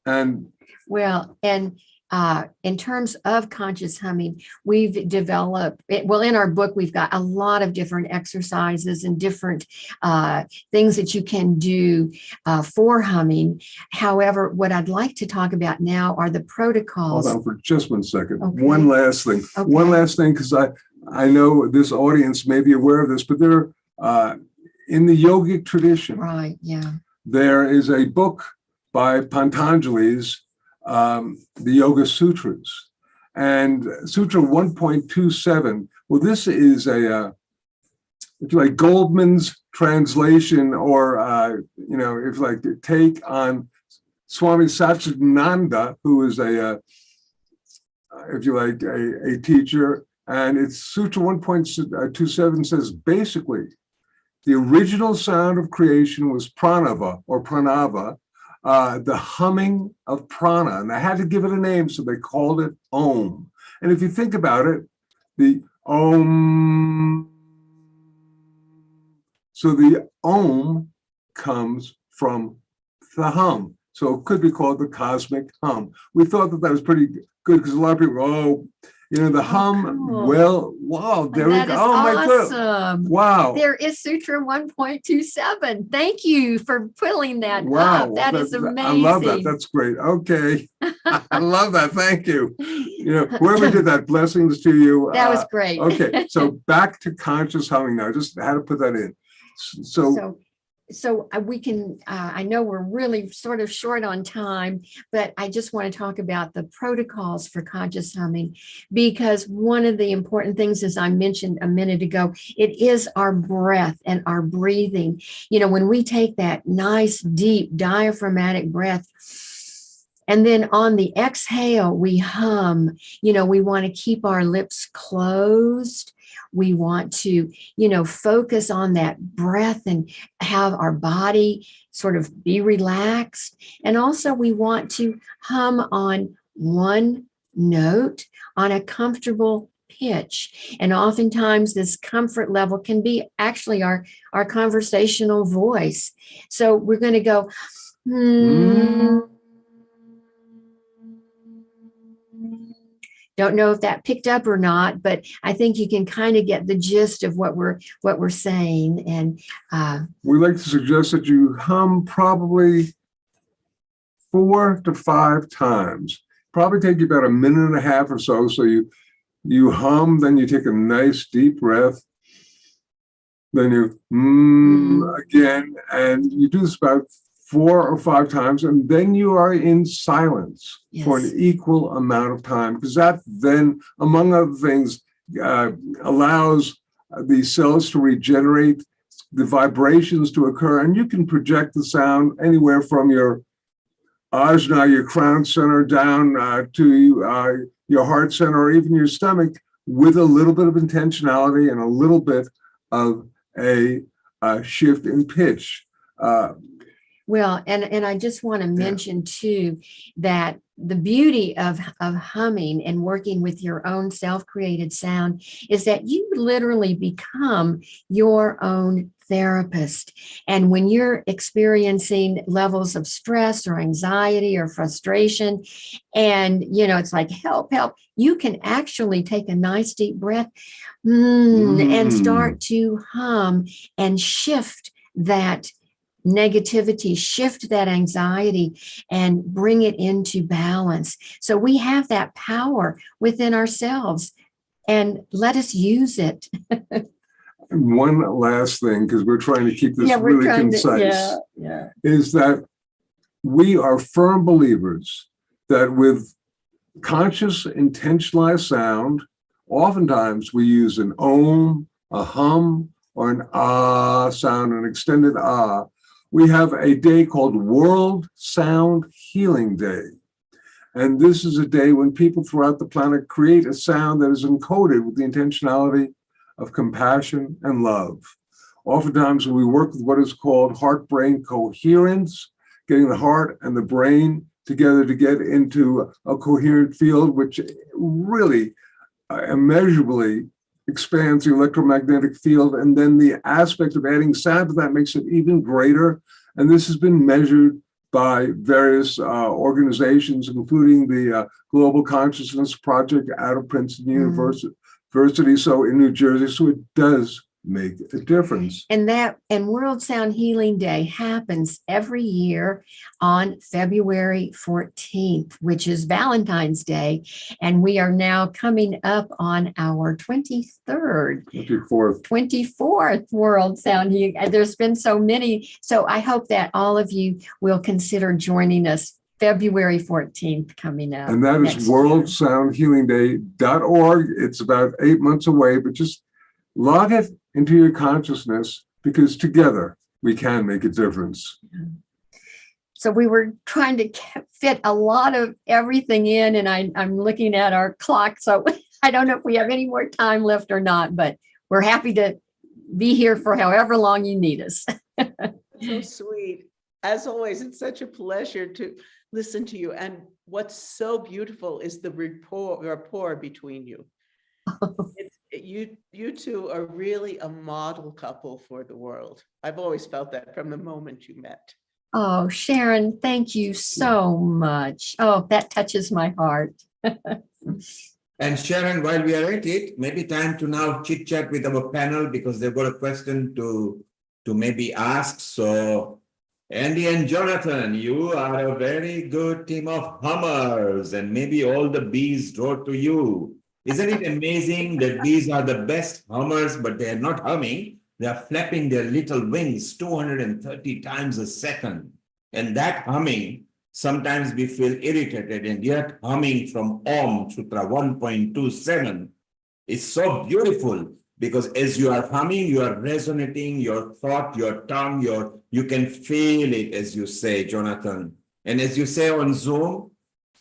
And well, and in terms of conscious humming, we've developed, well, in our book, we've got a lot of different exercises and different things that you can do for humming. However, what I'd like to talk about now are the protocols. Hold on for just 1 second. Okay. One last thing. Okay. One last thing, because I know this audience may be aware of this, but there, in the yogic tradition, right? Yeah. There is a book by Patanjali's, the Yoga Sutras, and Sutra 1.27. Well, this is a, if you like, Goldman's translation, or you know, if you like, to take on Swami Satchidananda, who is a, if you like, a teacher, and it's Sutra 1.27 says basically, the original sound of creation was pranava or pranava, the humming of prana, and they had to give it a name, so they called it Om. And if you think about it, the Om, so the Om comes from the hum. So it could be called the cosmic hum. We thought that was pretty good because a lot of people, oh, you know, the hum, cool. Well, wow, there we go. Oh, awesome. my God. Wow. There is Sutra 1.27. Thank you for pulling that Wow. up. That is amazing. I love that. That's great. Okay. I love that. Thank you. You know, whoever did that, blessings to you. That was great. Okay. So back to conscious humming now. Just had to put that in. So we can, I know we're really sort of short on time, but I just want to talk about the protocols for conscious humming, because one of the important things, as I mentioned a minute ago, it is our breath and our breathing. You know, when we take that nice, deep diaphragmatic breath, and then on the exhale, we hum, you know, we want to keep our lips closed. We want to, you know, focus on that breath and have our body sort of be relaxed. And also we want to hum on one note on a comfortable pitch. And oftentimes this comfort level can be actually our conversational voice. So we're going to go, Don't know if that picked up or not, but I think you can kind of get the gist of what we're saying. And we like to suggest that you hum probably 4 to 5 times. Probably take you about a minute and a half or so. So you hum, then you take a nice deep breath, then you again, and you do this about 4 or 5 times, and then you are in silence for an equal amount of time, because that then, among other things, allows the cells to regenerate, the vibrations to occur, and you can project the sound anywhere from your ajna, your crown center, down to your heart center, or even your stomach, with a little bit of intentionality and a little bit of a shift in pitch. Well, and I just want to mention too that the beauty of humming and working with your own self-created sound is that you literally become your own therapist. And when you're experiencing levels of stress or anxiety or frustration, and it's like, help, you can actually take a nice deep breath and start to hum and shift that negativity, shift that anxiety, and bring it into balance. So we have that power within ourselves, and let us use it. And one last thing, because we're trying to keep this really concise, is that we are firm believers that with conscious, intentionalized sound, oftentimes we use an om, a hum, or an ah sound, an extended ah. We have a day called World Sound Healing Day. And this is a day when people throughout the planet create a sound that is encoded with the intentionality of compassion and love. Oftentimes we work with what is called heart-brain coherence, getting the heart and the brain together to get into a coherent field, which really immeasurably expands the electromagnetic field, and then the aspect of adding sound to that makes it even greater. And this has been measured by various organizations, including the Global Consciousness Project out of Princeton University, so in New Jersey. So it does make a difference. And World Sound Healing Day happens every year on February 14th, which is Valentine's Day. And we are now coming up on our 24th World Sound Healing. There's been so many. So I hope that all of you will consider joining us February 14th coming up. And that is worldsoundhealingday.org. It's about 8 months away, but just log it into your consciousness, because together we can make a difference. So we were trying to fit a lot of everything in, and I'm looking at our clock. So I don't know if we have any more time left or not, but we're happy to be here for however long you need us. So sweet. As always, it's such a pleasure to listen to you. And what's so beautiful is the rapport between you. You two are really a model couple for the world. I've always felt that from the moment you met. Oh, Sharon, thank you so much. Oh, that touches my heart. And Sharon, while we are at it, maybe time to now chit chat with our panel, because they've got a question to maybe ask. So Andy and Jonathan, you are a very good team of hummers, and maybe all the bees draw to you. Isn't it amazing that bees are the best hummers, but they are not humming. They are flapping their little wings 230 times a second. And that humming, sometimes we feel irritated, and yet humming from Om Sutra 1.27 is so beautiful, because as you are humming, you are resonating your thought, your tongue, you can feel it, as you say, Jonathan. And as you say on Zoom,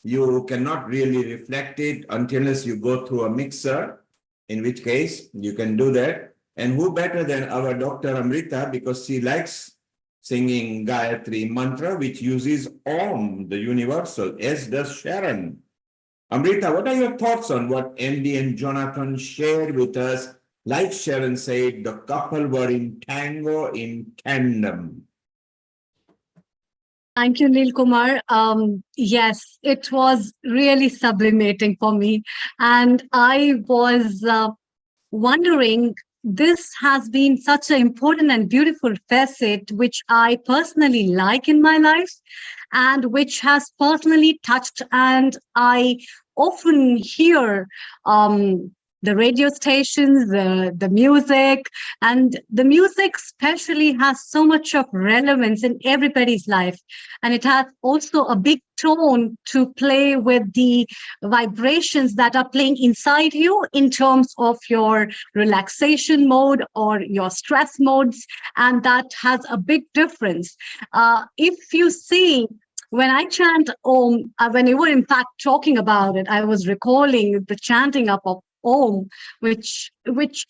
you cannot really reflect it unless you go through a mixer, in which case you can do that. And who better than our Dr. Amrita, because she likes singing Gayatri mantra, which uses Om, the universal, as does Sharon. Amrita, what are your thoughts on what MD and Jonathan shared with us? Like Sharon said, the couple were in tango, in tandem. Thank you, Neil Kumar. Yes, it was really sublimating for me. And I was wondering, this has been such an important and beautiful facet, which I personally like in my life and which has personally touched. And I often hear the radio stations, the music, and the music especially has so much of relevance in everybody's life. And it has also a big tone to play with the vibrations that are playing inside you in terms of your relaxation mode or your stress modes. And that has a big difference. If you see, when I chant Om, when you were in fact talking about it, I was recalling the chanting up of Om, which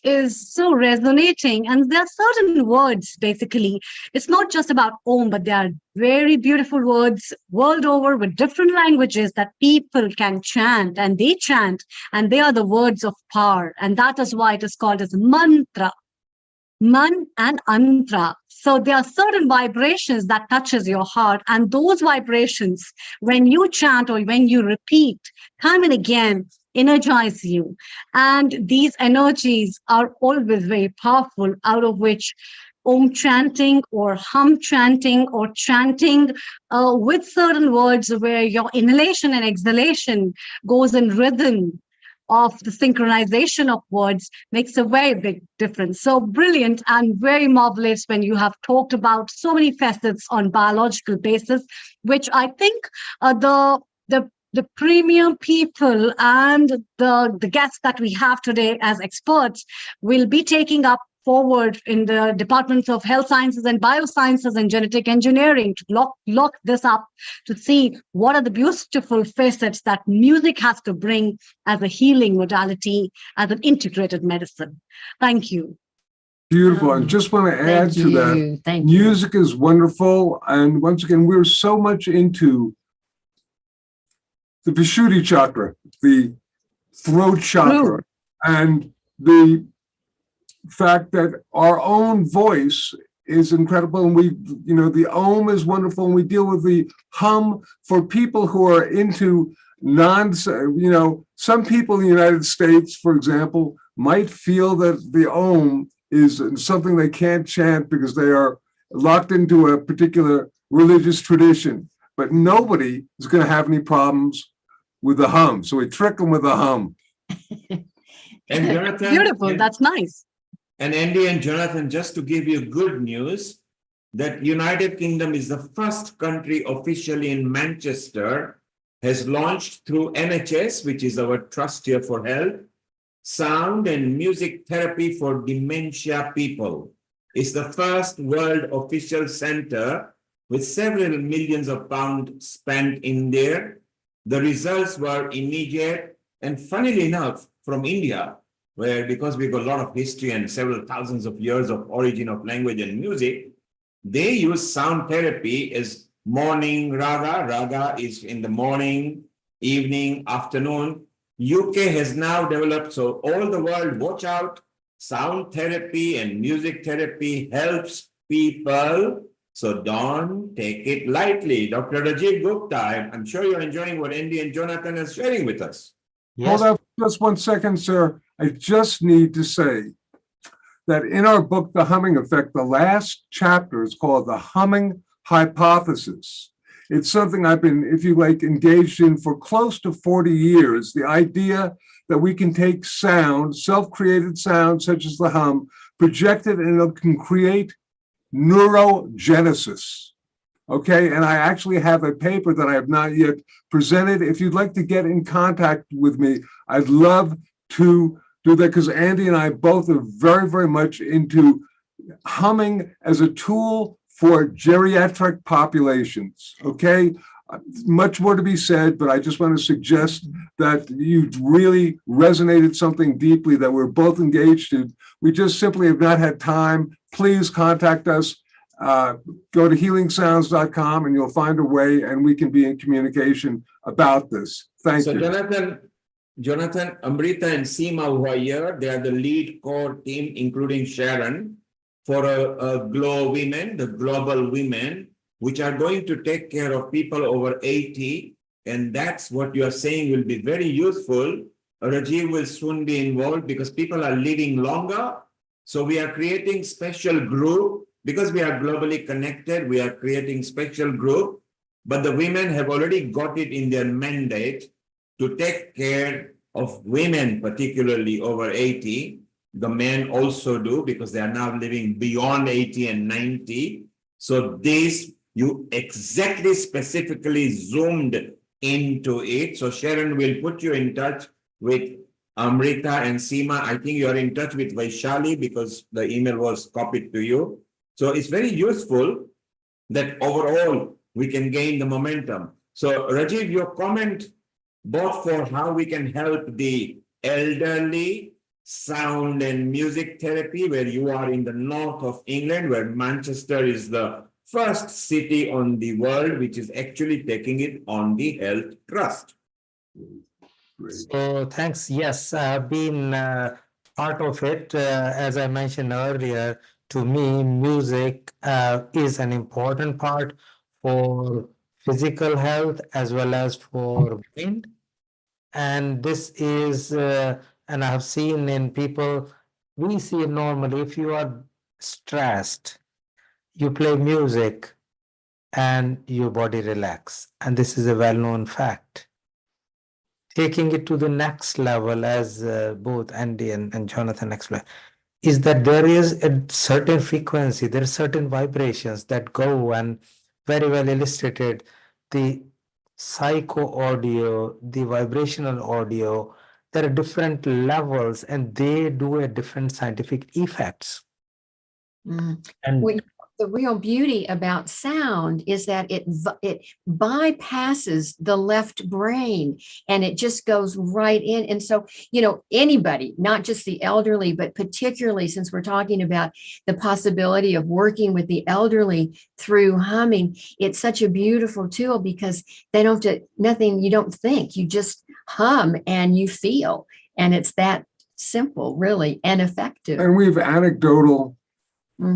is so resonating. And there are certain words, basically. It's not just about Om, but there are very beautiful words world over with different languages that people can chant, and they are the words of power. And that is why it is called as mantra. Man and Antra. So there are certain vibrations that touches your heart, and those vibrations, when you chant or when you repeat time and again, energize you. And these energies are always very powerful, out of which Om chanting or hum chanting or chanting with certain words where your inhalation and exhalation goes in rhythm of the synchronization of words makes a very big difference. So brilliant and very marvelous when you have talked about so many facets on biological basis, which I think the premium people and the guests that we have today as experts will be taking up forward in the departments of health sciences and biosciences and genetic engineering to lock this up, to see what are the beautiful facets that music has to bring as a healing modality, as an integrated medicine. Thank you. Beautiful. I just want to add to that. Music is wonderful. And once again, we're so much into the Vishuddhi chakra, the throat chakra, and the fact that our own voice is incredible. And the Om is wonderful. And we deal with the hum for people who are into some people in the United States, for example, might feel that the Om is something they can't chant because they are locked into a particular religious tradition. But nobody is going to have any problems with the hum. So we trick them with the hum. And Jonathan, beautiful. That's nice. And Andy and Jonathan, just to give you good news, that United Kingdom is the first country officially in Manchester, has launched through NHS, which is our trust here for health, sound and music therapy for dementia people. It's the first world official center with several millions of pounds spent in there. The results were immediate, and funnily enough, from India, where because we've got a lot of history and several thousands of years of origin of language and music, they use sound therapy as morning raga. Raga is in the morning, evening, afternoon. UK has now developed, so all the world, watch out, sound therapy and music therapy helps people. So don't take it lightly. Dr. Rajiv Gupta, I'm sure you're enjoying what Andy and Jonathan are sharing with us. Hold on just 1 second, sir. I just need to say that in our book, The Humming Effect, the last chapter is called The Humming Hypothesis. It's something I've been, if you like, engaged in for close to 40 years. The idea that we can take sound, self-created sound, such as the hum, project it, and it can create neurogenesis. Okay, and I actually have a paper that I have not yet presented. If you'd like to get in contact with me, I'd love to do that, because Andy and I both are very, very much into humming as a tool for geriatric populations. Okay, much more to be said, but I just want to suggest that you really resonated something deeply that we're both engaged in. We just simply have not had time. Please contact us Go to healingsounds.com and you'll find a way, and we can be in communication about this. Thank So you. Jonathan, Amrita, and Seema who are here, they are the lead core team, including Sharon, for a Glow Women, the Global Women, which are going to take care of people over 80. And that's what you are saying will be very useful. Rajiv will soon be involved because people are living longer. So we are creating special group because we are globally connected. We are creating special group, but the women have already got it in their mandate to take care of women, particularly over 80. The men also do because they are now living beyond 80 and 90. So this, you exactly specifically zoomed into it. So Sharon will put you in touch with Amrita and Seema. I think you are in touch with Vaishali because the email was copied to you. So it's very useful that overall we can gain the momentum. So Rajiv, your comment both for how we can help the elderly, sound and music therapy, where you are in the north of England, where Manchester is the first city on the world, which is actually taking it on the health trust. So thanks. Yes, I've been part of it. As I mentioned earlier, to me, music is an important part for physical health as well as for brain. And this is, and I have seen in people, we see it normally, if you are stressed, you play music and your body relax. And this is a well-known fact. Taking it to the next level, as both Andy and Jonathan explained, is that there is a certain frequency, there are certain vibrations that go, and very well illustrated, the psycho audio, the vibrational audio, there are different levels and they do a different scientific effects. And Well, the real beauty about sound is that it bypasses the left brain and it just goes right in. And so, you know, anybody, not just the elderly, but particularly since we're talking about the possibility of working with the elderly through humming, it's such a beautiful tool because they don't have to, nothing, you don't think, you just hum and you feel. And it's that simple, really, and effective. And we have anecdotal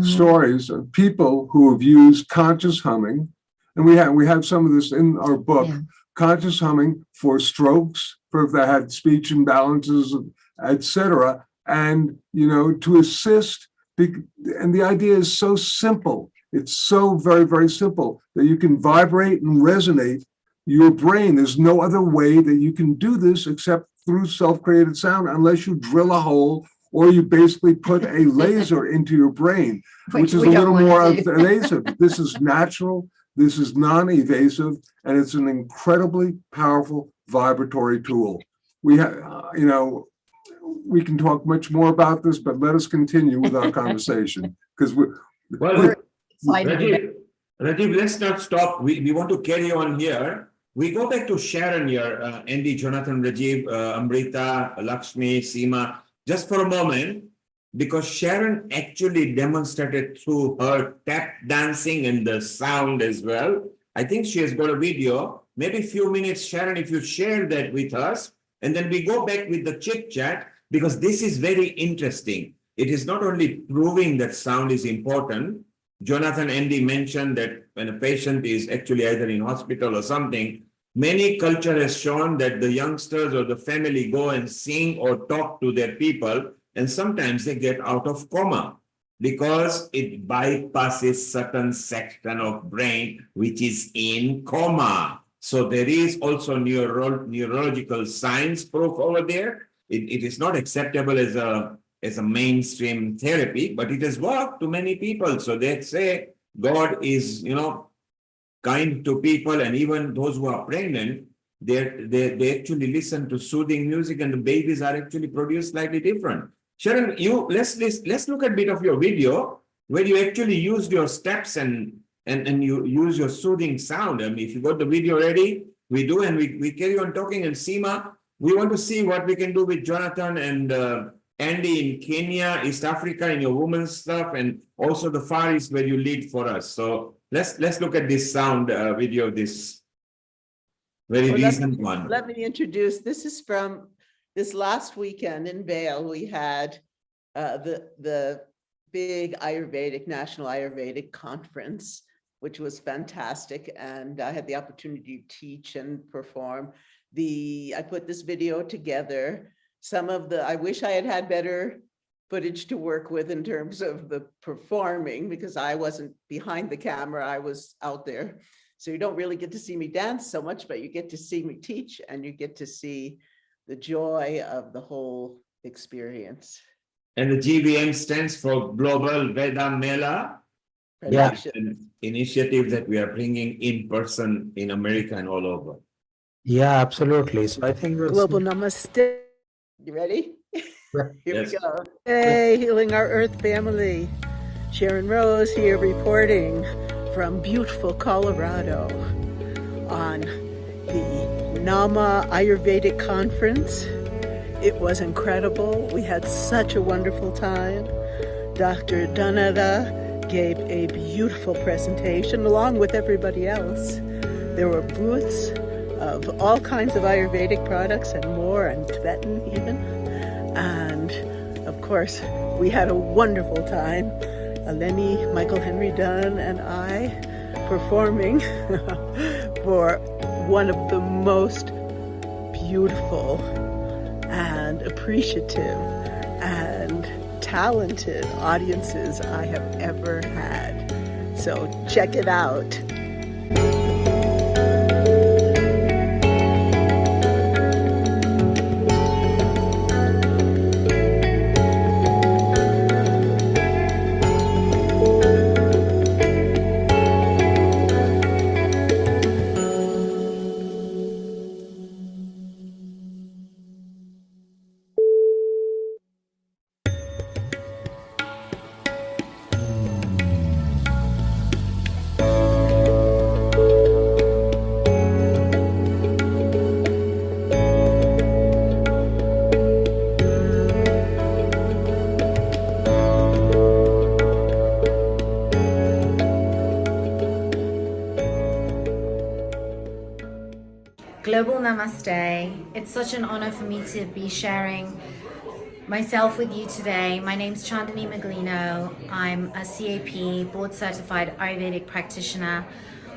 stories of people who have used conscious humming, and we have some of this in our book. Conscious humming for strokes, for if they had speech imbalances, etc., and you know, to assist. And the idea is so simple. It's so very, very simple that you can vibrate and resonate your brain. There's no other way that you can do this except through self-created sound, unless you drill a hole or you basically put a laser into your brain, which is a little more invasive. This is natural, this is non-evasive, and it's an incredibly powerful vibratory tool. We have, you know, we can talk much more about this, but let us continue with our conversation because Rajiv, let's not stop. We want to carry on here. We go back to Sharon here, Andy, Jonathan, Rajiv, Amrita, Lakshmi, Seema, just for a moment, because Sharon actually demonstrated through her tap dancing and the sound as well. I think she has got a video, maybe a few minutes, Sharon, if you share that with us, and then we go back with the chit chat, because this is very interesting. It is not only proving that sound is important. Jonathan, Andy mentioned that when a patient is actually either in hospital or something, many culture has shown that the youngsters or the family go and sing or talk to their people, and sometimes they get out of coma because it bypasses certain section of brain which is in coma. So there is also neurological science proof over there. It is not acceptable as a mainstream therapy, but it has worked to many people. So they say God is, you know, kind to people, and even those who are pregnant, they actually listen to soothing music, and the babies are actually produced slightly different. Sharon, let's look at a bit of your video where you actually used your steps and you use your soothing sound. I mean, if you got the video ready, we do, and we carry on talking. And Seema, we want to see what we can do with Jonathan and Andy in Kenya, East Africa, in your women's stuff, and also the Far East where you lead for us. So let's look at this sound video of this very recent one. Let me introduce, this is from this last weekend in Vail. We had the big National Ayurvedic Conference, which was fantastic. And I had the opportunity to teach and perform. I put this video together. I wish I had better footage to work with in terms of the performing, because I wasn't behind the camera, I was out there. So you don't really get to see me dance so much, but you get to see me teach, and you get to see the joy of the whole experience. And the GVM stands for Global Veda Mela. Yeah. An initiative that we are bringing in person in America and all over. Yeah, absolutely. So I think Global Namaste. You ready? Here Yes. we go. Hey, Healing Our Earth family. Sharon Rose here reporting from beautiful Colorado on the Nama Ayurvedic Conference. It was incredible. We had such a wonderful time. Dr. Dhanada gave a beautiful presentation along with everybody else. There were booths of all kinds of Ayurvedic products and more, and Tibetan even. And of course, we had a wonderful time. Eleni, Michael Henry Dunn, and I performing for one of the most beautiful and appreciative and talented audiences I have ever had. So check it out. Global Namaste. It's such an honor for me to be sharing myself with you today. My name's Chandani Maglino. I'm a CAP, board certified Ayurvedic practitioner.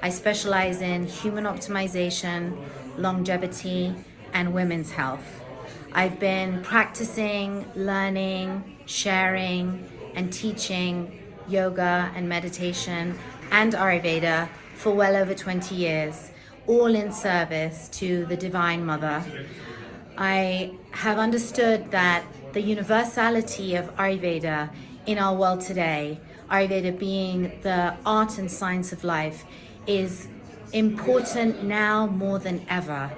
I specialize in human optimization, longevity, and women's health. I've been practicing, learning, sharing, and teaching yoga and meditation and Ayurveda for well over 20 years. All in service to the Divine Mother. I have understood that the universality of Ayurveda in our world today, Ayurveda being the art and science of life, is important now more than ever.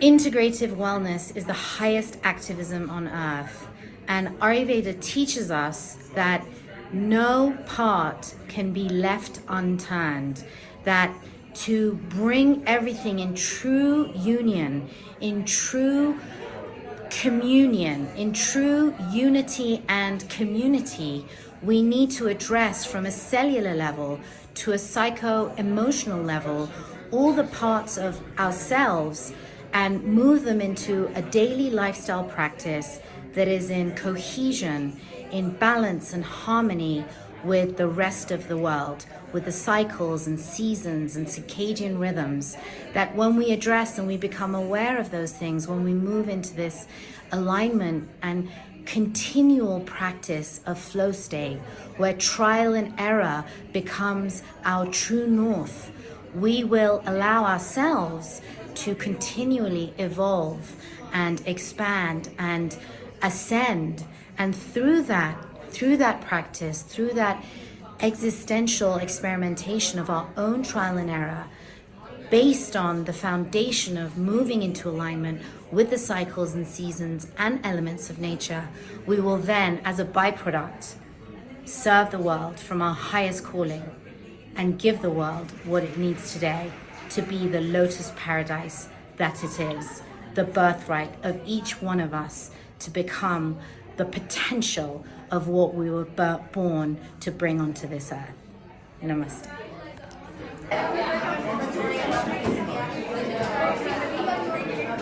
Integrative wellness is the highest activism on earth, and Ayurveda teaches us that no part can be left unturned, that to bring everything in true union, in true communion, in true unity and community, we need to address from a cellular level to a psycho-emotional level all the parts of ourselves and move them into a daily lifestyle practice that is in cohesion, in balance and harmony with the rest of the world, with the cycles and seasons and circadian rhythms, that when we address and we become aware of those things, when we move into this alignment and continual practice of flow state, where trial and error becomes our true north, we will allow ourselves to continually evolve and expand and ascend. And through that practice, through that existential experimentation of our own trial and error, based on the foundation of moving into alignment with the cycles and seasons and elements of nature, we will then, as a byproduct, serve the world from our highest calling and give the world what it needs today to be the lotus paradise that it is, the birthright of each one of us to become the potential of what we were born to bring onto this earth. Namaste.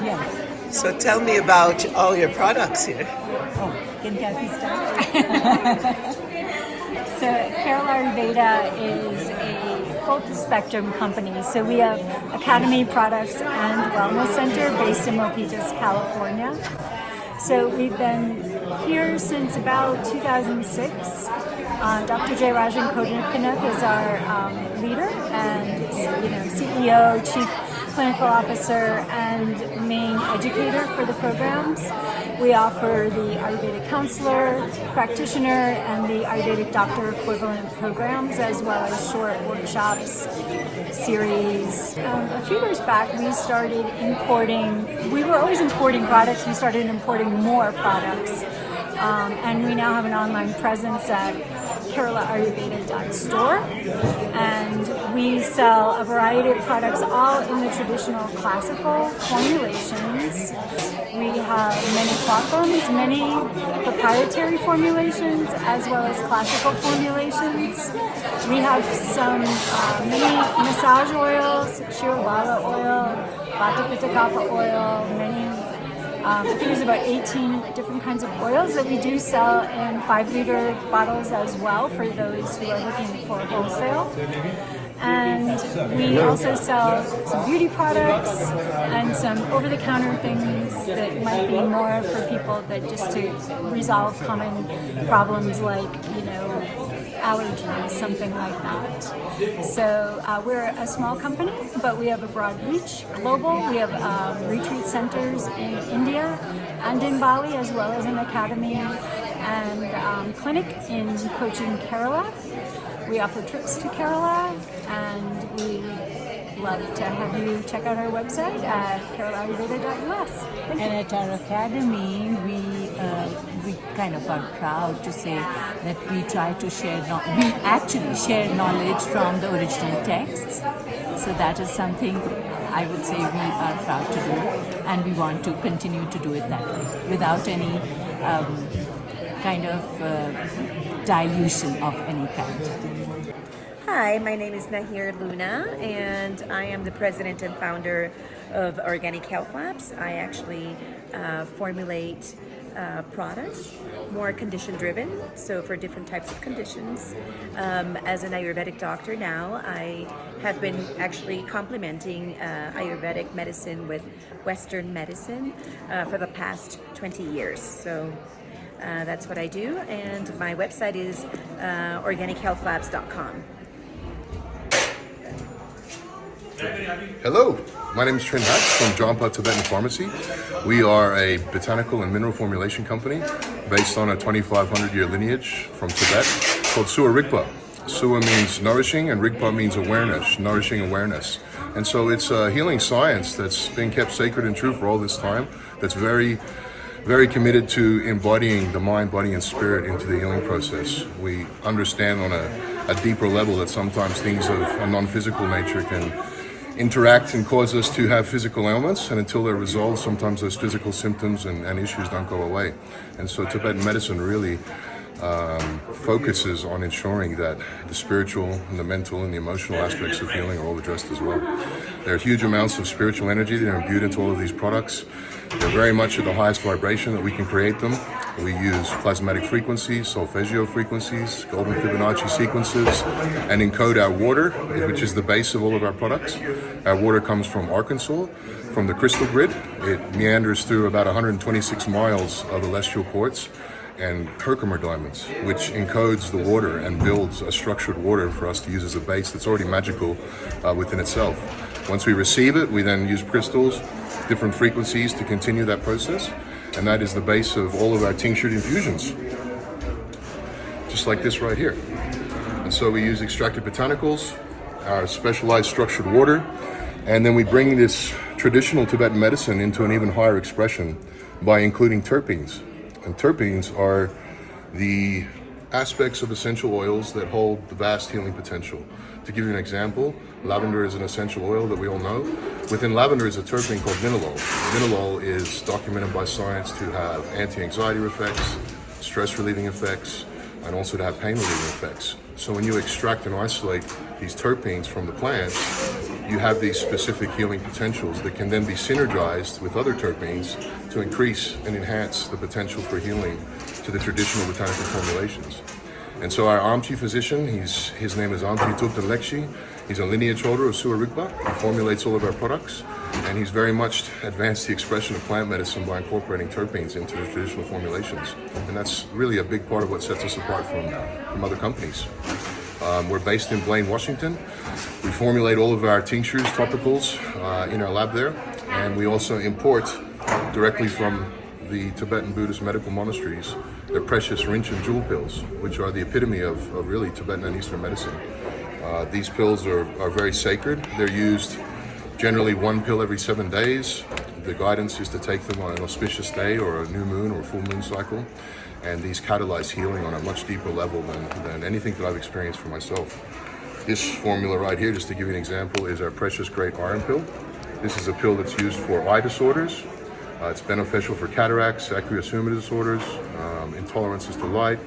Yes. So tell me about all your products here. Oh, can Kathy start? So Kerala Ayurveda is a full spectrum company. So we have Academy Products and Wellness Center based in Milpitas, California. So we've been here since about 2006. Dr. J. Rajan Kodanakanth is our leader and CEO, Chief Clinical Officer, and main educator for the programs. We offer the Ayurvedic counselor, practitioner, and the Ayurvedic doctor equivalent programs, as well as short workshops, series. A few years back, we started importing. We were always importing products. We started importing more products. And we now have an online presence at KeralaAyurveda.store, and we sell a variety of products, all in the traditional classical formulations. We have many platforms, many proprietary formulations, as well as classical formulations. We have some many massage oils, Shirwala oil, Vata Pitta Kapha oil, many. I think there's about 18 different kinds of oils that we do sell in 5-liter bottles as well for those who are looking for wholesale. And we also sell some beauty products and some over-the-counter things that might be more for people that just to resolve common problems like, allergies, something like that. So we're a small company, but we have a broad reach, global. We have retreat centers in India and in Bali, as well as an academy and clinic in Cochin, Kerala. We offer trips to Kerala, and we love to have you check out our website at keralaayurveda.us. And at our academy, we kind of are proud to say that we try to share, we actually share knowledge from the original texts. So that is something I would say we are proud to do, and we want to continue to do it that way, without any kind of dilution of any kind. Hi, my name is Nahir Luna, and I am the president and founder of Organic Health Labs. I actually formulate products, more condition-driven, so for different types of conditions. As an Ayurvedic doctor now, I have been actually complementing Ayurvedic medicine with Western medicine for the past 20 years. So that's what I do, and my website is organichealthlabs.com. Hello, my name is Trin Hatch from Jampa Tibetan Pharmacy. We are a botanical and mineral formulation company based on a 2,500-year lineage from Tibet called Suwa Rigpa. Suwa means nourishing and Rigpa means awareness, nourishing awareness. And so it's a healing science that's been kept sacred and true for all this time, that's very, very committed to embodying the mind, body, and spirit into the healing process. We understand on a deeper level that sometimes things of a non-physical nature can interact and cause us to have physical ailments, and until they're resolved, sometimes those physical symptoms and issues don't go away. And so Tibetan medicine really focuses on ensuring that the spiritual and the mental and the emotional aspects of healing are all addressed as well. There are huge amounts of spiritual energy that are imbued into all of these products. They're very much at the highest vibration that we can create them. We use plasmatic frequencies, solfeggio frequencies, golden Fibonacci sequences, and encode our water, which is the base of all of our products. Our water comes from Arkansas, from the crystal grid. It meanders through about 126 miles of celestial quartz and Herkimer diamonds, which encodes the water and builds a structured water for us to use as a base that's already magical within itself. Once we receive it, we then use crystals, different frequencies to continue that process, and that is the base of all of our tinctured infusions, just like this right here. And so we use extracted botanicals, our specialized structured water, and then we bring this traditional Tibetan medicine into an even higher expression by including terpenes. And terpenes are the aspects of essential oils that hold the vast healing potential. To give you an example, lavender is an essential oil that we all know. Within lavender is a terpene called minolol. Minolol is documented by science to have anti-anxiety effects, stress-relieving effects, and also to have pain-relieving effects. So when you extract and isolate these terpenes from the plants, you have these specific healing potentials that can then be synergized with other terpenes to increase and enhance the potential for healing to the traditional botanical formulations. And so our Amchi physician, his name is Amchi Tultanlekshi. He's a lineage holder of Suwa Rigpa. He formulates all of our products, and he's very much advanced the expression of plant medicine by incorporating terpenes into the traditional formulations. And that's really a big part of what sets us apart from other companies. We're based in Blaine, Washington. We formulate all of our tinctures, topicals in our lab there, and we also import directly from the Tibetan Buddhist medical monasteries their precious rinchen and jewel pills, which are the epitome of really Tibetan and Eastern medicine. These pills are very sacred. They're used generally 1 pill every 7 days. The guidance is to take them on an auspicious day or a new moon or full moon cycle. And these catalyze healing on a much deeper level than anything that I've experienced for myself. This formula right here, just to give you an example, is our precious great iron pill. This is a pill that's used for eye disorders. It's beneficial for cataracts, aqueous humor disorders, intolerances to light,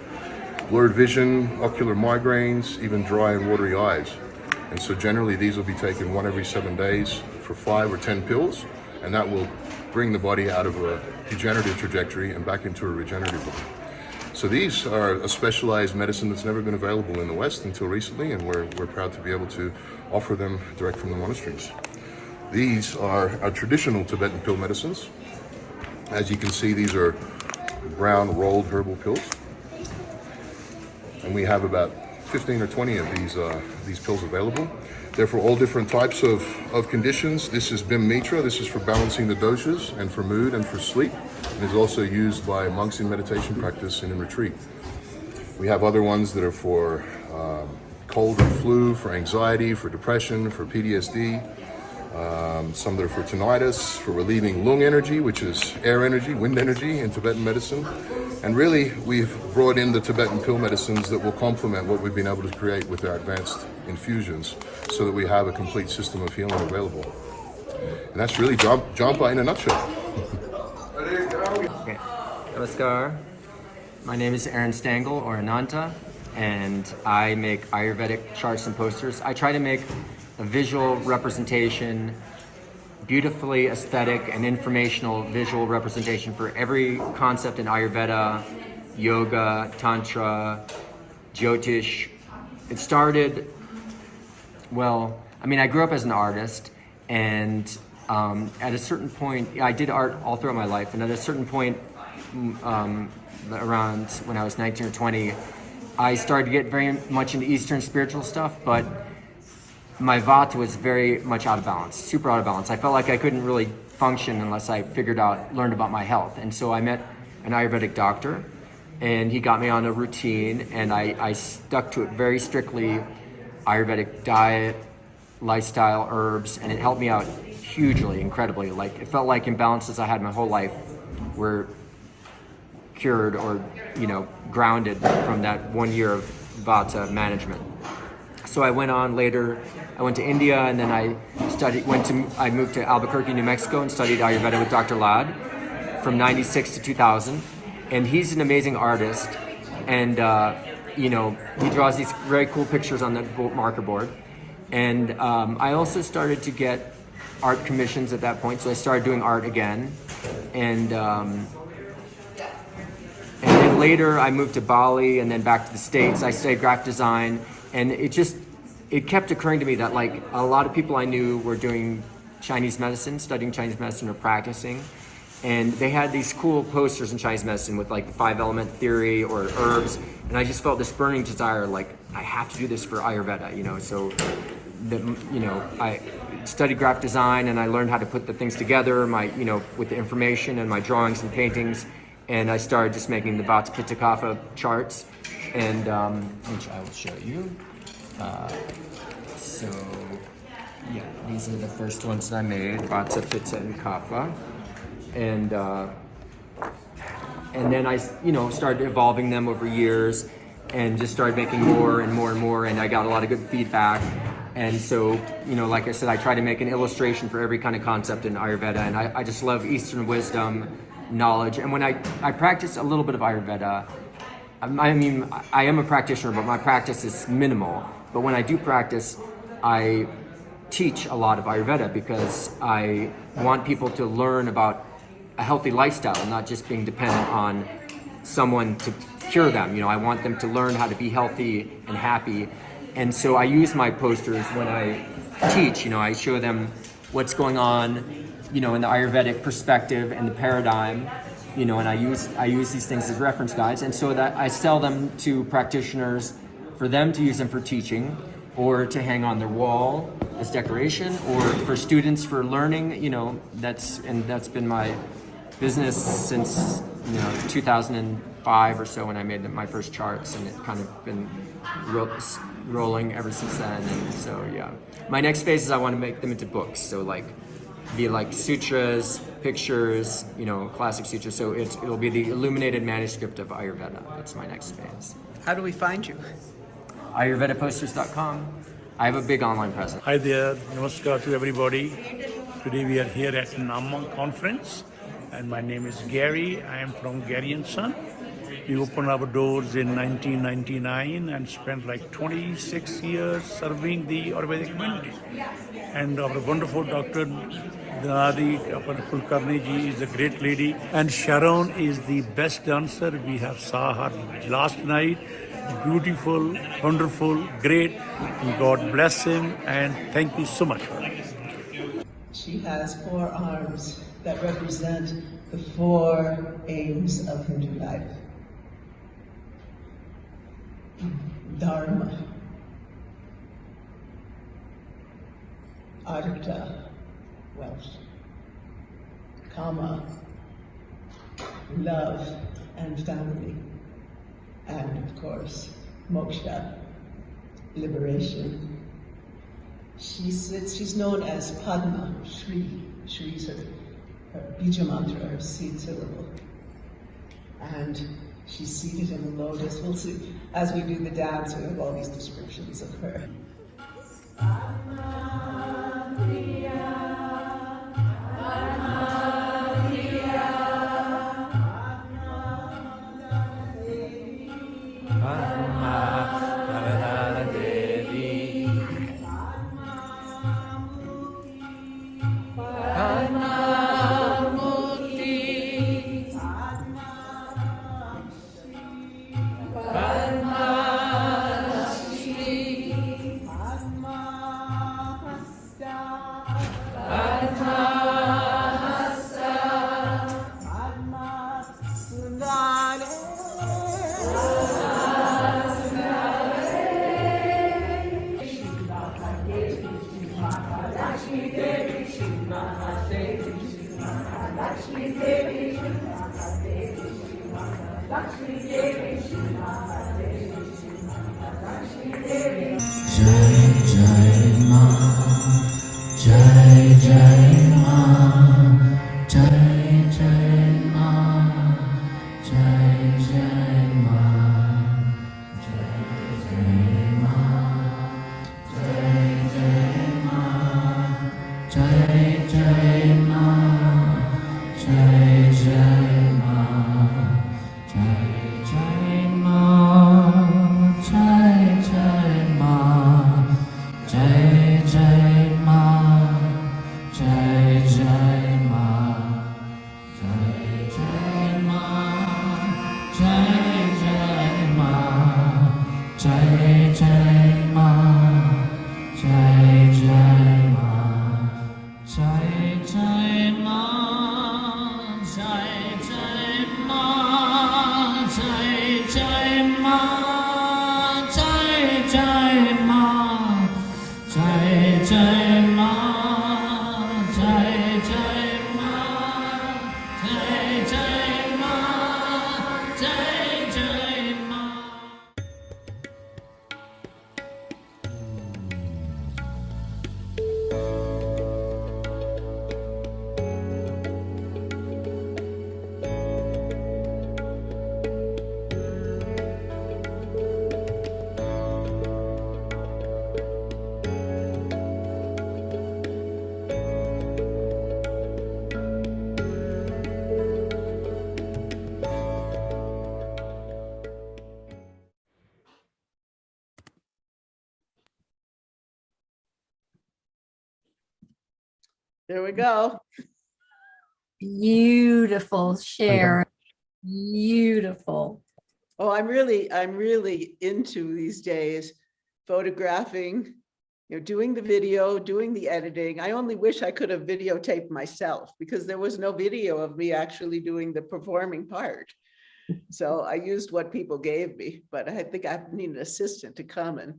blurred vision, ocular migraines, even dry and watery eyes. And so generally these will be taken 1 every 7 days for 5 or 10 pills, and that will bring the body out of a degenerative trajectory and back into a regenerative one. So these are a specialized medicine that's never been available in the West until recently, and we're proud to be able to offer them direct from the monasteries. These are our traditional Tibetan pill medicines. As you can see, these are brown rolled herbal pills. And we have about 15 or 20 of these pills available. They're for all different types of conditions. This is Bim Mitra. This is for balancing the doshas and for mood and for sleep. And is also used by monks in meditation practice and in retreat. We have other ones that are for cold and flu, for anxiety, for depression, for PTSD. Some that are for tinnitus, for relieving lung energy, which is air energy, wind energy in Tibetan medicine. And really, we've brought in the Tibetan pill medicines that will complement what we've been able to create with our advanced infusions so that we have a complete system of healing available. And that's really Jampa in a nutshell. Okay. Namaskar. My name is Aaron Stangl, or Ananta, and I make Ayurvedic charts and posters. I try to make a visual representation, beautifully aesthetic and informational visual representation for every concept in Ayurveda, yoga, tantra, Jyotish. It started, well, I mean, I grew up as an artist, and at a certain point, I did art all throughout my life, and at a certain point, around when I was 19 or 20, I started to get very much into Eastern spiritual stuff, but my Vata was very much out of balance, super out of balance. I felt like I couldn't really function unless I learned about my health. And so I met an Ayurvedic doctor, and he got me on a routine, and I stuck to it very strictly. Ayurvedic diet, lifestyle, herbs, and it helped me out hugely, incredibly. Like, it felt like imbalances I had my whole life were cured or, grounded from that 1 year of Vata management. So I went on later, I went to India, and then I moved to Albuquerque, New Mexico, and studied Ayurveda with Dr. Ladd from 96 to 2000. And he's an amazing artist. And, he draws these very cool pictures on the marker board. And I also started to get art commissions at that point. So I started doing art again. And then later I moved to Bali and then back to the States. I studied graphic design. And it kept occurring to me that, like, a lot of people I knew were doing Chinese medicine, studying Chinese medicine or practicing. And they had these cool posters in Chinese medicine with, like, the 5-element theory or herbs. And I just felt this burning desire, like, I have to do this for Ayurveda, So, I studied graphic design, and I learned how to put the things together, with the information and my drawings and paintings. And I started just making the Vata Pitta Kapha charts, and which I will show you. These are the first ones that I made, Vata, Pitta, and Kapha. And then I, started evolving them over years and just started making more and more and more, and I got a lot of good feedback. And so, you know, like I said, I try to make an illustration for every kind of concept in Ayurveda, and I just love Eastern wisdom, knowledge. And when I practice a little bit of Ayurveda, I mean, I am a practitioner, but my practice is minimal. But when I do practice, I teach a lot of Ayurveda because I want people to learn about a healthy lifestyle, not just being dependent on someone to cure them. You know, I want them to learn how to be healthy and happy. And so I use my posters when I teach. You know, I show them what's going on, you know, in the Ayurvedic perspective and the paradigm, you know, and I use these things as reference guides. And so that I sell them to practitioners for them to use them for teaching, or to hang on their wall as decoration, or for students for learning. You know, that's been my business since, you know, 2005 or so, when I made my first charts, and it kind of been rolling ever since then. And so, yeah, my next phase is I want to make them into books. So be like sutras, pictures, you know, classic sutras. So it'll be the illuminated manuscript of Ayurveda. That's my next phase. How do we find you? AyurvedaPosters.com. I have a big online presence. Hi there, namaskar to everybody. Today we are here at Namma conference, and my name is Gary. I am from Gary & Son. We opened our doors in 1999 and spent like 26 years serving the Ayurvedic community. And our wonderful Dr. Dhanadi Kulkarni ji is a great lady, and Sharon is the best dancer. We have saw her last night. Beautiful, wonderful, great, and God bless him, and thank you so much. She has 4 arms that represent the 4 aims of Hindu life. Dharma, Artha, wealth, Kama, love and family, and of course, moksha, liberation. She's known as Padma, Shri. Shri is her bija mantra, her seed syllable. And she's seated in the lotus. We'll see, as we do the dance, we have all these descriptions of her. There we go. Beautiful, Sharon. Beautiful. Oh, I'm really into these days photographing, doing the video, doing the editing. I only wish I could have videotaped myself because there was no video of me actually doing the performing part. So I used what people gave me, but I think I need an assistant to come and,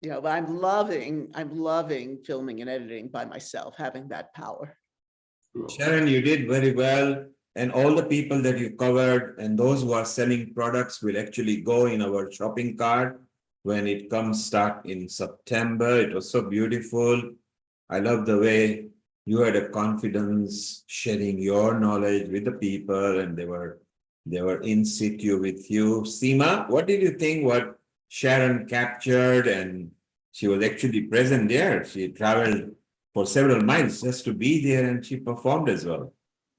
but I'm loving filming and editing by myself, having that power. Sharon, you did very well. And all the people that you covered and those who are selling products will actually go in our shopping cart when it comes start in September. It was so beautiful. I love the way you had a confidence sharing your knowledge with the people and they were in situ with you. Seema, what did you think what Sharon captured? And she was actually present there. She traveled for several miles just to be there and she performed as well.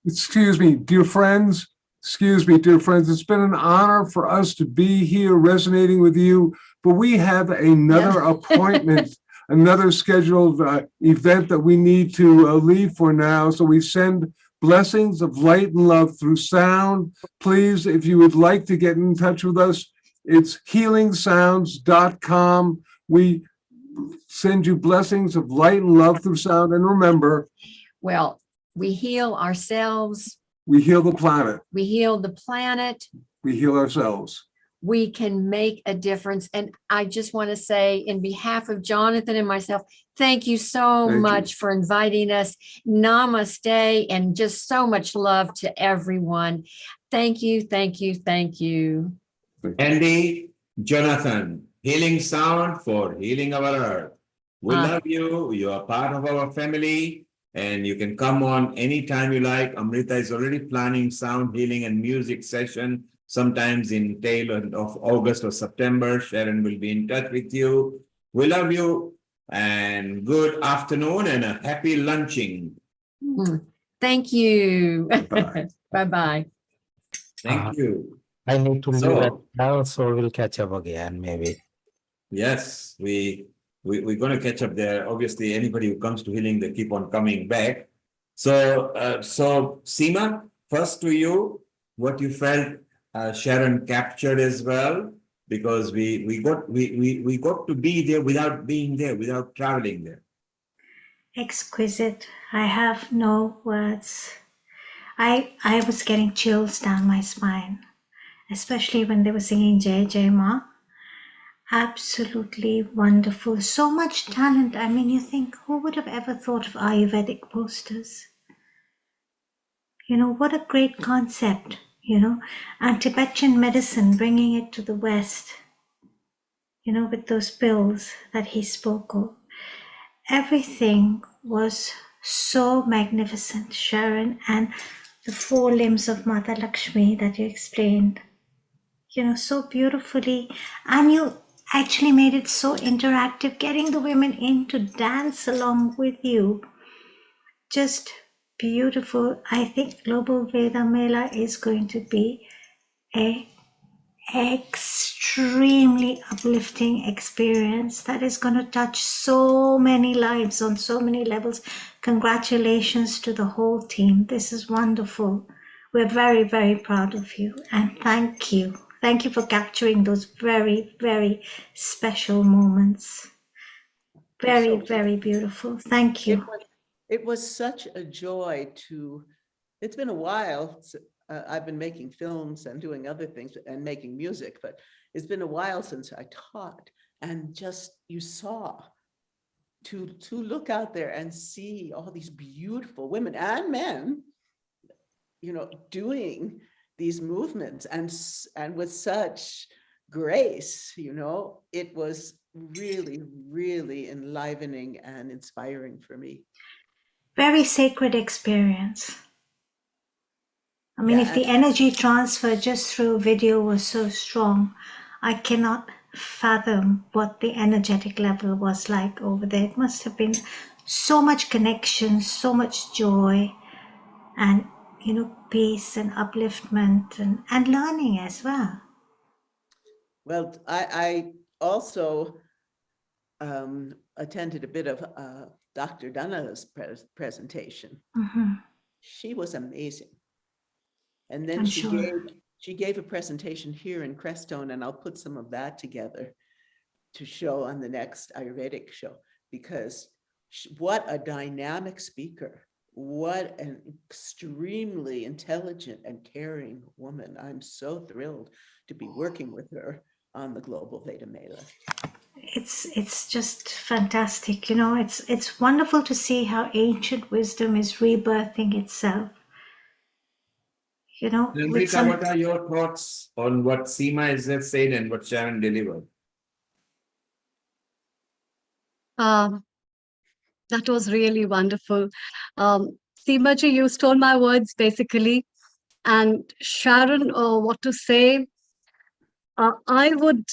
Excuse me, dear friends. Excuse me, dear friends. It's been an honor for us to be here resonating with you, but we have another appointment, another scheduled event that we need to leave for now. So we send blessings of light and love through sound. Please, if you would like to get in touch with us, it's healingsounds.com. We send you blessings of light and love through sound. And remember, Well, we heal ourselves. we heal the planet. We heal the planet. We heal ourselves. We can make a difference. And I just want to say, in behalf of Jonathan and myself, thank you so much for inviting us. Namaste, and just so much love to everyone. Thank you, thank you, thank you. Andy, Jonathan, Healing Sound for healing our earth. We love you. You are part of our family. And you can come on anytime you like. Amrita is already planning sound healing and music session sometimes in tail end of August or September. Sharon will be in touch with you. We love you and good afternoon and a happy lunching. Thank you. Bye-bye. Thank you. I need to leave So- it now, so we'll catch up again, maybe. Yes, we're going to catch up there. Obviously, anybody who comes to healing, they keep on coming back. So Seema, first to you, what you felt Sharon captured as well, because we got to be there without being there, without traveling there. Exquisite. I have no words. I was getting chills down my spine, especially when they were singing Jai Jai Ma. Absolutely wonderful. So much talent. I mean, you think, who would have ever thought of Ayurvedic posters? What a great concept, and Tibetan medicine, bringing it to the West, with those pills that he spoke of. Everything was so magnificent, Sharon, and the 4 limbs of Mata Lakshmi that you explained, so beautifully. And you actually made it so interactive, getting the women in to dance along with you. Just beautiful. I think Global Veda Mela is going to be a extremely uplifting experience that is going to touch so many lives on so many levels. Congratulations to the whole team. This is wonderful. We're very, very proud of you, and thank you. Thank you for capturing those very, very special moments. Very, very beautiful. Thank you. It was such a joy it's been a while. I've been making films and doing other things and making music, but it's been a while since I taught, and just you saw to look out there and see all these beautiful women and men, doing these movements and with such grace, it was really, really enlivening and inspiring for me. Very sacred experience. I mean, if the energy transfer just through video was so strong, I cannot fathom what the energetic level was like over there. It must have been so much connection, so much joy, and peace and upliftment and learning as well. Well, I also attended a bit of Dr. Dana's presentation. She was amazing. And then I'm she sure. gave a presentation here in Crestone, and I'll put some of that together to show on the next Ayurvedic show, because what a dynamic speaker. What an extremely intelligent and caring woman. I'm so thrilled to be working with her on the Global Veda Mela. It's just fantastic. You know, it's wonderful to see how ancient wisdom is rebirthing itself. You know, with Rita, some what are your thoughts on what Seema has just said and what Sharon delivered? That was really wonderful. Seema ji, you stole my words basically. And Sharon, what to say? I would,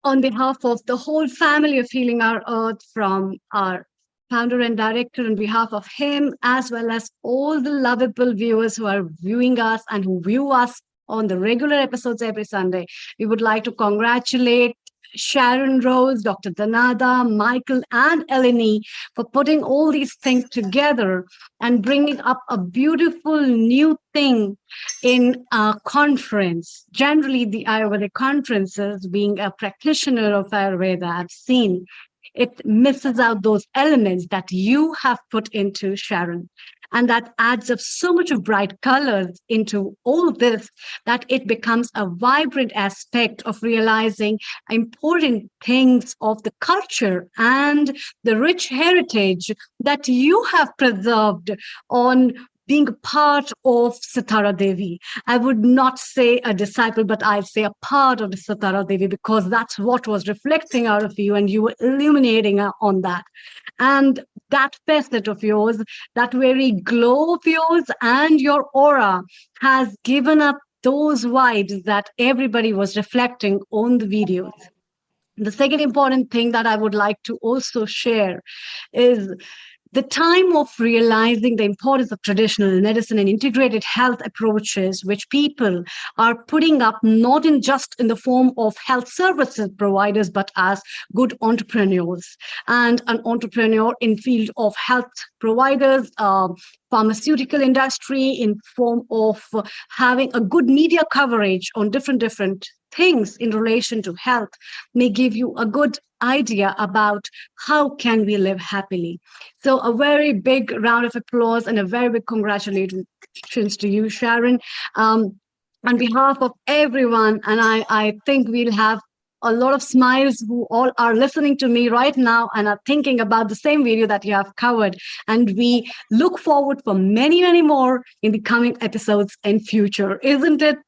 on behalf of the whole family of Healing Our Earth, from our founder and director, on behalf of him, as well as all the lovable viewers who are viewing us and who view us on the regular episodes every Sunday, we would like to congratulate Sharon Rose, Dr. Danada, Michael, and Eleni for putting all these things together and bringing up a beautiful new thing in a conference. Generally, the Ayurvedic conferences, being a practitioner of Ayurveda, I've seen it misses out those elements that you have put into, Sharon. And that adds up so much of bright colors into all this that it becomes a vibrant aspect of realizing important things of the culture and the rich heritage that you have preserved on being a part of Sitara Devi. I would not say a disciple, but I'd say a part of the Sitara Devi, because that's what was reflecting out of you and you were illuminating on that. And that facet of yours, that very glow of yours and your aura has given up those vibes that everybody was reflecting on the videos. The second important thing that I would like to also share is the time of realizing the importance of traditional medicine and integrated health approaches, which people are putting up not in just in the form of health services providers, but as good entrepreneurs. And an entrepreneur in field of health providers, pharmaceutical industry, in form of having a good media coverage on different things in relation to health, may give you a good idea about how can we live happily. So a very big round of applause and a very big congratulations to you, Sharon. On behalf of everyone, and I think we'll have a lot of smiles who all are listening to me right now and are thinking about the same video that you have covered. And we look forward for many, many more in the coming episodes in future. Isn't it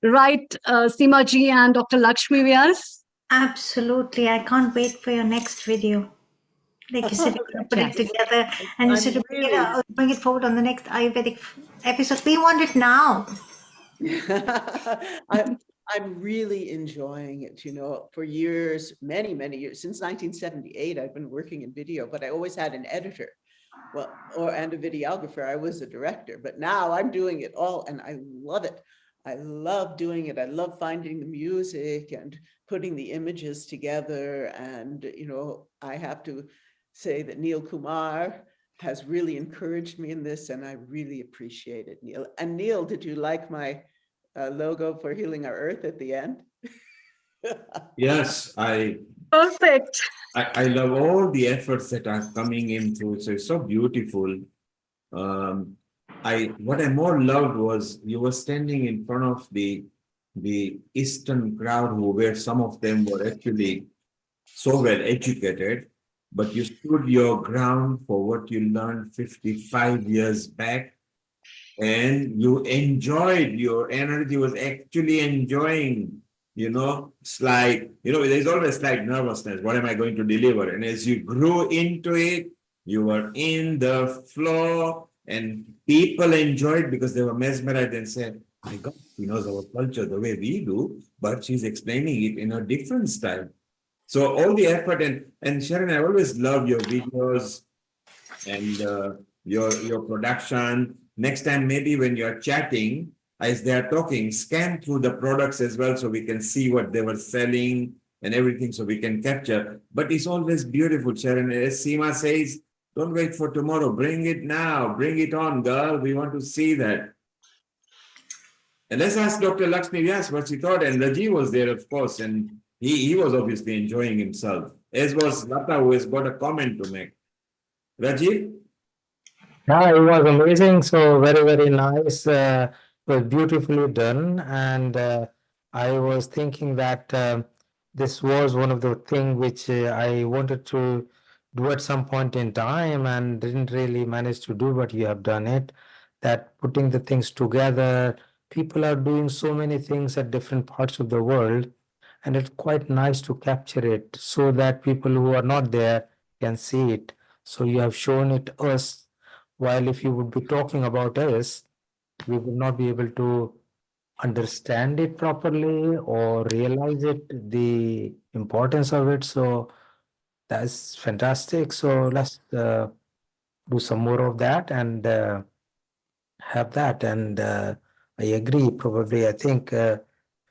right, Seema ji and Dr. Lakshmi Vyas? Absolutely. I can't wait for your next video. Like you said, you're going to put it together and you said bring it forward on the next Ayurvedic episode. We want it now. I'm really enjoying it, you know, for years, many, many years. Since 1978, I've been working in video, but I always had an editor, and a videographer. I was a director, but now I'm doing it all and I love it. I love doing it. I love finding the music and putting the images together. And, you know, I have to say that Neil Kumar has really encouraged me in this, and I really appreciate it, Neil. And Neil, did you like my logo for Healing Our Earth at the end? Yes, Perfect. I love all the efforts that are coming into. So it's so beautiful. What I more loved was you were standing in front of the Eastern crowd, where some of them were actually so well educated, but you stood your ground for what you learned 55 years back, and you enjoyed. Your energy was actually enjoying. You know, it's like, you know, there's always like nervousness. What am I going to deliver? And as you grew into it, you were in the flow, and people enjoyed because they were mesmerized and said, my God, she knows our culture the way we do, but she's explaining it in a different style. So all the effort, and Sharon, I always love your videos and your production. Next time, maybe when you're chatting, as they're talking, scan through the products as well, so we can see what they were selling and everything, so we can capture. But it's always beautiful, Sharon. As Seema says, Don't wait for tomorrow. Bring it now. Bring it on, girl. We want to see that. And let's ask Dr. Lakshmi Vyas what she thought. And Rajiv was there, of course, and he was obviously enjoying himself, as was Lata, who has got a comment to make. Rajiv? Yeah, it was amazing. So very, very nice. Was beautifully done. And I was thinking that this was one of the things which I wanted to do at some point in time and didn't really manage to do, but you have done it. That putting the things together, people are doing so many things at different parts of the world, and it's quite nice to capture it so that people who are not there can see it. So you have shown it us, while if you would be talking about us, we would not be able to understand it properly or realize it, the importance of it. So that's fantastic. So let's do some more of that and have that. And I agree, probably. I think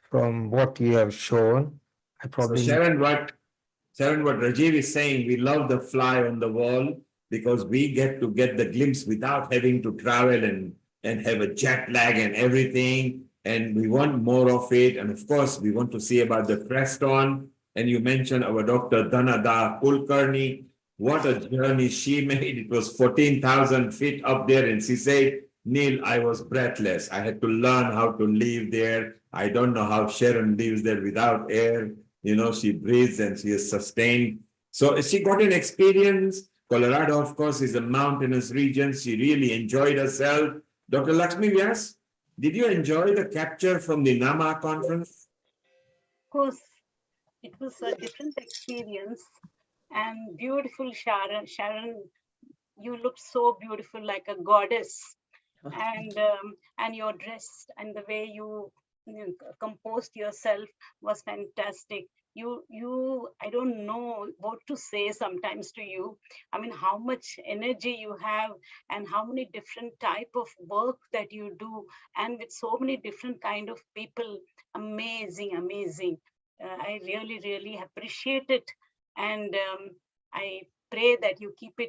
from what you have shown, I So probably Sharon, what Rajiv is saying, we love the fly on the wall because we get to get the glimpse without having to travel and have a jet lag and everything. And we want more of it. And of course, we want to see about the Preston. And you mentioned our Dr. Dhanada Kulkarni. What a journey she made. It was 14,000 feet up there. And she said, Neil, I was breathless. I had to learn how to live there. I don't know how Sharon lives there without air. You know, she breathes and she is sustained. So she got an experience. Colorado, of course, is a mountainous region. She really enjoyed herself. Dr. Lakshmi Vyas, did you enjoy the capture from the NAMA conference? Of course, it was a different experience and beautiful, Sharon. Sharon, you looked so beautiful, like a goddess, and your dress and the way you composed yourself was fantastic. I don't know what to say sometimes to you. I mean, how much energy you have and how many different type of work that you do, and with so many different kind of people. Amazing, amazing. I really, really appreciate it. And I pray that you keep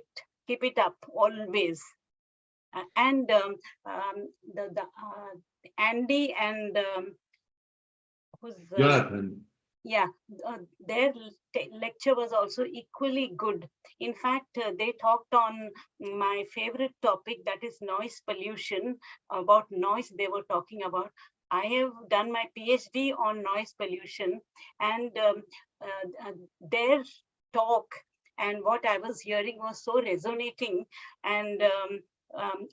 it up always. And Andy and who's Jonathan. Yeah, their lecture was also equally good. In fact, they talked on my favorite topic, that is noise pollution. About noise they were talking about. I have done my PhD on noise pollution, and their talk and what I was hearing was so resonating. And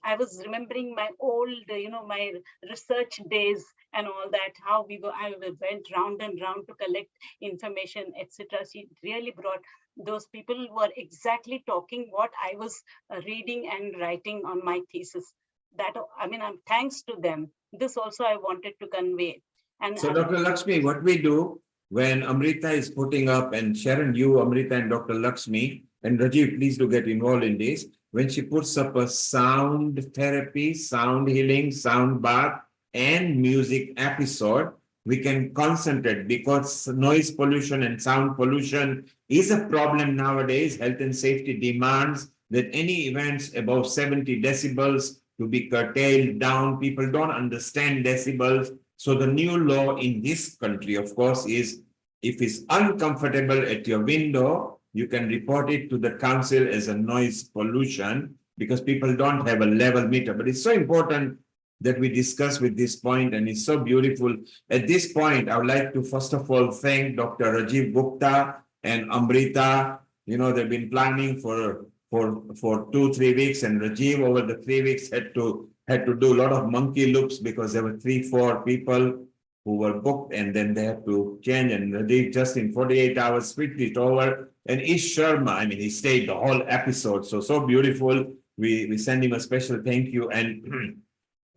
I was remembering my old, my research days and all that, how I went round and round to collect information, etc. She really brought those people who were exactly talking what I was reading and writing on my thesis. That, I mean, I'm thanks to them. This also I wanted to convey. And so Dr. Lakshmi, what we do when Amrita is putting up, and Sharon, you, Amrita, and Dr. Lakshmi, and Rajiv, please do get involved in this. When she puts up a sound therapy, sound healing, sound bath, and music episode, we can concentrate, because noise pollution and sound pollution is a problem nowadays. Health and safety demands that any events above 70 decibels to be curtailed down. People don't understand decibels. So the new law in this country, of course, is if it's uncomfortable at your window, you can report it to the council as a noise pollution, because people don't have a level meter. But it's so important that we discuss with this point, and it's so beautiful. At this point, I would like to first of all thank Dr. Rajiv Gupta and Amrita. You know, they've been planning for 2-3 weeks, and Rajiv over the 3 weeks had to do a lot of monkey loops because there were 3-4 people who were booked, and then they had to change, and Rajiv just in 48 hours switched it over. And Ish Sharma, I mean, he stayed the whole episode. So beautiful. We send him a special thank you. And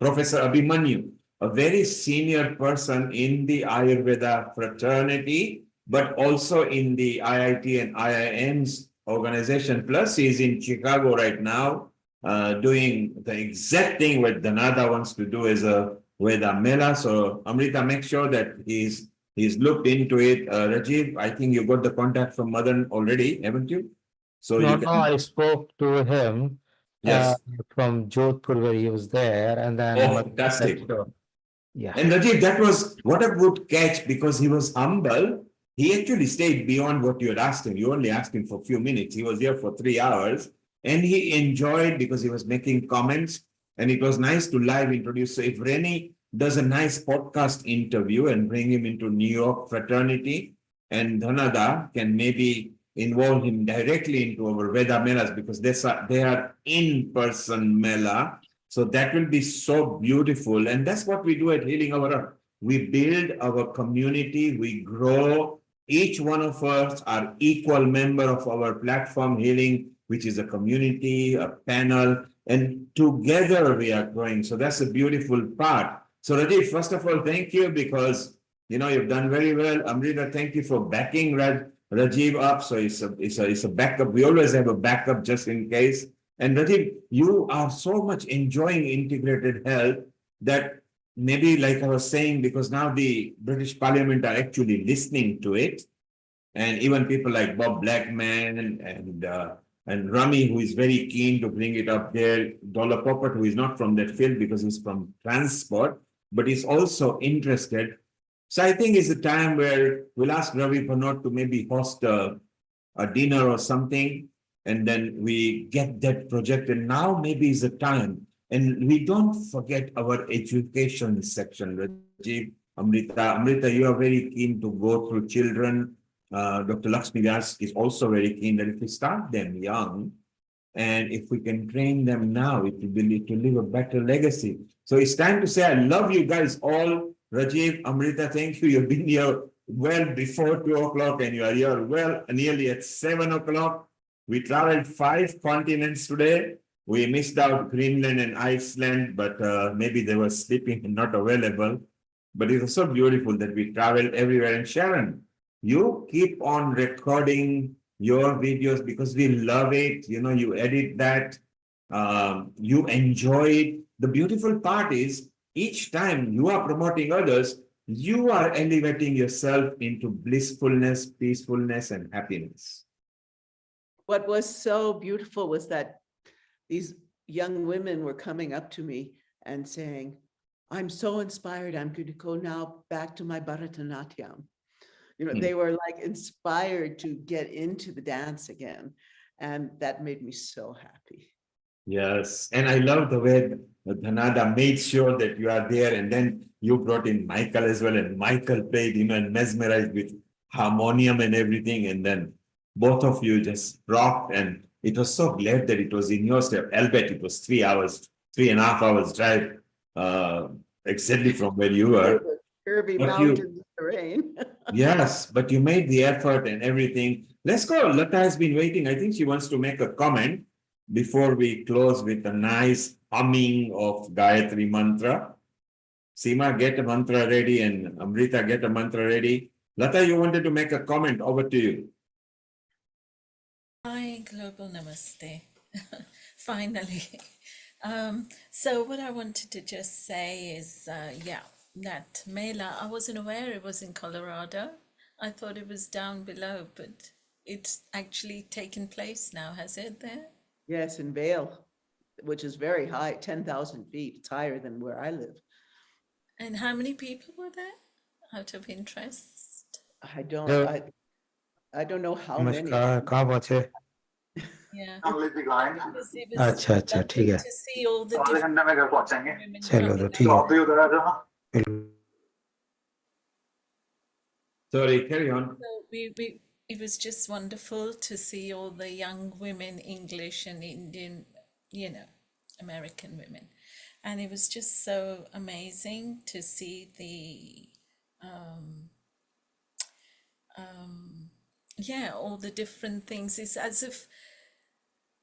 Professor Abhimanyu, a very senior person in the Ayurveda fraternity, but also in the IIT and IIM's organization. Plus, he's in Chicago right now, doing the exact thing what Dhanada wants to do as a Veda Mela. So Amrita, make sure that he's looked into it. Rajiv, I think you got the contact from Madan already, haven't you? So No, you no, can, I spoke to him yes. from Jodhpur where he was there, and then Oh, fantastic. yeah. And Rajiv, that was what a good catch because he was humble. He actually stayed beyond what you had asked him. You only asked him for a few minutes. He was there for 3 hours and he enjoyed because he was making comments and it was nice to live introduce. So if Rennie does a nice podcast interview and bring him into New York fraternity and Dhanada can maybe involve him directly into our Veda Melas because they are in-person Mela. So that will be so beautiful. And that's what we do at Healing Our Earth. We build our community, we grow. Each one of us are equal member of our platform Healing, which is a community, a panel, and together we are growing. So that's a beautiful part. So Rajiv, first of all, thank you because you've done very well. Amrita, thank you for backing Rajiv up. So it's a backup. We always have a backup just in case. And Rajiv, you are so much enjoying integrated health that maybe like I was saying, because now the British Parliament are actually listening to it. And even people like Bob Blackman and Rami, who is very keen to bring it up there, Dollar Poppert, who is not from that field because he's from transport, but is also interested. So I think it's a time where we'll ask Ravi Panot to maybe host a dinner or something, and then we get that project. And now maybe is the time. And we don't forget our education section, Rajiv, Amrita. Amrita, you are very keen to go through children. Dr. Lakshmi Vyas is also very keen that if we start them young, and if we can train them now, it will be to leave a better legacy. So it's time to say, I love you guys all. Rajiv, Amrita, thank you. You've been here well before 2 o'clock and you are here well nearly at 7 o'clock. We traveled 5 continents today. We missed out Greenland and Iceland, but maybe they were sleeping and not available. But it was so beautiful that we traveled everywhere. And Sharon, you keep on recording your videos because we love it. You edit that, you enjoy it. The beautiful part is each time you are promoting others, you are elevating yourself into blissfulness, peacefulness, and happiness. What was so beautiful was that these young women were coming up to me and saying, I'm so inspired. I'm going to go now back to my Bharatanatyam. They were like inspired to get into the dance again. And that made me so happy. Yes. And I love the way Dhanada made sure that you are there. And then you brought in Michael as well. And Michael played, and mesmerized with harmonium and everything. And then both of you just rocked. And it was so glad that it was in your step. Albeit it was 3.5 hours drive, exactly from where you were. Curvy But mountains terrain. Yes, but you made the effort and everything. Let's go. Lata has been waiting. I think she wants to make a comment before we close with a nice humming of Gayatri mantra. Seema, get a mantra ready, and Amrita, get a mantra ready. Lata, you wanted to make a comment. Over to you. Hi, Global Namaste. Finally. So what I wanted to just say is, that Mela, I wasn't aware it was in Colorado. I thought it was down below, but it's actually taken place now, has it there? Yes, in Vail, which is very high, 10,000 feet. It's higher than where I live. And how many people were there, out of interest? I don't know how many. नमस्कार, कहाँ पहुँचे? Yeah. अच्छा अच्छा ठीक है. To see all the different women चलो तो coming ठीक up. है. Sorry, carry on. So it was just wonderful to see all the young women, English and Indian, American women. And it was just so amazing to see all the different things. It's as if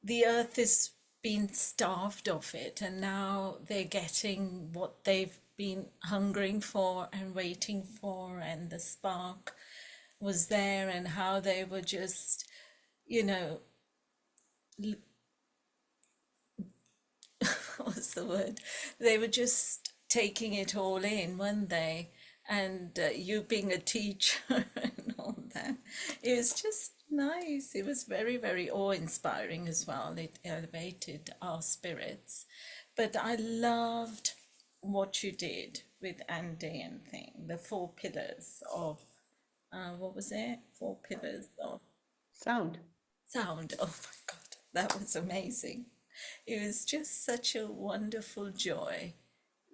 the earth is being starved of it, and now they're getting what they've been hungering for and waiting for, and the spark was there, and how they were just, what's the word? They were just taking it all in, weren't they? And you being a teacher and all that, it was just Nice. It was very, very awe-inspiring as well. It elevated our spirits. But I loved what you did with Andy and thing, the 4 pillars of, what was it? 4 pillars of Sound. sound. Oh my God, that was amazing. It was just such a wonderful joy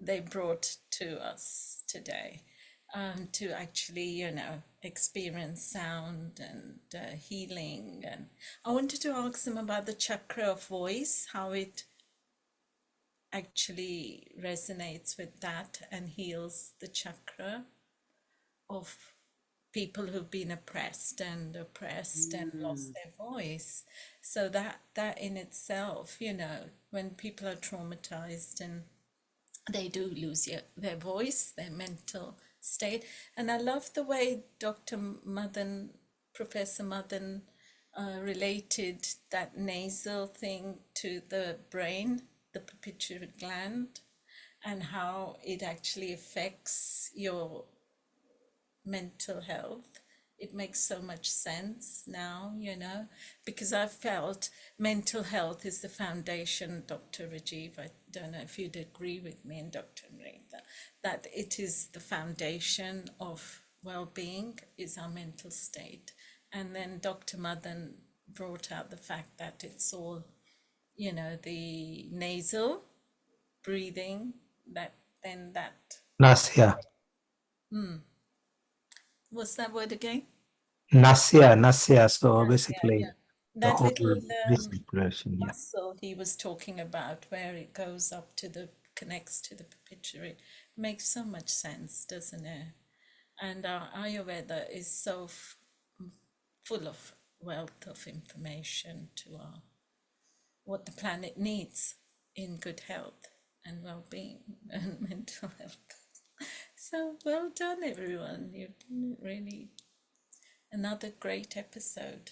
they brought to us today, to actually, experience sound and healing. And I wanted to ask them about the chakra of voice, how it actually resonates with that and heals the chakra of people who've been oppressed and lost their voice. So that in itself, when people are traumatized and they do lose their voice, their mental state. And I love the way Professor Madan related that nasal thing to the brain, the pituitary gland, and how it actually affects your mental health. It makes so much sense now, because I've felt mental health is the foundation, Dr. Rajiv. I don't know if you'd agree with me and Dr. Rita, that it is the foundation of well-being is our mental state. And then Dr. Madan brought out the fact that it's all, the nasal breathing, Nasya. What's that word again? Nasya. So Yeah, basically, yeah. the That whole little respiration. Yeah. muscle he was talking about, where it goes up to connects to the pituitary, makes so much sense, doesn't it? And our Ayurveda is so full of wealth of information to what the planet needs in good health and well-being and mental health. So well done, everyone. You've done it really. Another great episode.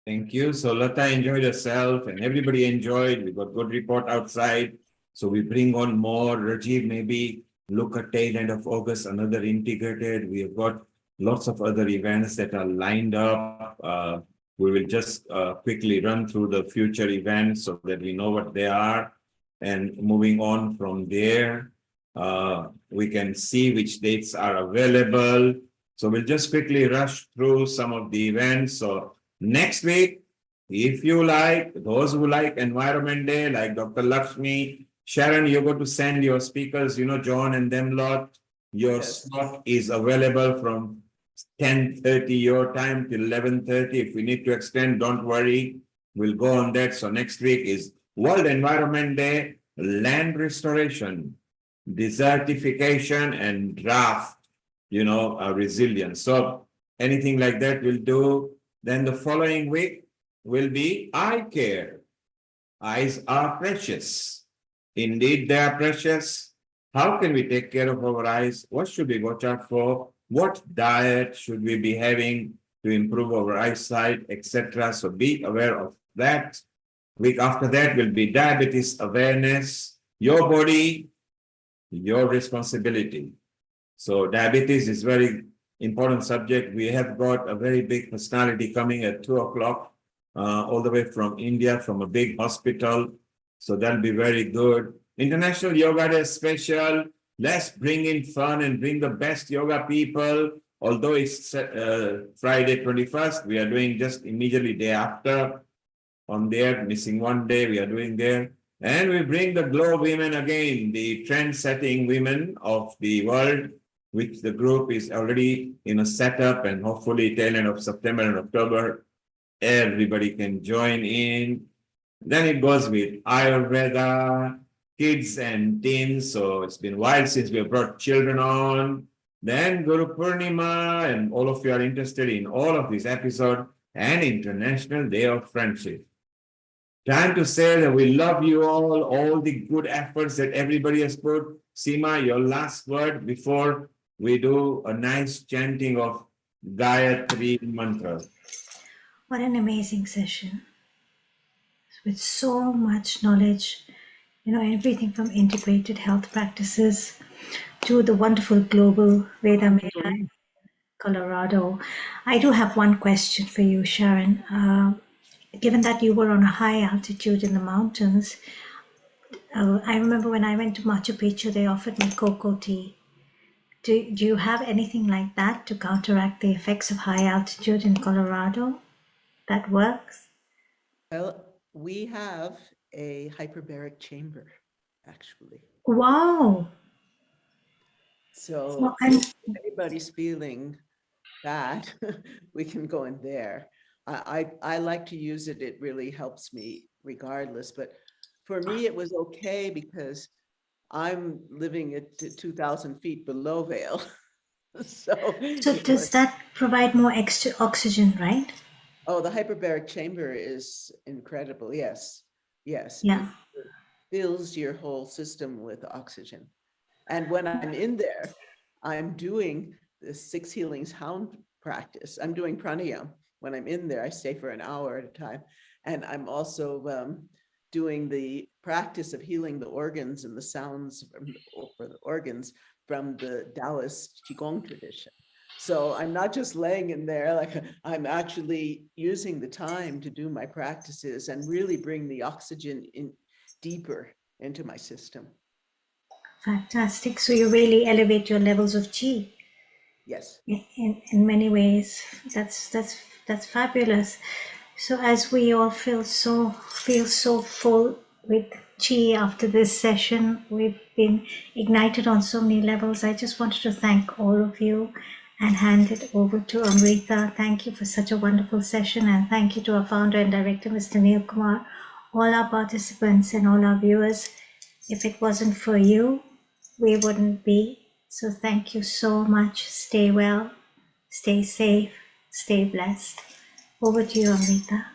Thank you. So Lata enjoyed herself and everybody enjoyed. We got good report outside. So we bring on more. Rajiv, maybe look at tail end of August, another integrated. We have got lots of other events that are lined up. We will just quickly run through the future events so that we know what they are. And moving on from there, we can see which dates are available. So we'll just quickly rush through some of the events. So next week, if you like, those who like Environment Day, like Dr. Lakshmi, Sharon, you go to send your speakers, John and them lot. Your slot is available from 10:30 your time till 11:30. If we need to extend, don't worry. We'll go on that. So next week is World Environment Day, land restoration, desertification, and draft, resilience. So anything like that we'll do. Then the following week will be eye care. Eyes are precious. Indeed, they are precious. How can we take care of our eyes? What should we watch out for? What diet should we be having to improve our eyesight, etc.? So be aware of that. Week after that will be diabetes awareness. Your body, your responsibility. So diabetes is very important subject. We have got a very big personality coming at 2:00, all the way from India, from a big hospital. So that'll be very good. International Yoga Day special. Let's bring in fun and bring the best yoga people. Although it's Friday 21st, we are doing just immediately day after on there, missing one day we are doing there. And we bring the Glow Women again, the trend-setting women of the world, which the group is already in a setup, and hopefully tail end of September and October, everybody can join in. Then it goes with Ayurveda, kids and teens. So it's been a while since we have brought children on. Then Guru Purnima, and all of you are interested in all of these episodes, and International Day of Friendship. Time to say that we love you all the good efforts that everybody has put. Seema, your last word before we do a nice chanting of Gayatri mantra. What an amazing session with so much knowledge, everything from integrated health practices to the wonderful global Veda Colorado. I do have one question for you, Sharon. Given that you were on a high altitude in the mountains, I remember when I went to Machu Picchu, they offered me cocoa tea. Do you have anything like that to counteract the effects of high altitude in Colorado that works? Well, we have a hyperbaric chamber, actually. Wow. So if anybody's feeling bad, we can go in there. I like to use it. It really helps me regardless. But for me, it was okay because I'm living at 2,000 feet below Vail. So does that provide more extra oxygen, right? Oh, the hyperbaric chamber is incredible. Yes. Yes. Yeah. It fills your whole system with oxygen. And when I'm in there, I'm doing the 6 healing sound practice. I'm doing pranayama. When I'm in there, I stay for an hour at a time. And I'm also doing the practice of healing the organs and the sounds for the organs from the Taoist Qigong tradition. So I'm not just laying in there, like I'm actually using the time to do my practices and really bring the oxygen in deeper into my system. Fantastic. So you really elevate your levels of chi. Yes. In many ways. That's fabulous. So as we all feel so full with chi after this session, we've been ignited on so many levels. I just wanted to thank all of you and hand it over to Amrita. Thank you for such a wonderful session, and thank you to our founder and director, Mr. Neil Kumar, all our participants and all our viewers. If it wasn't for you, we wouldn't be. So thank you so much. Stay well, stay safe, stay blessed. Over to you, Amrita.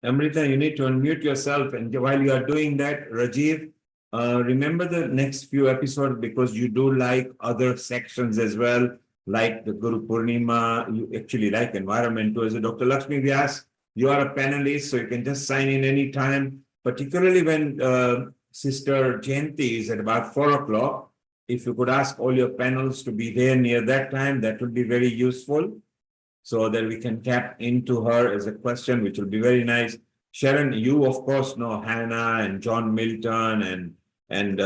Amrita, you need to unmute yourself. And while you are doing that, Rajiv, remember the next few episodes, because you do like other sections as well, like the Guru Purnima, you actually like environment too. As a Dr. Lakshmi Vyas, you are a panelist, so you can just sign in anytime, particularly when Sister Jayanti is at about 4 o'clock. If you could ask all your panels to be there near that time, that would be very useful, so that we can tap into her as a question, which will be very nice. Sharon, you of course know Hannah and John Milton and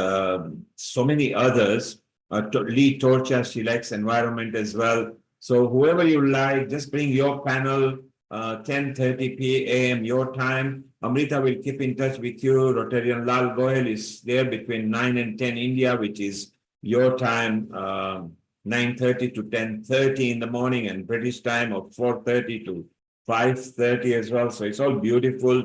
so many others. Lee Torcha, she likes environment as well. So whoever you like, just bring your panel, 10:30 p.m. your time. Amrita will keep in touch with you. Rotarian Lal Goyal is there between 9 and 10 India, which is your time, 9:30 to 10:30 in the morning, and British time of 4:30 to 5:30 as well. So it's all beautiful.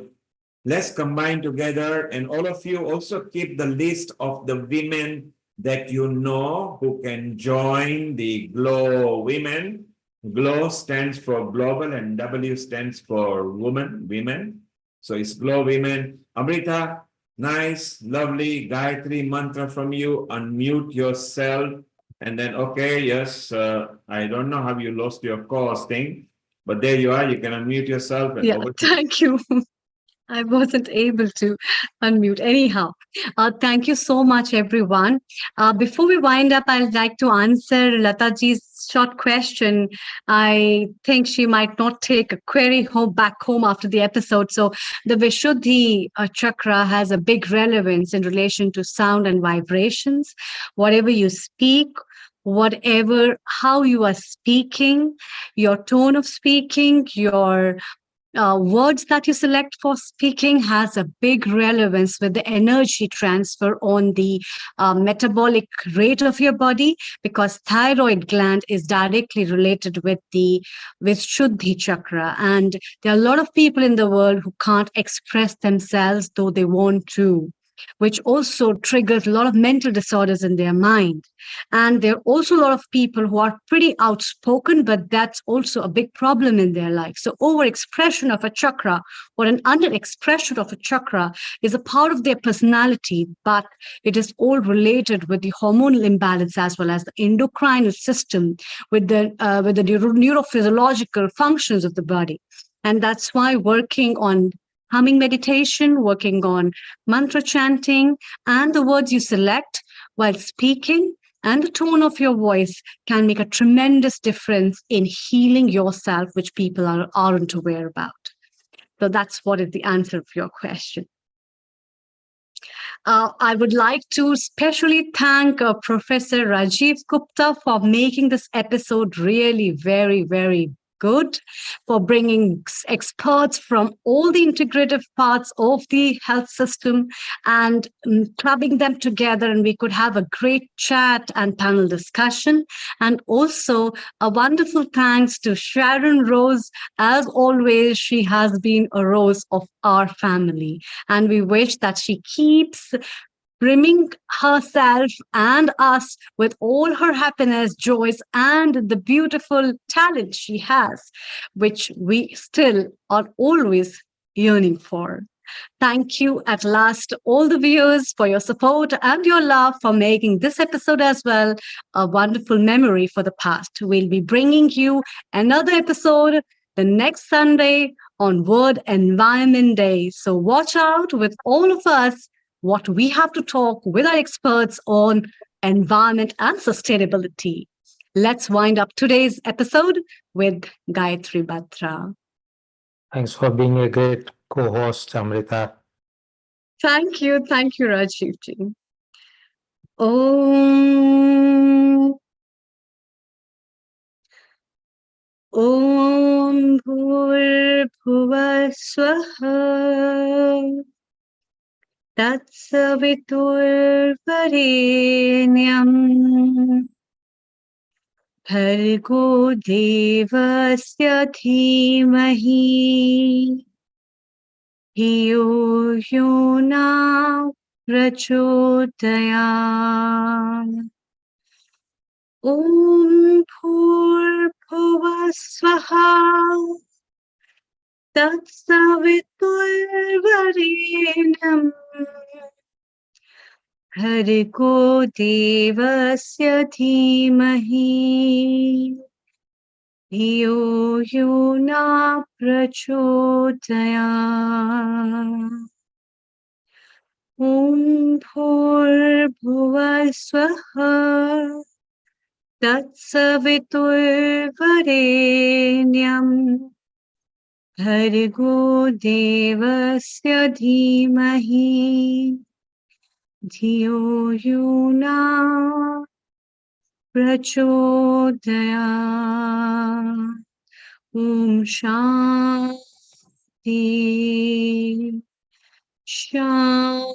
Let's combine together, and all of you also keep the list of the women that you know who can join the GLOW Women. GLOW stands for global and W stands for women. So it's GLOW Women. Amrita, nice, lovely Gayatri mantra from you. Unmute yourself. And then, okay, yes, I don't know how you lost your co-hosting, but there you are. You can unmute yourself. And Yeah, thank you. I wasn't able to unmute. Anyhow, thank you so much, everyone. Before we wind up, I'd like to answer Lataji's short question. I think she might not take a query back home after the episode. So the Vishuddhi chakra has a big relevance in relation to sound and vibrations. Whatever you speak, how you are speaking, your tone of speaking, your words that you select for speaking has a big relevance with the energy transfer on the metabolic rate of your body, because thyroid gland is directly related with Shuddhi chakra. And there are a lot of people in the world who can't express themselves though they want to, which also triggers a lot of mental disorders in their mind. And there are also a lot of people who are pretty outspoken, but that's also a big problem in their life. So overexpression of a chakra or an underexpression of a chakra is a part of their personality, but it is all related with the hormonal imbalance as well as the endocrine system, with the neurophysiological functions of the body. And that's why working on humming meditation, working on mantra chanting, and the words you select while speaking, and the tone of your voice can make a tremendous difference in healing yourself, which people aren't aware about. So that's what is the answer of your question. I would like to especially thank Professor Rajiv Gupta for making this episode really very, very good, for bringing experts from all the integrative parts of the health system and clubbing them together, and we could have a great chat and panel discussion. And also a wonderful thanks to Sharon Rose. As always, she has been a rose of our family, and we wish that she keeps brimming herself and us with all her happiness, joys, and the beautiful talent she has, which we still are always yearning for. Thank you at last, all the viewers, for your support and your love, for making this episode as well a wonderful memory for the past. We'll be bringing you another episode the next Sunday on World Environment Day. So watch out with all of us what we have to talk with our experts on environment and sustainability. Let's wind up today's episode with Gayatri Batra. Thanks for being a great co-host, Amrita. Thank you, Rajiv ji. Om Bhur Swaha Tatsaviturvarenyam Bhargo Devasya Dhimahi Hiyo Yona Prachodayam. Om Bhurbhuva Swaha Tatsaviturvarenyam Bhargo Devasya Dhimahi Hiyo Yona Prachodayam. Om Bhurbhuva Swaha Tatsaviturvarenyam Bhargo Devasya Dhimahi Dhiyo Yona Prachodayam. Om Shanti Shanti